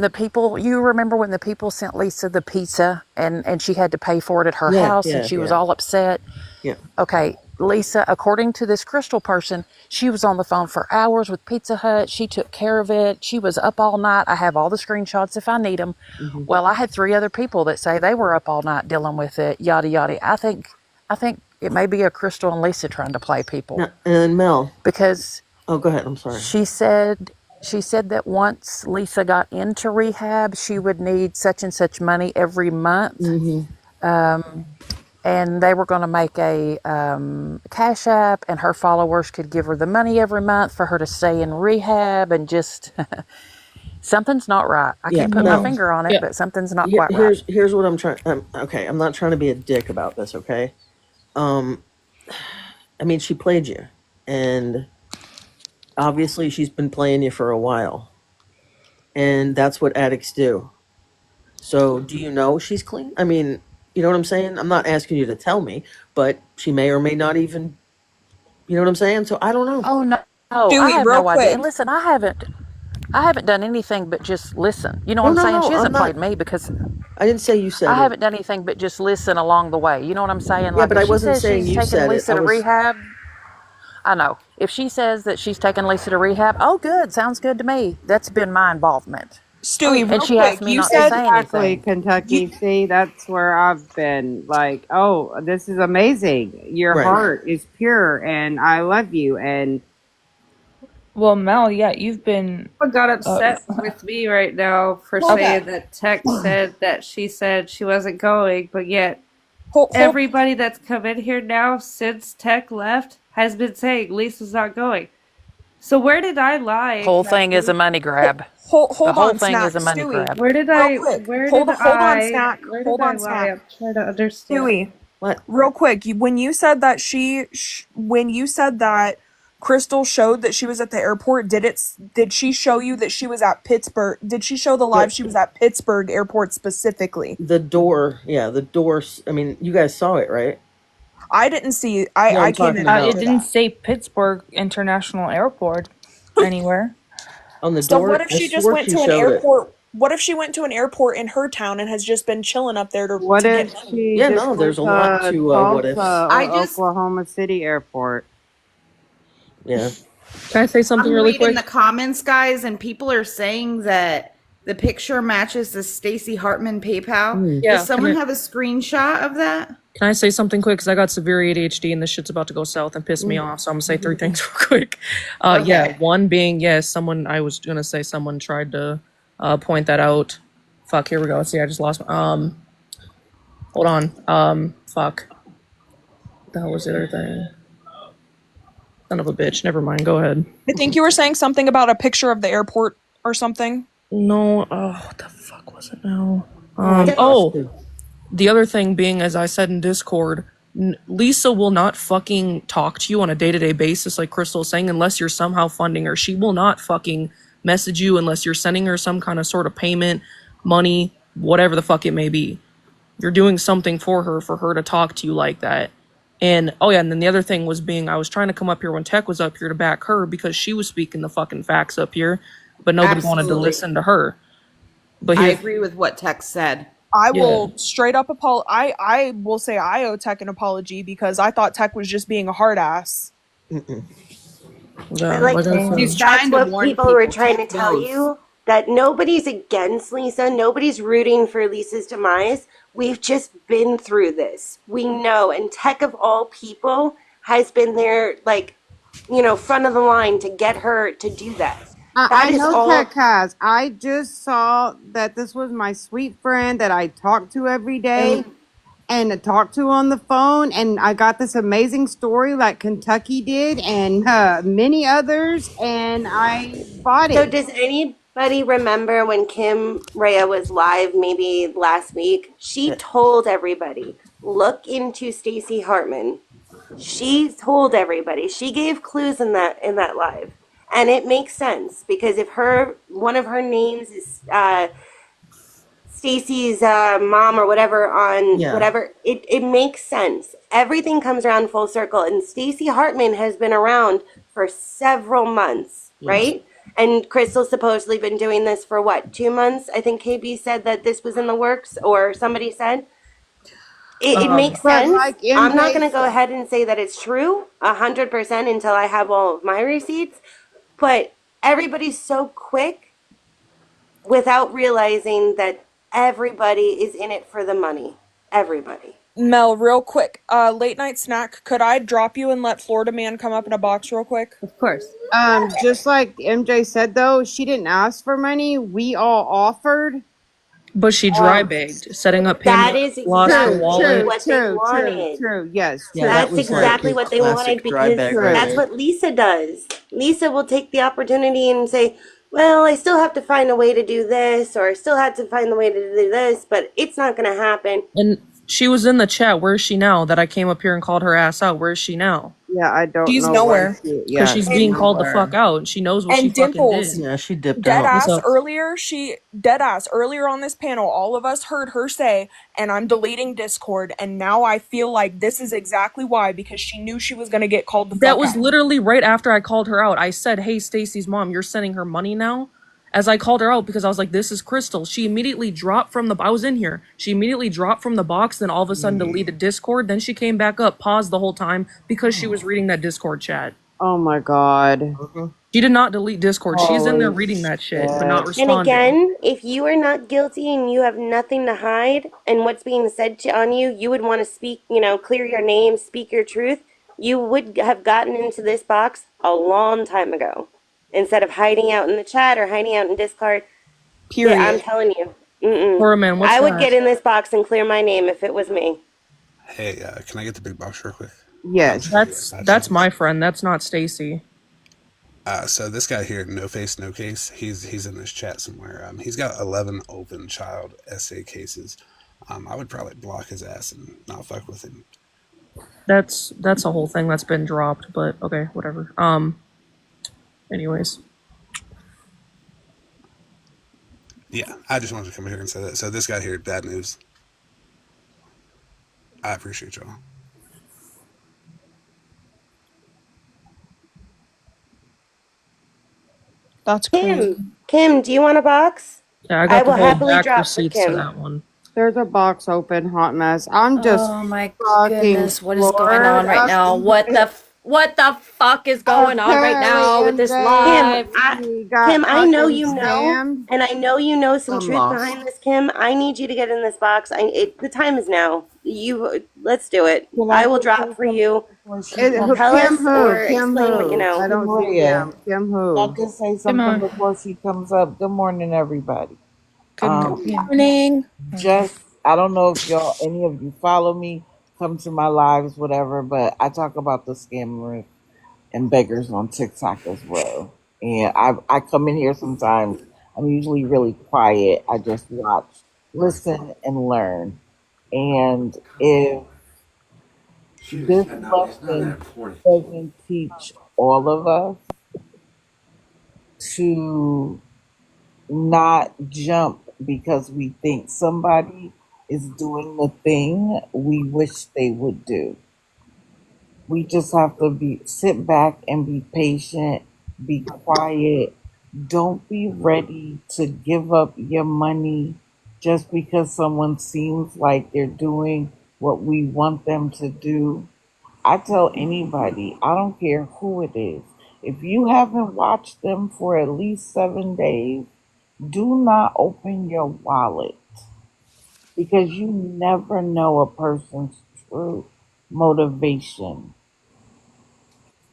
the people, you remember when the people sent Lisa the pizza and she had to pay for it at her Yeah, house and yeah, she was yeah, all upset. yeah. Okay, Lisa, according to this Crystal person, she was on the phone for hours with Pizza Hut. She took care of it. She was up all night. I have all the screenshots if I need them. Hmm. Well, I had three other people that say they were up all night dealing with it. Yada yada. I think it may be a Crystal and Lisa trying to play people Now, and Mel. because Oh, go ahead. I'm sorry. she said that once Lisa got into rehab, she would need such and such money every month. Hmm. And they were going to make a cash app, and her followers could give her the money every month for her to stay in rehab and just Something's not right. I Yeah, can't put my no. finger on it, Yeah. but something's not quite right. Here's what I'm trying. Okay, I'm not trying to be a dick about this. Okay, um, I mean she played you, and obviously she's been playing you for a while, and that's what addicts do. So, do you know she's clean? I mean, you know what I'm saying? I'm not asking you to tell me, but she may or may not even. You know what I'm saying? So I don't know. Oh no, no, I Stewie, have real no idea. quick. And listen, I haven't done anything but just listen. You know what No, I'm no, saying? no. She I'm hasn't not. played me because I didn't say you I said it. haven't done anything but just listen along the way. You know what I'm saying? Yeah, Like but if I she wasn't says saying she's you taking said it. I Lisa to was. rehab, I know. If she says that she's taking Lisa to rehab, oh good, sounds good to me. That's been my involvement. Oh, Stewie, And real she asked quick. me You not to said say Exactly, anything. you Kentucky. See, that's where I've been. Like, oh, this is amazing. Your Right. heart is pure, and I love you. And Well, Mel, yeah, you've been. Got Uh, upset with me right now for okay. saying that Tech said that she said she wasn't going, but yet Hold. everybody that's come in here now since Tech left has been saying Lisa's not going. So where did I lie Whole thing is a exactly? money grab. Hold The whole on, thing is Snack. a money Stewie, grab. real quick. Where did Hold I on, lie? Snack. I'm trying to understand. Stewie, What? real quick. When you said that when you said that Crystal showed that she was at the airport, did she show you that she was at Pittsburgh? Did she show the live Right. she was at Pittsburgh airport specifically? The door. Yeah, the door. I mean, you guys saw it, right? I didn't see. No, I I'm came talking in about it after didn't that. say Pittsburgh International Airport anywhere. on the So what door. if I she just swore went she to an showed it. airport? What if she went to an airport in her town and has just been chilling up there what to get if money? she Yeah, just no, went there's a lot to to what ifs. Tulsa I or just Oklahoma City Airport? Yeah. Can I say something I'm really reading quick? the comments, guys, and people are saying that the picture matches the Stacy Hartman PayPal. Hmm. Does Yeah. Can someone I have a screenshot of that? can I say something quick? Because I got severe ADHD and this shit's about to go south and piss me off. So I'm gonna say three things real quick. Yeah. Okay. One being yes, someone I was gonna say someone tried to point that out. Fuck. Here we go. See, I just lost. Hold on. Fuck. What the hell was the other thing? Son of a bitch. Never mind. Go ahead. I think you were saying something about a picture of the airport or something. No. Oh, what the fuck was it now? Oh, I'm lost Oh, too. the other thing being, as I said in Discord, Lisa will not fucking talk to you on a day to day basis, like Crystal is saying, unless you're somehow funding her. She will not fucking message you unless you're sending her some kind of sort of payment, money, whatever the fuck it may be. You're doing something for her to talk to you like that. And oh yeah, and then the other thing was being, I was trying to come up here when Tech was up here to back her because she was speaking the fucking facts up here, but nobody wanted to Absolutely. listen to her. But I here's agree with what Tex said. I yeah. will straight up I will say I owe Tech an apology because I thought Tech was just being a hard ass. Mm-mm. Yeah, Like, like I She's said. that's trying to what warn people were people. trying to Tex tell knows. you, that nobody's against Lisa. Nobody's rooting for Lisa's demise. We've just been through this. We know. And Tech, of all people, has been there, like, front of the line to get her to do that. That I is know all. Tech has. I just saw that this was my sweet friend that I talk to every day And and talk to on the phone. And I got this amazing story like Kentucky did and many others. And I bought so, it. does anybody remember when Kim Rea was live, maybe last week? She told everybody, look into Stacey Hartman. She told everybody. She gave clues in that live, and it makes sense because if one of her names is Stacy's mom or whatever on Yeah. whatever, it makes sense. Everything comes around full circle, and Stacey Hartman has been around for several months, Yes. right? And Crystal's supposedly been doing this for what, 2 months? I think KB said that this was in the works, or somebody said. It makes But sense. like I'm not MJ going to go said, ahead and say that it's true 100% until I have all of my receipts. But everybody's so quick without realizing that everybody is in it for the money. Everybody. Mel, real quick, late night snack. Could I drop you and let Florida Man come up in a box real quick? Of course. just like MJ said though, she didn't ask for money. We all offered. But she dry Um, bagged, setting up That payment, is lost her true, exactly true, wallet. what they true, true, wanted. true. Yes, Yeah, true, that That's was like exactly true, what they wanted Classic dry because bag right true. that's there. what Lisa does. Lisa will take the opportunity and say, well, I still have to find a way to do this, or I still had to find a way to do this, but it's not going to happen. And she was in the chat. Where is she now? That I came up here and called her ass out. Where is she now? Yeah, I don't She's know where nowhere. she. Because Yeah, she's she's being And called the fuck nowhere. out. And she knows what she and fucking Dimples, did. Yeah, she dipped dead out. What's ass up? earlier, she dead ass earlier on this panel, all of us heard her say, and I'm deleting Discord, and now I feel like this is exactly why, because she knew she was gonna get called the That fuck was out. literally right after I called her out. I said, "Hey, Stacy's mom, you're sending her money now." As I called her out because I was like, "This is Crystal." She immediately dropped from the. I was in here. She immediately dropped from the box. Then all of a sudden deleted Discord. Then she came back up, paused the whole time because she was reading that Discord chat. Oh my god. She did not delete Discord. She's in there Holy reading that shit, but shit. not And responding. again, if you are not guilty and you have nothing to hide and what's being said on you, you would want to speak, clear your name, speak your truth. You would have gotten into this box a long time ago instead of hiding out in the chat or hiding out in Discord. Yeah, I'm Period. telling you. Mm-mm. Horror man, what's I would that? get in this box and clear my name if it was me. Hey, can I get the big box real quick? I'm Yes. just gonna get That's snapshots. my friend. That's not Stacy. So this guy here, no face, no case. He's in this chat somewhere. He's got 11 open child essay cases. I would probably block his ass and not fuck with him. That's a whole thing that's been dropped, but okay, whatever. Anyways. Yeah, I just wanted to come here and say that. So this guy here, bad news. I appreciate y'all. That's crazy. Kim, do you want a box? Yeah, I I got the will whole happily back drop for receipts to Kim. that one. There's a box open, hot mess. I'm just Oh my fucking goodness, what is going floored. on right now? What the fuck is going on right Apparently, now with this Kim, live? got Kim, I know fucking you know, scammed. and I know you know some I'm truth lost. behind this, Kim. I need you to get in this box. The time is now. Let's do it. Can I I will just say drop for something you. before she comes Tell up? Kim us who? or Kim explain what you who? know. I don't see Maria, Kim. Kim can who? I just say Come something on. before she comes up? Good morning, everybody. Good yeah. Morning. Just I don't know if y'all any of you follow me, come to my lives, whatever, but I talk about the scammers and beggars on TikTok as well. And I come in here sometimes. I'm usually really quiet. I just watch, listen, and learn. And if this lesson doesn't teach all of us to not jump because we think somebody is doing the thing we wish they would do. We just have to sit back and be patient, be quiet. Don't be ready to give up your money just because someone seems like they're doing what we want them to do. I tell anybody, I don't care who it is, if you haven't watched them for at least 7 days, do not open your wallet because you never know a person's true motivation.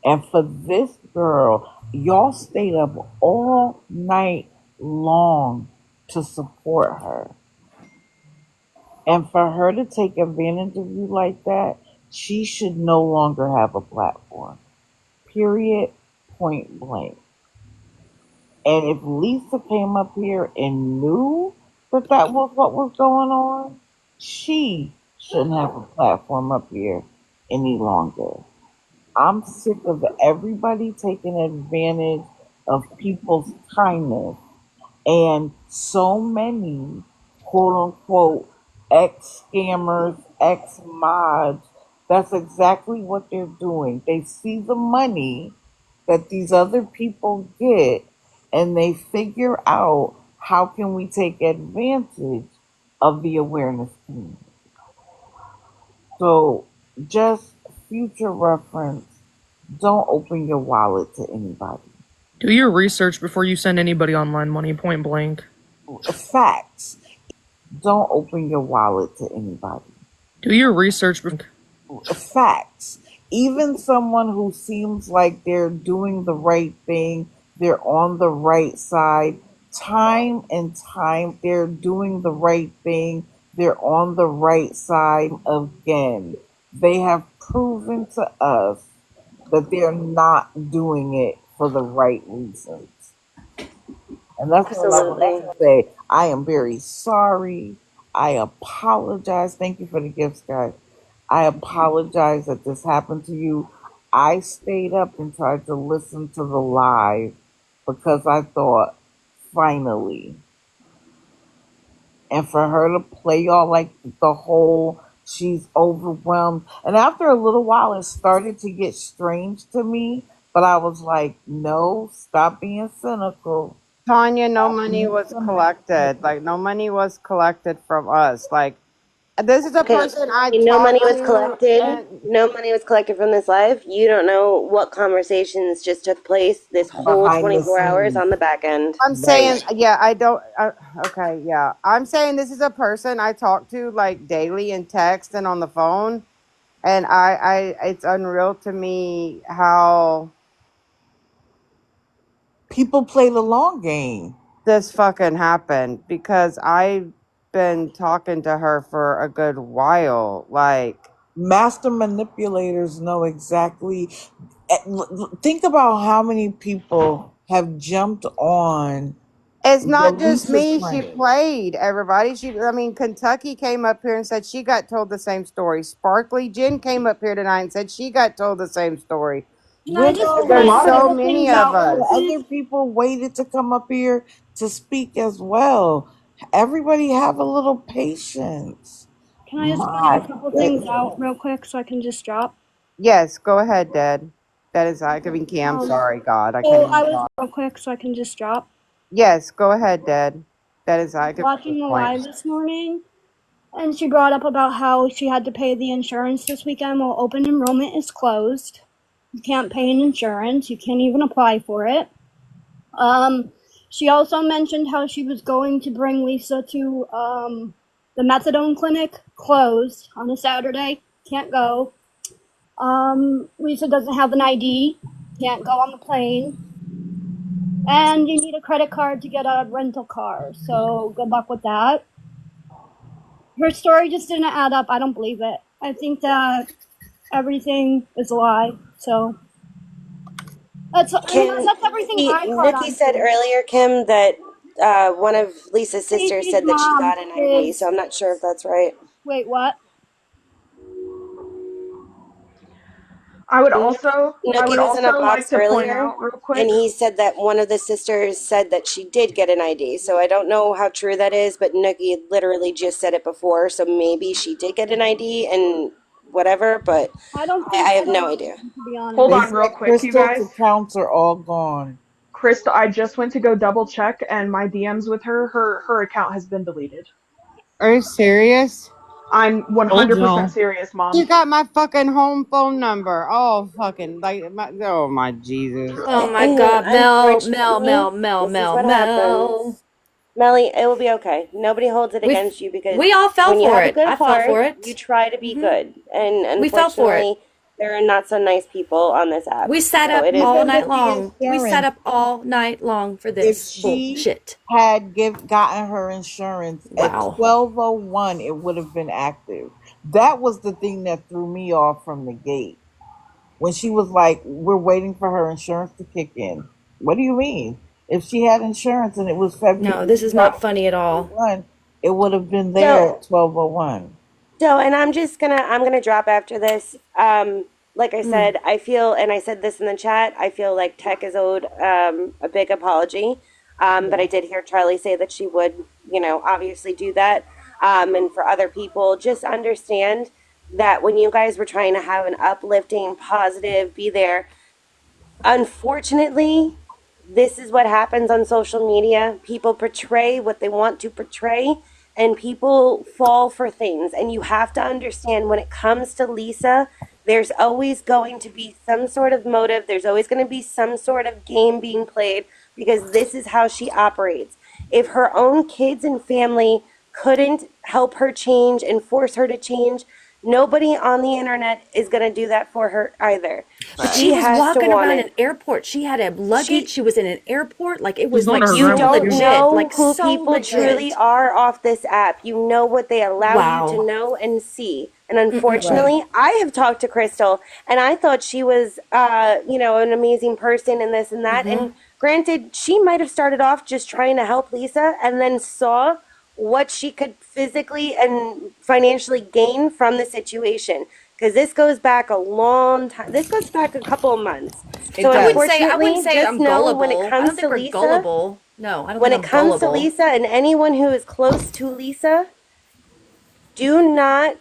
And for this girl, y'all stayed up all night long to support her. And for her to take advantage of you like that, she should no longer have a platform. Period. Point blank. And if Lisa came up here and knew that that was what was going on, she shouldn't have a platform up here any longer. I'm sick of everybody taking advantage of people's kindness and so many quote unquote ex scammers, ex mods. That's exactly what they're doing. They see the money that these other people get and they figure out how can we take advantage of the awareness community. So just future reference, don't open your wallet to anybody. Do your research before you send anybody online money, point blank. Facts. Don't open your wallet to anybody. Do your research before. Facts. Even someone who seems like they're doing the right thing, they're on the right side, time and time, they're doing the right thing, they're on the right side again. They have proven to us that they're not doing it for the right reasons. And that's all I want Absolutely. to say. I am very sorry. I apologize. Thank you for the gifts, guys. I apologize that this happened to you. I stayed up and tried to listen to the live because I thought, finally. And for her to play y'all like the whole she's overwhelmed. And after a little while, it started to get strange to me. But I was like, no, stop being cynical. Tanya, no Stop money being was cynical. collected. Like, no money was collected from us. Like, this is a Okay, person I no money talked was to, collected. and No money was collected from this live. You don't know what conversations just took place this whole Behind the 24 hours scenes. on the back end. I'm Right. saying, yeah, I don't. Okay, yeah, I'm saying this is a person I talk to like daily in text and on the phone, and it's unreal to me how People play the long game. this fucking happened because I've been talking to her for a good while. Like, Master manipulators know exactly. Think about how many people have jumped on it's the not just Lisa me. She train. played everybody. I mean, Kentucky came up here and said she got told the same story. Sparkly Jen came up here tonight and said she got told the same story. Can I just There's point a so couple many things of out real The us. quick? other people waited to come up here to speak as well. Everybody have a little patience. Can I just point a My couple things out goodness. real quick so I can just drop? Yes, go ahead, Dad. That is, I could be Cam. Um, Sorry, God, I can't so even I was talk. real quick so I can just drop. Yes, go ahead, Dad. That is, I could make this Watching the point. live this morning, and she brought up about how she had to pay the insurance this weekend while open enrollment is closed. You can't pay an insurance. You can't even apply for it. Um, she also mentioned how she was going to bring Lisa to the methadone clinic, closed on a Saturday. Can't go. Lisa doesn't have an ID. Can't go on the plane. And you need a credit card to get a rental car. So good luck with that. Her story just didn't add up. I don't believe it. I think that everything is a lie. So Kim, that's everything I caught Nikki on said to. earlier, Kim, that one of Lisa's sisters Stacey's said that she mom got an ID, so is. I'm not sure if that's right. Wait, what? I would Nookie, also I would Nookie was in a also like box to point earlier, out real and quick. he said that one of the sisters said that she did get an ID. So I don't know how true that is, but Nookie literally just said it before, so maybe she did get an ID and whatever, but I don't I think have so, no idea. to be Hold They honest. on real said quick, you Crystal's guys. accounts are all gone. Crystal, I just went to go double check and my DMs with her account has been deleted. Are you serious? I'm Told 100% y'all. serious, She mom. got my fucking home phone number. Oh, fucking, like, oh my Jesus. Oh my And God, Mel, Mel, unfortunately, Mel, Mel, this is Mel, what Mel. happens. Melly, it will be okay. Nobody holds it We against you because we all fell when you for have a it. good I fell heart, for you it. try to be Hmm. good. And We fell for it. unfortunately, there are not so nice people on this app. We sat So up it is all what it night Remember the is. long. We sat insurance. up all night long for If this she bullshit. had gotten her insurance at Wow. 12:01, it would have been active. That was the thing that threw me off from the gate. When she was like, "We're waiting for her insurance to kick in." What do you mean? If she had insurance and it was No, February this is not funny at all. 2021, it would have been there So at 12:01. So, and I'm gonna drop after this. Like I Mm. said, I feel, and I said this in the chat, I feel like Tech is owed a big apology. But I did hear Charlie say that she would, obviously do that. And for other people, just understand that when you guys were trying to have an uplifting, positive, be there, unfortunately, this is what happens on social media. People portray what they want to portray, and people fall for things. And you have to understand when it comes to Lisa, there's always going to be some sort of motive, there's always going to be some sort of game being played because this is how she operates. If her own kids and family couldn't help her change and force her to change, nobody on the internet is going to do that for her either. But she She was has to walking want around it. an airport. She had a luggage. She She was in an airport. Like it She's was going like to her You so grandma's don't funeral. legit. know Like who so people truly legit. are off this app. You know what they allow you to Wow. know and see. And Mm-mm-mm. Right. unfortunately, I have talked to Crystal and I thought she was an amazing person and this and that. Mm-hmm. And Granted, she might have started off just trying to help Lisa and then saw what she could physically and financially gain from the situation. Because this goes back a long time. This goes back a couple of months. It So I wouldn't does. say I wouldn't unfortunately, say just I'm know when it gullible. I don't comes think to we're Lisa, gullible. No, I don't when think it I'm comes to gullible. Lisa and anyone who is close to Lisa, do not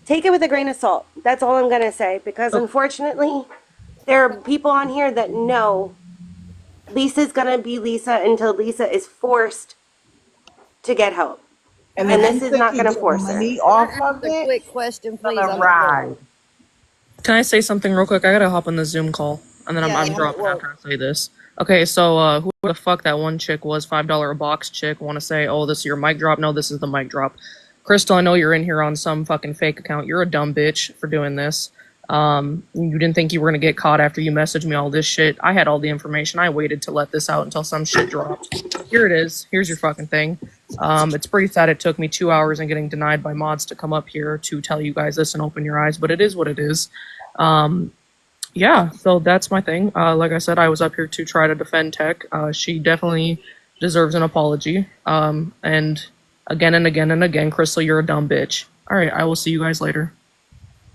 take it with a grain of salt. That's all I'm going to say. Because unfortunately, there are people on here that know Lisa's going to be Lisa until Lisa is forced to get help. And And if this is Lisa not can going to get force her. money Can I off ask of a it, quick question, it's please? gonna I'm at work. ride. Can I say something real quick? I gotta hop on the Zoom call, and then Yeah, I'm and I'm at dropping work. after I say this. Okay, so who the fuck that one chick was? $5 a box chick. Want to say, oh, this is your mic drop? No, this is the mic drop. Crystal, I know you're in here on some fucking fake account. You're a dumb bitch for doing this. You didn't think you were gonna get caught after you messaged me all this shit. I had all the information. I waited to let this out until some shit dropped. Here it is. Here's your fucking thing. It's pretty sad it took me 2 hours and getting denied by mods to come up here to tell you guys this and open your eyes, but it is what it is. Um, yeah, so that's my thing. Like I said, I was up here to try to defend Tech. She definitely deserves an apology. And again and again and again, Crystal, you're a dumb bitch. All right, I will see you guys later.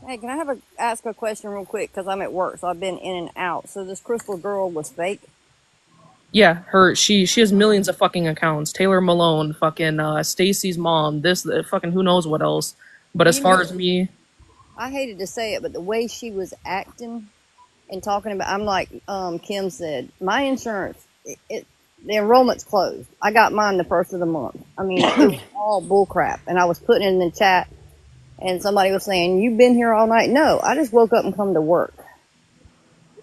Hey, can I ask a question real quick? Because I'm at work, so I've been in and out. So this Crystal girl was fake. Yeah, she has millions of fucking accounts. Taylor Malone, fucking Stacy's mom, this fucking who knows what else. But Well, as far as me, I hated to say it, but the way she was acting and talking about, I'm like, Kim said, my insurance, the enrollment's closed. I got mine the first of the month. I mean, it was all bullcrap. And I was putting it in the chat, and somebody was saying, "You've been here all night." No, I just woke up and come to work.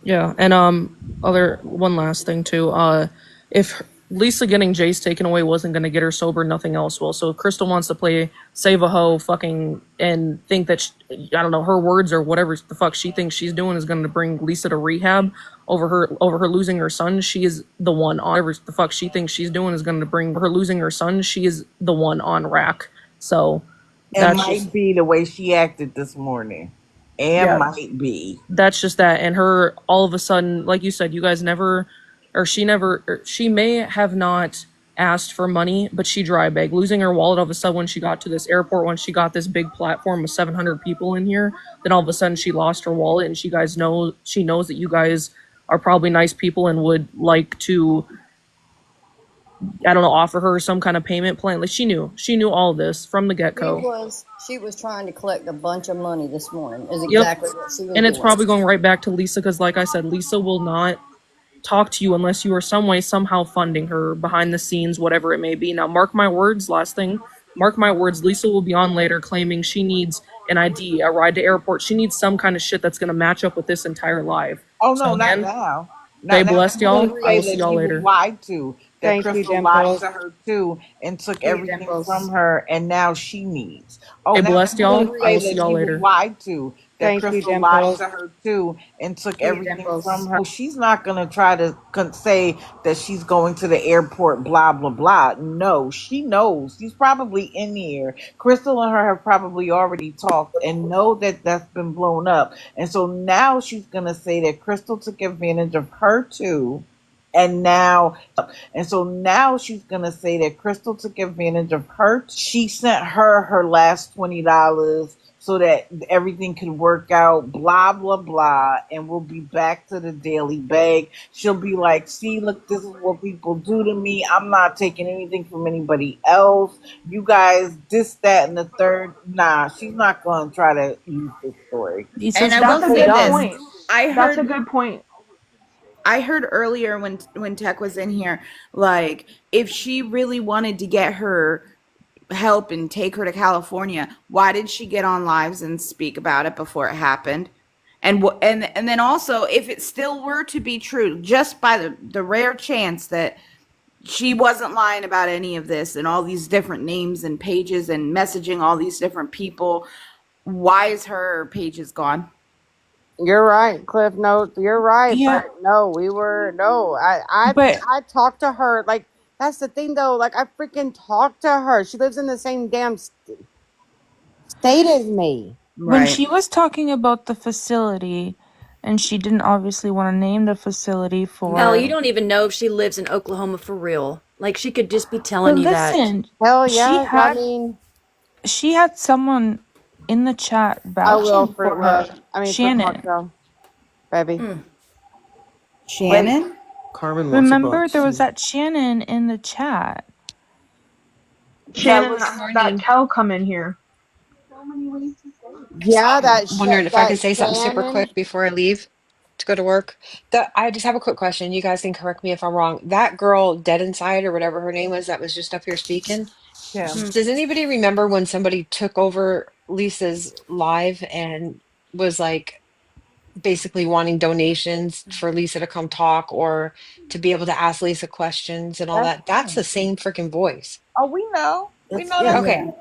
yeah, and other one last thing too. If Lisa getting Jace taken away wasn't gonna get her sober, nothing else will. So if Crystal wants to play save a hoe, fucking, and think that I don't know, her words or whatever the fuck she thinks she's doing is gonna bring Lisa to rehab over her losing her son. She is the one on whatever the fuck she thinks she's doing is gonna bring her losing her son. She is the one on rack. So It that's just might be the way she acted this morning. It yeah. might be. That's just that, and her all of a sudden, like you said, you guys never, or she never, or she may have not asked for money, but she dry begged, losing her wallet all of a sudden when she got to this airport, when she got this big platform with 700 people in here. Then all of a sudden she lost her wallet, and she knows that you guys are probably nice people and would like to, I don't know, offer her some kind of payment plan. Like she knew all this from the get go. She was trying to collect a bunch of money this morning. Is Yep. exactly what she was And it's doing. probably going right back to Lisa because, like I said, Lisa will not talk to you unless you are some way somehow funding her behind the scenes, whatever it may be. Now, mark my words. Last thing, mark my words. Lisa will be on later claiming she needs an ID, a ride to airport. She needs some kind of shit that's gonna match up with this entire live. Oh So no, not again, now. stay Not now. blessed, I'm gonna y'all. I will say see that y'all she was later. lied to. That Thank you, Crystal lied Dimples. to her too and took Thank you, everything from Dimples. her, and now she needs. Oh, Stay now blessed, I'm gonna y'all. I say will see that y'all she was later. lied to. That Thank you, Crystal lied to Dimples. her too and took Thank you, everything from Dimples. her. She's not gonna try to say that she's going to the airport. Blah blah blah. No, she knows. She's probably in here. Crystal and her have probably already talked and know that that's been blown up. And so now she's gonna say that Crystal took advantage of her too. And now, and so now she's gonna say that Crystal took advantage of her. She sent her her last $20 so that everything could work out. Blah blah blah, and we'll be back to the daily bag. She'll be like, "See, look, this is what people do to me. I'm not taking anything from anybody else. You guys, this, that, and the third." Nah, she's not gonna try to use this story. And Lisa's I will That's a say good dumb. this: point. I That's a heard good point. I heard earlier when Tech was in here, like if she really wanted to get her help and take her to California, why did she get on lives and speak about it before it happened? And then also, if it still were to be true, just by the rare chance that she wasn't lying about any of this and all these different names and pages and messaging all these different people, why is her pages gone? You're right, Cliff Notes. You're right, Yeah, but no, we were no. but I talked to her. Like that's the thing, though. Like I freaking talked to her. She lives in the same damn state as me. When Right. she was talking about the facility, and she didn't obviously want to name the facility Hell, you for. don't even know if she lives in Oklahoma for real. Like, she could just be But telling you that. listen, Hell she yes. I had mean, she had someone in the chat I will vouching for fruit her, love. I mean, fruit Shannon. cocktail, baby. Shannon? Wait. Carmen wants a Remember, box there was too. that Shannon in the chat. That Shannon was that had that cow come in here. Yeah, Wondering if I that could say something super Shannon. quick before I leave to go to work. I just have a quick question. You guys can correct me if I'm wrong. That girl, Dead Inside or whatever her name was, that was just up here speaking. Kim. Does anybody remember when somebody took over Lisa's live and was like basically wanting donations for Lisa to come talk or to be able to ask Lisa questions and all That's that? That's Kim. the same freaking voice. Oh, we know. We That's know yeah. that's Okay. Kim.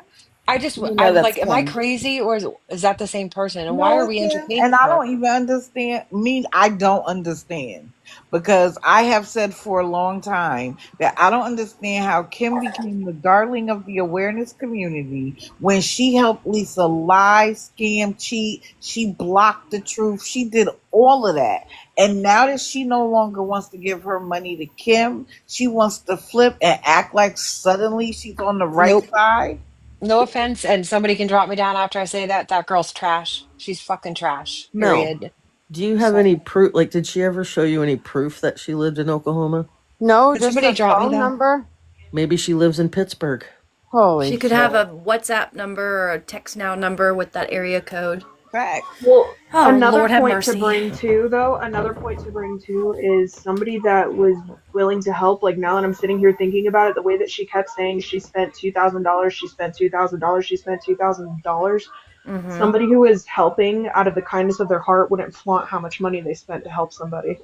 We know I'm that's like, am I Kim. crazy or is that the same person? And why No, are it's we him. entertaining And I her? don't even understand. I don't understand. Because I have said for a long time that I don't understand how Kim became the darling of the awareness community when she helped Lisa lie, scam, cheat. She blocked the truth. She did all of that. And now that she no longer wants to give her money to Kim, she wants to flip and act like suddenly she's on the right Nope. side. No offense. And somebody can drop me down after I say that. That girl's trash. She's fucking trash. Mel, Period. do you have So any proof? Like, did she ever show you any proof that she lived in Oklahoma? No, could just somebody a drop me phone though? number. Maybe she lives in Pittsburgh. Holy She could shit. have a WhatsApp number or a text now number with that area code. Fact. Well, Oh, another Lord have point to mercy. bring to though, another point to bring to is somebody that was willing to help. Like now that I'm sitting here thinking about it, the way that she kept saying she spent $2,000, she spent $2,000, she spent $2,000. Mm-hmm. Somebody who is helping out of the kindness of their heart wouldn't flaunt how much money they spent to help somebody.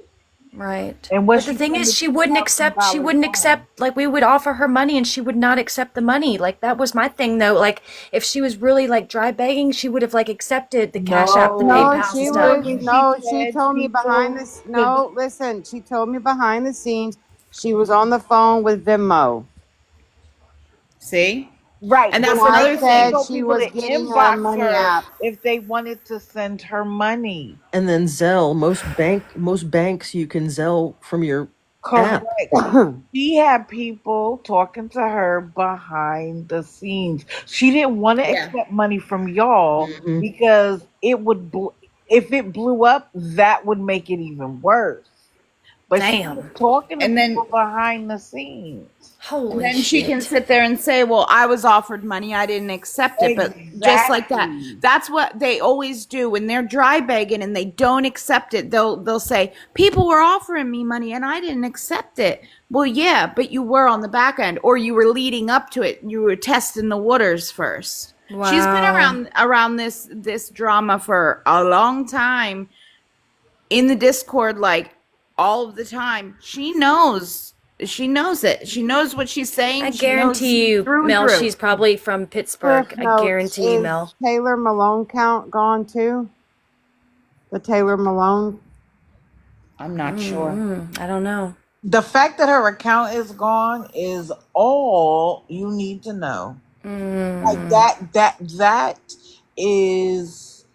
Right. And what But the she thing spent is, the she wouldn't accept, she $2,000 wouldn't on. accept, like, we would offer her money and she would not accept the money. Like, that was my thing, though. Like, if she was really, like, dry begging, she would have, like, accepted the Cash App, the No, No, PayPal she she would stuff. was when she no, she said told me behind people this could no, listen, she told me behind the scenes she was on the phone with Venmo. See? right, And but that's And I another remember she said thing. told she people was to getting a inbox money her app. if they wanted to send her money. And then Zelle, most banks you can Zelle from your app. Correct. She had people talking to her behind the scenes. She didn't want to Yeah. accept money from y'all Hmm. because if it blew up, that would make it even worse. But she was Damn. talking to And then people behind the scenes. And Holy then she can shit. sit there and say, well, I was offered money. I didn't accept it. But just like that, Exactly. that's what they always do when they're dry begging and they don't accept it. They'll say, people were offering me money and I didn't accept it. Well, yeah, but you were on the back end or you were leading up to it. You were testing the waters first. She's been Wow. around this drama for a long time in the Discord, like all of the time. She knows it. She knows what she's I saying. She knows guarantee you, through and Mel, through. she's probably from Cliff Pittsburgh. I Notes. guarantee you, Is Mel. Taylor Malone count gone too? The Taylor Malone? I'm not sure. Mm-hmm. I don't know. The fact that her account is gone is all you need to know. Like Mm. that is,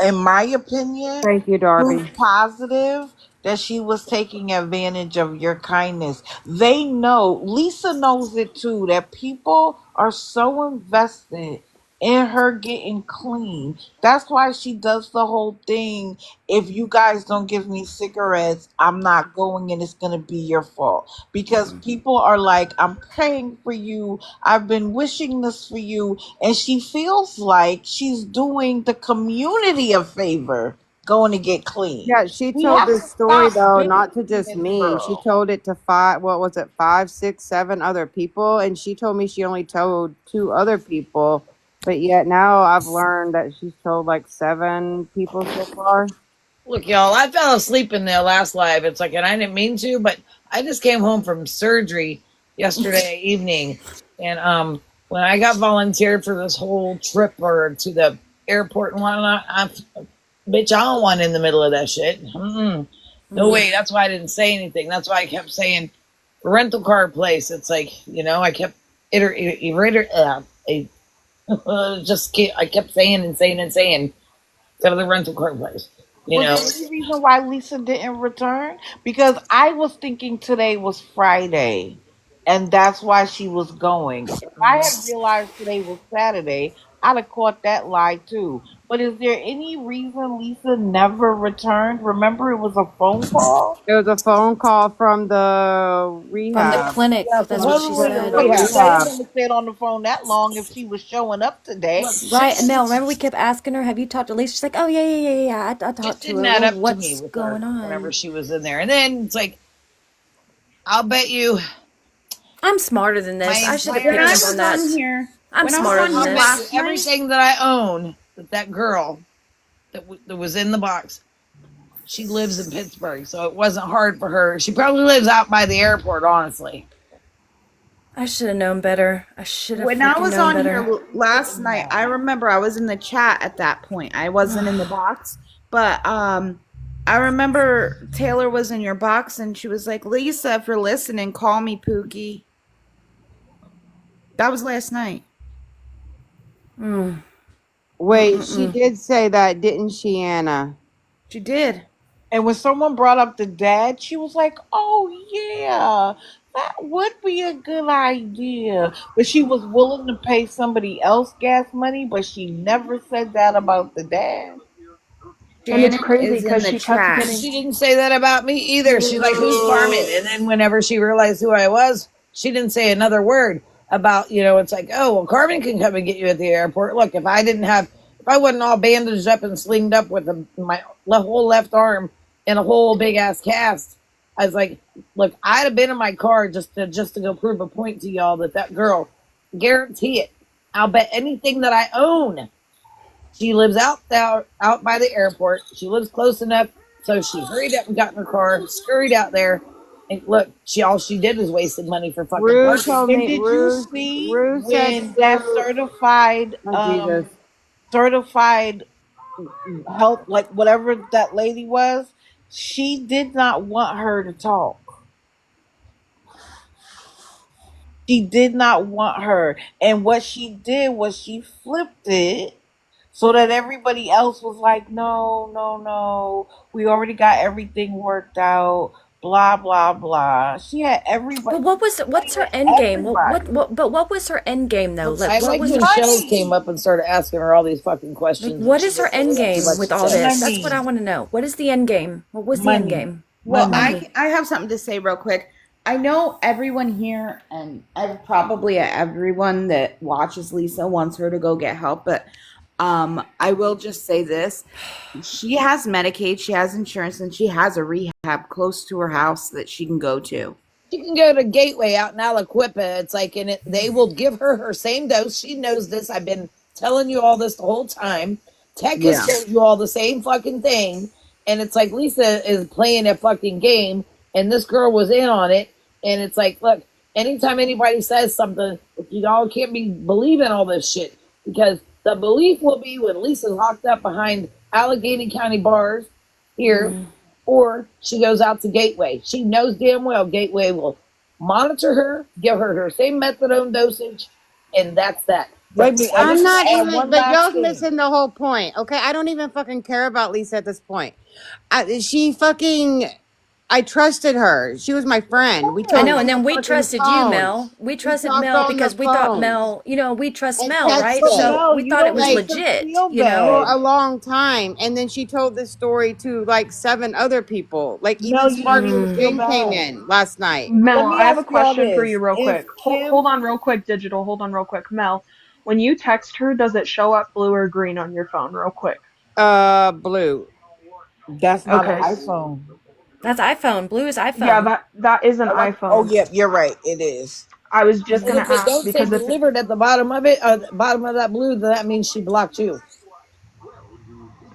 in my opinion, Thank you, proof Darby. positive that she was taking advantage of your kindness. They know, Lisa knows it too, that people are so invested in her getting clean. That's why she does the whole thing. If you guys don't give me cigarettes, I'm not going and it's going to be your fault. Because people are like, I'm praying for you. I've been wishing this for you. And she feels like she's doing the community a favor going to get clean. Yeah, she We told have to this story stop though, not to big-heading just this me. She girl. told it to five, what was it, five, six, seven other people, and she told me she only told two other people, but yet now I've learned that she's told like seven people so far. Look, y'all, I fell asleep in the last live. It's like, and I didn't mean to, but I just came home from surgery yesterday evening. And when I got volunteered for this whole trip or to the airport and whatnot, bitch, I don't want in the middle of that shit. Mm-mm. No way. That's why I didn't say anything. That's why I kept saying rental car place. It's like, I kept I kept saying and saying and saying instead of the rental car place. You Was know, there any reason why Lisa didn't return? Because I was thinking today was Friday, and that's why she was going. If I had realized today was Saturday, I'd have caught that lie too. But is there any reason Lisa never returned? Remember, it was a phone call. It was a phone call from the From the rehab. clinic. yeah, That's what she supposedly the said. From the rehab. they ain't Rehab. gonna stay on the phone that long if she was showing up today. Look, Right, and Mel, remember we kept asking her, have you talked to Lisa? She's like, oh, yeah, yeah, yeah, yeah. I just talked to didn't her. add Well, up to me what's with her going whenever on? she was in there. And then it's like, I'll bet you I'm smarter than this. my I should have When entire picked I up on was on that. here, I'm when I was smarter on than here I'll bet you this. last night, everything that I own that girl that was in the box, she lives in Pittsburgh, so it wasn't hard for her. She probably lives out by the airport, honestly. I should have known better. I should have when I freaking was known on here better. last night, I remember I was in the chat at that point. I wasn't in the box, but I remember Taylor was in your box and she was like, "Lisa, if you're listening, call me Pookie." That was last night. Mm. Wait, she Mm-mm-mm. did say that, didn't she, Anna? She did. And when someone brought up the dad, she was like, "Oh yeah, that would be a good idea." But she was willing to pay somebody else gas money, but she never said that about the dad. And it's Shannon crazy is in because the she kept chat. getting. She didn't say that about me either. She's like, "Who's Carmen?" And then whenever she realized who I was, she didn't say another word about, it's like, "Oh, well, Carmen can come and get you at the airport." Look, if I wasn't all bandaged up and slinged up with my whole left arm and a whole big ass cast, I was like, "Look, I'd have been in my car just to go prove a point to y'all that girl, guarantee it. I'll bet anything that I own." She lives out by the airport. She lives close enough, so she hurried up and got in her car, scurried out there, and look, all she did was wasted money for fucking Rue parking. told And me, did you see Rue said when that to, oh Jesus. certified health, like whatever that lady was, she did not want her to talk. She did not want her. And what she did was she flipped it so that everybody else was like, no, no, no. We already got everything worked out. Blah, blah, blah. She had everybody. But She what's her played end with game? everybody. But what was her end game though? I What liked was when her Shells came Money. up and started asking her all these fucking like questions, and what she is her didn't end really do game much with to all say. this? That's what I Money. want to know. What is the end game? What was the end Money. game? Well, Money. Money. I have something to say real quick. I know everyone here and probably everyone that watches Lisa wants her to go get help, but I will just say this. She has Medicaid, she has insurance, and she has a rehab close to her house that she can go to. She can go to Gateway out in Aliquippa. It's like, they will give her same dose. She knows this. I've been telling you all this the whole time. Tech has Yeah. told you all the same fucking thing. And it's like Lisa is playing a fucking game, and this girl was in on it. And it's like, look, anytime anybody says something, y'all can't be believing all this shit, because the belief will be when Lisa's locked up behind Allegheny County bars here, or she goes out to Gateway. She knows damn well Gateway will monitor her, give her same methadone dosage, and that's that. Wait But a minute. I I'm just want not to add even, one but last y'all's thing. missing the whole point. Okay, I don't even fucking care about Lisa at this point. She fucking, I trusted her. She was my friend. We I talked know, on and then the we fucking trusted you, phone. Mel. We We trusted talked Mel on the because we thought phone Mel, we trust and Mel, right? But texted So Mel, we you thought it don't was like make her legit, feel for bad. a long time, and then she told this story to like 7 other people. Like even Mel, you don't Sparky make and her feel Jing came bad. in last night. Let Mel, me I have a ask y'all question for this. you real If quick. Hold Kim, on real quick, Digital. Hold on real quick. Mel, when you text her, does it show up blue or green on your phone real quick? Blue. that's not an Okay. iPhone. that's iPhone. Blue is Yeah, iPhone. that is an Oh, iPhone. yeah, you're right. It is. I was just and gonna if it ask don't say because if it, delivered at the bottom of it, bottom of that blue, then that means she blocked you.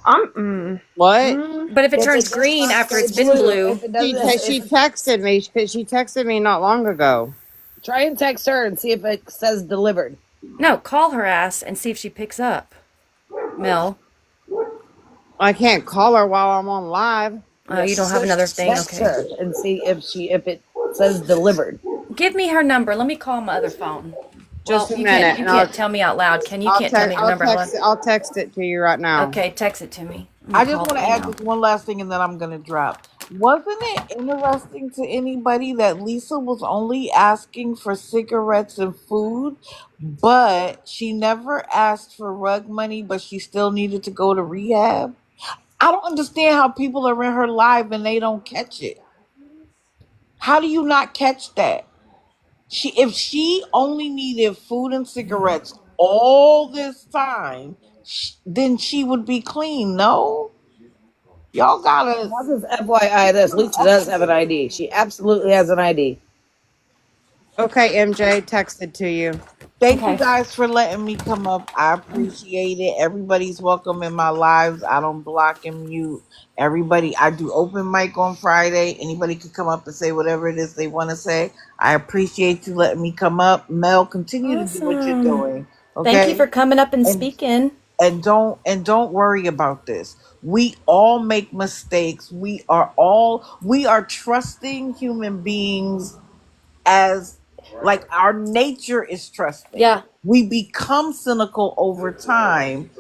I'm What? But if it If turns it does green not after say it's been blue, blue, if it doesn't, if She it, texted me. She texted me not long ago. try and text her and see if it says delivered. no, call her ass and see if she picks up. Mel. I can't call her while I'm on live. Oh, you don't Yes, have another thing? text Okay. her and see if it says delivered. Give me her number. Let me call my other phone. Just Well, a minute, you and can't tell me out loud, can you? You I'll can't tell text me her number out loud. I'll text it to you right now. Okay, text it to me. I'm gonna I just call it want to right add now. this one last thing and then I'm going to drop. Wasn't it interesting to anybody that Lisa was only asking for cigarettes and food, but she never asked for rug money, but she still needed to go to rehab? I don't understand how people are in her live and they don't catch it. How do you not catch that? If she only needed food and cigarettes all this time, then she would be clean. No, y'all gotta. Oh, Oh, my God. God. FYI, this Lisa does have an ID. She absolutely has an ID. Okay, MJ texted to you. Thank you Okay. guys for letting me come up. I appreciate it. Everybody's welcome in my lives. I don't block and mute everybody. I do open mic on Friday. Anybody could come up and say whatever it is they want to say. I appreciate you letting me come up. Mel, continue to do what you're Awesome. doing. Thank you Okay? for coming up and And speaking. don't worry about this. We all make mistakes. We are trusting human beings as like our nature is trusting. Yeah. We become cynical over time,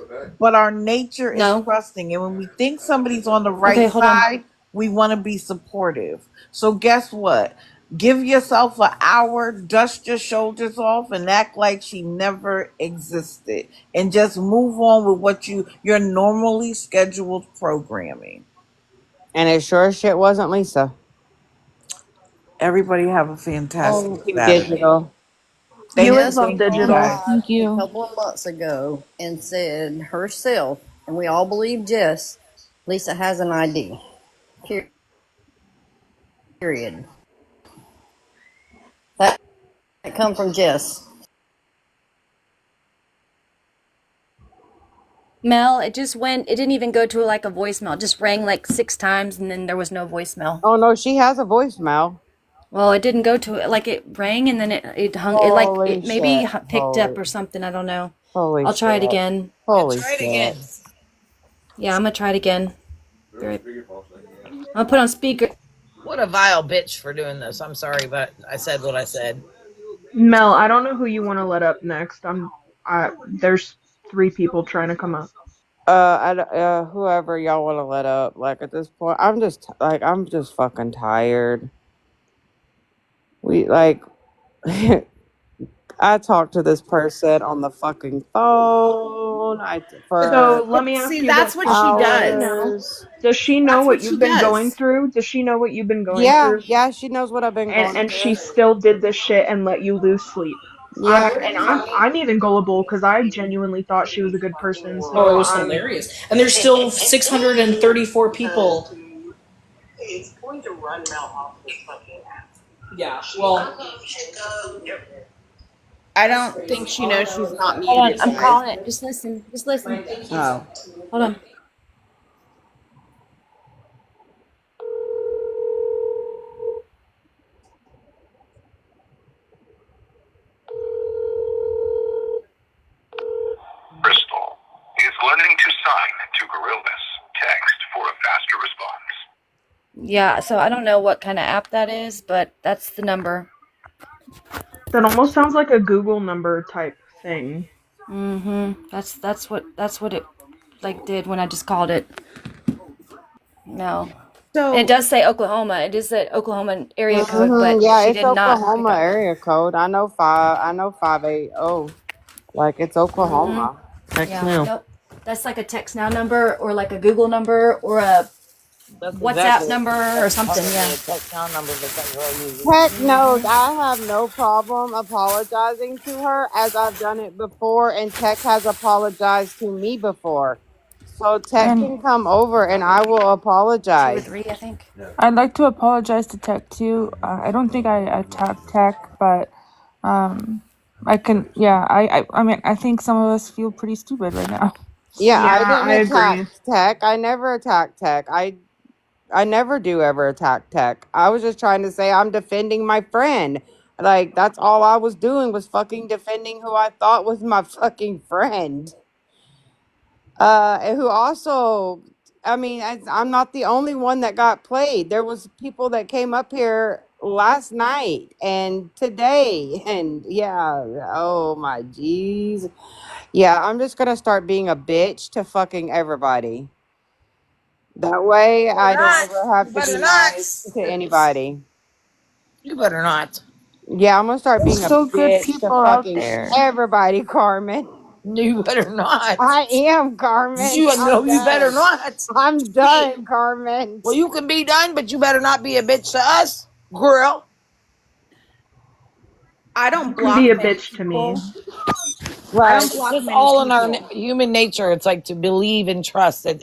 but our nature is No. trusting. And when we think somebody's on the right Okay, hold on. side, we want to be supportive. So guess what? Give yourself an hour, dust your shoulders off, and act like she never existed. And just move on with your normally scheduled programming. And it sure as shit wasn't Lisa. Everybody have a fantastic On Thank you, Saturday. digital. You Thank as you. Jess well, was Thank you on digital. guys. live Thank a you. couple of months ago and said herself, and we all believe Jess, Lisa has an ID. Period. That come from Jess. Mel, it just went, it didn't even go to like a voicemail. It just rang like 6 times and then there was no voicemail. Oh no, she has a voicemail. Well, it didn't go to it. Like it rang and then it hung. It like Holy it maybe shit. picked up Holy or something. I don't know. holy I'll try it shit. again. Yeah, Holy try it again. shit. Yeah, I'm gonna try it again. I'll put on speaker. What a vile bitch for doing this. I'm sorry, but I said what I said. Mel, I don't know who you want to let up next. There's three people trying to come up. Whoever y'all want to let up. Like at this point, I'm just fucking tired. We like, I talked to this person on the fucking phone. For So let me ask See, you that's this: what she does. hours. Does she know That's what what you've she been going does. through? Does she know what you've been going Yeah, through? yeah, she knows what I've been And going and she through. still did this shit and let you lose sleep. Yeah. I'm even gullible because I genuinely thought she was a good person. Oh, it So was I'm hilarious. And there's still 634 people. It's going to run Mel off this fucking app. Yeah, well, I don't think she knows she's not Hold on, muted, I'm guys. calling it. Just listen. Just listen. Oh. Hold on. Bristol is learning to sign to gorillas. Text for a faster response. Yeah. So I don't know what kind of app that is, but that's the number. that almost sounds like a Google number type thing. Mm-hmm. That's what it like did when I just called it. No. And it So does say Oklahoma. It is the Oklahoma area code, but Yeah, she it's did not pick Oklahoma up. area code. I know 580. Like it's Mm-hmm. Oklahoma. Text Yeah. now. Nope. That's like a text now number or like a Google number or a That's exactly WhatsApp what number or I was something. gonna Yeah. say. A text now number is exactly what I use. Heck no, Mm-hmm. I have no problem apologizing to her as I've done it before, and Tech has apologized to me before. So Tech And can come over and I will Two or apologize. three, I think. I'd like to apologize to Tech too. I don't think I attacked Tech, but um, I can. Yeah, I mean, I think some of us feel pretty stupid right now. Yeah, I Yeah, didn't I attack agree. Tech. I never attack Tech. I never do ever attack Tech. I was just trying to say I'm defending my friend. Like that's all I was doing was fucking defending who I thought was my fucking friend. And who also, I mean, I'm not the only one that got played. There was people that came up here last night and today, and yeah, oh my jeez, yeah. I'm just gonna start being a bitch to fucking everybody. That way, You better I don't not. ever have You to better be not. nice to anybody. You better not. Yeah, I'm gonna start There's being a still good bitch to people out fucking there. everybody, Carmen. You better not. I am, Carmen. You I'm know you better done. not. I'm done, Carmen. Well, you can be done, but you better not be a bitch to us, girl. I You don't can be block a many bitch to me. people. I Right. don't It's block just many all in our people. human nature. It's like to believe and trust. It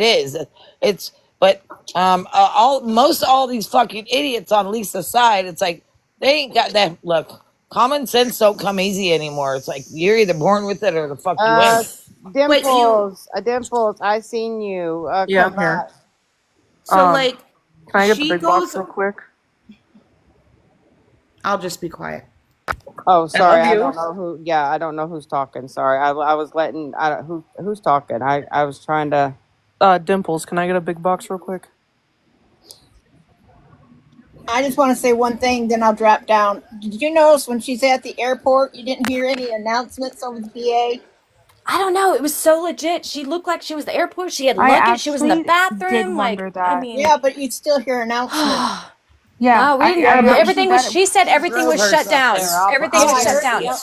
is. It's but all these fucking idiots on Lisa's side. It's like they ain't got that. Look, common sense don't come easy anymore. It's like you're either born with it or the fuck you Uh, ain't. But you, Dimples. I seen you. Yeah, Come I'm here. back. so Um, like, can I get the she big box goes, real quick? I'll just be quiet. Oh, I sorry. love I don't you. know who. Yeah, I don't know who's talking. Sorry. I was letting. I don't who's talking. I was trying to. Dimples, can I get a big box real quick? I just want to say one thing, then I'll drop down. Did you notice when she's at the airport, you didn't hear any announcements over the PA? I don't know. It was so legit. She looked like she was at the airport. She had I luggage. She was in the actually did bathroom. Like, wonder I that. mean, Yeah, but you'd still hear announcements. Yeah, no, we didn't. I Yeah, but noticed Everything was. that. She said She everything drove was shut herself down. there. Everything Yeah, was I shut heard. down. Yep.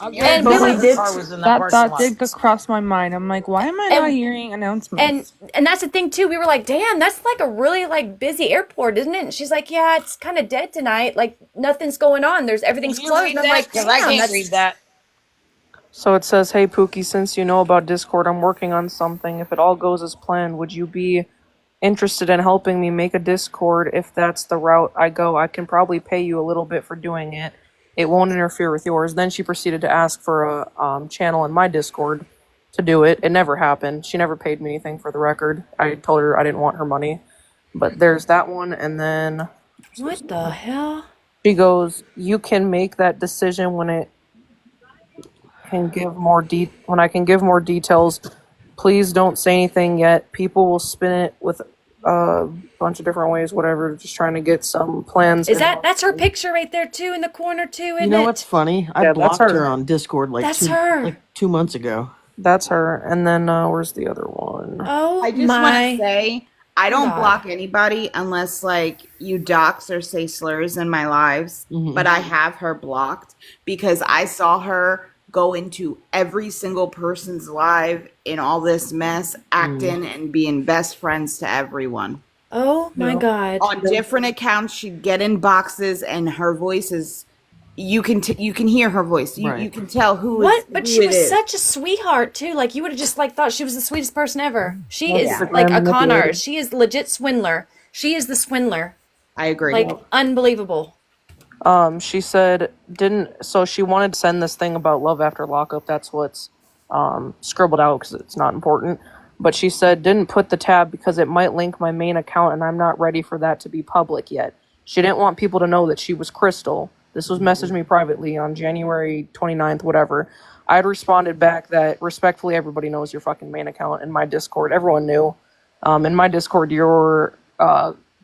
I'll Yep. And we guarantee But were, we you her did. car was in that That parking thought lot. did cross my mind. I'm like, why am I not and hearing and announcements? and that's the thing too. We were like, damn, that's like a really like busy airport, isn't it? And she's like, yeah, it's kind of dead tonight. Like nothing's going on. There's Can everything's you closed. And read I'm that? like, Because I damn, can't that's read that. So it says, "Hey Pookie, since you know about Discord, I'm working on something. If it all goes as planned, would you be interested in helping me make a Discord? If that's the route I go, I can probably pay you a little bit for doing it. It won't interfere with yours." Then she proceeded to ask for a channel in my Discord to do it. It never happened. She never paid me anything for the record. I told her I didn't want her money. But there's that one, and then there's what the more. hell? She goes, "You can make that decision when it can give more when I can give more details. Please don't say anything yet. People will spin it with a bunch of different ways, whatever, just trying to get some plans Is in that's her motion." picture right there too in the corner too, You isn't know what's it? funny? I Yeah, that's blocked her her. on Discord That's her. like 2 months ago. That's her. And then where's the other one? Oh I just want to my say, I don't god. block anybody unless like you dox or say slurs in my lives. Hmm. But I have her blocked because I saw her go into every single person's live in all this mess, Mm. acting and being best friends to everyone. Oh my Yeah. god. On different accounts, she'd get in boxes, and her voice is you can hear her voice. You Right. can tell What? But who she it was is. such a sweetheart too. Like you would have just like thought she was the sweetest person ever. She That's is Yeah, like Instagram a con manipulated. artist. She is legit swindler. She is the swindler. I agree. Like unbelievable. She said didn't so she wanted to send this thing about love after lockup. That's what's scribbled out because it's not important. But she said didn't put the tab because it might link my main account and I'm not ready for that to be public yet. She didn't want people to know that she was Crystal. This was messaged me privately on January 29th, whatever. I had responded back that respectfully everybody knows your fucking main account in my Discord. Everyone knew. In my Discord, you're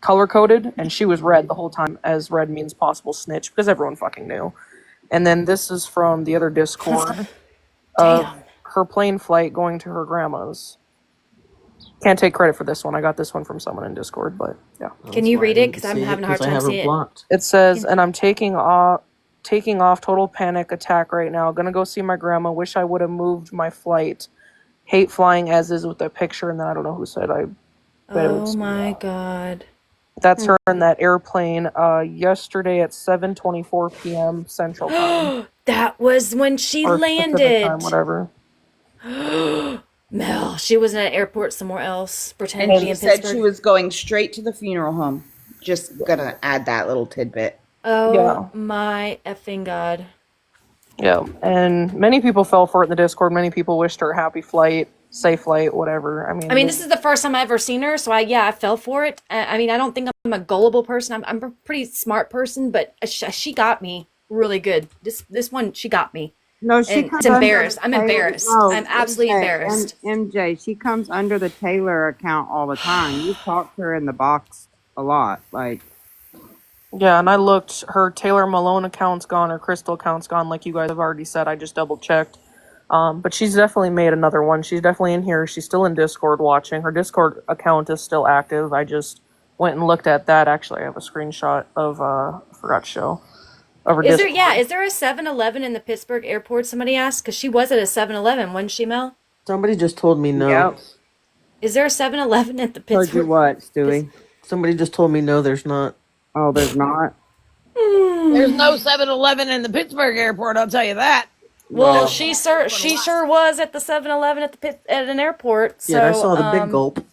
color coded, and she was red the whole time, as red means possible snitch, because everyone fucking knew. And then this is from the other Discord of Damn. her plane flight going to her grandma's. Can't take credit for this one. I got this one from someone in Discord, but yeah. Can That's you why I read it? didn't Because I'm see it having a because hard I time have her seeing it. blocked. It says, Can, and I'm taking off total panic attack right now. Gonna go see my grandma. Wish I would have moved my flight. Hate flying as is with the picture, and then I don't know who said I bet it would oh my god. That's her in that airplane yesterday at 7:24 p.m. Central Time That was when she or Pacific Time, landed. whatever. Mel, she was in an airport somewhere else, pretending And to be she in said she Pittsburgh. was going straight to the funeral home. Just gonna add that little tidbit. Oh Yeah, my effing god. yeah. And many people fell for it in the Discord. Many people wished her a happy flight, safe flight, whatever. I I mean, mean, this is the first time I ever seen her, so I fell for it. I mean, I don't think I'm a gullible person. I'm a pretty smart person, but she got me really good. This one, she got me, No, she and it's comes under the embarrassed. I'm Taylor. embarrassed. No, I'm absolutely embarrassed. MJ. She comes under the Taylor account all the time. You talk to her in the box a lot. Like, yeah. And I looked. Her Taylor Malone account's gone. Her Crystal account's gone. Like you guys have already said. I just double checked. But she's definitely made another one. She's definitely in here. She's still in Discord watching. Her Discord account is still active. I just went and looked at that. Actually, I have a screenshot of I forgot to show of her Discord. Is there a 7-Eleven in the Pittsburgh airport? Somebody asked because she was at a 7-Eleven, wasn't she, Mel? Somebody just told me no. Yep. Is there a 7-Eleven at the Told you Pittsburgh? what, Stewie? Somebody just told me no, there's not. Oh, there's not? There's no 7-Eleven in the Pittsburgh airport, I'll tell you that. Well, Well, she sure was at the 7-Eleven at at an airport. Yeah, and I So, saw the big gulp.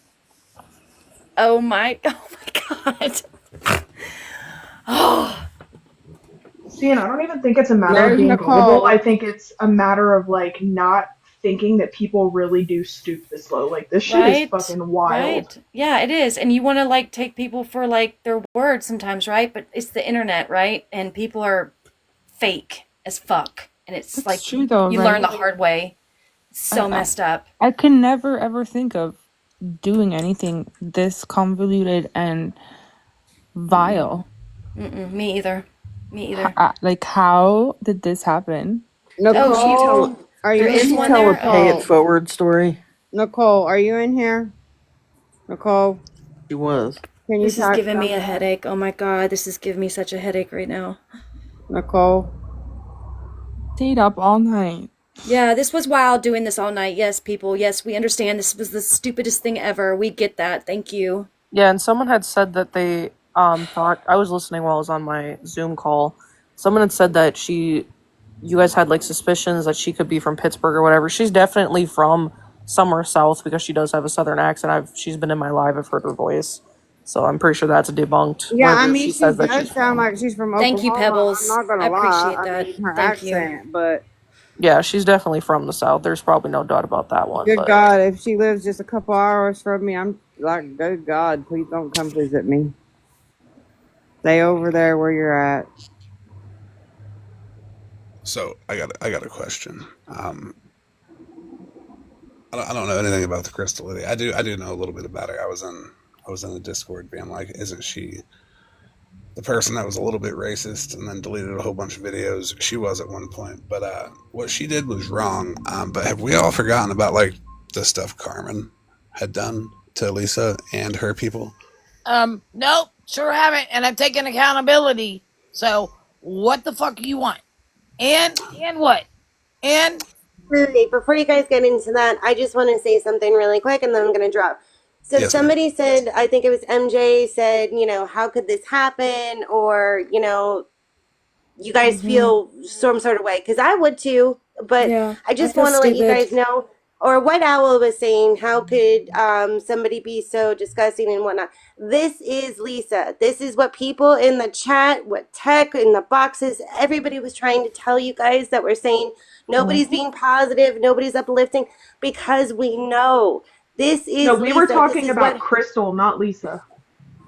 oh my god. Oh, See, and I don't even think it's a matter of there's being gullible. I Nicole. think it's a matter of like not thinking that people really do stoop this low. Like this shit is right, fucking wild. right. Yeah, it is. And you want to like take people for like their word sometimes, right? But it's the internet, right? And people are fake as fuck. And it's That's like true though, you right? learn the hard way. It's so messed up. I can never ever think of doing anything this convoluted and vile. Me either. Me either. Like, how did this happen? Oh, Didn't she Nicole, tell? are you there Didn't in is she one tell a there. pay it Oh, forward story? Nicole, are you in here? Nicole, She was. can you this is type giving me a something? headache. Oh my god, this is giving me such a headache right now. Nicole. Stayed up all night. Yeah, this was wild doing this all night. Yes, people. Yes, we understand this was the stupidest thing ever. We get that. Thank you. Yeah, and someone had said that they thought I was listening while I was on my Zoom call. Someone had said that you guys had like suspicions that she could be from Pittsburgh or whatever. She's definitely from somewhere south because she does have a southern accent. She's been in my live. I've heard her voice, so I'm pretty sure that's debunked. Yeah, I Wherever mean, she she says that she's does sound from. like she's from Thank you, Oklahoma. I'm Pebbles. not I gonna lie. appreciate I that. mean, her Thank you. accent, but Yeah, she's definitely from the south. There's probably no doubt about that one. good But God, if she lives just a couple hours from me, I'm like, good God, please don't come visit me. Stay over there where you're at. So I got a question. I don't know anything about the crystal lady. I do know a little bit about her. I was in the Discord being like, isn't she the person that was a little bit racist and then deleted a whole bunch of videos? She was at one point, but what she did was wrong. But have we all forgotten about like the stuff Carmen had done to Lisa and her people? Nope, sure haven't, and I've taken accountability. So what the fuck do you want? And what? And Okay, before you guys get into that, I just want to say something really quick and then I'm going to drop. So Yes, ma'am. somebody said, I think it was MJ said, how could this happen? Or, you guys feel some sort of way, because I would too. But Yeah, I I just feel want to let you stupid. guys know. Or White Owl was saying, how could somebody be so disgusting and whatnot? This is Lisa. This is what people in the chat, what tech in the boxes, everybody was trying to tell you guys, that we're saying nobody's being positive, nobody's uplifting, because we know this No, is we were Lisa. This talking is about what. Crystal, not Lisa.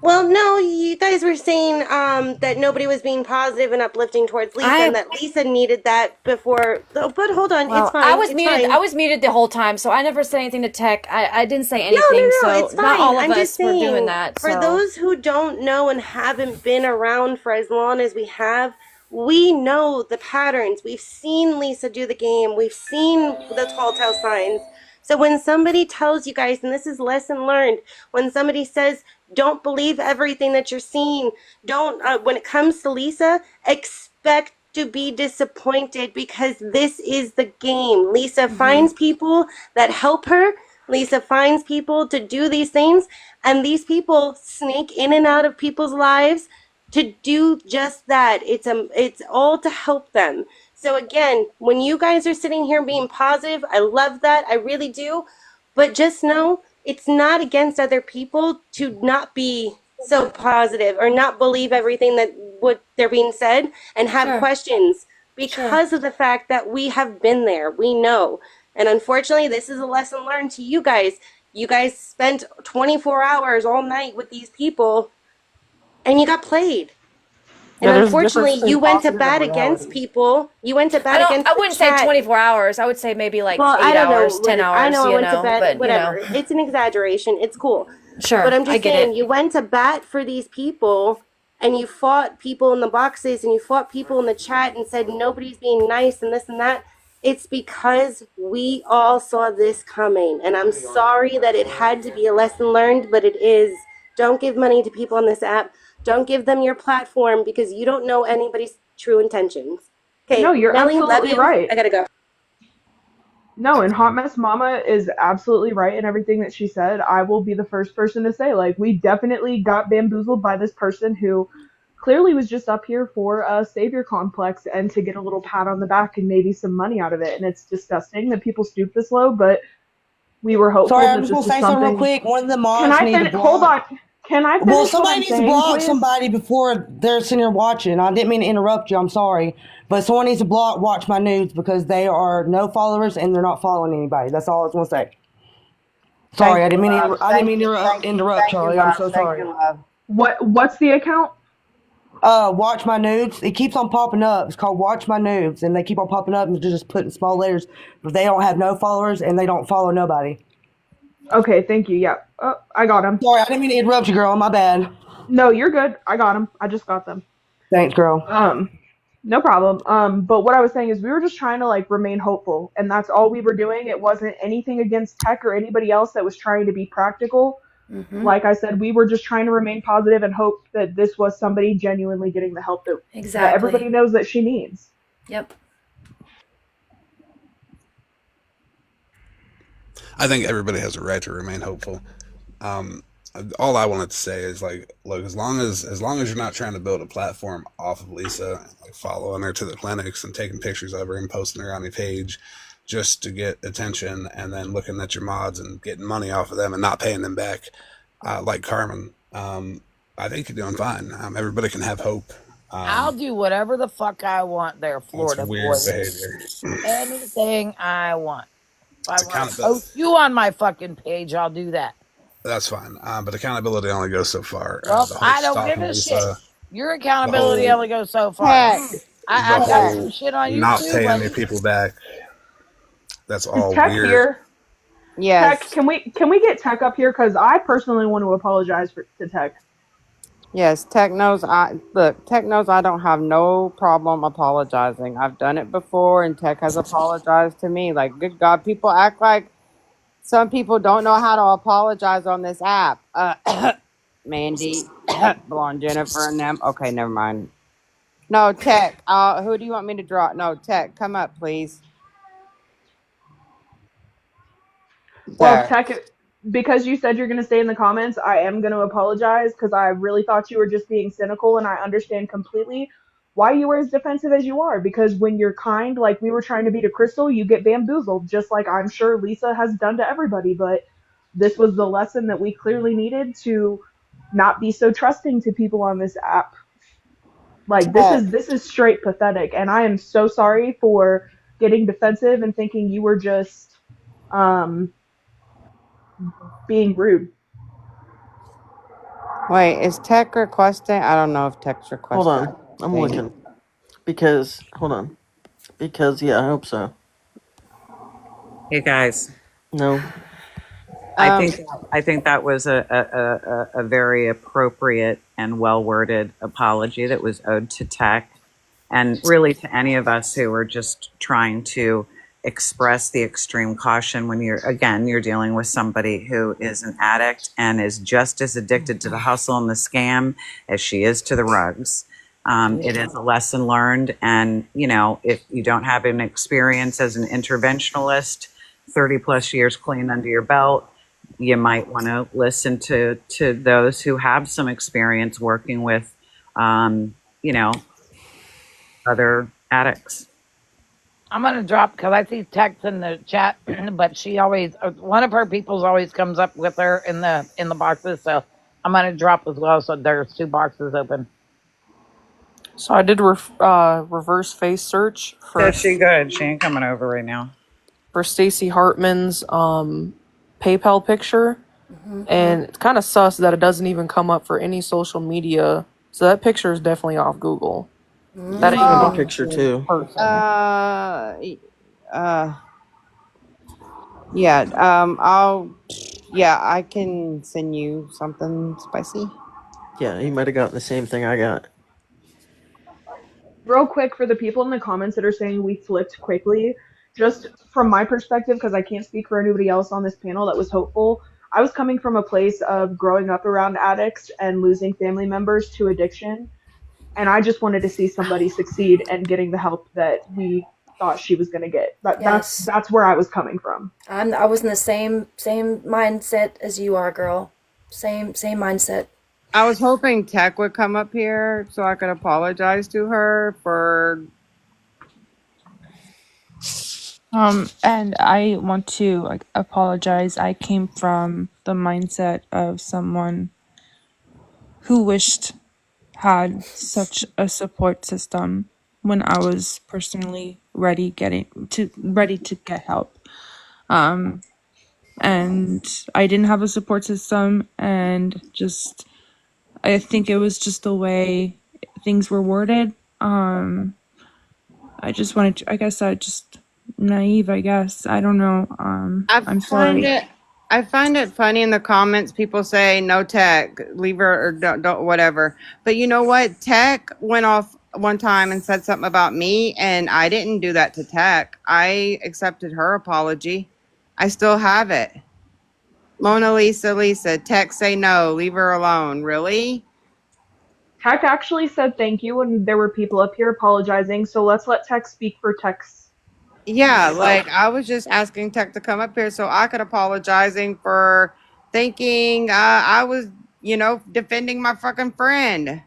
Well, no, you guys were saying that nobody was being positive and uplifting towards Lisa, and I that Lisa needed that before. Oh, but hold on, it's Well, I fine. was It's muted. fine. I was muted the whole time, so I never said anything to Tech. I didn't say No, no, anything, no, so it's not fine. all of I'm just us were doing saying, that. for So those who don't know and haven't been around for as long as we have, we know the patterns. We've seen Lisa do the game. We've seen the tall tale signs. So when somebody tells you guys, and this is lesson learned, when somebody says, don't believe everything that you're seeing, don't, when it comes to Lisa, expect to be disappointed, because this is the game. Lisa finds people that help her. Lisa finds people to do these things, and these people sneak in and out of people's lives to do just that. It's all to help them. So again, when you guys are sitting here being positive, I love that. I really do. But just know it's not against other people to not be so positive or not believe everything that what they're being said and have sure, questions, sure. because of the fact that we have been there. We know. And unfortunately, this is a lesson learned to you guys. You guys spent 24 hours all night with these people and you got played. And yeah, there's a difference unfortunately, between you went to positive and bat against reality. people. You went to I bat don't. against I the wouldn't say chat. 24 hours. I would say maybe like Well, I eight don't know hours, what 10 I hours. know. I You went to know, bat, but whatever. It's an exaggeration. It's cool. But sure, I'm I just get saying, it. you went to bat for these people and you fought people in the boxes and you fought people in the chat and said nobody's being nice and this and that. It's because we all saw this coming. And I'm sorry that it had to be a lesson learned, but it is. Don't give money to people on this app. Don't give them your platform because you don't know anybody's true intentions. Okay, No, you're Nellie, love absolutely you. right. I gotta go. No, and Hot Mess Mama is absolutely right in everything that she said. I will be the first person to say, like, we definitely got bamboozled by this person who clearly was just up here for a savior complex and to get a little pat on the back and maybe some money out of it. And it's disgusting that people stoop this low, but we were Sorry, hopeful I'm that just this gonna was say something real something. quick. One of the Can mods I need to finish? Hold block. on. Can I Well, finish what I'm somebody needs to saying, block please? somebody before they're sitting here watching. I didn't mean to interrupt you. I'm sorry, but someone needs to watch my nudes because they are no followers and they're not following anybody. That's all I was gonna say. Sorry, Thank you, love. I didn't Thank mean you, to thank you, interrupt, thank you, Charlie. I'm love. so Thank sorry. you, love. What's the account? Watch my nudes. It keeps on popping up. It's called Watch My Nudes, and they keep on popping up and they're just putting small letters. But they don't have no followers and they don't follow nobody. Okay, thank you. Yeah. I got him. Sorry, I didn't mean to interrupt you, girl. My bad. No, you're good. I got him. I just got them. Thanks, girl. No problem. But what I was saying is we were just trying to like remain hopeful, and that's all we were doing. It wasn't anything against tech or anybody else that was trying to be practical. Mm-hmm. Like I said, we were just trying to remain positive and hope that this was somebody genuinely getting the help that everybody Exactly. knows that she needs. Yep. I think everybody has a right to remain hopeful. Um, all I wanted to say is like, look, as long as you're not trying to build a platform off of Lisa, like following her to the clinics and taking pictures of her and posting her on your page just to get attention, and then looking at your mods and getting money off of them and not paying them back, like Carmen. I think you're doing fine. Everybody can have hope. I'll do whatever the fuck I want there, That's Florida weird boy. behavior. Anything I want. If I It's want to accountability. post you on my fucking page, I'll do that. That's fine. But accountability only goes so far. Well, The whole I don't give stalking a shit. Lisa, Your the accountability whole only goes so far. Tech, I've the got tech. some whole shit on not YouTube, paying like your people back. That's Is all Tech weird. here? Tech, Yes, can we get Tech up here? Because I personally want to apologize to Tech. yes. Tech knows I look. Tech knows I don't have no problem apologizing. I've done it before, and Tech has apologized to me. Like, good God, people act like some people don't know how to apologize on this app. Mandy, Blonde Jennifer, and them. Okay, never mind. No, Tech. Who do you want me to draw? No, Tech. Come up, please. Well, There. Tech, because you said you're going to stay in the comments, I am going to apologize because I really thought you were just being cynical, and I understand completely why you were as defensive as you are. Because when you're kind, like we were trying to be to Crystal, you get bamboozled, just like I'm sure Lisa has done to everybody. But this was the lesson that we clearly needed to not be so trusting to people on this app. Like Tech. this is straight pathetic, and I am so sorry for getting defensive and thinking you were just um being rude. Wait, is Tech requesting? I don't know if Tech's Hold requesting. on. I'm looking. Because, hold on. Because, yeah, I hope so. Hey guys, No. Um, I think that was a very appropriate and well worded apology that was owed to Tech, and really to any of us who are just trying to express the extreme caution when you're dealing with somebody who is an addict and is just as addicted to the hustle and the scam as she is to the rugs. It is a lesson learned, and if you don't have an experience as an interventionalist, 30 plus years clean under your belt, you might want to listen to those who have some experience working with, you know, other addicts. I'm gonna drop because I see text in the chat, but she always one of her people's always comes up with her in the boxes. So I'm gonna drop as well. So there's two boxes open. So I did reverse face search So she good. She ain't coming over right now. for Stacy Hartman's PayPal picture, and it's kind of sus that it doesn't even come up for any social media. So that picture is definitely off Google. That Yeah, I ain't have a even oh, picture a too. person. y- uh, yeah, yeah, I can send you something spicy. Yeah, he might have gotten the same thing I got. Real quick for the people in the comments that are saying we flipped quickly, just from my perspective, because I can't speak for anybody else on this panel that was hopeful, I was coming from a place of growing up around addicts and losing family members to addiction. And I just wanted to see somebody succeed and getting the help that we thought she was going to get. Yes. That's where I was coming from. I was in the same mindset as you are, girl. Same mindset. I was hoping Tech would come up here so I could apologize to her for. And I want to like apologize. I came from the mindset of someone who wished had such a support system when I was personally ready to get help. And I didn't have a support system, and just I think it was just the way things were worded. I just wanted to, I guess I just naive, I guess. I don't know. I I'm find sorry. it. I find it funny in the comments. People say no Tech, leave her or don't whatever. But you know what? Tech went off one time and said something about me, and I didn't do that to Tech. I accepted her apology. I still have it. Mona Lisa, Tech say no, leave her alone. Really? Tech actually said thank you, and there were people up here apologizing. So let's let Tech speak for Tech's Yeah, self. like I was just asking Tech to come up here so I could apologizing for thinking I was, defending my fucking friend.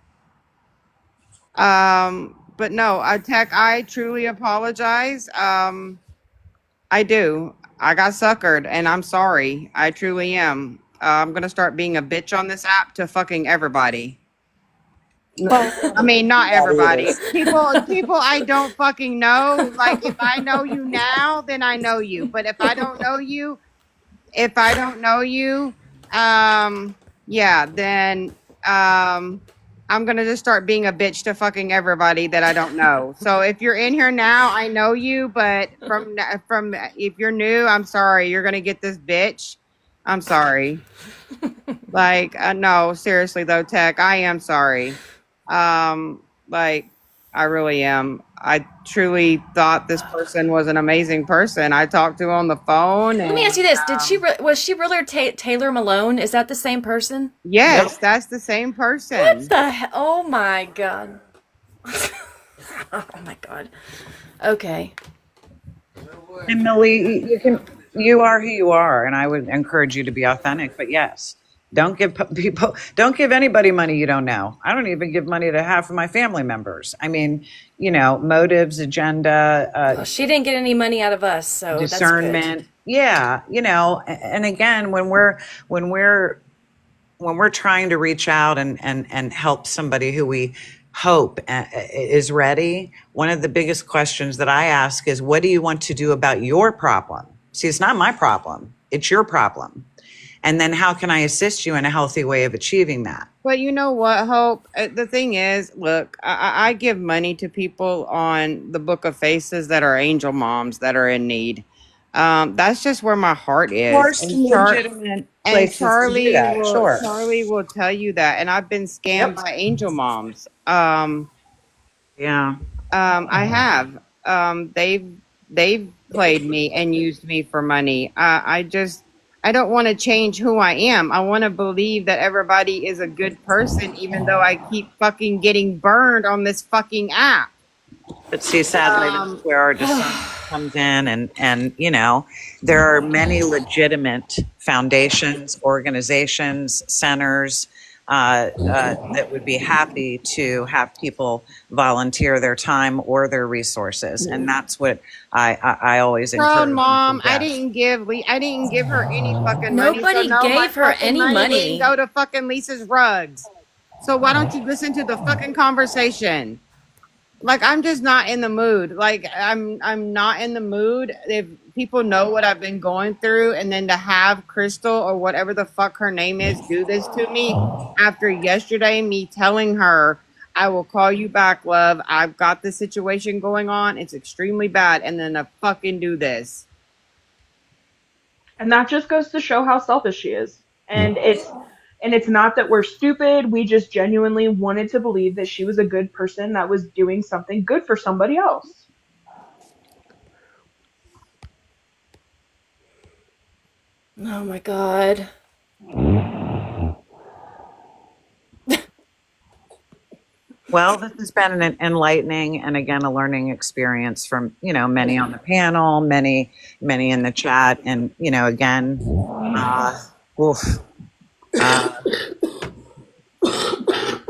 But no, Tech, I truly apologize. I do. I got suckered and I'm sorry. I truly am. I'm gonna start being a bitch on this app to fucking everybody. Well, I mean, not That everybody. is. People I don't fucking know. Like if I know you now, then I know you. But if I don't know you, yeah, then I'm gonna just start being a bitch to fucking everybody that I don't know. So if you're in here now, I know you, but from if you're new, I'm sorry, you're gonna get this bitch. I'm sorry. Like, no, seriously though, Tech, I am sorry. Like, I really am. I truly thought this person was an amazing person. I talked to on the phone, Let me ask and you this: was she really Taylor Malone? Is that the same person? Yep. yes, that's the same What person. the hell? Oh my god. Oh my god. Okay. And Millie, you are who you are, and I would encourage you to be authentic. But yes, don't give anybody money you don't know. I don't even give money to half of my family members. I mean, motives, agenda, Well, she didn't get any money out of us, so that's good. discernment. Yeah, and again, when we're trying to reach out and help somebody who we hope is ready, one of the biggest questions that I ask is, what do you want to do about your problem? See, it's not my problem, it's your problem. And then how can I assist you in a healthy way of achieving that? But you know what, Hope? The thing is, look, I give money to people on the Book of Faces that are angel moms that are in need. That's just where my heart Of is. course, legitimate And places to do that. Sure. Charlie will tell you that. And I've been scammed Yep. by angel moms. Yeah. I have. They've played me and used me for money. I don't want to change who I am. I want to believe that everybody is a good person, even though I keep fucking getting burned on this fucking app. But see, sadly, that's where our discernment comes in, and there are many legitimate foundations, organizations, centers that would be happy to have people volunteer their time or their resources, and that's what I always Proud encourage and mom, suggest. I didn't give her any fucking money. So Nobody no, my gave her fucking any money didn't money. go to fucking Lisa's rugs. So why don't you listen to the fucking conversation? Like I'm just not in the mood. Like I'm not in the mood. If people know what I've been going through, and then to have Crystal or whatever the fuck her name is do this to me after yesterday, me telling her I will call you back, love. I've got this situation going on. It's extremely bad, and then to fucking do this. And that just goes to show how selfish she is. And it's not that we're stupid. We just genuinely wanted to believe that she was a good person that was doing something good for somebody else. Oh my god. Well, this has been an enlightening and again a learning experience from many on the panel, many in the chat, and again, oof, uh,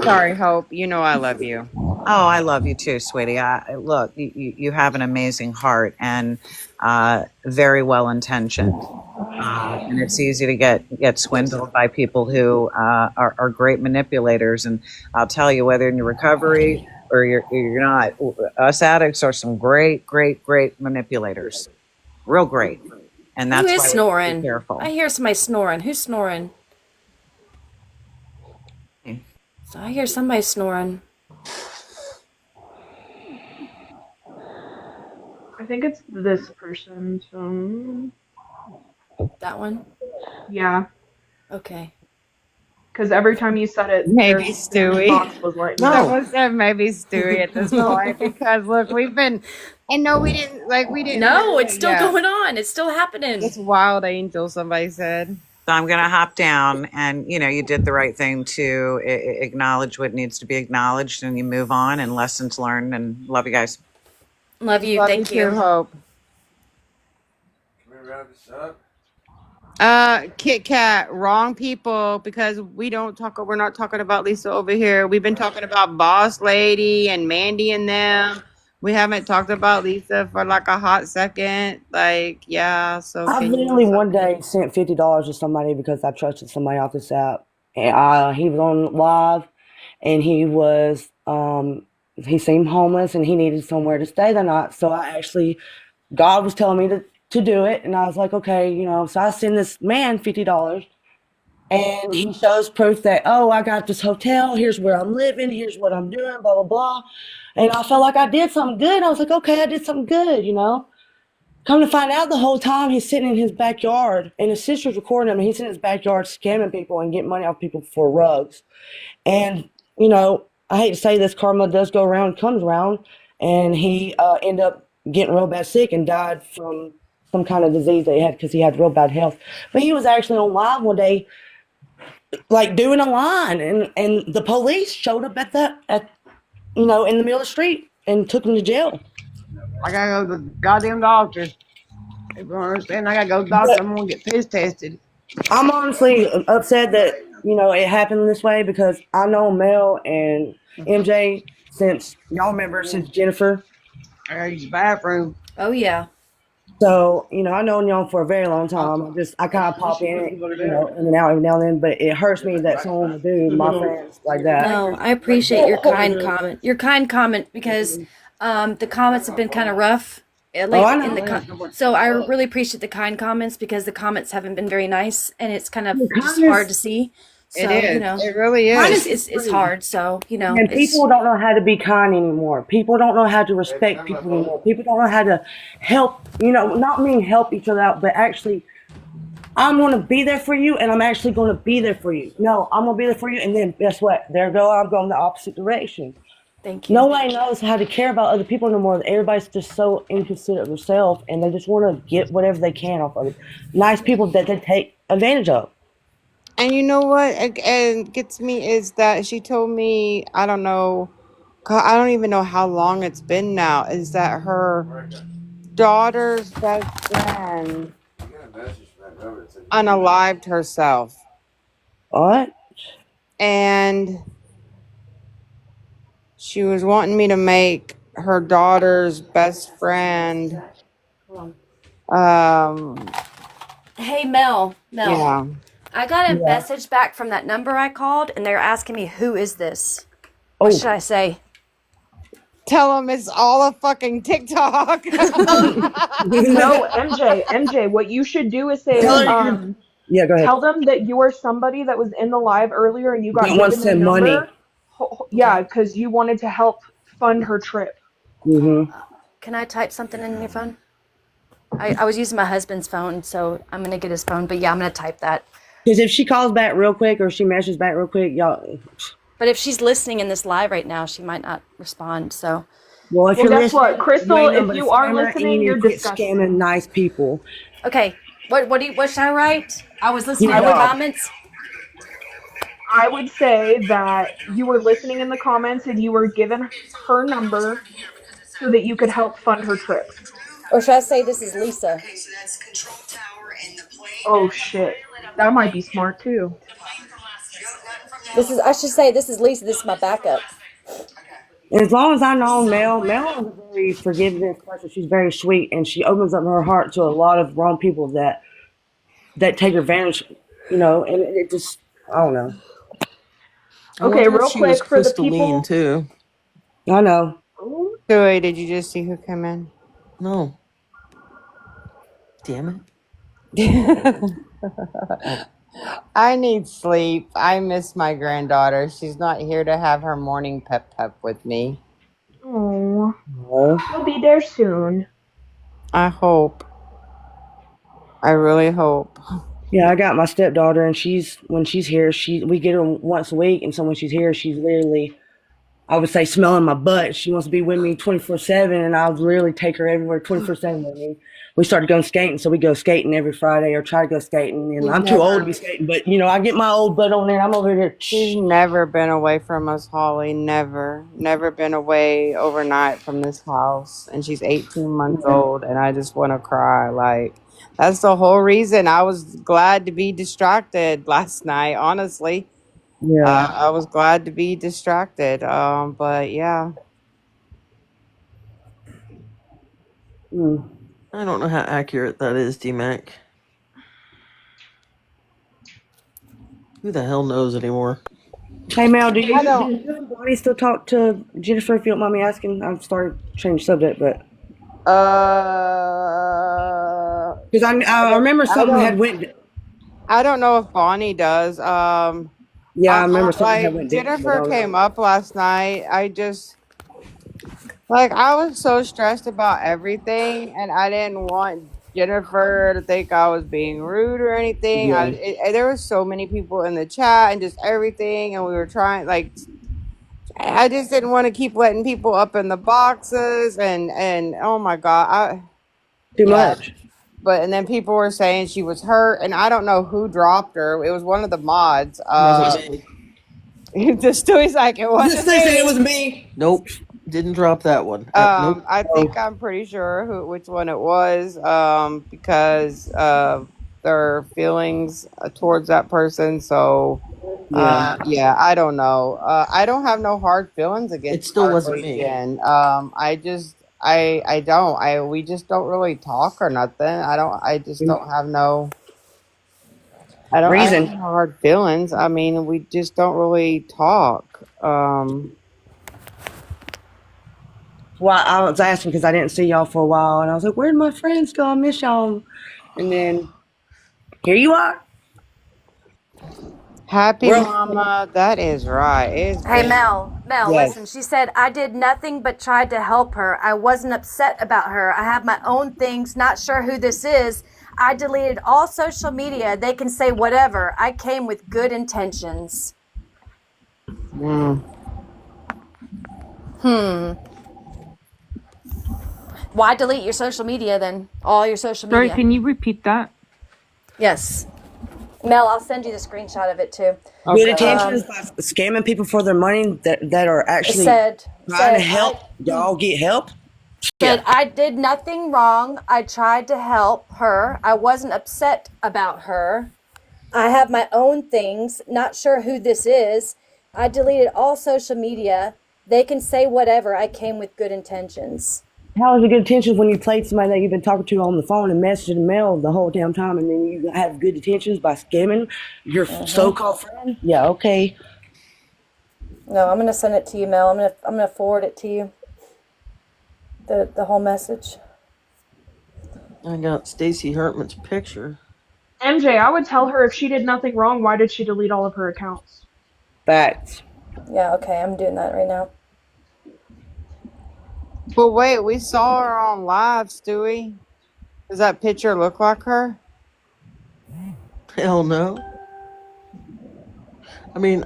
Sorry, Hope. You know I love you. oh, I love you too, sweetie. Look, you have an amazing heart and very well intentioned. And it's easy to get swindled by people who are great manipulators. And I'll tell you, whether in your recovery or you're not, us addicts are some great, great, great manipulators. Real great. And Who that's is why we have to be snoring? careful. I hear somebody snoring. Who's snoring? So I hear somebody snoring. I think it's this person. So That one? yeah, Okay. because every time you said it, Maybe their Stewie. box was lighting up. Someone said maybe Stewie at this point because look, we've been, and no, we didn't No, it's literally, still yeah. going on. It's still happening. It's wild angel. Somebody said. So I'm going to hop down, and you did the right thing to acknowledge what needs to be acknowledged, and you move on, and lessons learned. And love you guys. Love you. Love you Thank too, you. Hope. Can we wrap this up? Kit Kat, wrong people because we're not talking about Lisa over here. We've been talking about Boss Lady and Mandy and them. We haven't talked about Lisa for like a hot second. Like, yeah, so I can you literally one day sent $50 to somebody because I trusted somebody off this app. And he was on live and he seemed homeless and he needed somewhere to stay the night. So I actually, God was telling me to do it. And I was like, okay, so I send this man $50 and he shows proof that, oh, I got this hotel. Here's where I'm living. Here's what I'm doing, blah, blah, blah. And I felt like I did something good. I was like, okay, I did something good. Come to find out, the whole time he's sitting in his backyard, and his sister's recording him, and he's in his backyard scamming people and getting money off people for rugs. And I hate to say this, karma does go around, comes around, and he ended up getting real bad sick and died from some kind of disease that he had because he had real bad health. But he was actually on live one day, like doing a line, and the police showed up in the middle of the street and took him to jail. I gotta go to the goddamn doctor. If you don't understand, I gotta go to the doctor. I'm gonna get piss tested. I'm honestly upset that it happened this way because I know Mel and MJ since y'all remember since Jennifer. I gotta use the bathroom. Oh, yeah. So I known y'all for a very long time. I kind of pop in, in and out every now and then, but it hurts me that someone would do my friends like that. No, I appreciate your kind comment. Your kind comment because the comments have been kind of rough lately. I In know. so I really appreciate the kind comments because the comments haven't been very nice and it's kind of just Kindness- hard to see. So, It is. It really is. It's hard. So, And people don't know how to be kind anymore. People don't know how to respect people anymore. People don't know how to help, not mean help each other out, but actually, I'm going to be there for you, and I'm actually going to be there for you. No, I'm going to be there for you, and then guess what? I'm going the opposite direction. Thank you. Nobody knows how to care about other people no more. Everybody's just so inconsiderate of themselves, and they just want to get whatever they can off of it. Nice people that they take advantage of. And you know what? And gets me is that she told me, I don't know, I don't even know how long it's been now, is that her daughter's best friend unalived herself. What? And she was wanting me to make her daughter's best friend. Hey, Mel. Yeah. I got a Yeah. message back from that number I called, and they're asking me, who is this? What should I say? Tell them it's all a fucking TikTok. No, MJ, what you should do is say, Yeah, go ahead. tell them that you are somebody that was in the live earlier and you got That wants given their some money. number. Yeah, because you wanted to help fund her trip. Mm-hmm. Can I type something in your phone? I was using my husband's phone, so I'm going to get his phone. But yeah, I'm going to type that. Because if she calls back real quick or she messages back real quick, y'all. But if she's listening in this live right now, she might not respond. So, Well, if Well, you're guess listening, what, Crystal? you ain't If nothing you but a are scammer, and listening, you you're need to quit disgusting. scamming nice people. okay, What should I write? I was You listening I in the would dog. comments. I would say that you were listening in the comments and you were given her number so that you could help fund her trip. Or should I say this is Lisa? Okay, so that's control tower and the plane. Oh shit. That might be smart too. The plane from last year. Nothing from the This is I should helicopter. say this is Lisa, this is my backup. Okay. And as long as I know Mel is a very forgiving person. She's very sweet, and she opens up her heart to a lot of wrong people that take advantage. And it just I don't know. I Okay, wonder if real she was quick for the crystalline people. too. I know. Joey, did you just see who came in? No, damn it. I need sleep. I miss my granddaughter. She's not here to have her morning pep with me. Oh, No. she'll be there soon. I hope. I really hope. Yeah, I got my stepdaughter, and when she's here, we get her once a week, and so when she's here, she's literally, I would say, smelling my butt. She wants to be with me 24/7, and I'll literally take her everywhere 24/7 with me. We started going skating, so we go skating every Friday or try to go skating. And She's I'm too old to never be skating, but I get my old butt on there. I'm over here. she's never been away from us, Holly. Never. Never been away overnight from this house. And she's 18 months Yeah, old, and I just want to cry. Like, that's the whole reason I was glad to be distracted last night, honestly. yeah. I was glad to be distracted. But yeah. Mm. I don't know how accurate that is, D-Mac. Who the hell knows anymore? Hey Mel, do I you don't. and Bonnie still talk to Jennifer? If you don't mind me asking, I'm sorry to change subject, but because I I don't. remember I something had don't. went. I don't know if Bonnie does. Yeah, I remember something had Like went down, but I Jennifer don't came know. up last night. I just like I was so stressed about everything, and I didn't want Jennifer to think I was being rude or anything. Yeah, There was so many people in the chat and just everything, and we were trying like I just didn't want to keep letting people up in the boxes, and oh my god, too yeah. much. But and then people were saying she was hurt, and I don't know who dropped her. It was one of the mods. Wasn't me. Just he's like it Just wasn't they said it me. was me. Nope. Didn't drop that one. Nope. I think Oh, I'm pretty sure which one it was. Because their feelings towards that person. So, yeah. yeah, I don't know. I don't have no hard feelings It against still wasn't hardly me. Jen. I just. I don't. We just don't really talk or nothing. I just don't have no. I don't Reason. have hard feelings. I mean, we just don't really talk. Well, I was asking because I didn't see y'all for a while, and I was like, "Where'd my friends go? I miss y'all." And then here you are. Happy Well, mama, that is right. It's Hey been Mel, yes. listen. She said I did nothing but tried to help her. I wasn't upset about her. I have my own things. Not sure who this is. I deleted all social media. They can say whatever. I came with good intentions. mm, Why delete your social media then? All your social Sorry, media. can you repeat that? Yes. Mel, I'll send you the screenshot of it too. Good okay. intentions by scamming people for their money that are It actually said trying to said help I y'all get help. said Yeah. I did nothing wrong. I tried to help her. I wasn't upset about her. I have my own things. Not sure who this is. I deleted all social media. They can say whatever. I came with good intentions. How is it good intentions when you played somebody that you've been talking to on the phone and messaging and mail the whole damn time, and then you have good intentions by scamming your so-called friend? Yeah, okay. No, I'm gonna send it to you, Mel. I'm gonna forward it to you. The whole message. I got Stacy Hartman's picture. MJ, I would tell her if she did nothing wrong, why did she delete all of her accounts? Facts. Yeah, okay, I'm doing that right now. But wait, we saw her on live, Stewie. Does that picture look like her? Hell no. I mean,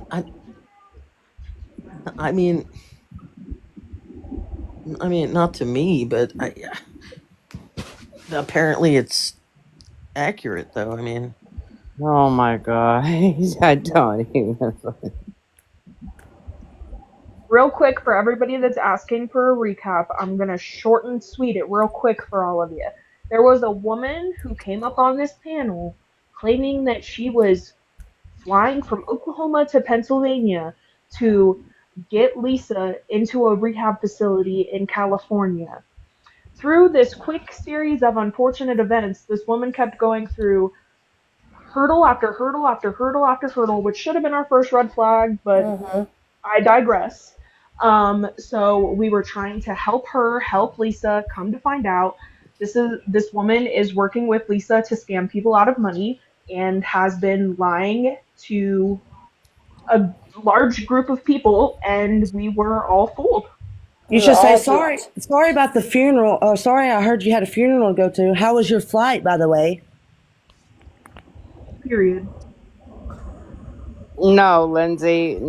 I mean, not to me, but apparently it's accurate, though. I mean, Oh my god. I don't even. Real quick, for everybody that's asking for a recap, I'm going to short and sweet it real quick for all of you. There was a woman who came up on this panel claiming that she was flying from Oklahoma to Pennsylvania to get Lisa into a rehab facility in California. Through this quick series of unfortunate events, this woman kept going through hurdle after hurdle after hurdle after hurdle, which should have been our first red flag, but Mm-hmm. I digress. So we were trying to help her, help Lisa. Come to find out, this woman is working with Lisa to scam people out of money and has been lying to a large group of people, and we were all fooled. You We were should say all sorry. duped. Sorry about the funeral. Oh, sorry, I heard you had a funeral to go to. How was your flight, by the way? Period. No, Lindsay.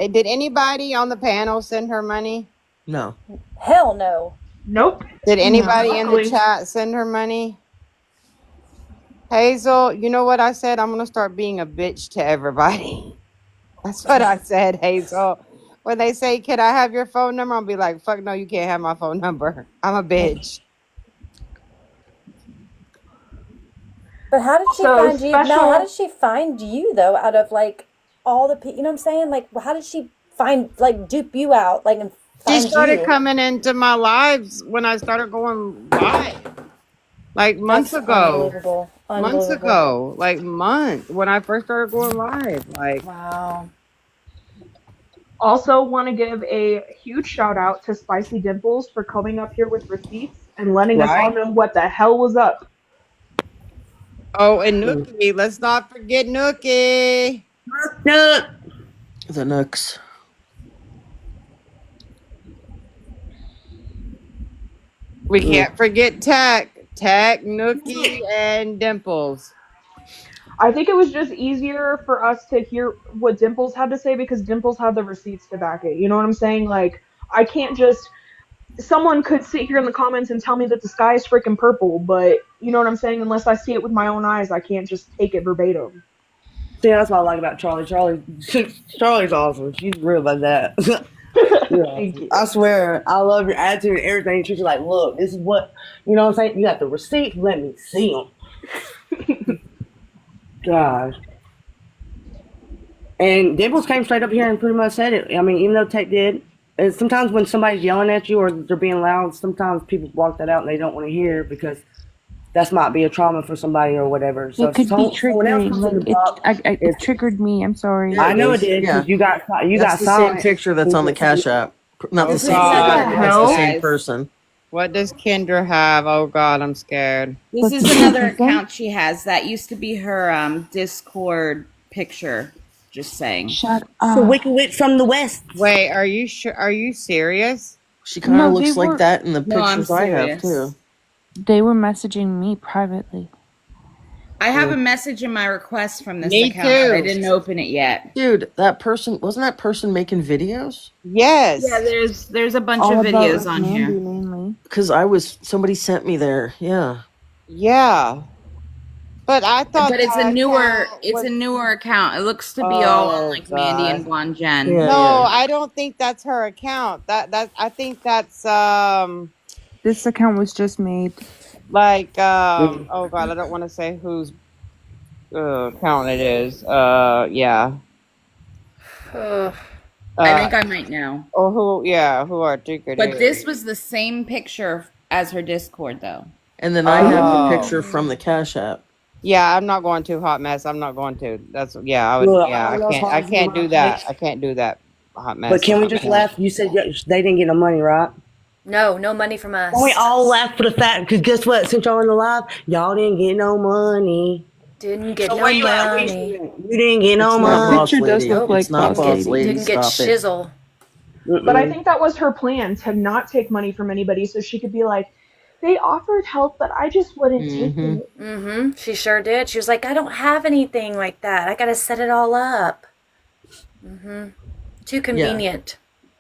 Did anybody on the panel send her money? no. Hell no. Nope. Did No. anybody in the Luckily. chat send her money? Hazel, you know what I said? I'm gonna start being a bitch to everybody. That's what I said, Hazel. When they say, "Can I have your phone number?" I'll be like, "Fuck no, you can't have my phone number. I'm a bitch." But how did she Also, find you? Mel, how did special. she find you though? Out of like all the people, you know what I'm saying? Like, how did she find like dupe you out, like and She find started you? coming into my lives when I started going live, like months That's ago. unbelievable. Months Unbelievable. ago, like months when I first started going live. Like, Wow. Also, want to give a huge shout out to Spicy Dimples for coming up here with receipts and letting us all Right? know what the hell was up. oh, and Nookie, let's not forget Nookie. No. The Nooks. We can't forget Tech, Nookie, and Dimples. I think it was just easier for us to hear what Dimples had to say because Dimples had the receipts to back it. You know what I'm saying? Like, I can't just. Someone could sit here in the comments and tell me that the sky is freaking purple, but you know what I'm saying? Unless I see it with my own eyes, I can't just take it verbatim. See, that's what I like about Charlie. Charlie's awesome. She's real about that. You're Thank awesome. you. I swear, I love your attitude and everything. She's like, look, this is what, you know what I'm saying? You got the receipts. Let me see them. Gosh. And Dimples came straight up here and pretty much said it. I mean, even though Tech did, and sometimes when somebody's yelling at you or they're being loud, sometimes people block that out and they don't want to hear because that might be a trauma for somebody or whatever. So It if could be someone else triggering. comes in Like and talk, it triggered me. I'm sorry. Yeah, I it know it is. did Yeah. because you That's got the same silent. picture that's on the Cash App. Not Oh the same What photo, the God, but it's the hell? same guys, person. what does Kendra have? Oh God, I'm scared. This What's is the another same person? account she has. That used to be her Discord picture. Just saying. Shut The up. Wicked Witch from the West. Wait, are you sure? Are you serious? She kind of No, they looks like were that in the No, I'm pictures I have, serious. too. messaging me privately. I have a Dude, message in my request from this Me account, but I too. didn't open it yet. Dude, that person, wasn't that person making videos? Yeah, Yes. there's a bunch All of about videos like on Mandy here. mainly. Because somebody sent me there. Yeah. Yeah. But I thought But that account it's a was. newer account. It looks to be all on Oh like Mandy and God. Blonde Jen. Yeah, No, yeah. I don't think that's her account. I think that's This account was just made. like oh God, I don't want to say whose account it is. Yeah. Ugh. I Uh think I might know. or who? Yeah, who I think it But is. this was the same picture as her Discord though. And then I have the Oh. picture from the Cash App. Yeah, I'm not going to hot mess. I'm not going to. That's yeah. I would. Look, Yeah, I don't know as I hard as you can't do want to that. take, I can't do that. Hot but mess. can we I just can't. laugh? You said they didn't get no money, right? No, no money from Can we us. all laugh for the fact? Because guess what? Since y'all in the live, y'all didn't get no money. Didn't get So no where you at? Where money. you didn't get no It's The not money. Boss picture does Lady. look Nope. It's like not Didn't Boss get Boss Lady. Lady. didn't get Stop it. shizzle. But I Mm-mm. think that was her plan to not take money from anybody so she could be like, they offered help, but I just wouldn't take Mm-hmm. it. Mm-hmm. She sure did. She was like, I don't have anything like that. I gotta set it all up. Mm-hmm. Too Yeah. convenient.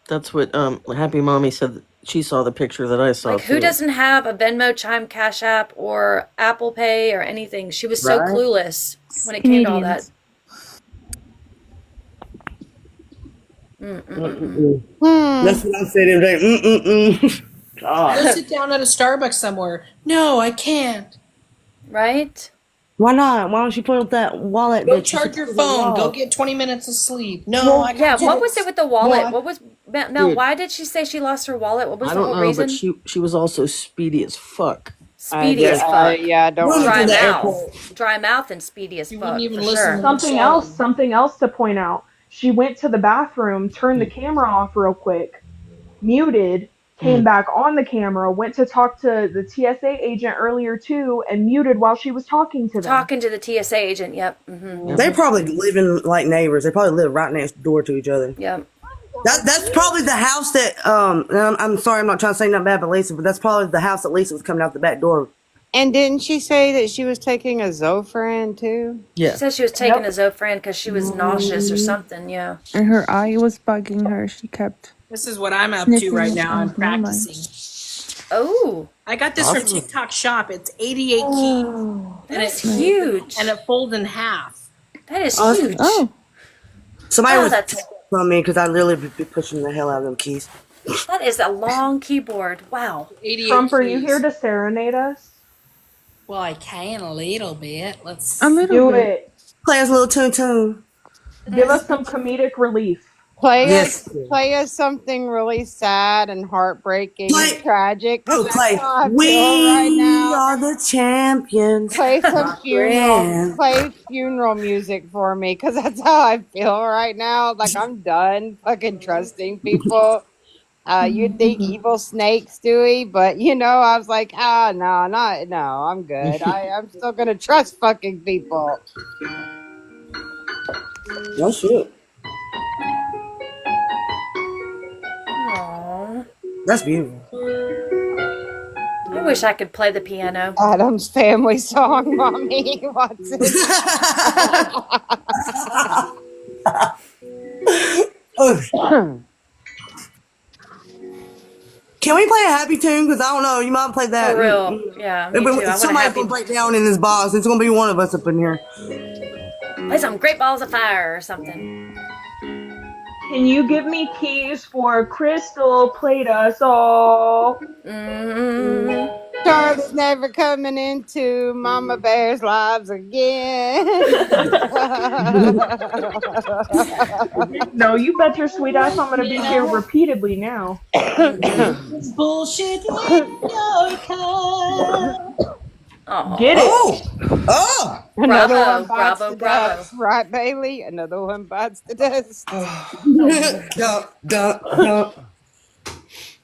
That's what Happy Mommy said. she saw the picture that I saw Like, who too. doesn't have a Venmo, Chime, Cash App, or Apple Pay or anything? She was so Right? clueless when it came to all that. Canadians. Mm-mm-mm-mm. That's what I said. It was like, Go God. sit down at a Starbucks somewhere. No, I can't. Right? Why not? Why don't you put up that wallet Go that you charge your supposedly phone. Go lost? get 20 minutes of sleep. No, Well, I Yeah, what was it can't. with the wallet? Why? What was Mel, Dude, why did she say she lost her wallet? What was I the don't whole know, but reason? she was also speedy as fuck. Speedy as Like, fuck. I don't running through Dry the understand. mouth. airport. Dry mouth and speedy as You wouldn't fuck, even for listen sure. to the song. something else to point out. She went to the bathroom, turned the camera off real quick, muted, came back on the camera, went to talk to the TSA agent earlier too, and muted while she was talking to them. Talking to the TSA agent. Yep. yep. They probably live in like neighbors. They probably live right next door to each other. Yep. That's probably the house that and I'm sorry, I'm not trying to say nothing bad about Lisa, but that's probably the house that Lisa was coming out the back door. And didn't she say that she was taking a Zofran too? She Yeah. said she was taking a Yep. Zofran because she was nauseous or something. Yeah. And her eye was bugging her. She kept This is what I'm up to right sniffing. now. Oh, I'm never mind. practicing. Oh, I got this from Awesome. TikTok Shop. It's 88 keys that and is Nice. and huge. it folds in half. That is Awesome. huge. Oh, Somebody Oh, was that's from me because I literally be pushing the hell out of them keys. that is a long keyboard. Wow. 88 Trump, are you here keys. to serenade us? Well, I can a little bit. A Let's. little See. Do bit. Play us a little tune tune. Give us some comedic relief. Yes. Play us something really sad and heartbreaking and Play. tragic, because Oh, that's play. how I feel right We now. are the champions. Play some My friend. funeral music for me, because that's how I feel right now. Like, I'm done fucking trusting people. You'd think evil snake, Stewie, but I was like, no, I'm good. I'm still gonna trust fucking people. No shit. Aww. That's beautiful. I wish I could play the piano. Adam's family song, mommy. What's it? Can we play a happy tune? Because I don't know. You might play that. For real. Yeah, me too. I want to Somebody's have going you to break down in this box. It's going to be one of us up in here. play some Great Balls of Fire or something. Can you give me keys for Crystal played us all? Mm-hmm. Charlie's never coming into Mama Bear's lives again. No, you bet your sweet ass I'm gonna be here repeatedly now. It's bullshit in your car. Get Aw. it. Oh! Another one Bravo, bites bravo, the bravo. dust, right, Bailey? Another one bites the dust. Duh, duh, duh.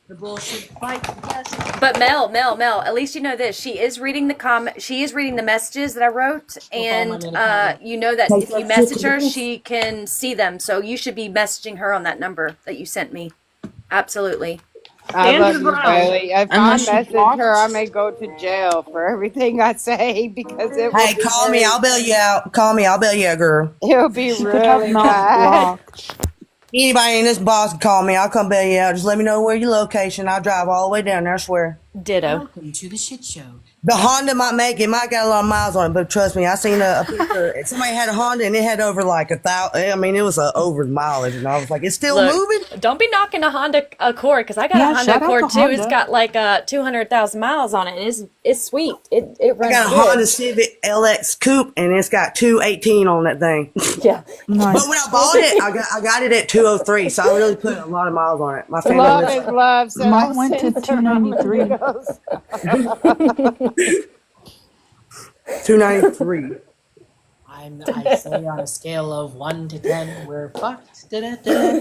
The bullshit fight. Yes. But Mel, at least you know this. She is reading she is reading the messages that I wrote, and you know that Take if you that shit to message the her, face. she can see them. So you should be messaging her on that number that you sent me. Absolutely. I Stand love your you, ground. Bailey. If I Unless you message her, I blocked. may go to jail for everything I say because it will Hey, be call me. I'll bail you out. Call me. I'll bail you out, girl. it'll be She could have really not bad. blocked. Anybody in this box can call me. I'll come bail you out. Just let me know where your location. I'll drive all the way down there, I swear. Ditto. Welcome to the shit show. The Honda might make it. Might got a lot of miles on it, but trust me, I seen a picture. Somebody had a Honda and it had over like 1,000. I mean, it was over mileage, and I was like, it's still Look, moving. don't be knocking a Honda Accord because I got a Honda Accord too. It's got like 200,000 miles on it. And it's sweet. It I runs got a good. Honda Civic LX Coupe, and it's got 218 on that thing. Yeah. Nice. But when I bought it, I got it at 203, so I really put a lot of miles on it. My family Love lives. is love. So Mine went to 293. 293. I say on a scale of 1 to 10, we're fucked. Da, da, da.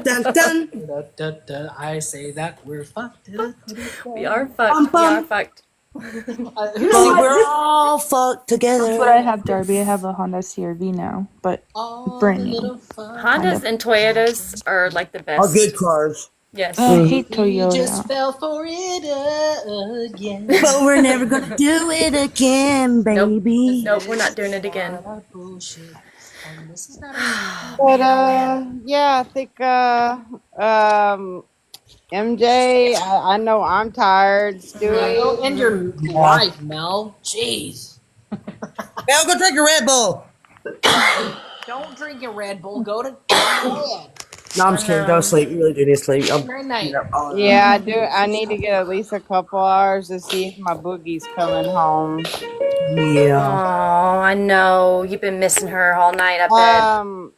Dun, dun. Da, da, da. I say that we're fucked. Da, da, da, da. We are fucked. We are fucked. See, we're all fucked together. That's what I have, Darby. I have a Honda CRV now, but All brand the new. little fun. Hondas and Toyotas are like the All good best. cars. Yes. I hate We just Toyota. fell for it again. But we're never gonna do it again, baby. Nope, we're not doing it again. Bullshit. And this is not a But yeah, I think MJ, I know I'm tired. Yeah, go Stewie, end your Yeah. life, Mel. Jeez. Mel, go drink your Red Bull. Don't drink your Red Bull. Go to bed. No, I'm I just kidding. Go to know. sleep. You really do need to sleep. Night You night. know, all around. yeah, I do. I need to get at least a couple hours to see if my boogie's coming home. Oh, Yeah. I know. You've been missing her all night, I bet. Um,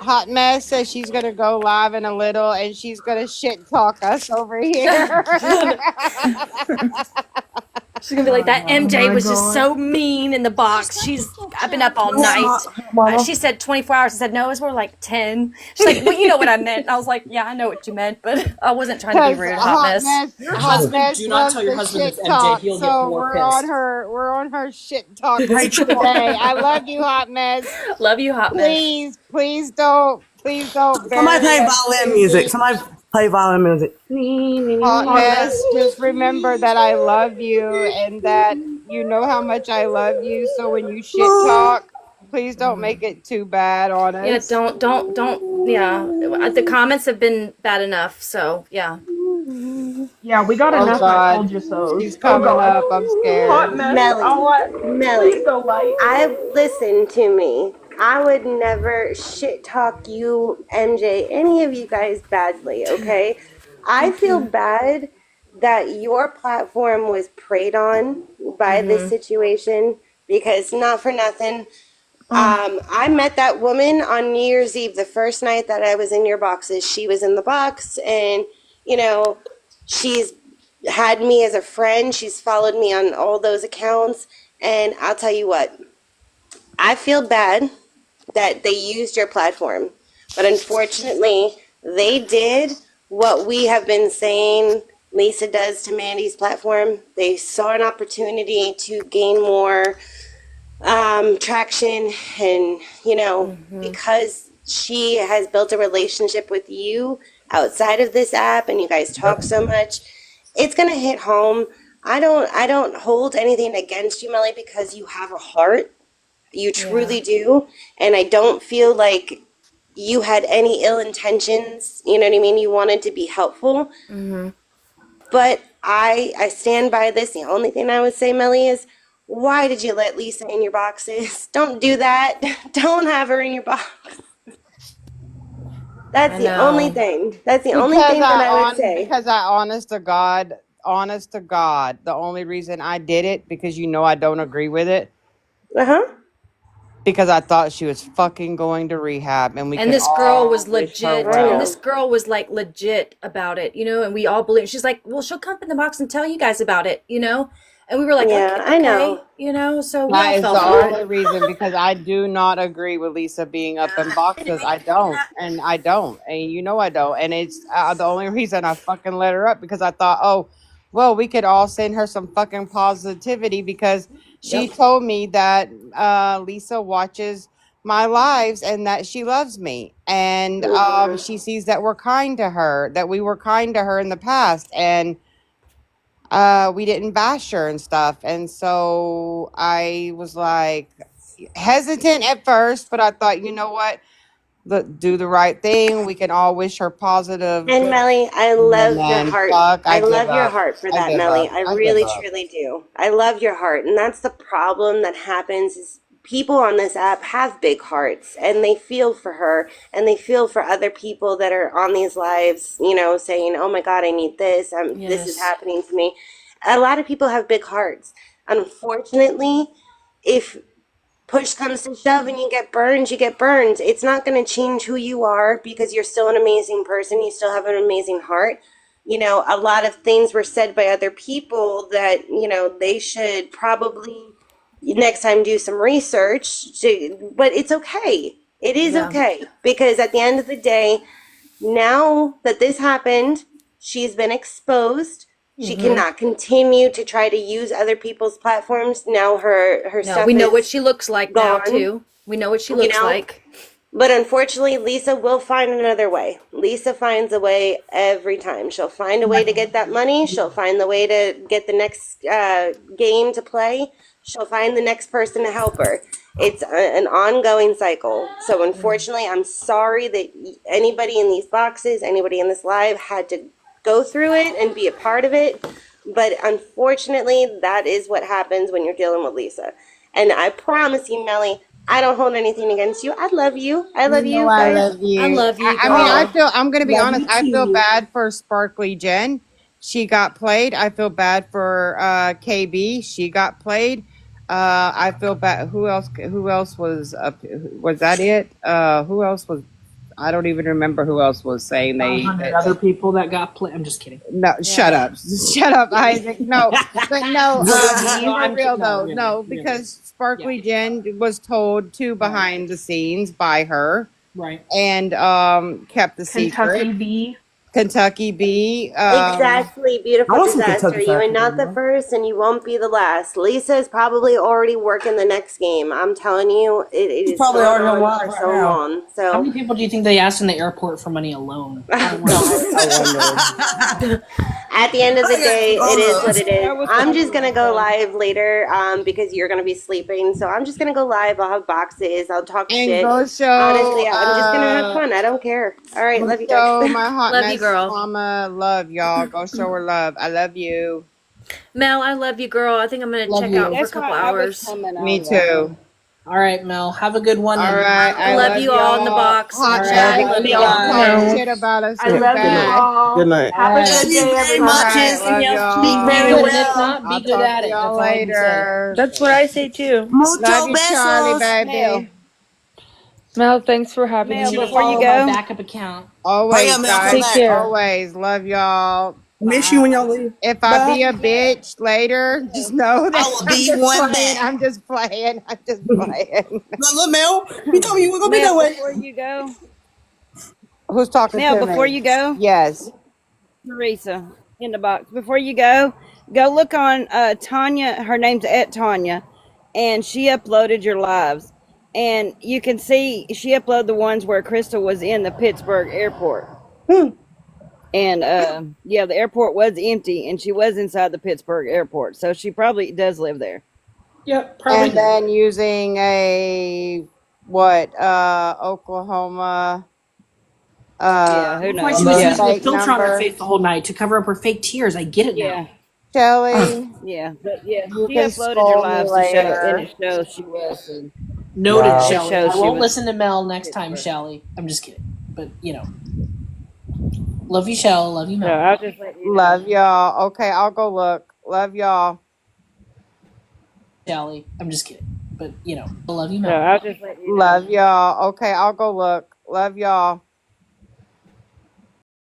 Hot Mess says she's gonna go live in a little, and she's gonna shit talk us over here. She's gonna be like, that Oh MJ my was just god. so mean in the box. I've been up all night. Mama. She said 24 hours. I said, no, it was more like 10. She's like, well, you know what I meant. And I was like, yeah, I know what you meant, but I wasn't trying to be Because rude, Hot Mess. Your Hot husband, Mess do not loves tell your the husband shit it's MJ. talk, He'll get so more pissed. we're on her shit talk Rachel. today. I love you, Hot Mess. Love you, Hot Mess. Please don't Somebody bury play us violin too music. deep. Somebody play violin music. Hot Hot Mess, Mess. just remember that I love you and that you know how much I love you. So when you shit talk, please don't make it too bad on Yeah, us. don't. Yeah, the comments have been bad enough. So yeah. Yeah, we got Oh enough I God, told you so's. she's Oh coming god. up. I'm Hot scared. mess. Melly, I'll let please Melly, go light. I listen to me. I would never shit talk you, MJ, any of you guys badly, okay? I Thank feel you. bad that your platform was preyed on by this Mm-hmm. situation because not for nothing. I met that woman on New Year's Eve, the first night that I was in your boxes. She was in the box, and you know, she's had me as a friend. She's followed me on all those accounts, and I'll tell you what, I feel bad that they used your platform, but unfortunately, they did what we have been saying Lisa does to Mandy's platform. They saw an opportunity to gain more traction, and Mm-hmm. because she has built a relationship with you outside of this app and you guys talk so much, it's gonna hit home. I don't hold anything against you, Melly, because you have a heart. You Yeah. truly do. And I don't feel like you had any ill intentions. You know what I mean? You wanted to be helpful. Mm-hmm. But I stand by this. The only thing I would say, Melly, is why did you let Lisa in your boxes? Don't do that. Don't have her in your box. That's I the only know. thing. That's the only thing that I would say. Because I honest to God, the only reason I did it because I don't agree with it Uh huh. because I thought she was fucking going to rehab and we And could this girl was all wish her legit. I And well. this know. girl was like legit about it, and we all believe. She's like, well, she'll come in the box and tell you guys about it. And we were like, okay, Yeah, I okay, know. so we all That is fell the for it. only reason because I do not agree with Lisa being up in boxes. I don't, and I don't, and I don't, and it's the only reason I fucking let her up because I thought, oh, well, we could all send her some fucking positivity because she Yep. told me that Lisa watches my lives and that she loves me, and Mm-hmm. she sees that we're kind to her, that we were kind to her in the past, and we didn't bash her and stuff. And so I was like hesitant at first, but I thought, you know what? Do the right thing. We can all wish her positive. And Melly, I And love your then heart. fuck, I I give love your up. heart for I that, give Melly. up. I I give really, up. truly do. I love your heart. And that's the problem that happens is people on this app have big hearts and they feel for her and they feel for other people that are on these lives, saying, oh my God, I need this. This is Yes. happening to me. A lot of people have big hearts. Unfortunately, if push comes to shove and you get burned, you get burned. It's not going to change who you are because you're still an amazing person. You still have an amazing heart. A lot of things were said by other people that, they should probably next time do some research but it's okay. It is Yeah. okay because at the end of the day, now that this happened, she's been exposed. She Mm-hmm. cannot continue to try to use other people's platforms. Now her No, we stuff know what is she looks like now gone, too. We know what she you looks know. like. But unfortunately, Lisa will find another way. Lisa finds a way every time. She'll find a way to get that money. She'll find the way to get the next game to play. She'll find the next person to help her. It's an ongoing cycle. So Yeah. unfortunately, I'm sorry that anybody in these boxes, anybody in this live had to go through it and be a part of it. But unfortunately, that is what happens when you're dealing with Lisa. And I promise you, Melly, I don't hold anything against you. I love you. I love You know you I guys. love I you. love you, I mean, girl. I'm going to be Love honest. you I feel too. bad for Sparkly Jen. She got played. I feel bad for KB. She got played. I feel bad. Who else was up? Was that it? Who else was? I don't even remember who else was saying $500 other people that got played. I'm just kidding. no, shut Yeah. up. Shut up, Isaac. No, but no, No, for I'm real kidding. No, though. really, No, really. because Yeah. Sparkly Jen was told to Right. behind the scenes by her Right. and kept the secret. Kentucky B. Kentucky B. Exactly, I beautiful want some Kentucky disaster. You Fried are not Chicken, the though. first, and you won't be the last. Lisa is probably already working the next game. I'm telling you, it He's has probably gone already on on live for right so now. long. How So many people do you think they asked in the airport for money alone? I don't want to. I wonder. at the end of the I got day, it is what donuts. it is. That was I'm just gonna fun. go live later because you're gonna be sleeping. So I'm just gonna go live. I'll have boxes. I'll talk And shit. go Honestly, show I'm just gonna have fun. I don't care. All right, go love you guys. show my hot Love you, mess girl. mama love, y'all. Go show her love. I love you. Mel, I love you, girl. I think I'm gonna Love check out for you. a That's couple why I was hours. coming Me over. too. All right, Mel. Have a good one. All And right. I I love love you all in the y'all. box. all Hot right, mess. I love Love y'all Don't y'all. talk too. No. shit about us I too love you bad. all. Good night. Have All a right. good Love you day, very All much, everybody. right. and Love y'all Be sleep be very y'all. good, and if well. not, be I'll good talk at to it. y'all That's all I can say. later. That's what I say too. Love Mucho you, Charlie, besos. baby. Mel, Mel, thanks for having Make Mel, sure to me. before you follow my go, backup account. Hurry Always, up, Mel. Come guys. Take back. care. Always. Love y'all. Miss you when y'all leave. If I Bye. be a bitch later, just know I that will I'm be just one playing. back. I'm just playing. I'm just playing. Look, Mel, you told me you were gonna be Mel, that way. before you go, Who's talking Mel, to before me? you go, Yes. Teresa in the box. Before you go look on Tanya. Her name's at Tanya, and she uploaded your lives, and you can see she uploaded the ones where Crystal was in the Pittsburgh airport. Hmm. And yeah, the airport was empty, and she was inside the Pittsburgh airport, so she probably does live there. Yep, probably And does. then using a what? Oklahoma Yeah, who That's why she was knows? Number. using a fake filter on her number. face the whole night to cover up her fake tears. I get it now. Yeah, Shelly, yeah, but yeah, you she can uploaded your scold me lives to show, and later. it shows she was. Noted, Wow. It Shelly. shows I she won't was listen to Mel next time, Pittsburgh. Shelly. I'm just kidding. But, love you, Shell. Love you, So Mel. I'll just let you know. Love y'all. Okay, I'll go look. Love y'all. Shelly. I'm just kidding. But, love you, So Mel. I'll just let you know. Love y'all. Okay, I'll go look. Love y'all.